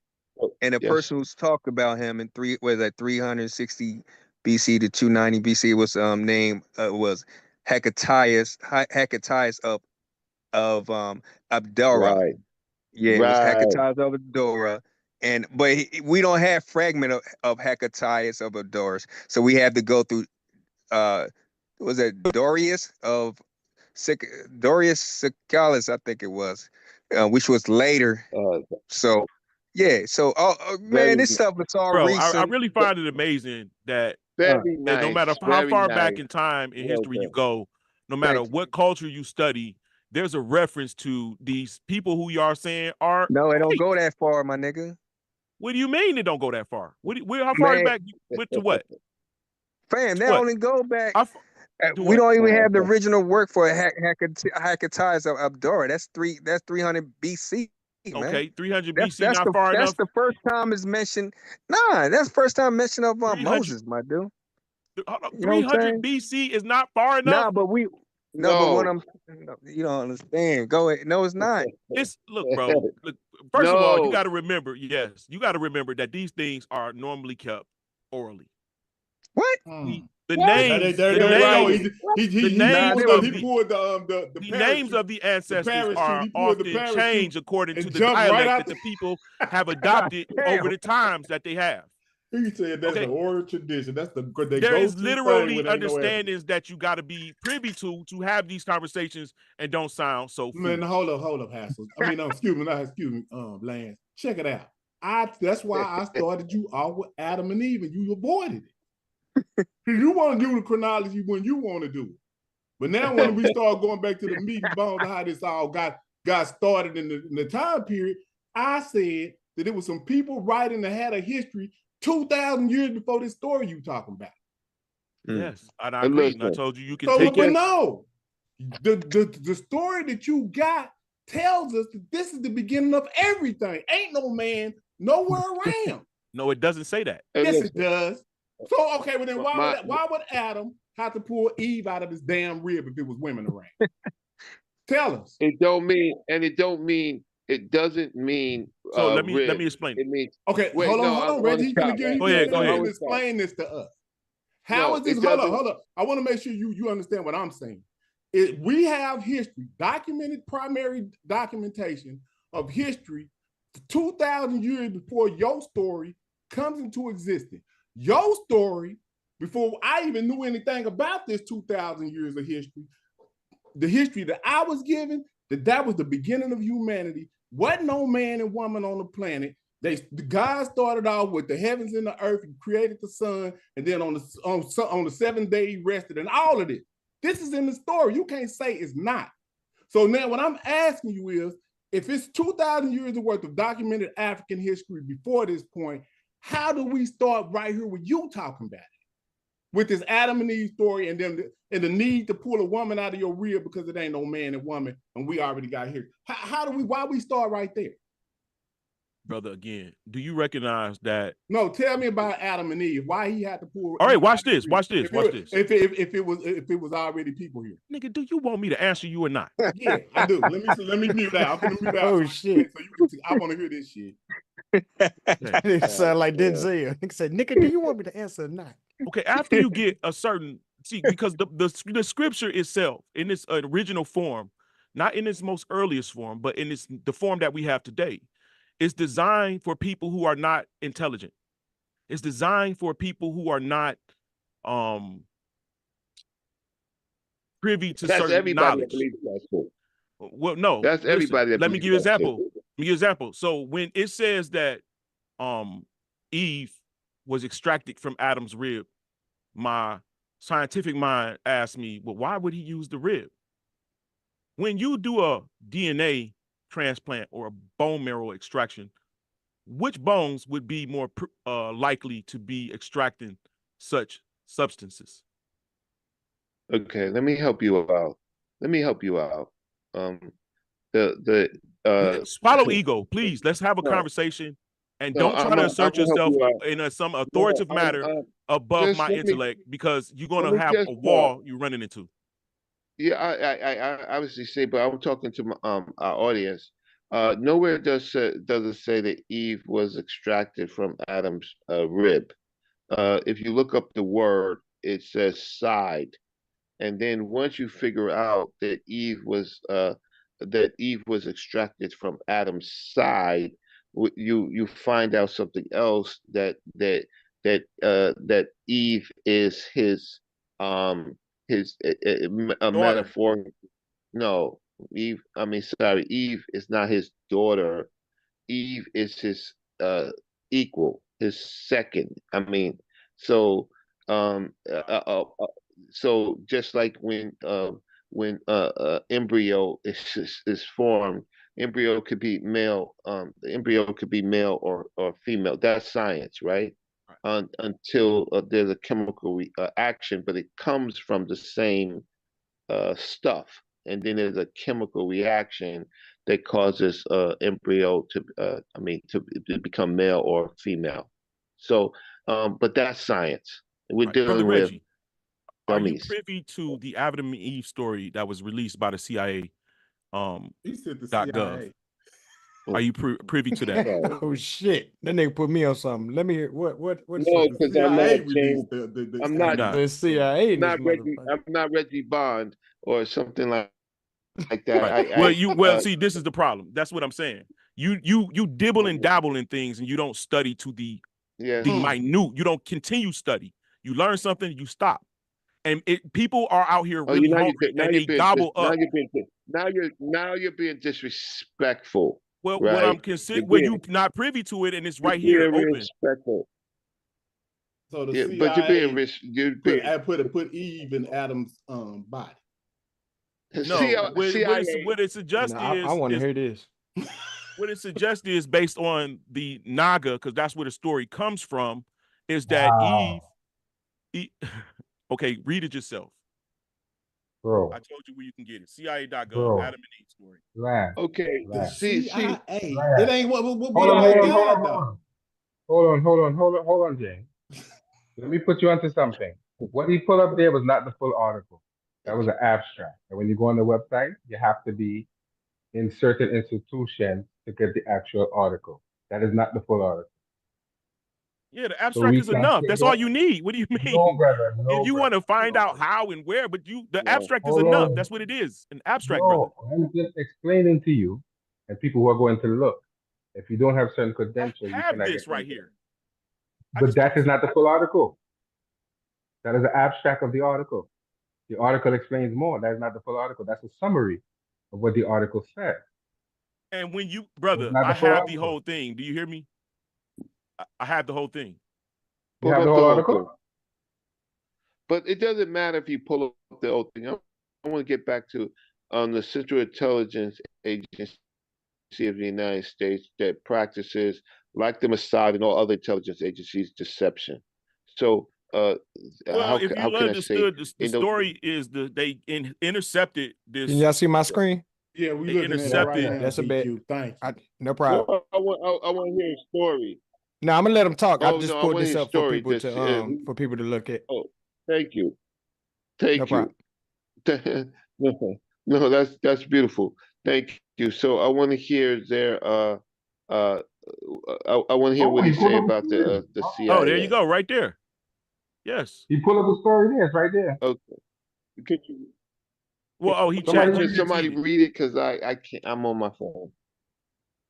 the Yes. person who's talked about him in 360 BC to 290 BC was named was Hecatius of Abdara. Right. Yeah, it was Right. Hecatius of Abdara. But we don't have fragment of Hecatius of Abdara. So we have to go through was it Dorius Sicalis, I think it was, which was later. So yeah, so man, this stuff is all Bro, I recent. really find it amazing that Very that no matter nice. how Very far back nice. in time in Well history you done. go, no matter Thank you. what culture you study, there's a reference to these people who you are saying are No, it don't white. go that far, my nigga. What do you mean it don't go that far? How far Man, back you went to what? fam, To that what? only go back. To We what? don't even have the original work for Hecatius of Abdara. That's 300 BC, man. Okay, 300 That's BC not far that's enough. the first time it's mentioned. Nah, that's the first time mention of 300 Moses, my dude. You know what I'm 300 saying? BC is not far enough. Nah, but what No. you don't understand. Go ahead. No, it's not. It's look, bro. Look, first of all, you No. got to remember. Yes, you got to remember that these things are normally kept orally. What? The What? names, There the we go. names, He the names of the pulled the names parachute. of the ancestors parachute. are He pulled the often parachute changed according to and the jumped right dialect out that the people have adopted over the times that they have. He said that's Okay. the oral tradition. That's the There is go-to thing literally when ain't no evidence. understandings that you got to be privy to have these conversations and don't sound so Man, foolish. hold up, Hassel. I mean, excuse me, Lance. Check it out. That's why I started you off with Adam and Eve, and you avoided it. You want to do the chronology when you want to do it. But now when we start going back to the meat and bones of how this all got started in the time period, I said that it was some people writing that had a history 2,000 years before this story you talking about. Yes, and I agreed. And I told you can So, take but it. no, the story that you got tells us that this is the beginning of everything. Ain't no man nowhere around. No, it doesn't say that. Yes, it does. So, okay, well then why would Adam have to pull Eve out of his damn rib if it was women around? Tell us. It doesn't mean So let rib. me explain. It means okay. Wait, hold no, on, Reggie. He's gonna Go ahead. explain this to us. How is this? Hold up. I want to make sure you understand what I'm saying. We have history, documented primary documentation of history 2,000 years before your story comes into existence. Your story, before I even knew anything about this 2,000 years of history, the history that I was given, that was the beginning of humanity. Wasn't no man and woman on the planet. God started off with the heavens and the earth. He created the sun, and then on the 7th day he rested, and all of it. This is in the story. You can't say it's not. So now what I'm asking you is, if it's 2,000 years worth of documented African history before this point, how do we start right here with you talking about it? With this Adam and Eve story, and then the need to pull a woman out of your rib because it ain't no man and woman, and we already got here. Why we start right there? Brother, again, do you recognize that? No, tell me about Adam and Eve. Why he had to pull? All right, watch this. Watch this. If it was already people here. Nigga, do you want me to answer you or not? Yeah, I do. Let me mute out. I'm gonna mute out. Oh shit! So you can I want to hear this shit. It sound like Denzel. Nigga said, "Nigga, do you want me to answer or not?" Okay, after you get a certain See, because the scripture itself in its original form, not in its most earliest form, but in the form that we have today, is designed for people who are not intelligent. It's designed for people who are not privy to That's certain everybody that knowledge. believes that's true. Well, no, That's listen, everybody that let me believes give you an that's true. example. Let me give you an example. So when it says that Eve was extracted from Adam's rib, my scientific mind asked me, well, why would he use the rib? When you do a DNA transplant or a bone marrow extraction, which bones would be more likely to be extracting such substances? Okay, let me help you out. Let me help you out. The Follow ego, please. Let's have a no, conversation, and no, don't try to I'm assert gonna help yourself you out. in some No, authoritative matter above just my intellect, because you're let gonna me have just a wall you're running into. Yeah, I obviously say, but I'm talking to my, our audience. Nowhere does it say that Eve was extracted from Adam's rib. If you look up the word, it says side, and then once you figure out that Eve was extracted from Adam's side, you find out something else that Eve is his a Daughter. metaphor. No, Eve. I mean, sorry, Eve is not his daughter. Eve is his equal, his second. I mean, so um uh, uh, uh, uh, so just like when embryo is formed, embryo could be male. The embryo could be male or female. That's science, right? Until there's a chemical action, but it comes from the same stuff, and then there's a chemical reaction that causes embryo to become male or female. So, but that's science. We're Right. Brother dealing with Reggie, are you dummies. privy to the Adam and Eve story that was released by the CIA? He said the .gov. CIA. Are you privy to that? Oh shit! That nigga put me on something. Let me hear what No, The because I'm CIA not released James. the I'm You're not. not. the CIA in this Not Reggie. motherfucker. I'm not Reggie Bond or something like that. Right. See, this is the problem. That's what I'm saying. You dibble and dabble in things, and you don't study to the yes. minute. You don't continue study. You learn something, you stop. And people are out here Oh, really you hungry, and they gobble up. now you're being disrespectful, Well, what I'm right? considering, well, you not privy to it, and it's You're right here, being open. respectful. So the Yeah, but you're being CIA put Eve in Adam's body. No, CIA. what it suggests I want to hear this. What it suggests is based on the Naga, because that's where the story comes from, is that Eve. Okay, read it yourself. Bro. I told you where you can get it. CIA.gov, Bro. Adam and Eve story. Lance. Okay. The Lance. CIA. Lance. It ain't what Hold on, hold on, James. Let me put you onto something. What he put up there was not the full article. That was an abstract. And when you go on the website, you have to be in certain institutions to get the actual article. That is not the full article. Yeah, the So abstract we is can enough. say That's that. all you need. What do you mean? No, brother. If you want to find out how and where, but the abstract is enough. That's what it is. An abstract, brother. No, I'm just explaining to you and people who are going to look. If you don't have certain credentials, you Have cannot this get right into it. here. But that is not the full article. That is the abstract of the article. The article explains more. That is not the full article. That's a summary of what the article said. And when you, It's brother, not I the full have the article. whole thing. Do you hear me? I have the whole thing. You have the whole article? Thing. But it doesn't matter if you pull up the whole thing. I want to get back to the Central Intelligence Agency of the United States that practices, like the Mossad and all other intelligence agencies, deception. So, well, how if you can I say understood, the story is they intercepted this. Can y'all see my screen? Yeah, we they looking at it right now. That's a bit. Thank you. No problem. No, I want to hear a story. No, I'm gonna let them talk. I Oh, just no, I pulled want to this hear a up for story. people to for people to look at. Oh, thank you. No Thank you. problem. No, that's beautiful. Thank you. So I want to hear their I want to hear what he say about the CIA. Oh, there you go, right there. Yes. He pull up the story there. It's right there. Okay. Could you, Well, he somebody read it because I can't. I'm on my phone.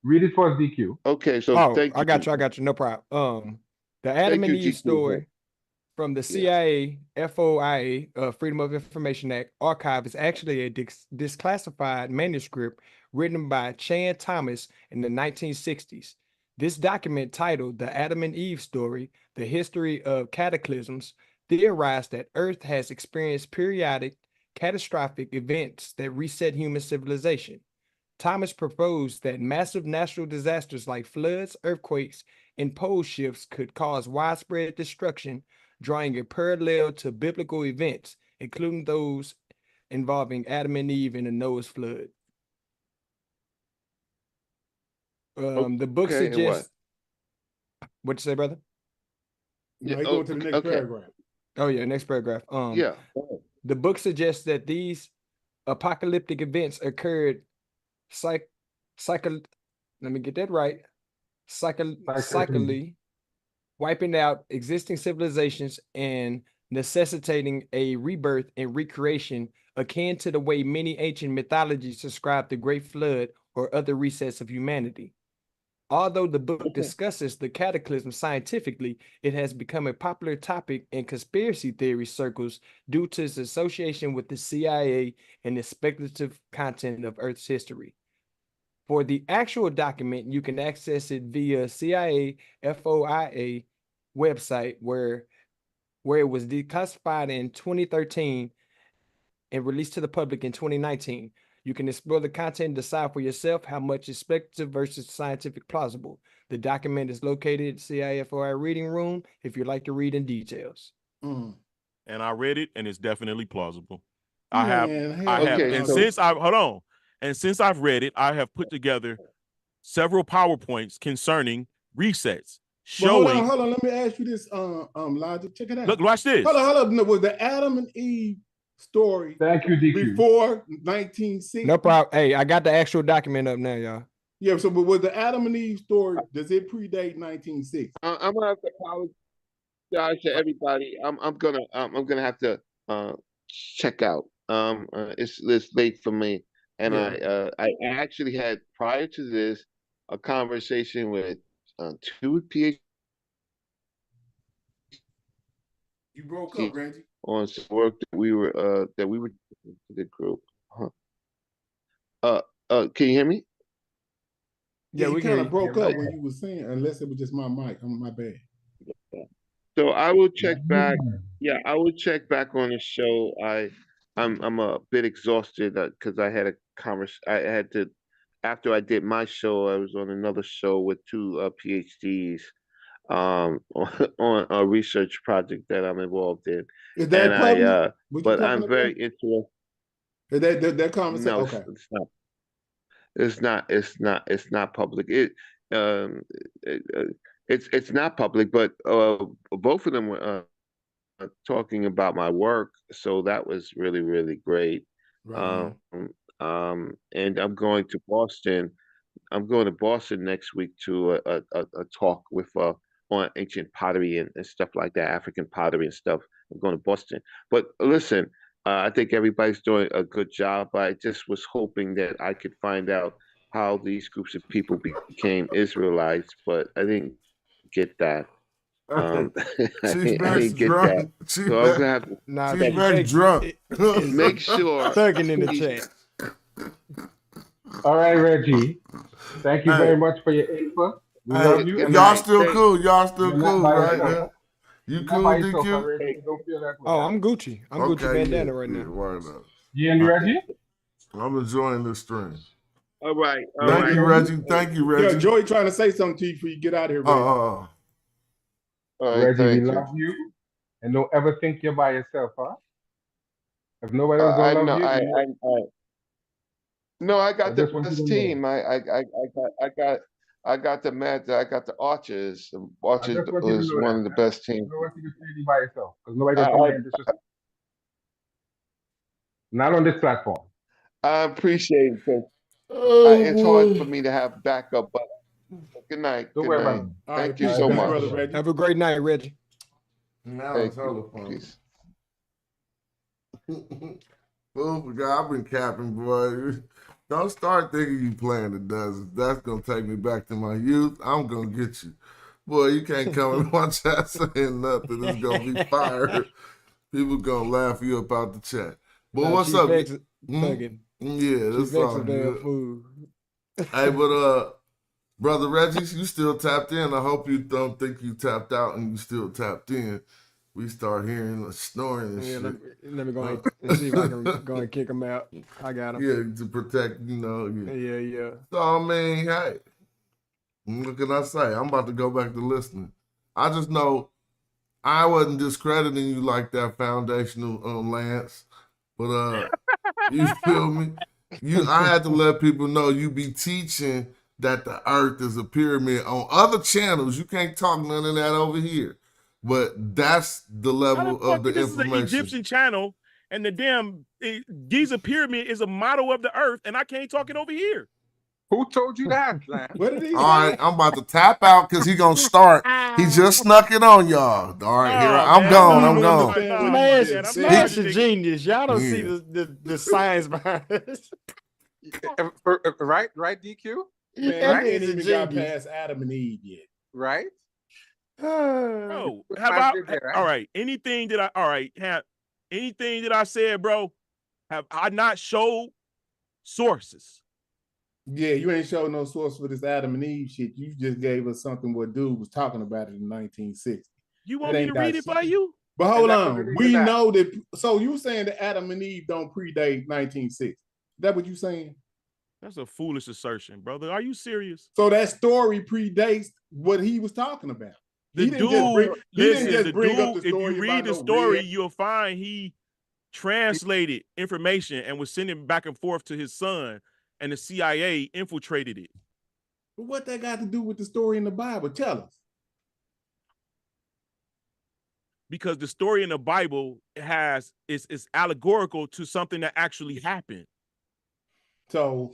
Read it for us, DQ. Okay, so thank you. I got you. No problem. The Thank Adam and you, Eve DQ. story from the CIA, FOIA, Freedom of Information Act archive is actually a disclassified manuscript written by Chan Thomas in the 1960s. This document, titled The Adam and Eve Story, The History of Cataclysms, theorized that Earth has experienced periodic catastrophic events that reset human civilization. Thomas proposed that massive natural disasters like floods, earthquakes, and pole shifts could cause widespread destruction, drawing a parallel to biblical events, including those involving Adam and Eve in the Noah's flood. The book Okay, and suggests. What'd you say, brother? No, he go to the next paragraph. Oh yeah, next paragraph. Yeah. The book suggests that these apocalyptic events occurred let me get that right. Cyclically, wiping out existing civilizations and necessitating a rebirth and recreation akin to the way many ancient mythologies describe the Great Flood or other resets of humanity. Although the book discusses the cataclysm scientifically, it has become a popular topic in conspiracy theory circles due to its association with the CIA and the speculative content of Earth's history. For the actual document, you can access it via CIA FOIA website where it was declassified in 2013 and released to the public in 2019. You can explore the content and decide for yourself how much is speculative versus scientific plausible. The document is located at CIA FOIA reading room if you'd like to read in details. And I read it, and it's definitely plausible. Since I've read it, I have put together several PowerPoints concerning resets, showing. Hold on. Let me ask you this, Logic. Check it out. Look, watch this. Hold on. No, was the Adam and Eve story before 1960? No problem. Hey, I got the actual document up now, y'all. Yeah, so but was the Adam and Eve story, does it predate 1960? I'm gonna have to apologize to everybody. I'm gonna have to check out. It's late for me, and I actually had, prior to this, a conversation with two PhD. You broke up, Reggie. On some work that we were the group. Can you hear me? Yeah, we kind of broke up when you were saying, unless it was just my mic. My bad. So I will check back. Yeah, I will check back on the show. I'm a bit exhausted because I had a I had to, after I did my show, I was on another show with two PhDs on a research project that I'm involved in. Is that public? But I'm very interested. Is that conversation? No, okay. It's not public. It's not public, but both of them were talking about my work, so that was really, really great. Right. And I'm going to Boston. I'm going to Boston next week to a talk with on ancient pottery and stuff like that, African pottery and stuff. I'm going to Boston. But listen, I think everybody's doing a good job. I just was hoping that I could find out how these groups of people became Israelites, but I didn't get that. I didn't get that. So I'm gonna have to. She's very drunk. Make sure. Thugging in the chat. All right, Reggie. Thank you very much for your input. We love you. Y'all still cool. Y'all still cool, right? Man? You cool, DQ? Don't feel that way. Oh, I'm Gucci. I'm Gucci bandana right now. You and Reggie? I'm enjoying this stream. All right. Thank you, Reggie. Thank you, Reggie. Yeah, Joey trying to say something to you before you get out of here, Reggie. Reggie, we love you. And don't ever think you're by yourself, huh? If nobody else don't love you. No, I got the best team. I got the Mets. I got the Archers. The Archers was one of the best teams. I don't want you to say by yourself, because nobody can come here and disrespect. Not on this platform. I appreciate it. It's hard for me to have backup, but good night. Good night. Thank you so much. Have a great night, Reggie. Now it's hella fun. Oh my God, I've been capping, boy. Don't start thinking you playing the desert. That's gonna take me back to my youth. I'm gonna get you. Boy, you can't come in my chat saying nothing. It's gonna be fire. People gonna laugh you up out the chat. Boy, what's Chief up? X thugging. Yeah, Chief that's X all a damn good. fool. Hey, but Brother Reggie, you still tapped in. I hope you don't think you tapped out and you still tapped in. We start hearing snoring and Yeah, shit. let me go ahead and see if I can go and kick him out. I got him. Yeah, to protect, Yeah. So, I mean, hey, what can I say? I'm about to go back to listening. I just know I wasn't discrediting you like that, foundational Lance, but you feel me? I had to let people know you be teaching that the earth is a pyramid on other channels. You can't talk none of that over here. But that's the level of the This is an information. Egyptian channel, and the damn Giza pyramid is a model of the earth, and I can't talk it over here. Who told you that, Lance? What did he say? All right, I'm about to tap out because he gonna start. He just snuck it on y'all. All right, here I'm gone. I'm gone. Man's a genius. Y'all don't see the science behind this. Right, DQ? Man, That I ain't nigga's a even got genius. past Adam and Eve yet. Right? Bro, all right. Anything that I said, bro, have I not showed sources? Yeah, you ain't showed no source for this Adam and Eve shit. You just gave us something what dude was talking about it in 1960. You want me to read it for you? But hold on. We know that. So you saying that Adam and Eve don't predate 1960? Is that what you saying? That's a foolish assertion, brother. Are you serious? So that story predates what he was talking about. The He didn't just bring, up the if story. you read the story, you'll find he translated information and was sending back and forth to his son, and the CIA infiltrated it. But what that got to do with the story in the Bible? Tell us. Because the story in the Bible is allegorical to something that actually happened. So,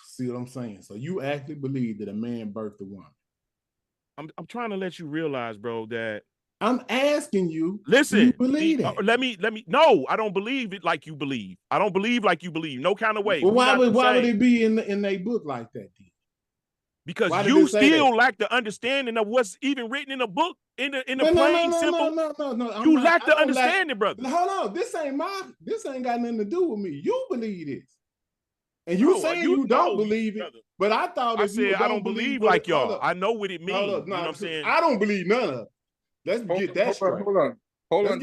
see what I'm saying? So you actually believe that a man birthed a woman? I'm trying to let you realize, bro, that I'm asking you. Listen, do you believe that? Let me. No, I don't believe it like you believe. I don't believe like you believe. No kind of way. Well, why would it be in their book like that? Then? Because you still lack the understanding of what's even written in a book in the plain simple. No. You lack the understanding, brother. Hold on. This ain't got nothing to do with me. You believe this. And you saying you don't believe it, but I thought I said I don't believe like y'all. I know what it means. You know what I'm saying? I don't believe none of it. Let's get that straight. Hold on. Hold on,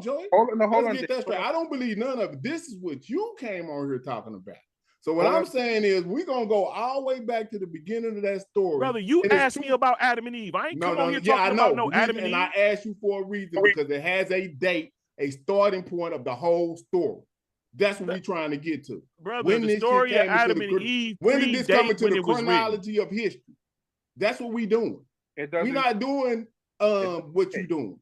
Joey. Let's get that straight. I don't believe none of it. This is what you came on here talking about. So what I'm saying is we're gonna go all the way back to the beginning of that story. Brother, you asked me about Adam and Eve. I ain't come on here talking about no Adam and Eve. And I asked you for a reason because it has a date, a starting point of the whole story. That's what we're trying to get to. Brother, the story of Adam and Eve. When did this come into the chronology of history? That's what we're doing. We're not doing what you're doing.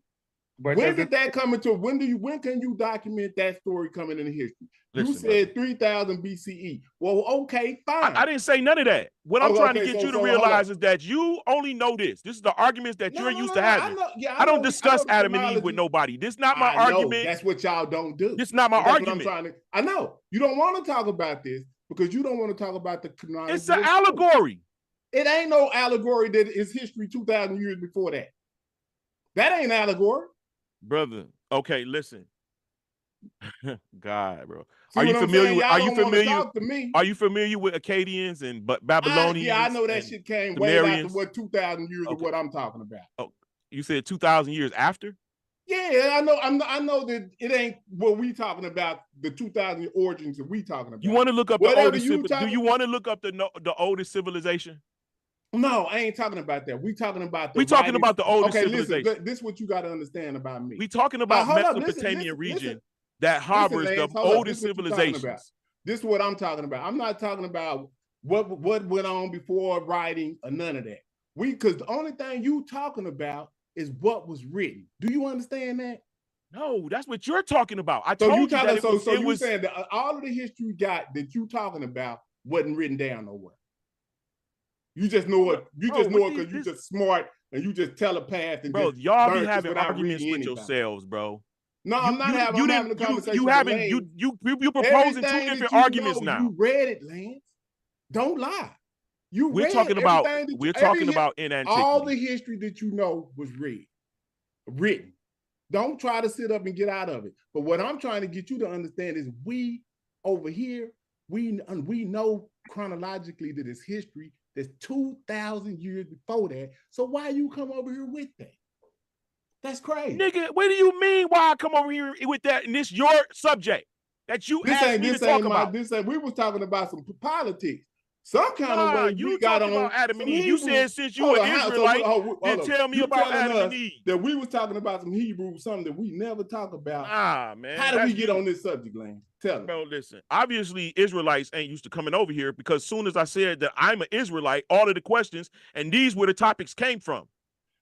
But when did that come into? When can you document that story coming into history? You said 3000 BCE. Well, okay, fine. I didn't say none of that. What I'm trying to get you to realize is that you only know this. This is the arguments that you're used to having. I don't discuss Adam and Eve with nobody. This is not my argument. That's what y'all don't do. This is not my argument. I know. You don't want to talk about this because you don't want to talk about the chronology. It's an allegory. It ain't no allegory that is history 2,000 years before that. That ain't allegory. Brother, okay, listen. God, bro. See are you familiar with Are you familiar with Akkadians and Babylonians? I know that shit came way after what 2,000 years of what I'm talking about. Oh, you said 2,000 years after? Yeah, I know. I know that it ain't what we talking about. The 2,000 origins that we talking about. You want to look up the oldest? Do you want to look up the oldest civilization? No, I ain't talking about that. We talking about the oldest civilization. Listen, this is what you got to understand about me. We talking about Mesopotamian region that harbors the oldest civilizations. This is what I'm talking about. I'm not talking about what went on before writing or none of that. Because the only thing you talking about is what was written. Do you understand that? No, that's what you're talking about. I told you that you saying that all of the history you got that you talking about wasn't written down nowhere. You just know it. You Bro, just know what it because these- you just smart and you just telepath and Bro, just y'all be learn this having without arguments reading with anything. yourselves, bro. No, I'm not having. I'm having a conversation. You with having Lance. you proposing two Everything that different you arguments know, now. You read it, Lance. Don't lie. You We're read talking about everything that we're you, talking about in antiquity. all the history that you know was written. Don't try to sit up and get out of it. But what I'm trying to get you to understand is we over here, we know chronologically that it's history that's 2,000 years before that. So why you come over here with that? That's crazy. Nigga, what do you mean why I come over here with that and this your subject that you asked me to talk about? We was talking about some politics. Some kind of way you we got talked on about Adam and some Eve. You Hebrew. said since you an Israelite, then tell me you about telling Adam us and Eve. that we was talking about some Hebrew, something that we never talk about. Nah, man. How did we get on this subject, Lane? Tell us. Bro, listen. Obviously, Israelites ain't used to coming over here because soon as I said that I'm an Israelite, all of the questions and these were the topics came from.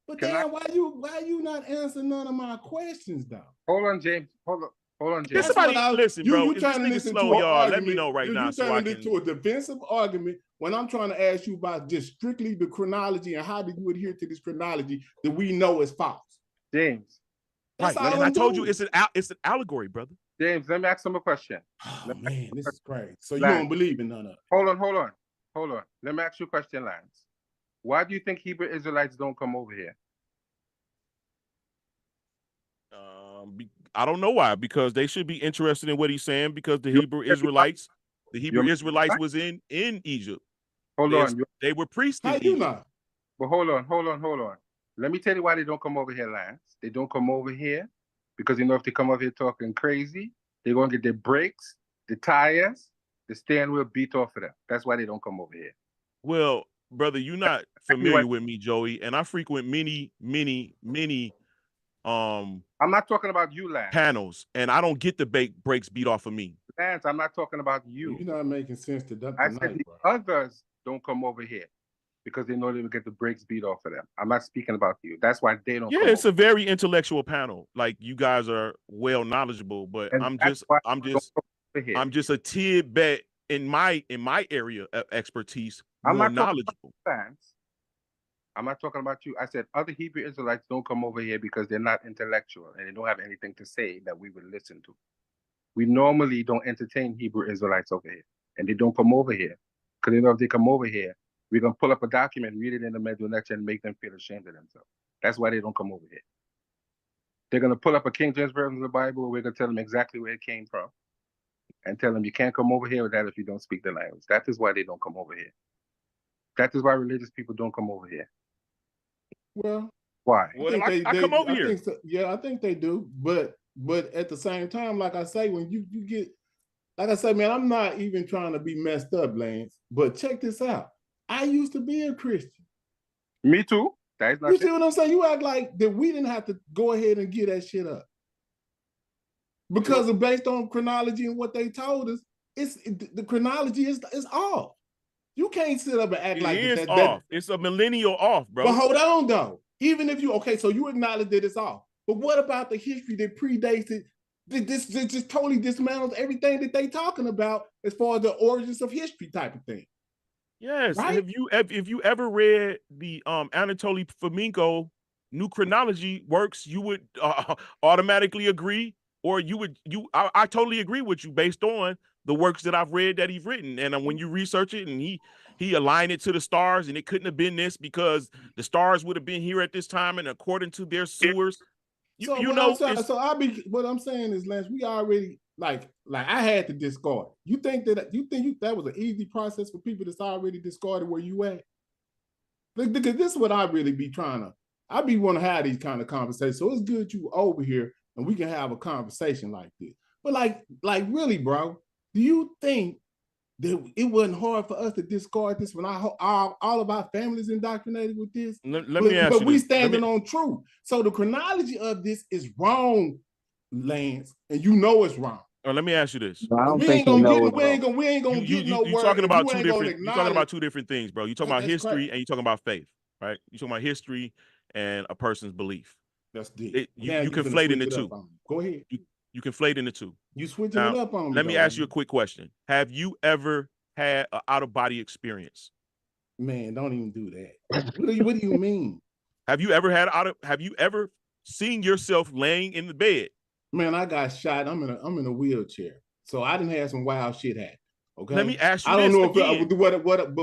But damn, why you not answering none of my questions though? Hold on, James. Hold on, James. Somebody listen, bro. You Is this trying to nigga listen slow, to y'all? argument. Let me know right now You so I turning can. into a defensive argument when I'm trying to ask you about just strictly the chronology and how did you adhere to this chronology that we know is false? James. That's right, all and I'm I told doing. you it's an allegory, brother. James, let me ask him a question. Oh man, this is crazy. So you Lance, don't believe in none of it? Hold on. Let me ask you a question, Lance. Why do you think Hebrew Israelites don't come over here? I don't know why, because they should be interested in what he's saying, because the Hebrew Israelites was in Egypt. Hold on. They were priests in How Egypt. you know? But hold on. Let me tell you why they don't come over here, Lance. They don't come over here because if they come over here talking crazy, they're going to get their brakes, the tires, the steering wheel beat off of them. That's why they don't come over here. Well, brother, you're not familiar with me, Joey, and I frequent many I'm not talking about you, Lance. panels, and I don't get the brakes beat off of me. Lance, I'm not talking about you. You're not making sense to them. I said the others don't come over here because they know they will get the brakes beat off of them. I'm not speaking about you. That's why they don't. Yeah, it's a very intellectual panel. Like, you guys are well knowledgeable, but I'm just a tidbit in my area of expertise, more knowledgeable. I'm not talking about you. I said other Hebrew Israelites don't come over here because they're not intellectual and they don't have anything to say that we would listen to. We normally don't entertain Hebrew Israelites over here, and they don't come over here because if they come over here, we're gonna pull up a document, read it in the middle lecture, and make them feel ashamed of themselves. That's why they don't come over here. They're gonna pull up a King James version of the Bible, and we're gonna tell them exactly where it came from, and tell them you can't come over here with that if you don't speak the language. That is why they don't come over here. That is why religious people don't come over here. Well, why? I come over here. I think they do, but at the same time, like I say, when you get, like I say, man, I'm not even trying to be messed up, Lance. But check this out. I used to be a Christian. Me too. That is not. You see what I'm saying? You act like that we didn't have to go ahead and get that shit up because of based on chronology and what they told us. The chronology is off. You can't sit up and act like it is off. It's a millennial off, bro. But hold on, though. Even if so you acknowledge that it's off. But what about the history that predates it? This just totally dismantles everything that they talking about as far as the origins of history type of thing. Yes. Right? If you ever read the Anatoly Fomenko New Chronology works, you would automatically agree, or I totally agree with you based on the works that I've read that he's written. And when you research it and he aligned it to the stars, and it couldn't have been this because the stars would have been here at this time and according to their sewers. What I'm saying is, Lance, we already like I had to discard. You think that was an easy process for people that's already discarded where you at? Because this is what I really be trying to. I be want to have these kind of conversations. So it's good you over here and we can have a conversation like this. But like really, bro, do you think that it wasn't hard for us to discard this when all of our families indoctrinated with this? Let me ask you But we this. standing on truth. So the chronology of this is wrong, Lance, and you know it's wrong. Let me ask you this. No, I don't We think ain't he gonna knows. get we ain't gonna get nowhere. You're talking about you you're talking about two different things, bro. You're talking about history crazy. and you're talking about faith, right? You're talking about history and a person's belief. That's deep. You conflate in the two. Go ahead. You conflate in the two. You switching it up on me. Let me ask you a quick question. Have you ever had an out-of-body experience? Man, don't even do that. What do you mean? Have you ever seen yourself laying in the bed? Man, I got shot. I'm in a wheelchair. So I didn't have some wild shit happen. Okay. Let me ask you I don't this know again.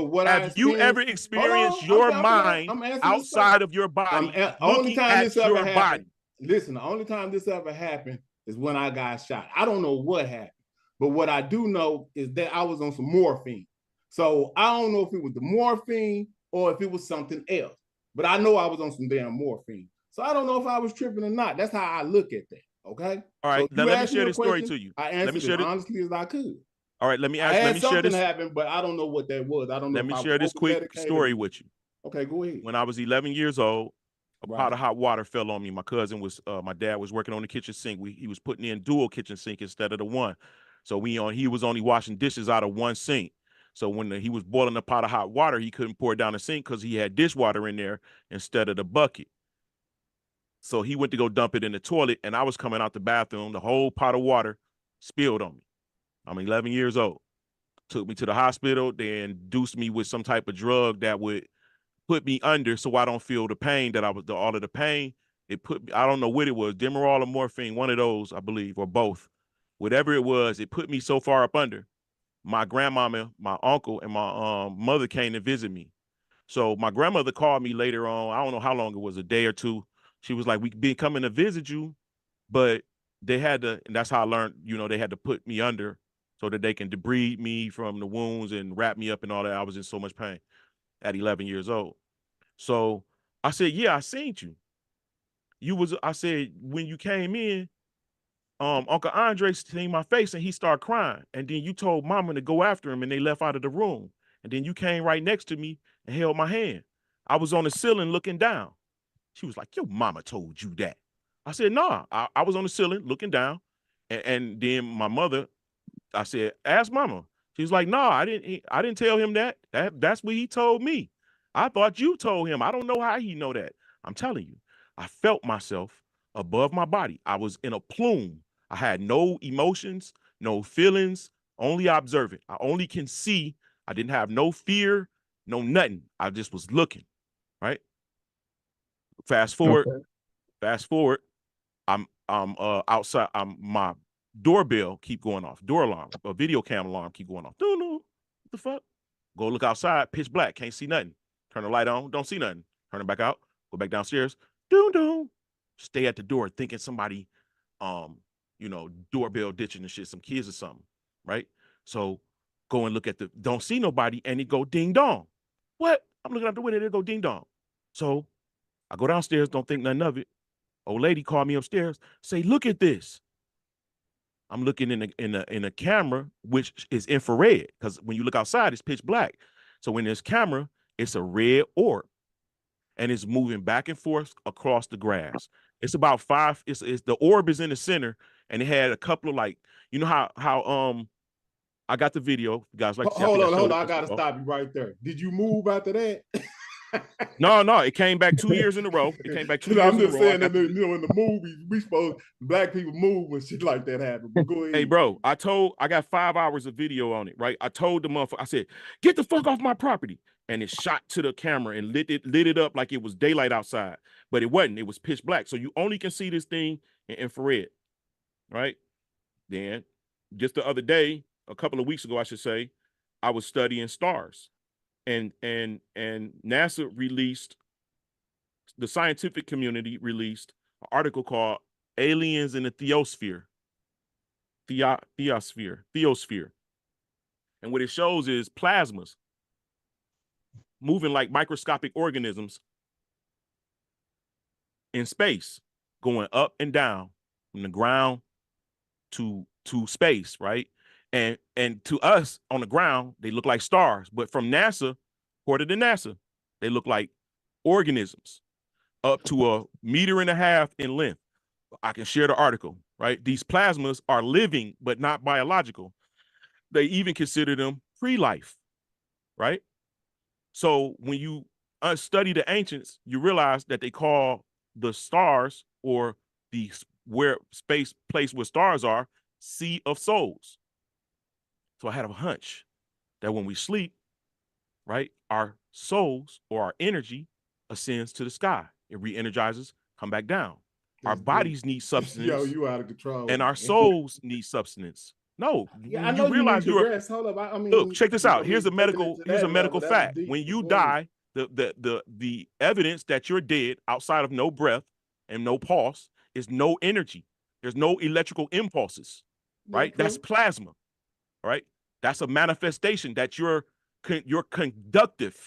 what I Have you ever experienced your mind outside of your body, only looking time this at ever your happened. body? Listen, the only time this ever happened is when I got shot. I don't know what happened, but what I do know is that I was on some morphine. So I don't know if it was the morphine or if it was something else, but I know I was on some damn morphine. So I don't know if I was tripping or not. That's how I look at that. Okay. All right, So now you let me asked share me a this story question, to you. I Let me answered share it this. honestly as I could. All right, let me I had share something this. happen, but I don't know what that was. I don't know Let if me I was share this quick over-medicated story or- with you. Okay, go ahead. When I was 11 years old, a pot Right. of hot water fell on me. My cousin was, my dad was working on the kitchen sink. He was putting in dual kitchen sink instead of the one. So he was only washing dishes out of one sink. So when he was boiling a pot of hot water, he couldn't pour it down the sink because he had dishwater in there instead of the bucket. So he went to go dump it in the toilet, and I was coming out the bathroom. The whole pot of water spilled on me. I'm 11 years old. Took me to the hospital. They induced me with some type of drug that would put me under so I don't feel the pain that all of the pain. It put me, I don't know what it was, Demerol or morphine, one of those, I believe, or both. Whatever it was, it put me so far up under. My grandmama, my uncle, and my mother came to visit me. So my grandmother called me later on. I don't know how long it was, a day or two. She was like, "We been coming to visit you," but they had to, and that's how I learned, they had to put me under so that they can debride me from the wounds and wrap me up and all that. I was in so much pain at 11 years old. So I said, "Yeah, I seen you. I said, when you came in, Uncle Andre seen my face and he started crying. And then you told mama to go after him and they left out of the room. And then you came right next to me and held my hand. I was on the ceiling looking down." She was like, "Your mama told you that." I said, "Nah, I was on the ceiling looking down." And then my mother, I said, "Ask mama." She's like, "No, I didn't tell him that. That's what he told me. I thought you told him. I don't know how he know that." I'm telling you, I felt myself above my body. I was in a plume. I had no emotions, no feelings, only observant. I only can see. I didn't have no fear, no nothing. I just was looking, right? Fast forward, I'm outside. My doorbell keep going off. Door alarm, a video cam alarm keep going off. What the fuck? Go look outside, pitch black, can't see nothing. Turn the light on, don't see nothing. Turn it back out, go back downstairs. Stay at the door thinking somebody, doorbell ditching and shit, some kids or something, right? So go and look at don't see nobody, and it go ding dong. What? I'm looking out the window, it go ding dong. So I go downstairs, don't think nothing of it. Old lady called me upstairs, say, "Look at this." I'm looking in a camera, which is infrared, because when you look outside, it's pitch black. So in this camera, it's a red orb, and it's moving back and forth across the grass. It's about five. It's the orb is in the center, and it had a couple of, like, how I got the video. You guys like to see? Hold on. I gotta stop you right there. Did you move after that? No, it came back 2 years in a row. It came back 2 years in a row. I'm just saying that in the movies, we supposed black people move when shit like that happen. But go ahead. Hey, bro, I got 5 hours of video on it, right? I told the motherfucker, I said, "Get the fuck off my property." And it shot to the camera and lit it up like it was daylight outside. But it wasn't. It was pitch black. So you only can see this thing in infrared, right? Then just the other day, a couple of weeks ago, I should say, I was studying stars. And NASA released, the scientific community released an article called "Aliens in the Theosphere." Theosphere. And what it shows is plasmas moving like microscopic organisms in space, going up and down from the ground to space, right? And to us on the ground, they look like stars, but from NASA, according to NASA, they look like organisms up to 1.5 meters in length. I can share the article, right? These plasmas are living, but not biological. They even consider them pre-life, right? So when you study the ancients, you realize that they call the stars, or the place where stars are, sea of souls. So I had a hunch that when we sleep, right? Our souls or our energy ascends to the sky. It re-energizes, come back down. Our bodies need substance. Yo, you out of control. And our man. souls need substance. No, Yeah, I when know you realize you need you're to rest. Hold up. I mean, look, check this out. we Here's a taking it medical, to here's a that medical level. That's fact. deep. When you Go ahead. die, the evidence that you're dead outside of no breath and no pulse is no energy. There's no electrical impulses, right? Okay. That's plasma, right? That's a manifestation that you're conductive,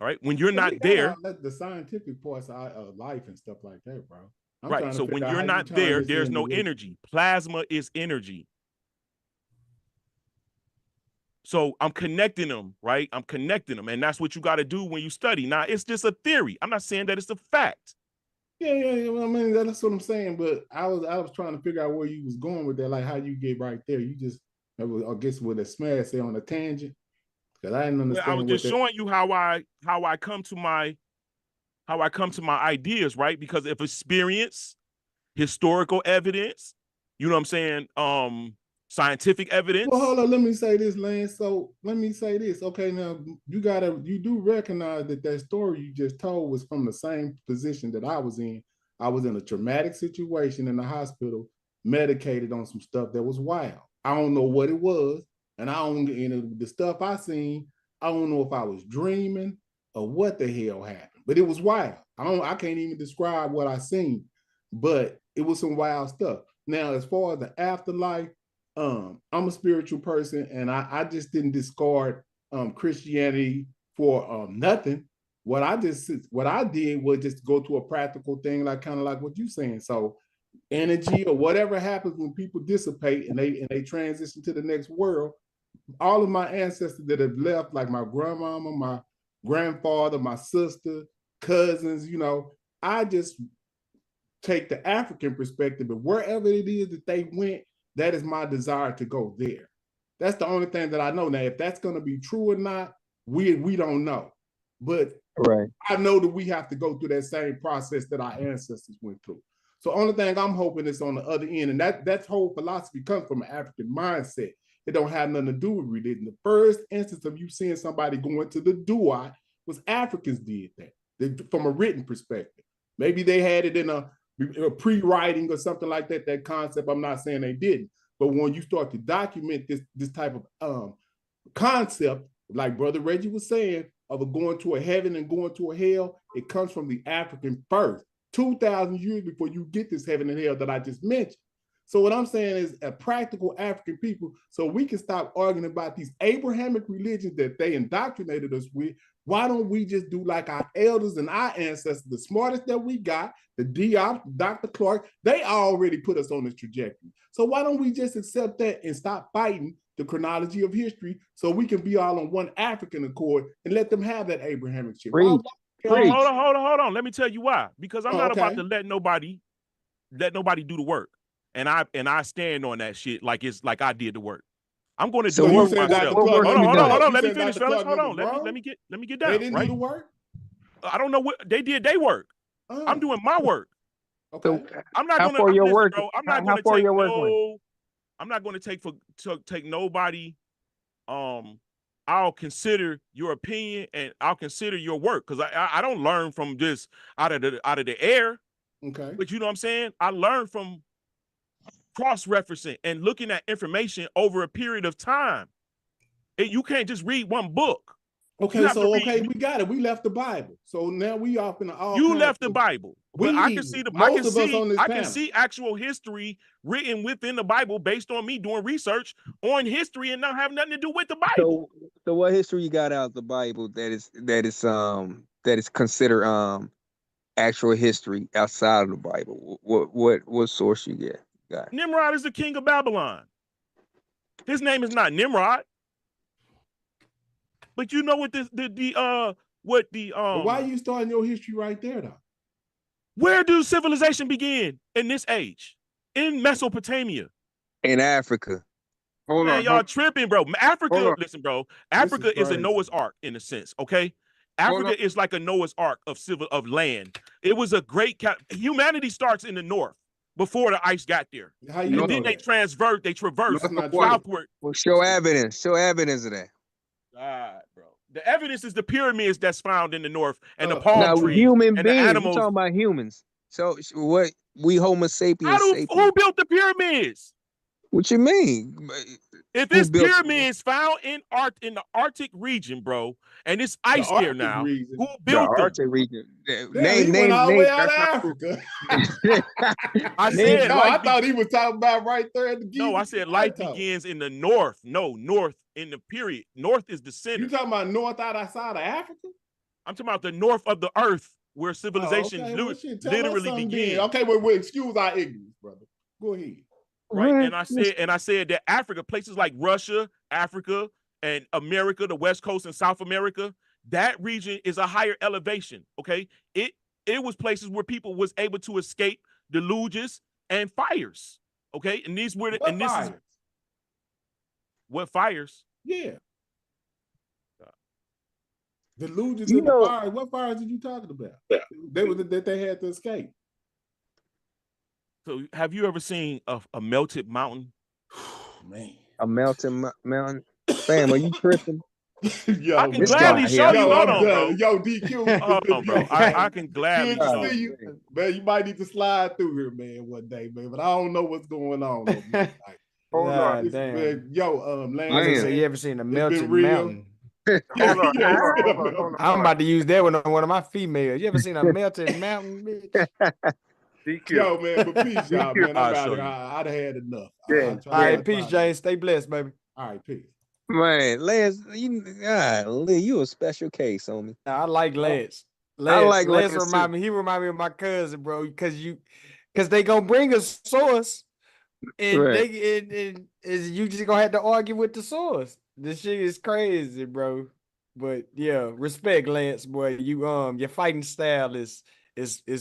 all right? When you're But we not got there, the scientific parts of life and stuff like that, bro. I'm right? trying to So figure when out you're how you not turn there, this there's into no what- energy. Plasma is energy. So I'm connecting them, right? I'm connecting them. And that's what you got to do when you study. Now, it's just a theory. I'm not saying that it's a fact. Yeah. I mean, that's what I'm saying. But I was trying to figure out where you was going with that, like how you get right there. You just, I guess, with a smash, say on a tangent, because I didn't Well, understand I was what just that. showing you how I come to my ideas, right? Because of experience, historical evidence, you know what I'm saying? Scientific evidence. Well, hold on. Let me say this, Lance. So let me say this. Okay, now you do recognize that story you just told was from the same position that I was in. I was in a traumatic situation in the hospital, medicated on some stuff that was wild. I don't know what it was, and the stuff I seen. I don't know if I was dreaming or what the hell happened, but it was wild. I can't even describe what I seen, but it was some wild stuff. Now, as far as the afterlife. I'm a spiritual person, and I just didn't discard Christianity for nothing. What I did was just go to a practical thing, like kind of like what you're saying. So energy or whatever happens when people dissipate and they transition to the next world, all of my ancestors that have left, like my grandmama, my grandfather, my sister, cousins, I just take the African perspective, but wherever it is that they went, that is my desire to go there. That's the only thing that I know. Now, if that's going to be true or not, we don't know. But right. I know that we have to go through that same process that our ancestors went through. So only thing I'm hoping is on the other end, and that whole philosophy comes from an African mindset. It don't have nothing to do with religion. The first instance of you seeing somebody going to the dua was Africans did that from a written perspective. Maybe they had it in a pre-writing or something like that concept. I'm not saying they didn't, but when you start to document this type of concept, like Brother Reggie was saying, of going to a heaven and going to a hell, it comes from the African first, 2,000 years before you get this heaven and hell that I just mentioned. So what I'm saying is a practical African people, so we can stop arguing about these Abrahamic religions that they indoctrinated us with. Why don't we just do like our elders and our ancestors, the smartest that we got, the Diop, Dr. Clark, they already put us on this trajectory. So why don't we just accept that and stop fighting the chronology of history so we can be all on one African accord and let them have that Abrahamic shit? Preach. Hold on. Let me tell you why. Because I'm not about to let nobody do the work. And I stand on that shit like it's like I did the work. I'm going to do it myself. Hold on. Let me finish, fellas. Hold on. Let me get down. They didn't do the work? I don't know what they did. They work. I'm doing my work. Okay. I'm not going to listen, bro. I'm not going to take no. I'm not going to take nobody. I'll consider your opinion and I'll consider your work because I don't learn from just out of the air. Okay. But you know what I'm saying? I learned from cross-referencing and looking at information over a period of time. You can't just read one book. Okay, we got it. We left the Bible. So now we off in the all. You left the Bible. But I can see I can see actual history written within the Bible based on me doing research on history and not have nothing to do with the Bible. So what history you got out of the Bible that is considered actual history outside of the Bible? What source you got? Nimrod is the king of Babylon. His name is not Nimrod. But you know what But why are you starting your history right there though? Where do civilization begin in this age? In Mesopotamia. In Africa. Y'all tripping, bro. Africa, listen, bro. Africa is a Noah's Ark in a sense, okay? Africa is like a Noah's Ark of land. It was a great humanity starts in the north before the ice got there. And then they traverse southward. Well, show evidence of that. God, bro. The evidence is the pyramids that's found in the north and the palm Now trees human and the beings, we animals. talking about humans. So what we Homo sapiens sapiens. Who built the pyramids? What you mean? If Who it's built pyramids found in the Arctic region, bro, and it's The ice there Arctic now, region. who the built them? Arctic region? Damn, Name, he went name, all the name. way out of That's not true. Africa. I Name- said No, I life. thought he was talking about right there at the No, I Giza said life Plateau. begins in the north. No, north in the period. North is the center. You talking about north outside of Africa? I'm talking about the north of the earth where Oh, civilization okay. Well, shit, tell us literally something began. then. Okay, well, excuse our ignorance, brother. Go ahead. Right. And I said that Africa, places like Russia, Africa, and America, the West Coast and South America, that region is a higher elevation. Okay. It was places where people was able to escape deluges and fires. Okay. And these were What fires? What fires? Yeah. Delusions You in the know- fires. What fires are you talking about? That they had to escape. So have you ever seen a melted mountain? Man. A melting mountain. Fam, are you tripping? Yo, I can This gladly guy show here. you. Hold I'm on, bro. done. Yo, DQ. Hold on, bro. I can gladly Good to show see you. you. Man, you might need to slide through here, man, one day, man. But I don't know what's going on. Over here. Like, Hold Nah, on. damn. man, yo, I Lance, just say, you ever seen a it's melted been real. mountain? Yeah, Hold on, yeah, hold on. I'm about to use that one on one of my females. You ever seen a melted mountain, bitch? DQ. Yo, man, but peace, y'all, DQ. man. I'm I'll out show here. you. I'd have had enough. Yeah. All right, peace, James. Stay blessed, baby. All right, peace. Man, Lance, you a special case, homie. Nah, I like Lance. I like Lance Lance, remind me. He remind me of my cousin, bro. Because they gonna bring a source, and Right. you just gonna have to argue with the source. This shit is crazy, bro. But yeah, respect, Lance, boy. Your fighting style is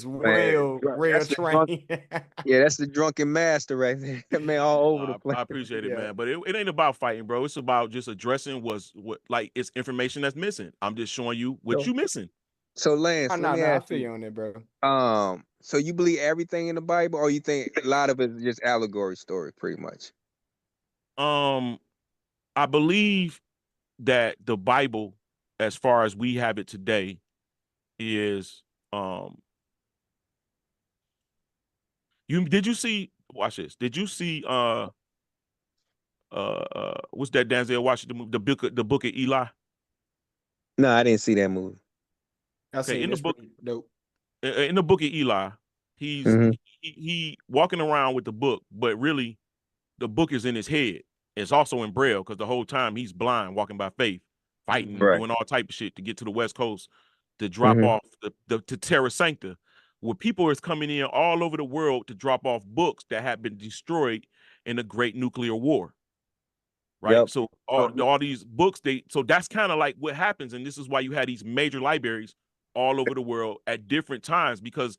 real that's the drunk- trained. Yeah, that's the drunken master right there. That man all over the place. I appreciate it, Yeah. man. But it ain't about fighting, bro. It's about just addressing what like it's information that's missing. I'm just showing you what So- you missing. So Lance, Oh, let no, me I ask feel you. you on that, bro. So you believe everything in the Bible, or you think a lot of it is just allegory story, pretty much? I believe that the Bible, as far as we have it today, is did you see, watch this? Did you see what's that Denzel Washington movie, the book of Eli? No, I didn't see that movie. I Okay, seen in the this book, pretty dope. in the book of Eli, he's Mhm. he walking around with the book, but really the book is in his head. It's also in Braille because the whole time he's blind, walking by faith, fighting, Right. doing all type of shit to get to the West Coast to drop Mhm. off to Terra Sancta, where people is coming in all over the world to drop off books that have been destroyed in the Great Nuclear War. Right. Yep. So all these books, so that's kind of like what happens. And this is why you had these major libraries all over the world at different times, because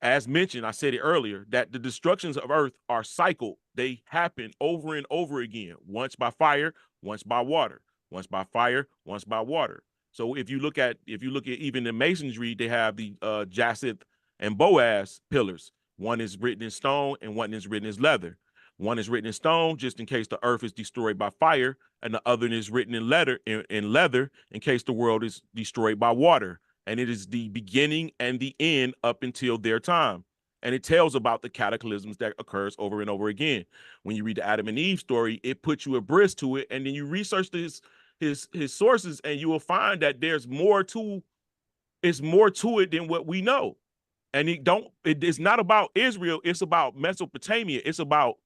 as mentioned, I said it earlier, that the destructions of Earth are cycled. They happen over and over again, once by fire, once by water, once by fire, once by water. So if you look at even the masonry, they have the Jacinth and Boaz pillars. One is written in stone and one is written in leather. One is written in stone just in case the earth is destroyed by fire, and the other is written in leather in case the world is destroyed by water. And it is the beginning and the end up until their time. And it tells about the cataclysms that occurs over and over again. When you read the Adam and Eve story, it puts you abreast to it, and then you research his sources, and you will find that there's more to it than what we know. And it's not about Israel, it's about Mesopotamia, it's about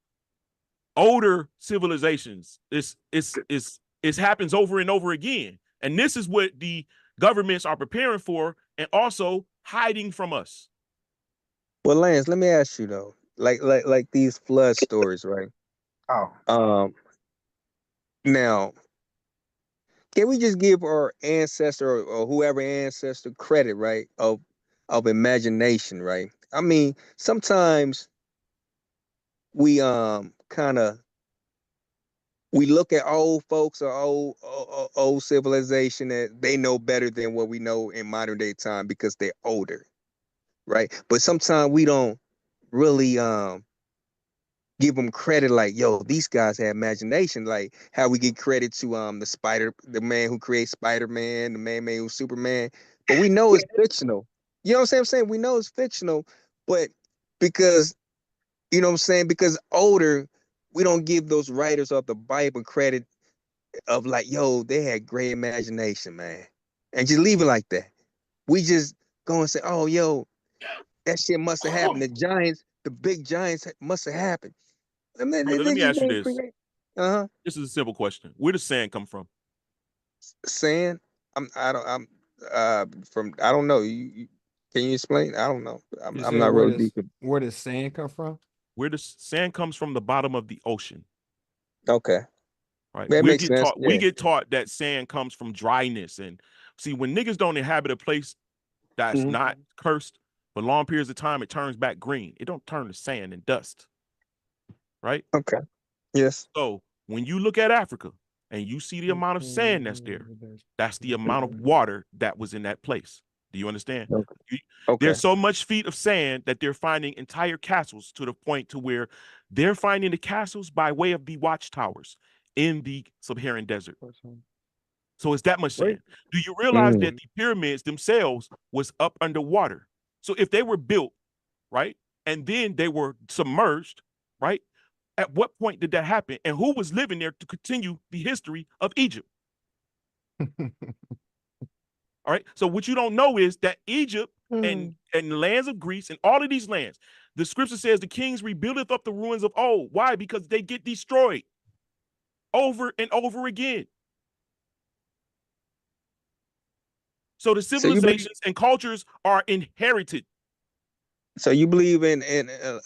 older civilizations. It happens over and over again. And this is what the governments are preparing for and also hiding from us. Well, Lance, let me ask you though, like these flood stories, right? Now, can we just give our ancestor or whoever ancestor credit, right, of imagination, right? I mean, sometimes we kind of we look at old folks or old civilization that they know better than what we know in modern day time because they're older, right? But sometimes we don't really give them credit like, yo, these guys have imagination, like how we get credit to the man who creates Spider-Man, the man made who's Superman, but we know it's fictional. You know what I'm saying? We know it's fictional, but because you know what I'm saying, because older, we don't give those writers of the Bible credit of like, yo, they had great imagination, man. And just leave it like that. We just go and say, oh, yo, that shit must have happened. The giants, the big giants must have happened. I mean, Brother, let they me just ask you didn't this. create. Uh-huh. This is a simple question. Where does sand come from? Sand? I don't know. Can you explain? I don't know. I'm not really deep. Where does sand come from? Where does sand comes from? The bottom of the ocean. Okay. Right. That makes sense. We get taught that sand comes from dryness. And see, when niggas don't inhabit a place that's not cursed for long periods of time, it turns back green. It don't turn to sand and dust. Right? Okay. Yes. So when you look at Africa and you see the amount of sand that's the amount of water that was in that place. Do you understand? Okay. There's so much feet of sand that they're finding entire castles, to the point to where they're finding the castles by way of the watchtowers in the Saharan desert. So it's that much sand. Do you realize that the pyramids themselves was up underwater? So if they were built, right, and then they were submerged, right, at what point did that happen? And who was living there to continue the history of Egypt? All right. So what you don't know is that Egypt and the lands of Greece and all of these lands, the scripture says the kings rebuildeth up the ruins of old. Why? Because they get destroyed over and over again. So the civilizations and cultures are inherited. So you believe in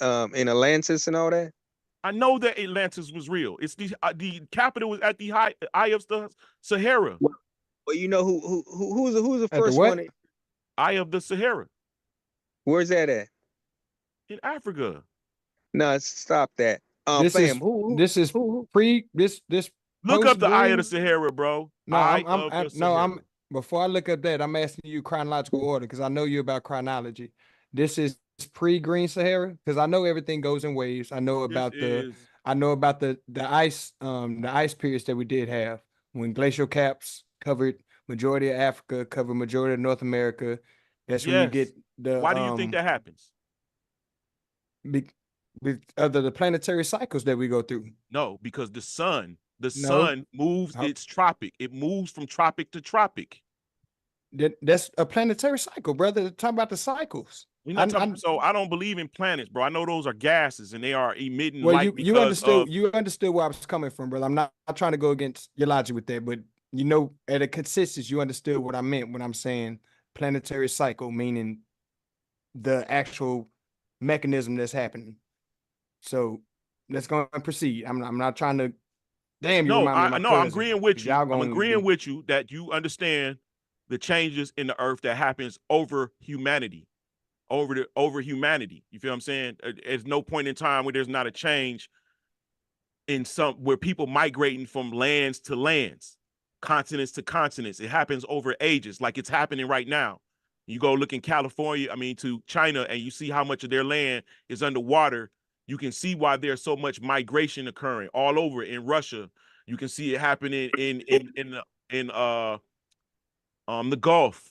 Atlantis and all that? I know that Atlantis was real. It's the capital was at the eye of the Sahara. Well, you know who's the first one? Eye of the Sahara. Where's that at? In Africa. No, stop that. This is pre. Look up the Eye of the Sahara, bro. No, before I look up that, I'm asking you chronological order because I know you about chronology. This is pre-Green Sahara because I know everything goes in waves. I know about the ice periods that we did have when glacial caps covered majority of Africa, covered majority of North America. That's when you get the. Why do you think that happens? The planetary cycles that we go through. No, because the sun moves its tropic. It moves from tropic to tropic. That's a planetary cycle, brother. Talking about the cycles. So I don't believe in planets, bro. I know those are gases and they are emitting light. You understood where I was coming from, brother. I'm not trying to go against your logic with that, but you know, at a consensus, you understood what I meant when I'm saying planetary cycle, meaning the actual mechanism that's happening. So let's go and proceed. I'm not trying to. Damn, you remind me of my cousin. I'm agreeing with you. I'm agreeing with you that you understand the changes in the earth that happens over humanity, over humanity. You feel what I'm saying? There's no point in time where there's not a change in where people migrating from lands to lands, continents to continents. It happens over ages, like it's happening right now. You go look in California, to China, and you see how much of their land is underwater. You can see why there's so much migration occurring all over. In Russia, you can see it happening in the Gulf,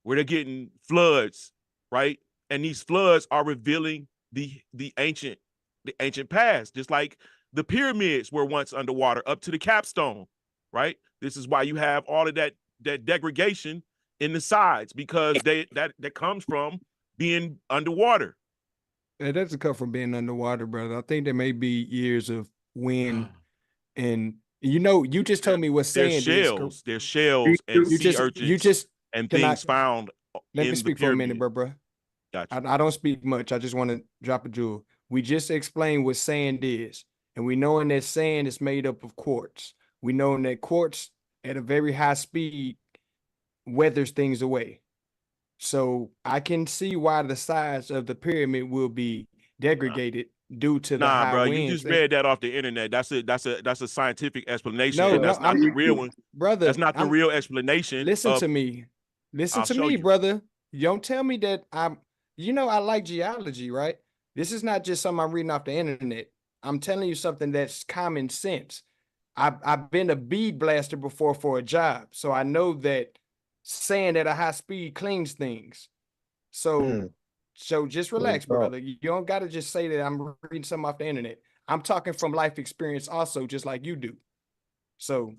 where they're getting floods, right? And these floods are revealing the ancient past, just like the pyramids were once underwater up to the capstone, right? This is why you have all of that degradation in the sides, because that comes from being underwater. It doesn't come from being underwater, brother. I think there may be years of wind, and you just told me what sand is. There's shells and sea urchins and things found. Let me speak for a minute, bro. Gotcha. I don't speak much. I just want to drop a jewel. We just explained what sand is, and we know that sand is made up of quartz. We know that quartz at a very high speed weathers things away. So I can see why the size of the pyramid will be degraded due to the high bro, winds. you just read that off the internet. That's a scientific explanation. No, that's not the real one, brother. That's not the real explanation. Listen to me, brother. You don't tell me that I like geology, right? This is not just something I'm reading off the internet. I'm telling you something that's common sense. I've been a bead blaster before for a job, so I know that sand at a high speed cleans things. So so just relax, brother. You don't got to just say that I'm reading something off the internet. I'm talking from life experience also, just like you do. So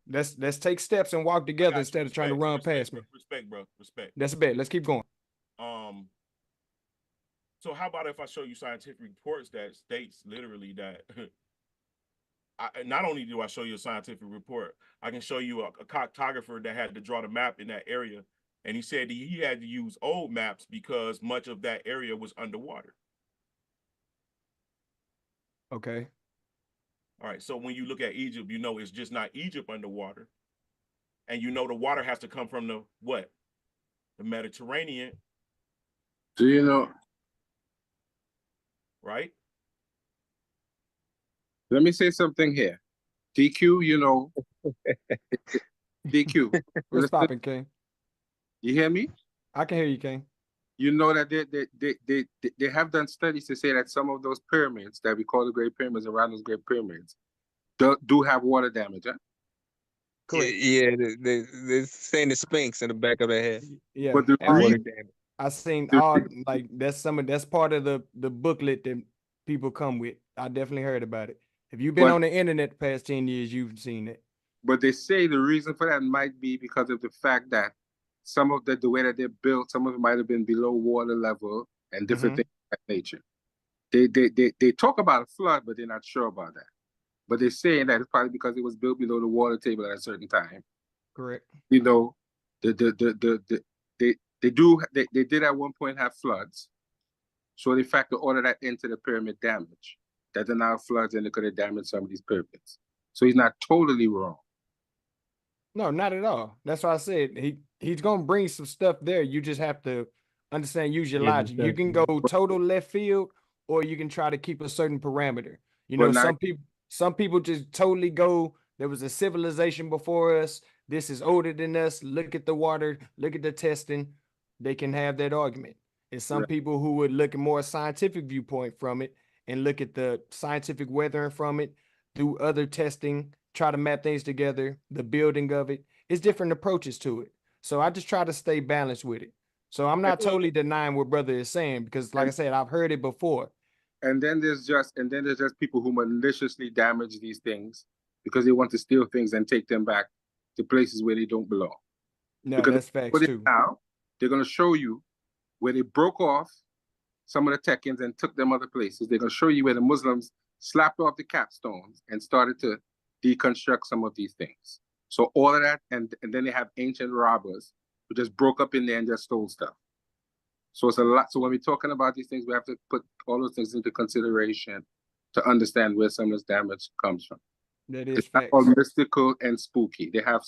let's take steps and walk together instead of trying to run past me. Respect, bro. Respect. That's a bet. Let's keep going. So how about if I show you scientific reports that states literally that not only do I show you a scientific report, I can show you a cartographer that had to draw the map in that area. And he said he had to use old maps because much of that area was underwater. Okay. All right. So when you look at Egypt, you know it's just not Egypt underwater. And you know the water has to come from the what? The Mediterranean. Do you know? Right? Let me say something here. DQ, you know. DQ. What's popping, King? You hear me? I can hear you, King. You know that they have done studies to say that some of those pyramids that we call the Great Pyramids, around those Great Pyramids, do have water damage, huh? Correct. Yeah, they're saying the Sphinx in the back of their head. Yeah. But the I seen the all like that's part of the booklet that people come with. I definitely heard about it. If you've been on the internet the past 10 years, you've seen it. But they say the reason for that might be because of the fact that some of the way that they're built, some of it might have been below water level and different things of that nature. They talk about a flood, but they're not sure about that. But they're saying that it's probably because it was built below the water table at a certain time. Correct. You know, they did at one point have floods. So they factor all of that into the pyramid damage. That there now floods and it could have damaged some of these pyramids. So he's not totally wrong. No, not at all. That's why I said he's gonna bring some stuff there. You just have to understand, use your logic. You can go total left field, or you can try to keep a certain parameter. You know, some people just totally go, there was a civilization before us. This is older than us. Look at the water, look at the testing. They can have that argument. And some people who would look at more scientific viewpoint from it and look at the scientific weathering from it, do other testing, try to map things together, the building of it. It's different approaches to it. So I just try to stay balanced with it. So I'm not totally denying what brother is saying, because like I said, I've heard it before. And then there's just people who maliciously damage these things because they want to steal things and take them back to places where they don't belong. No, because that's facts too. Now they're going to show you where they broke off some of the Tekkens and took them other places. They're going to show you where the Muslims slapped off the capstones and started to deconstruct some of these things. So all of that, and then they have ancient robbers who just broke up in there and just stole stuff. So it's a lot. So when we're talking about these things, we have to put all those things into consideration to understand where some of this damage comes from. That is it's not all mystical and spooky. They have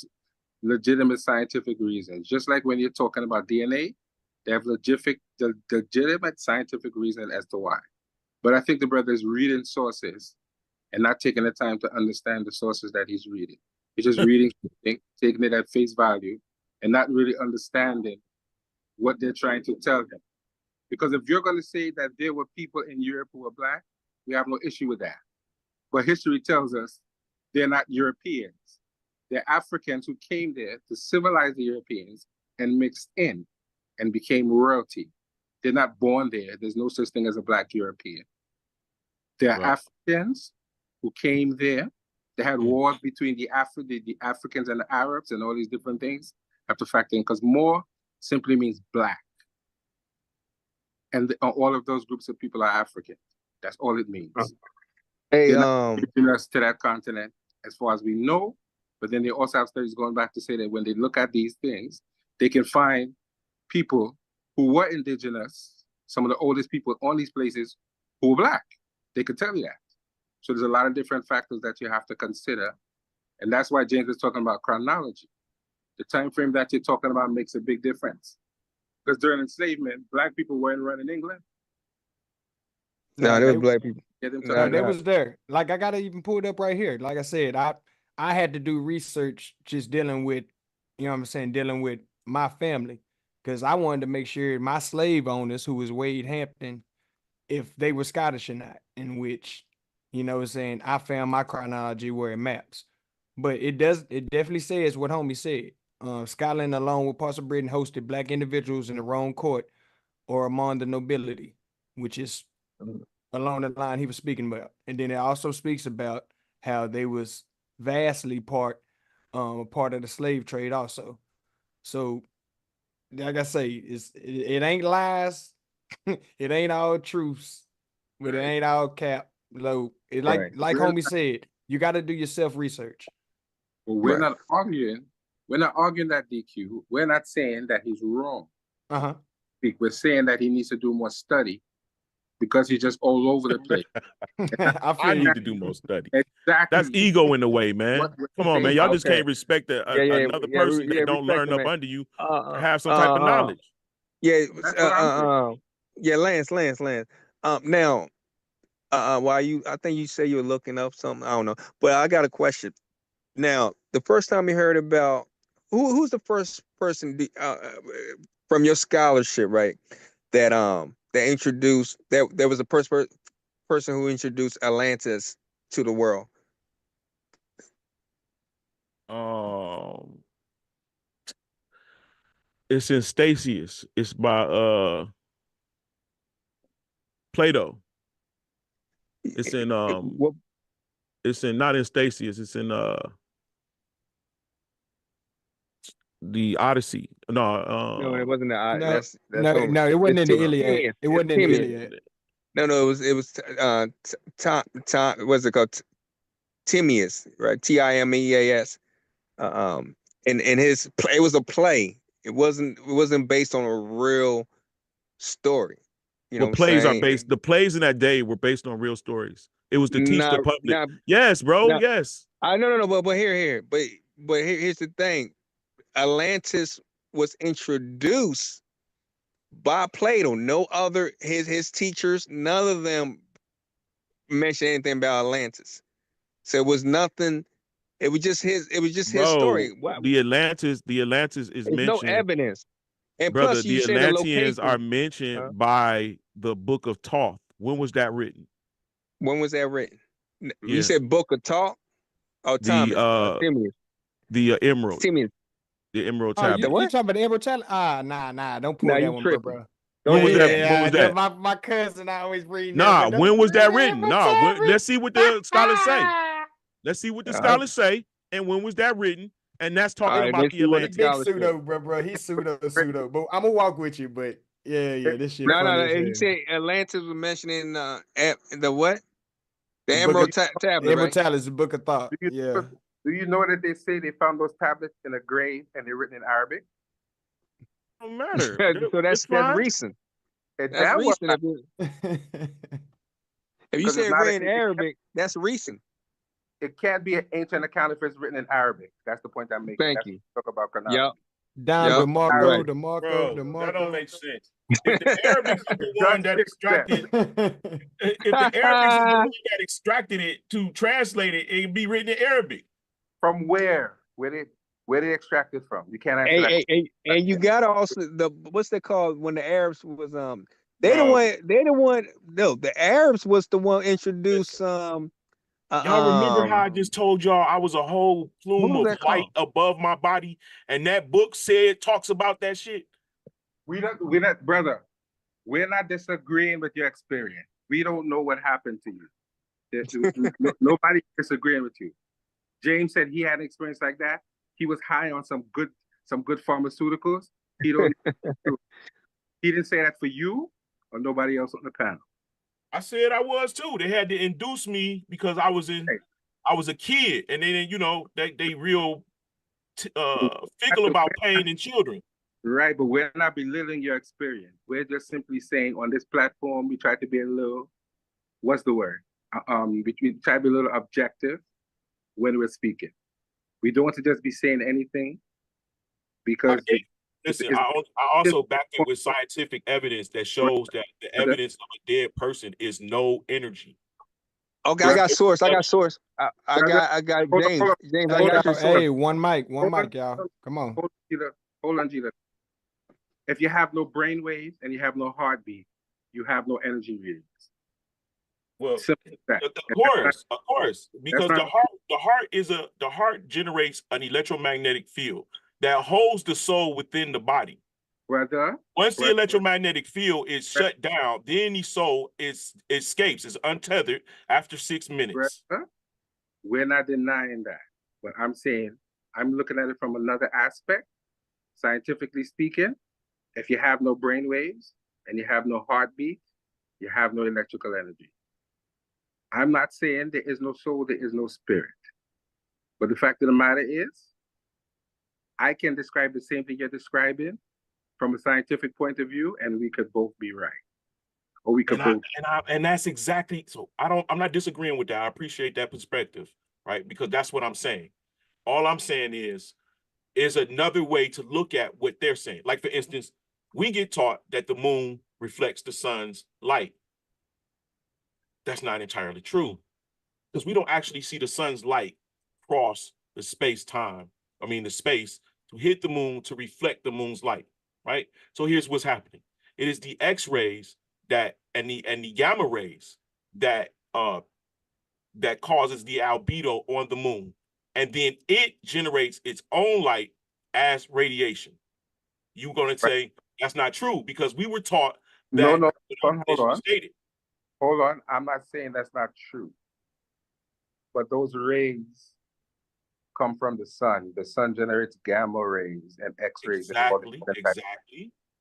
legitimate scientific reasons. Just like when you're talking about DNA, they have legitimate scientific reason as to why. But I think the brother is reading sources and not taking the time to understand the sources that he's reading. He's just reading something, taking it at face value, and not really understanding what they're trying to tell him. Because if you're going to say that there were people in Europe who were black, we have no issue with that. But history tells us they're not Europeans. They're Africans who came there to civilize the Europeans and mixed in and became royalty. They're not born there. There's no such thing as a black European. They're Africans who came there. They had wars between the Africans and the Arabs and all these different things. Have to factor in, because more simply means black. And all of those groups of people are African. That's all it means. Hey, They're not bringing us to that continent as far as we know. But then they also have studies going back to say that when they look at these things, they can find people who were indigenous, some of the oldest people on these places who were black. They could tell you that. So there's a lot of different factors that you have to consider. And that's why James is talking about chronology. The time frame that you're talking about makes a big difference. Because during enslavement, black people weren't running England. No, they were black people. No, they was there. Like, I gotta even pull it up right here. Like I said, I had to do research just dealing with, you know what I'm saying, dealing with my family. Because I wanted to make sure my slave owners, who was Wade Hampton, if they were Scottish or not, in which, You know what I'm saying? I found my chronology where it maps. But it definitely says what homie said. Scotland, along with parts of Britain, hosted black individuals in the Rome court or among the nobility, which is along the line he was speaking about. And then it also speaks about how they was vastly part of the slave trade also. So like I say, it ain't lies, it ain't all truths, but it ain't all cap. Low. It like We're homie not, said, you got to do your self research. we're not arguing. We're not arguing that DQ. We're not saying that he's wrong. We're saying that he needs to do more study because he's just all over the place. I need to do more study. Exactly. That's ego in the way, man. Come on, man. Y'all just can't respect another person that don't learn up under you to have some type of knowledge. Yeah, yeah, Lance. Now, while I think you say you were looking up something. I don't know, but I got a question. Now, the first time you heard about who's the first person from your scholarship, right? That introduced that there was a person who introduced Atlantis to the world. It's in Statius. It's by Plato. It's in it's in not in Statius, it's in the Odyssey. No, it wasn't the Odyssey. No, it wasn't in the Iliad. It wasn't in the Iliad. No, it was what's it called? Timaeus, right? Timeas. And his play, it was a play. It wasn't based on a real story. You know, plays are based. The plays in that day were based on real stories. It was to teach the public. Yes, bro. Yes. I no. But here's the thing. Atlantis was introduced by Plato. No other his teachers, none of them mentioned anything about Atlantis. So it was nothing. It was just his story. The Atlantis is mentioned. No evidence. And brother, plus you the said Atlanteans the are mentioned by the Book of Thoth. When was that written? When was that written? You said Book of Thoth? Oh, Thomas. The Emerald. Timaeus. The Emerald Oh, Tablet. you talking about the Emerald Tablet? Nah, don't pull that one, bro. When was that? My cousin always reading that. Nah, when was that written? Let's see what the scholars say. Let's see what the scholars say. And when was that written? And that's talking about the Atlantis. Big pseudo, bro. He's pseudo. But I'm gonna walk with you. But yeah, this shit. No. He said Atlantis was mentioning the what? The Emerald Tablet. Emerald Tablet is the Book of Thoth. Do you know that they say they found those tablets in a grave and they're written in Arabic? Don't matter. So that's recent. That's recent. If you say written in Arabic, that's recent. It can't be an ancient account if it's written in Arabic. That's the point I'm making. Thank you. Talk about chronology. Yep. DeMarco. That don't make sense. If the Arabics is the one that extracted, if the Arabics is the one that extracted it to translate it, it'd be written in Arabic. From where? Where they extract it from? You can't answer that. And you gotta also what's that called when the Arabs was the Arabs was the one introduced y'all remember how I just told y'all I was a whole plume of light above my body, and that book talks about that shit? We're not, brother. We're not disagreeing with your experience. We don't know what happened to you. Nobody disagreeing with you. James said he had an experience like that. He was high on some good pharmaceuticals. He didn't say that for you or nobody else on the panel. I said I was too. They had to induce me because I was a kid, and then they real fickle about pain in children. Right, but we're not belittling your experience. We're just simply saying on this platform we try to be a little, what's the word? We try to be a little objective when we're speaking. We don't want to just be saying anything because I also back it with scientific evidence that shows that the evidence of a dead person is no energy. Okay, I got source. I got James. James, I got your source. Hey, one mic, y'all. Come on. Hold on, Gila. If you have no brain waves and you have no heartbeat, you have no energy readings. Well, Simple as that. of course, because not the heart generates an electromagnetic field that holds the soul within the body. Brother. Once the electromagnetic field is shut down, then the soul escapes, is untethered after 6 minutes. Brother, we're not denying that. But I'm saying, I'm looking at it from another aspect. Scientifically speaking, if you have no brain waves and you have no heartbeat, you have no electrical energy. I'm not saying there is no soul, there is no spirit. But the fact of the matter is, I can describe the same thing you're describing from a scientific point of view, and we could both be right. Or we could both. And that's exactly, so I'm not disagreeing with that. I appreciate that perspective, right? Because that's what I'm saying. All I'm saying is another way to look at what they're saying. Like, for instance, we get taught that the moon reflects the sun's light. That's not entirely true, because we don't actually see the sun's light cross the space to hit the moon to reflect the moon's light, right? So here's what's happening. It is the X-rays and the gamma rays that causes the albedo on the moon, and then it generates its own light as radiation. You're going to say that's not true, because we were taught that. No, hold on. I'm not saying that's not true. But those rays come from the sun. The sun generates gamma rays and X-rays. Exactly.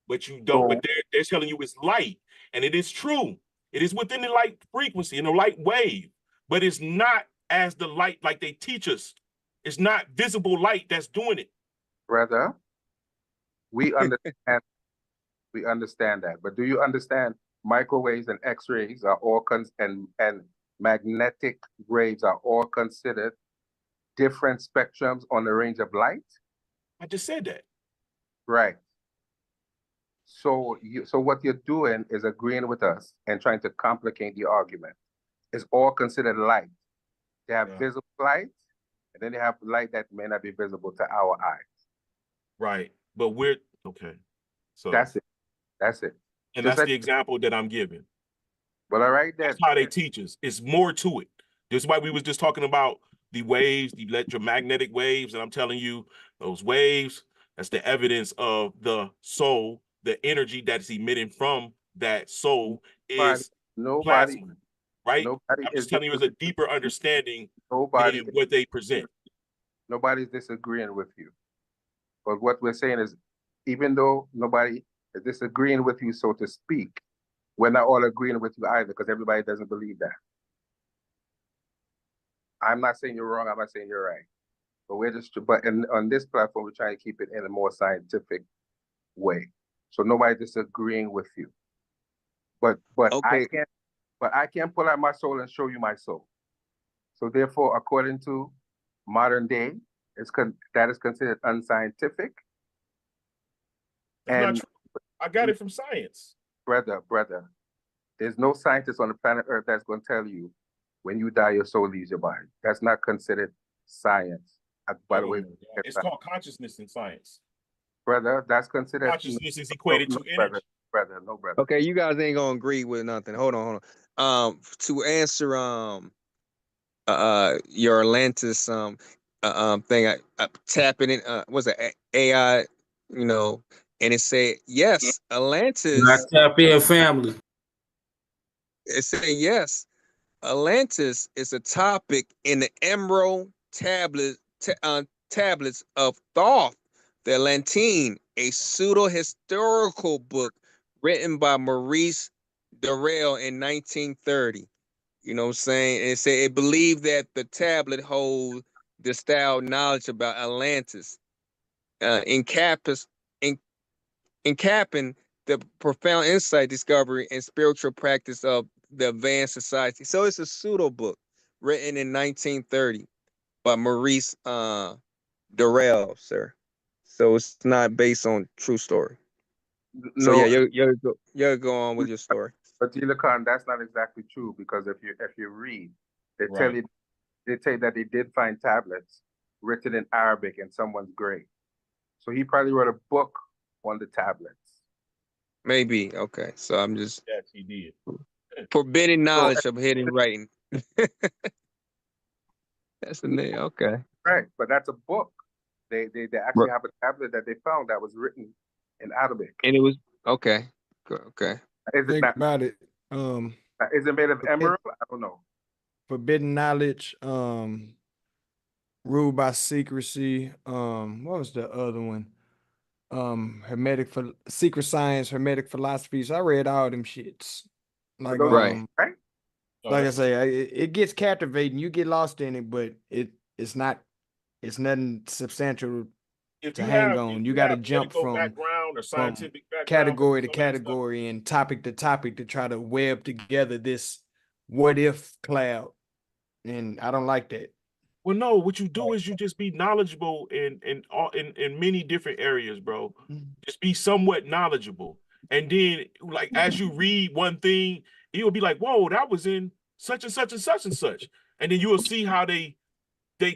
But you don't. But they're telling you it's light, and it is true. It is within the light frequency and the light wave, but it's not as the light like they teach us. It's not visible light that's doing it. Brother, we understand. We understand that. But do you understand microwaves and X-rays are all and magnetic waves are all considered different spectrums on the range of light? I just said that. Right. So what you're doing is agreeing with us and trying to complicate the argument. It's all considered light. They have visible light, and then they have light that may not be visible to our eyes. Right. But we're okay. So that's it. And that's the example that I'm giving. Well, all right, that's how they teach us. It's more to it. That's why we was just talking about the waves, the electromagnetic waves, and I'm telling you, those waves, that's the evidence of the soul, the energy that's emitting from that soul is plasma, right? I'm just telling you, it's a deeper understanding than what they present. Nobody's disagreeing with you. But what we're saying is, even though nobody is disagreeing with you, so to speak, we're not all agreeing with you either, because everybody doesn't believe that. I'm not saying you're wrong. I'm not saying you're right. But on this platform, we're trying to keep it in a more scientific way. So nobody's disagreeing with you. But okay. I can't pull out my soul and show you my soul. So therefore, according to modern day, that is considered unscientific. That's not true. I got it from science. Brother, there's no scientist on the planet Earth that's going to tell you when you die, your soul leaves your body. That's not considered science. By the way, it's called consciousness in science. Brother, that's considered consciousness is equated to energy. Brother. Okay, you guys ain't gonna agree with nothing. Hold on. To answer your Atlantis thing, I tapping in was it AI, and it said yes, Atlantis. Not tap in family. It said yes, Atlantis is a topic in the Emerald tablets of Thoth, the Atlantean, a pseudo-historical book written by Maurice Durrell in 1930. You know what I'm saying? And it said it believed that the tablet holds the style knowledge about Atlantis, encapping the profound insight, discovery, and spiritual practice of the advanced society. So it's a pseudo book written in 1930 by Maurice Durrell, sir. So it's not based on true story. So no, you're go on with your story. But Khan, that's not exactly true, because if you read, they tell you that they did find tablets written in Arabic in someone's grave. So he probably wrote a book on the tablets. Maybe. Okay. So I'm just. Yes, he did. Forbidden knowledge of hidden writing. That's the name. Okay. Right, but that's a book. They actually have a tablet that they found that was written in Arabic. And it was okay. Okay. Is it Think not? about it. Is it made of emerald? I don't know. Forbidden knowledge, ruled by secrecy. What was the other one? Hermetic for secret science, hermetic philosophies. I read all them shits. Like Right. Right. like I say, it gets captivating. You get lost in it, but it's nothing substantial If to you hang have, on. if You you got to have jump medical from background or scientific background, category to some of that stuff- category and topic to topic to try to web together this what if cloud. And I don't like that. Well, no, what you do is you just be knowledgeable in many different areas, bro. Just be somewhat knowledgeable. And then like as you read one thing, you'll be like, whoa, that was in such and such and such and such. And then you will see how they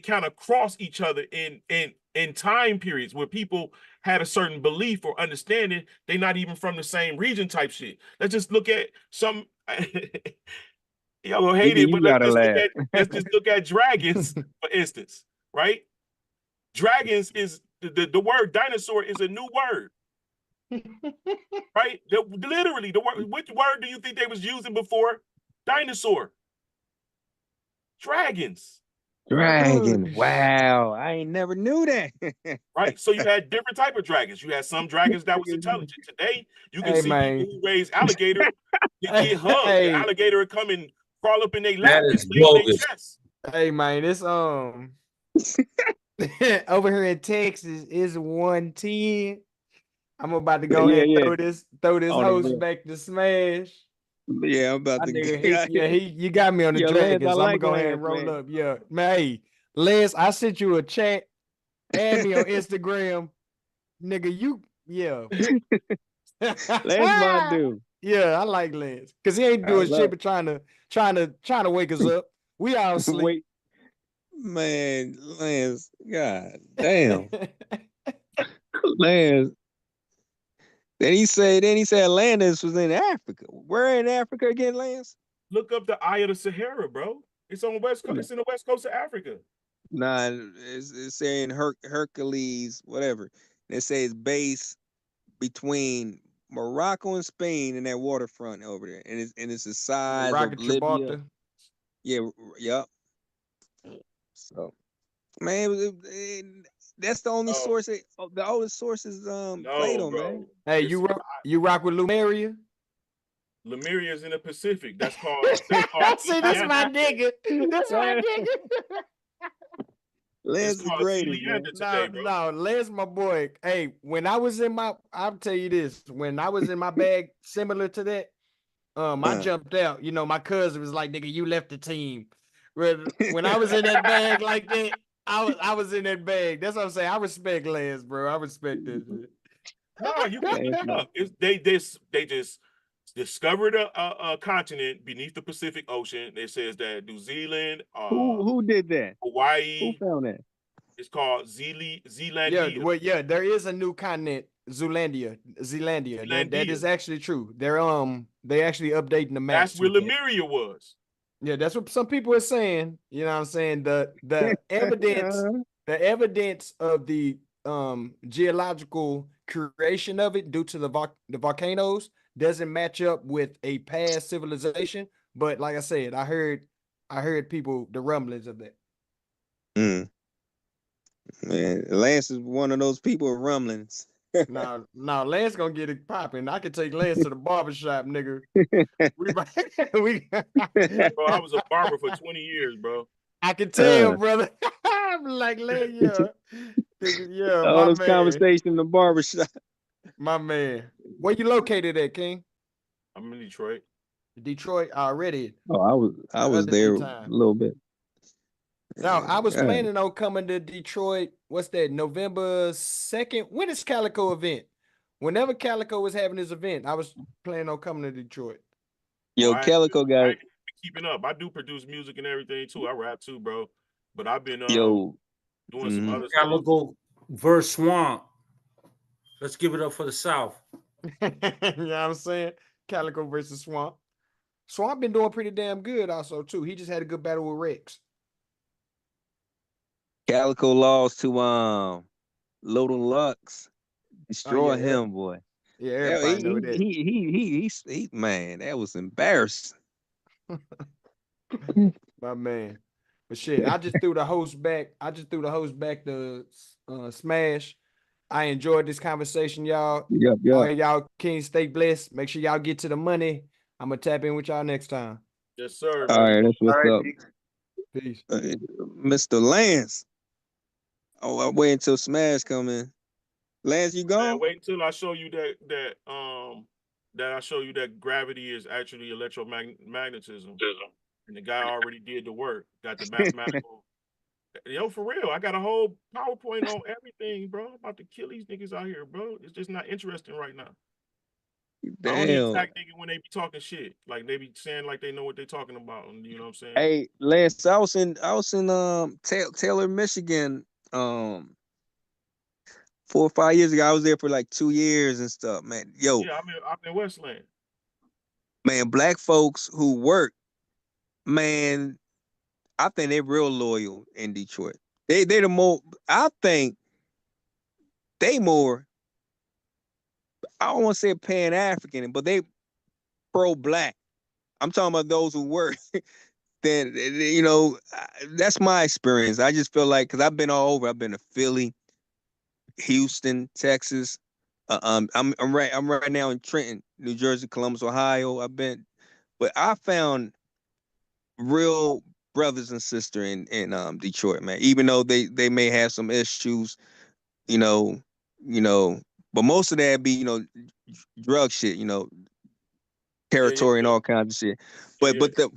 kind of cross each other in time periods where people had a certain belief or understanding. They're not even from the same region type shit. Let's just look at some y'all gonna hate it, but let's just look at dragons, for instance, right? Dragons is the word dinosaur is a new word. Right? Literally, the word, which word do you think they was using before dinosaur? Dragons. Dragon. Wow. I ain't never knew that. Right? So you had different type of dragons. You had some dragons that was intelligent. Today, you can Hey, see man. people who raise alligator get hugged. Hey. The alligator would come and crawl up in their lap That and is sleep in their bogus. chest. Hey man, it's over here in Texas is 110. I'm about to go ahead and throw this On the host real. back to Smash. Yeah, I'm about My to nigga, you got me on the Yo, Lance, Dragons. I I'm like gonna go ahead and Lance, roll man. up. Yeah. Man, hey, Les, I sent you a chat. Add me on Instagram. Nigga, yeah. Lance my dude. Yeah, I like Lance. Cause he ain't doing shit but trying to wake us up. We all sleep. Wait. Man, Lance, god damn. Lance. Then he said Atlantis was in Africa. Where in Africa again, Lance? Look up the Eye of the Sahara, bro. It's on West Coast. It's in the West Coast of Africa. Nah, it's saying Hercules, whatever. It says base between Morocco and Spain in that waterfront over there, and it's the size Rocket of Libya. Gibraltar. Yeah, yep. So, man, that's the only source. The oldest source is Plato, bro. man. Hey, you rock with Lumeria? Lemuria's in the Pacific. That's called. That's See, that's my nigga. That's my nigga. Lance the greatest, man. No, Les, my boy. Hey, I'll tell you this. When I was in my bag, similar to that, I jumped out. You know, my cousin was like, "Nigga, you left the team." When I was in that bag like that, I was in that bag. That's what I'm saying. I respect Les, bro. I respect that shit. No, you got to look. They just discovered a continent beneath the Pacific Ocean. It says that New Zealand, Who did that? Hawaii. Who found that? It's called Zealandia. Yeah, there is a new continent, Zealandia. That is actually true. They actually updating the maps. That's where Lemuria was. Yeah, that's what some people are saying. You know what I'm saying? The evidence of the geological creation of it due to the volcanoes doesn't match up with a past civilization. But like I said, I heard people the rumblings of that. Man, Lance is one of those people with rumblings. No, Lance gonna get it popping. I can take Lance to the barbershop, nigga. Bro, I was a barber for 20 years, bro. I can tell, brother. I'm like, yeah. Yeah, all those conversations in the barbershop. My man. Where you located at, King? I'm in Detroit. Detroit already. Oh, I was there a little bit. No, I was planning on coming to Detroit. What's that? November 2nd. When is Calico event? Whenever Calico was having his event, I was planning on coming to Detroit. Yo, Calico got it. Keeping up. I do produce music and everything too. I rap too, bro. But I've been doing some other stuff. Calico versus Swamp. Let's give it up for the South. You know what I'm saying? Calico versus Swamp. Swamp been doing pretty damn good also too. He just had a good battle with Rex. Calico lost to Loading Lux. Destroy yeah, him, boy. Yeah, Yeah, everybody know that. he man, that was embarrassing. My man. But shit, I just threw the host back. To Smash. I enjoyed this conversation, y'all. Yep. All right, y'all kings, stay blessed. Make sure y'all get to the money. I'm gonna tap in with y'all next time. Yes, sir. All right, that's what's up. Peace. Mr. Lance. Oh, I'll wait until Smash come in. Lance, you gone? Man, wait until I show you that gravity is actually electromagnetism. And the guy already did the work. Got the mathematical. Yo, for real, I got a whole PowerPoint on everything, bro. I'm about to kill these niggas out here, bro. It's just not interesting right now. I only Damn. attack niggas when they be talking shit. Like they be saying like they know what they talking about. And you know what I'm saying? Hey, Lance, I was in Taylor, Michigan 4 or 5 years ago. I was there for like 2 years and stuff, man. Yo, Yeah, I'm in Westland. man, black folks who work, man, I think they're real loyal in Detroit. They the more, I think they more, I don't want to say Pan-African, but they pro-black. I'm talking about those who work. Then, you know, that's my experience. I just feel like, because I've been all over. I've been to Philly, Houston, Texas. I'm right now in Trenton, New Jersey, Columbus, Ohio. But I found real brothers and sisters in Detroit, man. Even though they may have some issues, you know, but most of that be drug shit, territory and all kinds of shit. But the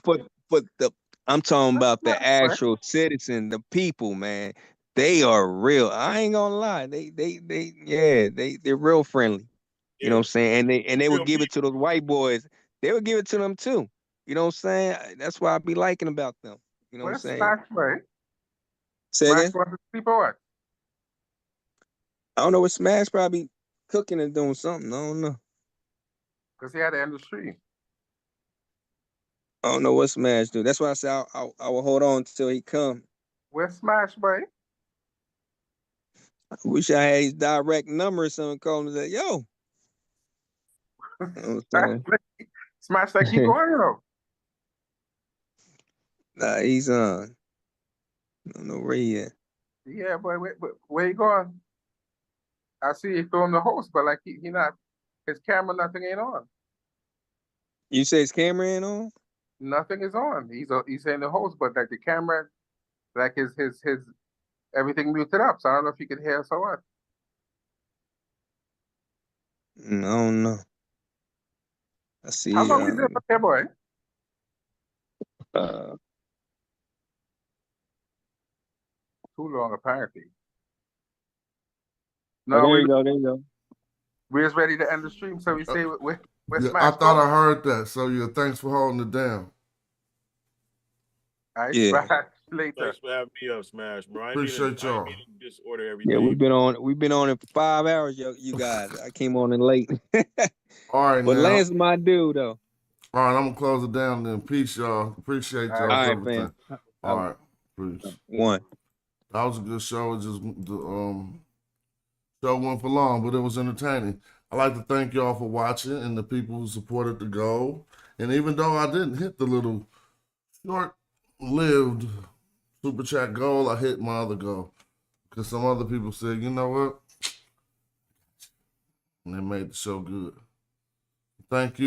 I'm talking about the actual citizen, the people, man. They are real. I ain't gonna lie. They're real friendly. You know what I'm saying? And they would give it to those white boys. They would give it to them too. You know what I'm saying? That's why I be liking about them. You know what I'm saying? Smash, boy? Say Smash again? want to sleep or what? I don't know what Smash probably cooking and doing something. I don't know. Because he had to end the stream. I don't know what Smash do. That's why I say I will hold on until he come. Where's Smash, boy? I wish I had his direct number or something. Call him and say, yo. You know Smash that keep going, Nah, he's on. I don't know where he at. Yeah, boy, where you going? I see you throw him the host, but like he not, his camera, nothing ain't on. You say his camera ain't on? Nothing is on. He's saying the host, but like the camera, like his everything muted up. So I don't know if you can hear us or what. I don't know. I see. How long you been up there, boy? Too long, apparently. No, there you go. We're just ready to end the stream, so we say we're Yeah, Smash. I thought I heard that. So yeah, thanks for holding it down. All right, Yeah. Smash later. Thanks for having me up, Smash, bro. Appreciate y'all. I ain't mean to disorder everything. Yeah, we've been on it for 5 hours, you guys. I came on in late. All right, but now. Lance is my dude, though. All right, I'm gonna close it down then. Peace, y'all. Appreciate y'all. All right, everything. man. All right, peace. One. That was a good show. It just the show went for long, but it was entertaining. I'd like to thank y'all for watching and the people who supported the goal. And even though I didn't hit the little short-lived super chat goal, I hit my other goal because some other people said, you know what, and they made the show good. Thank you.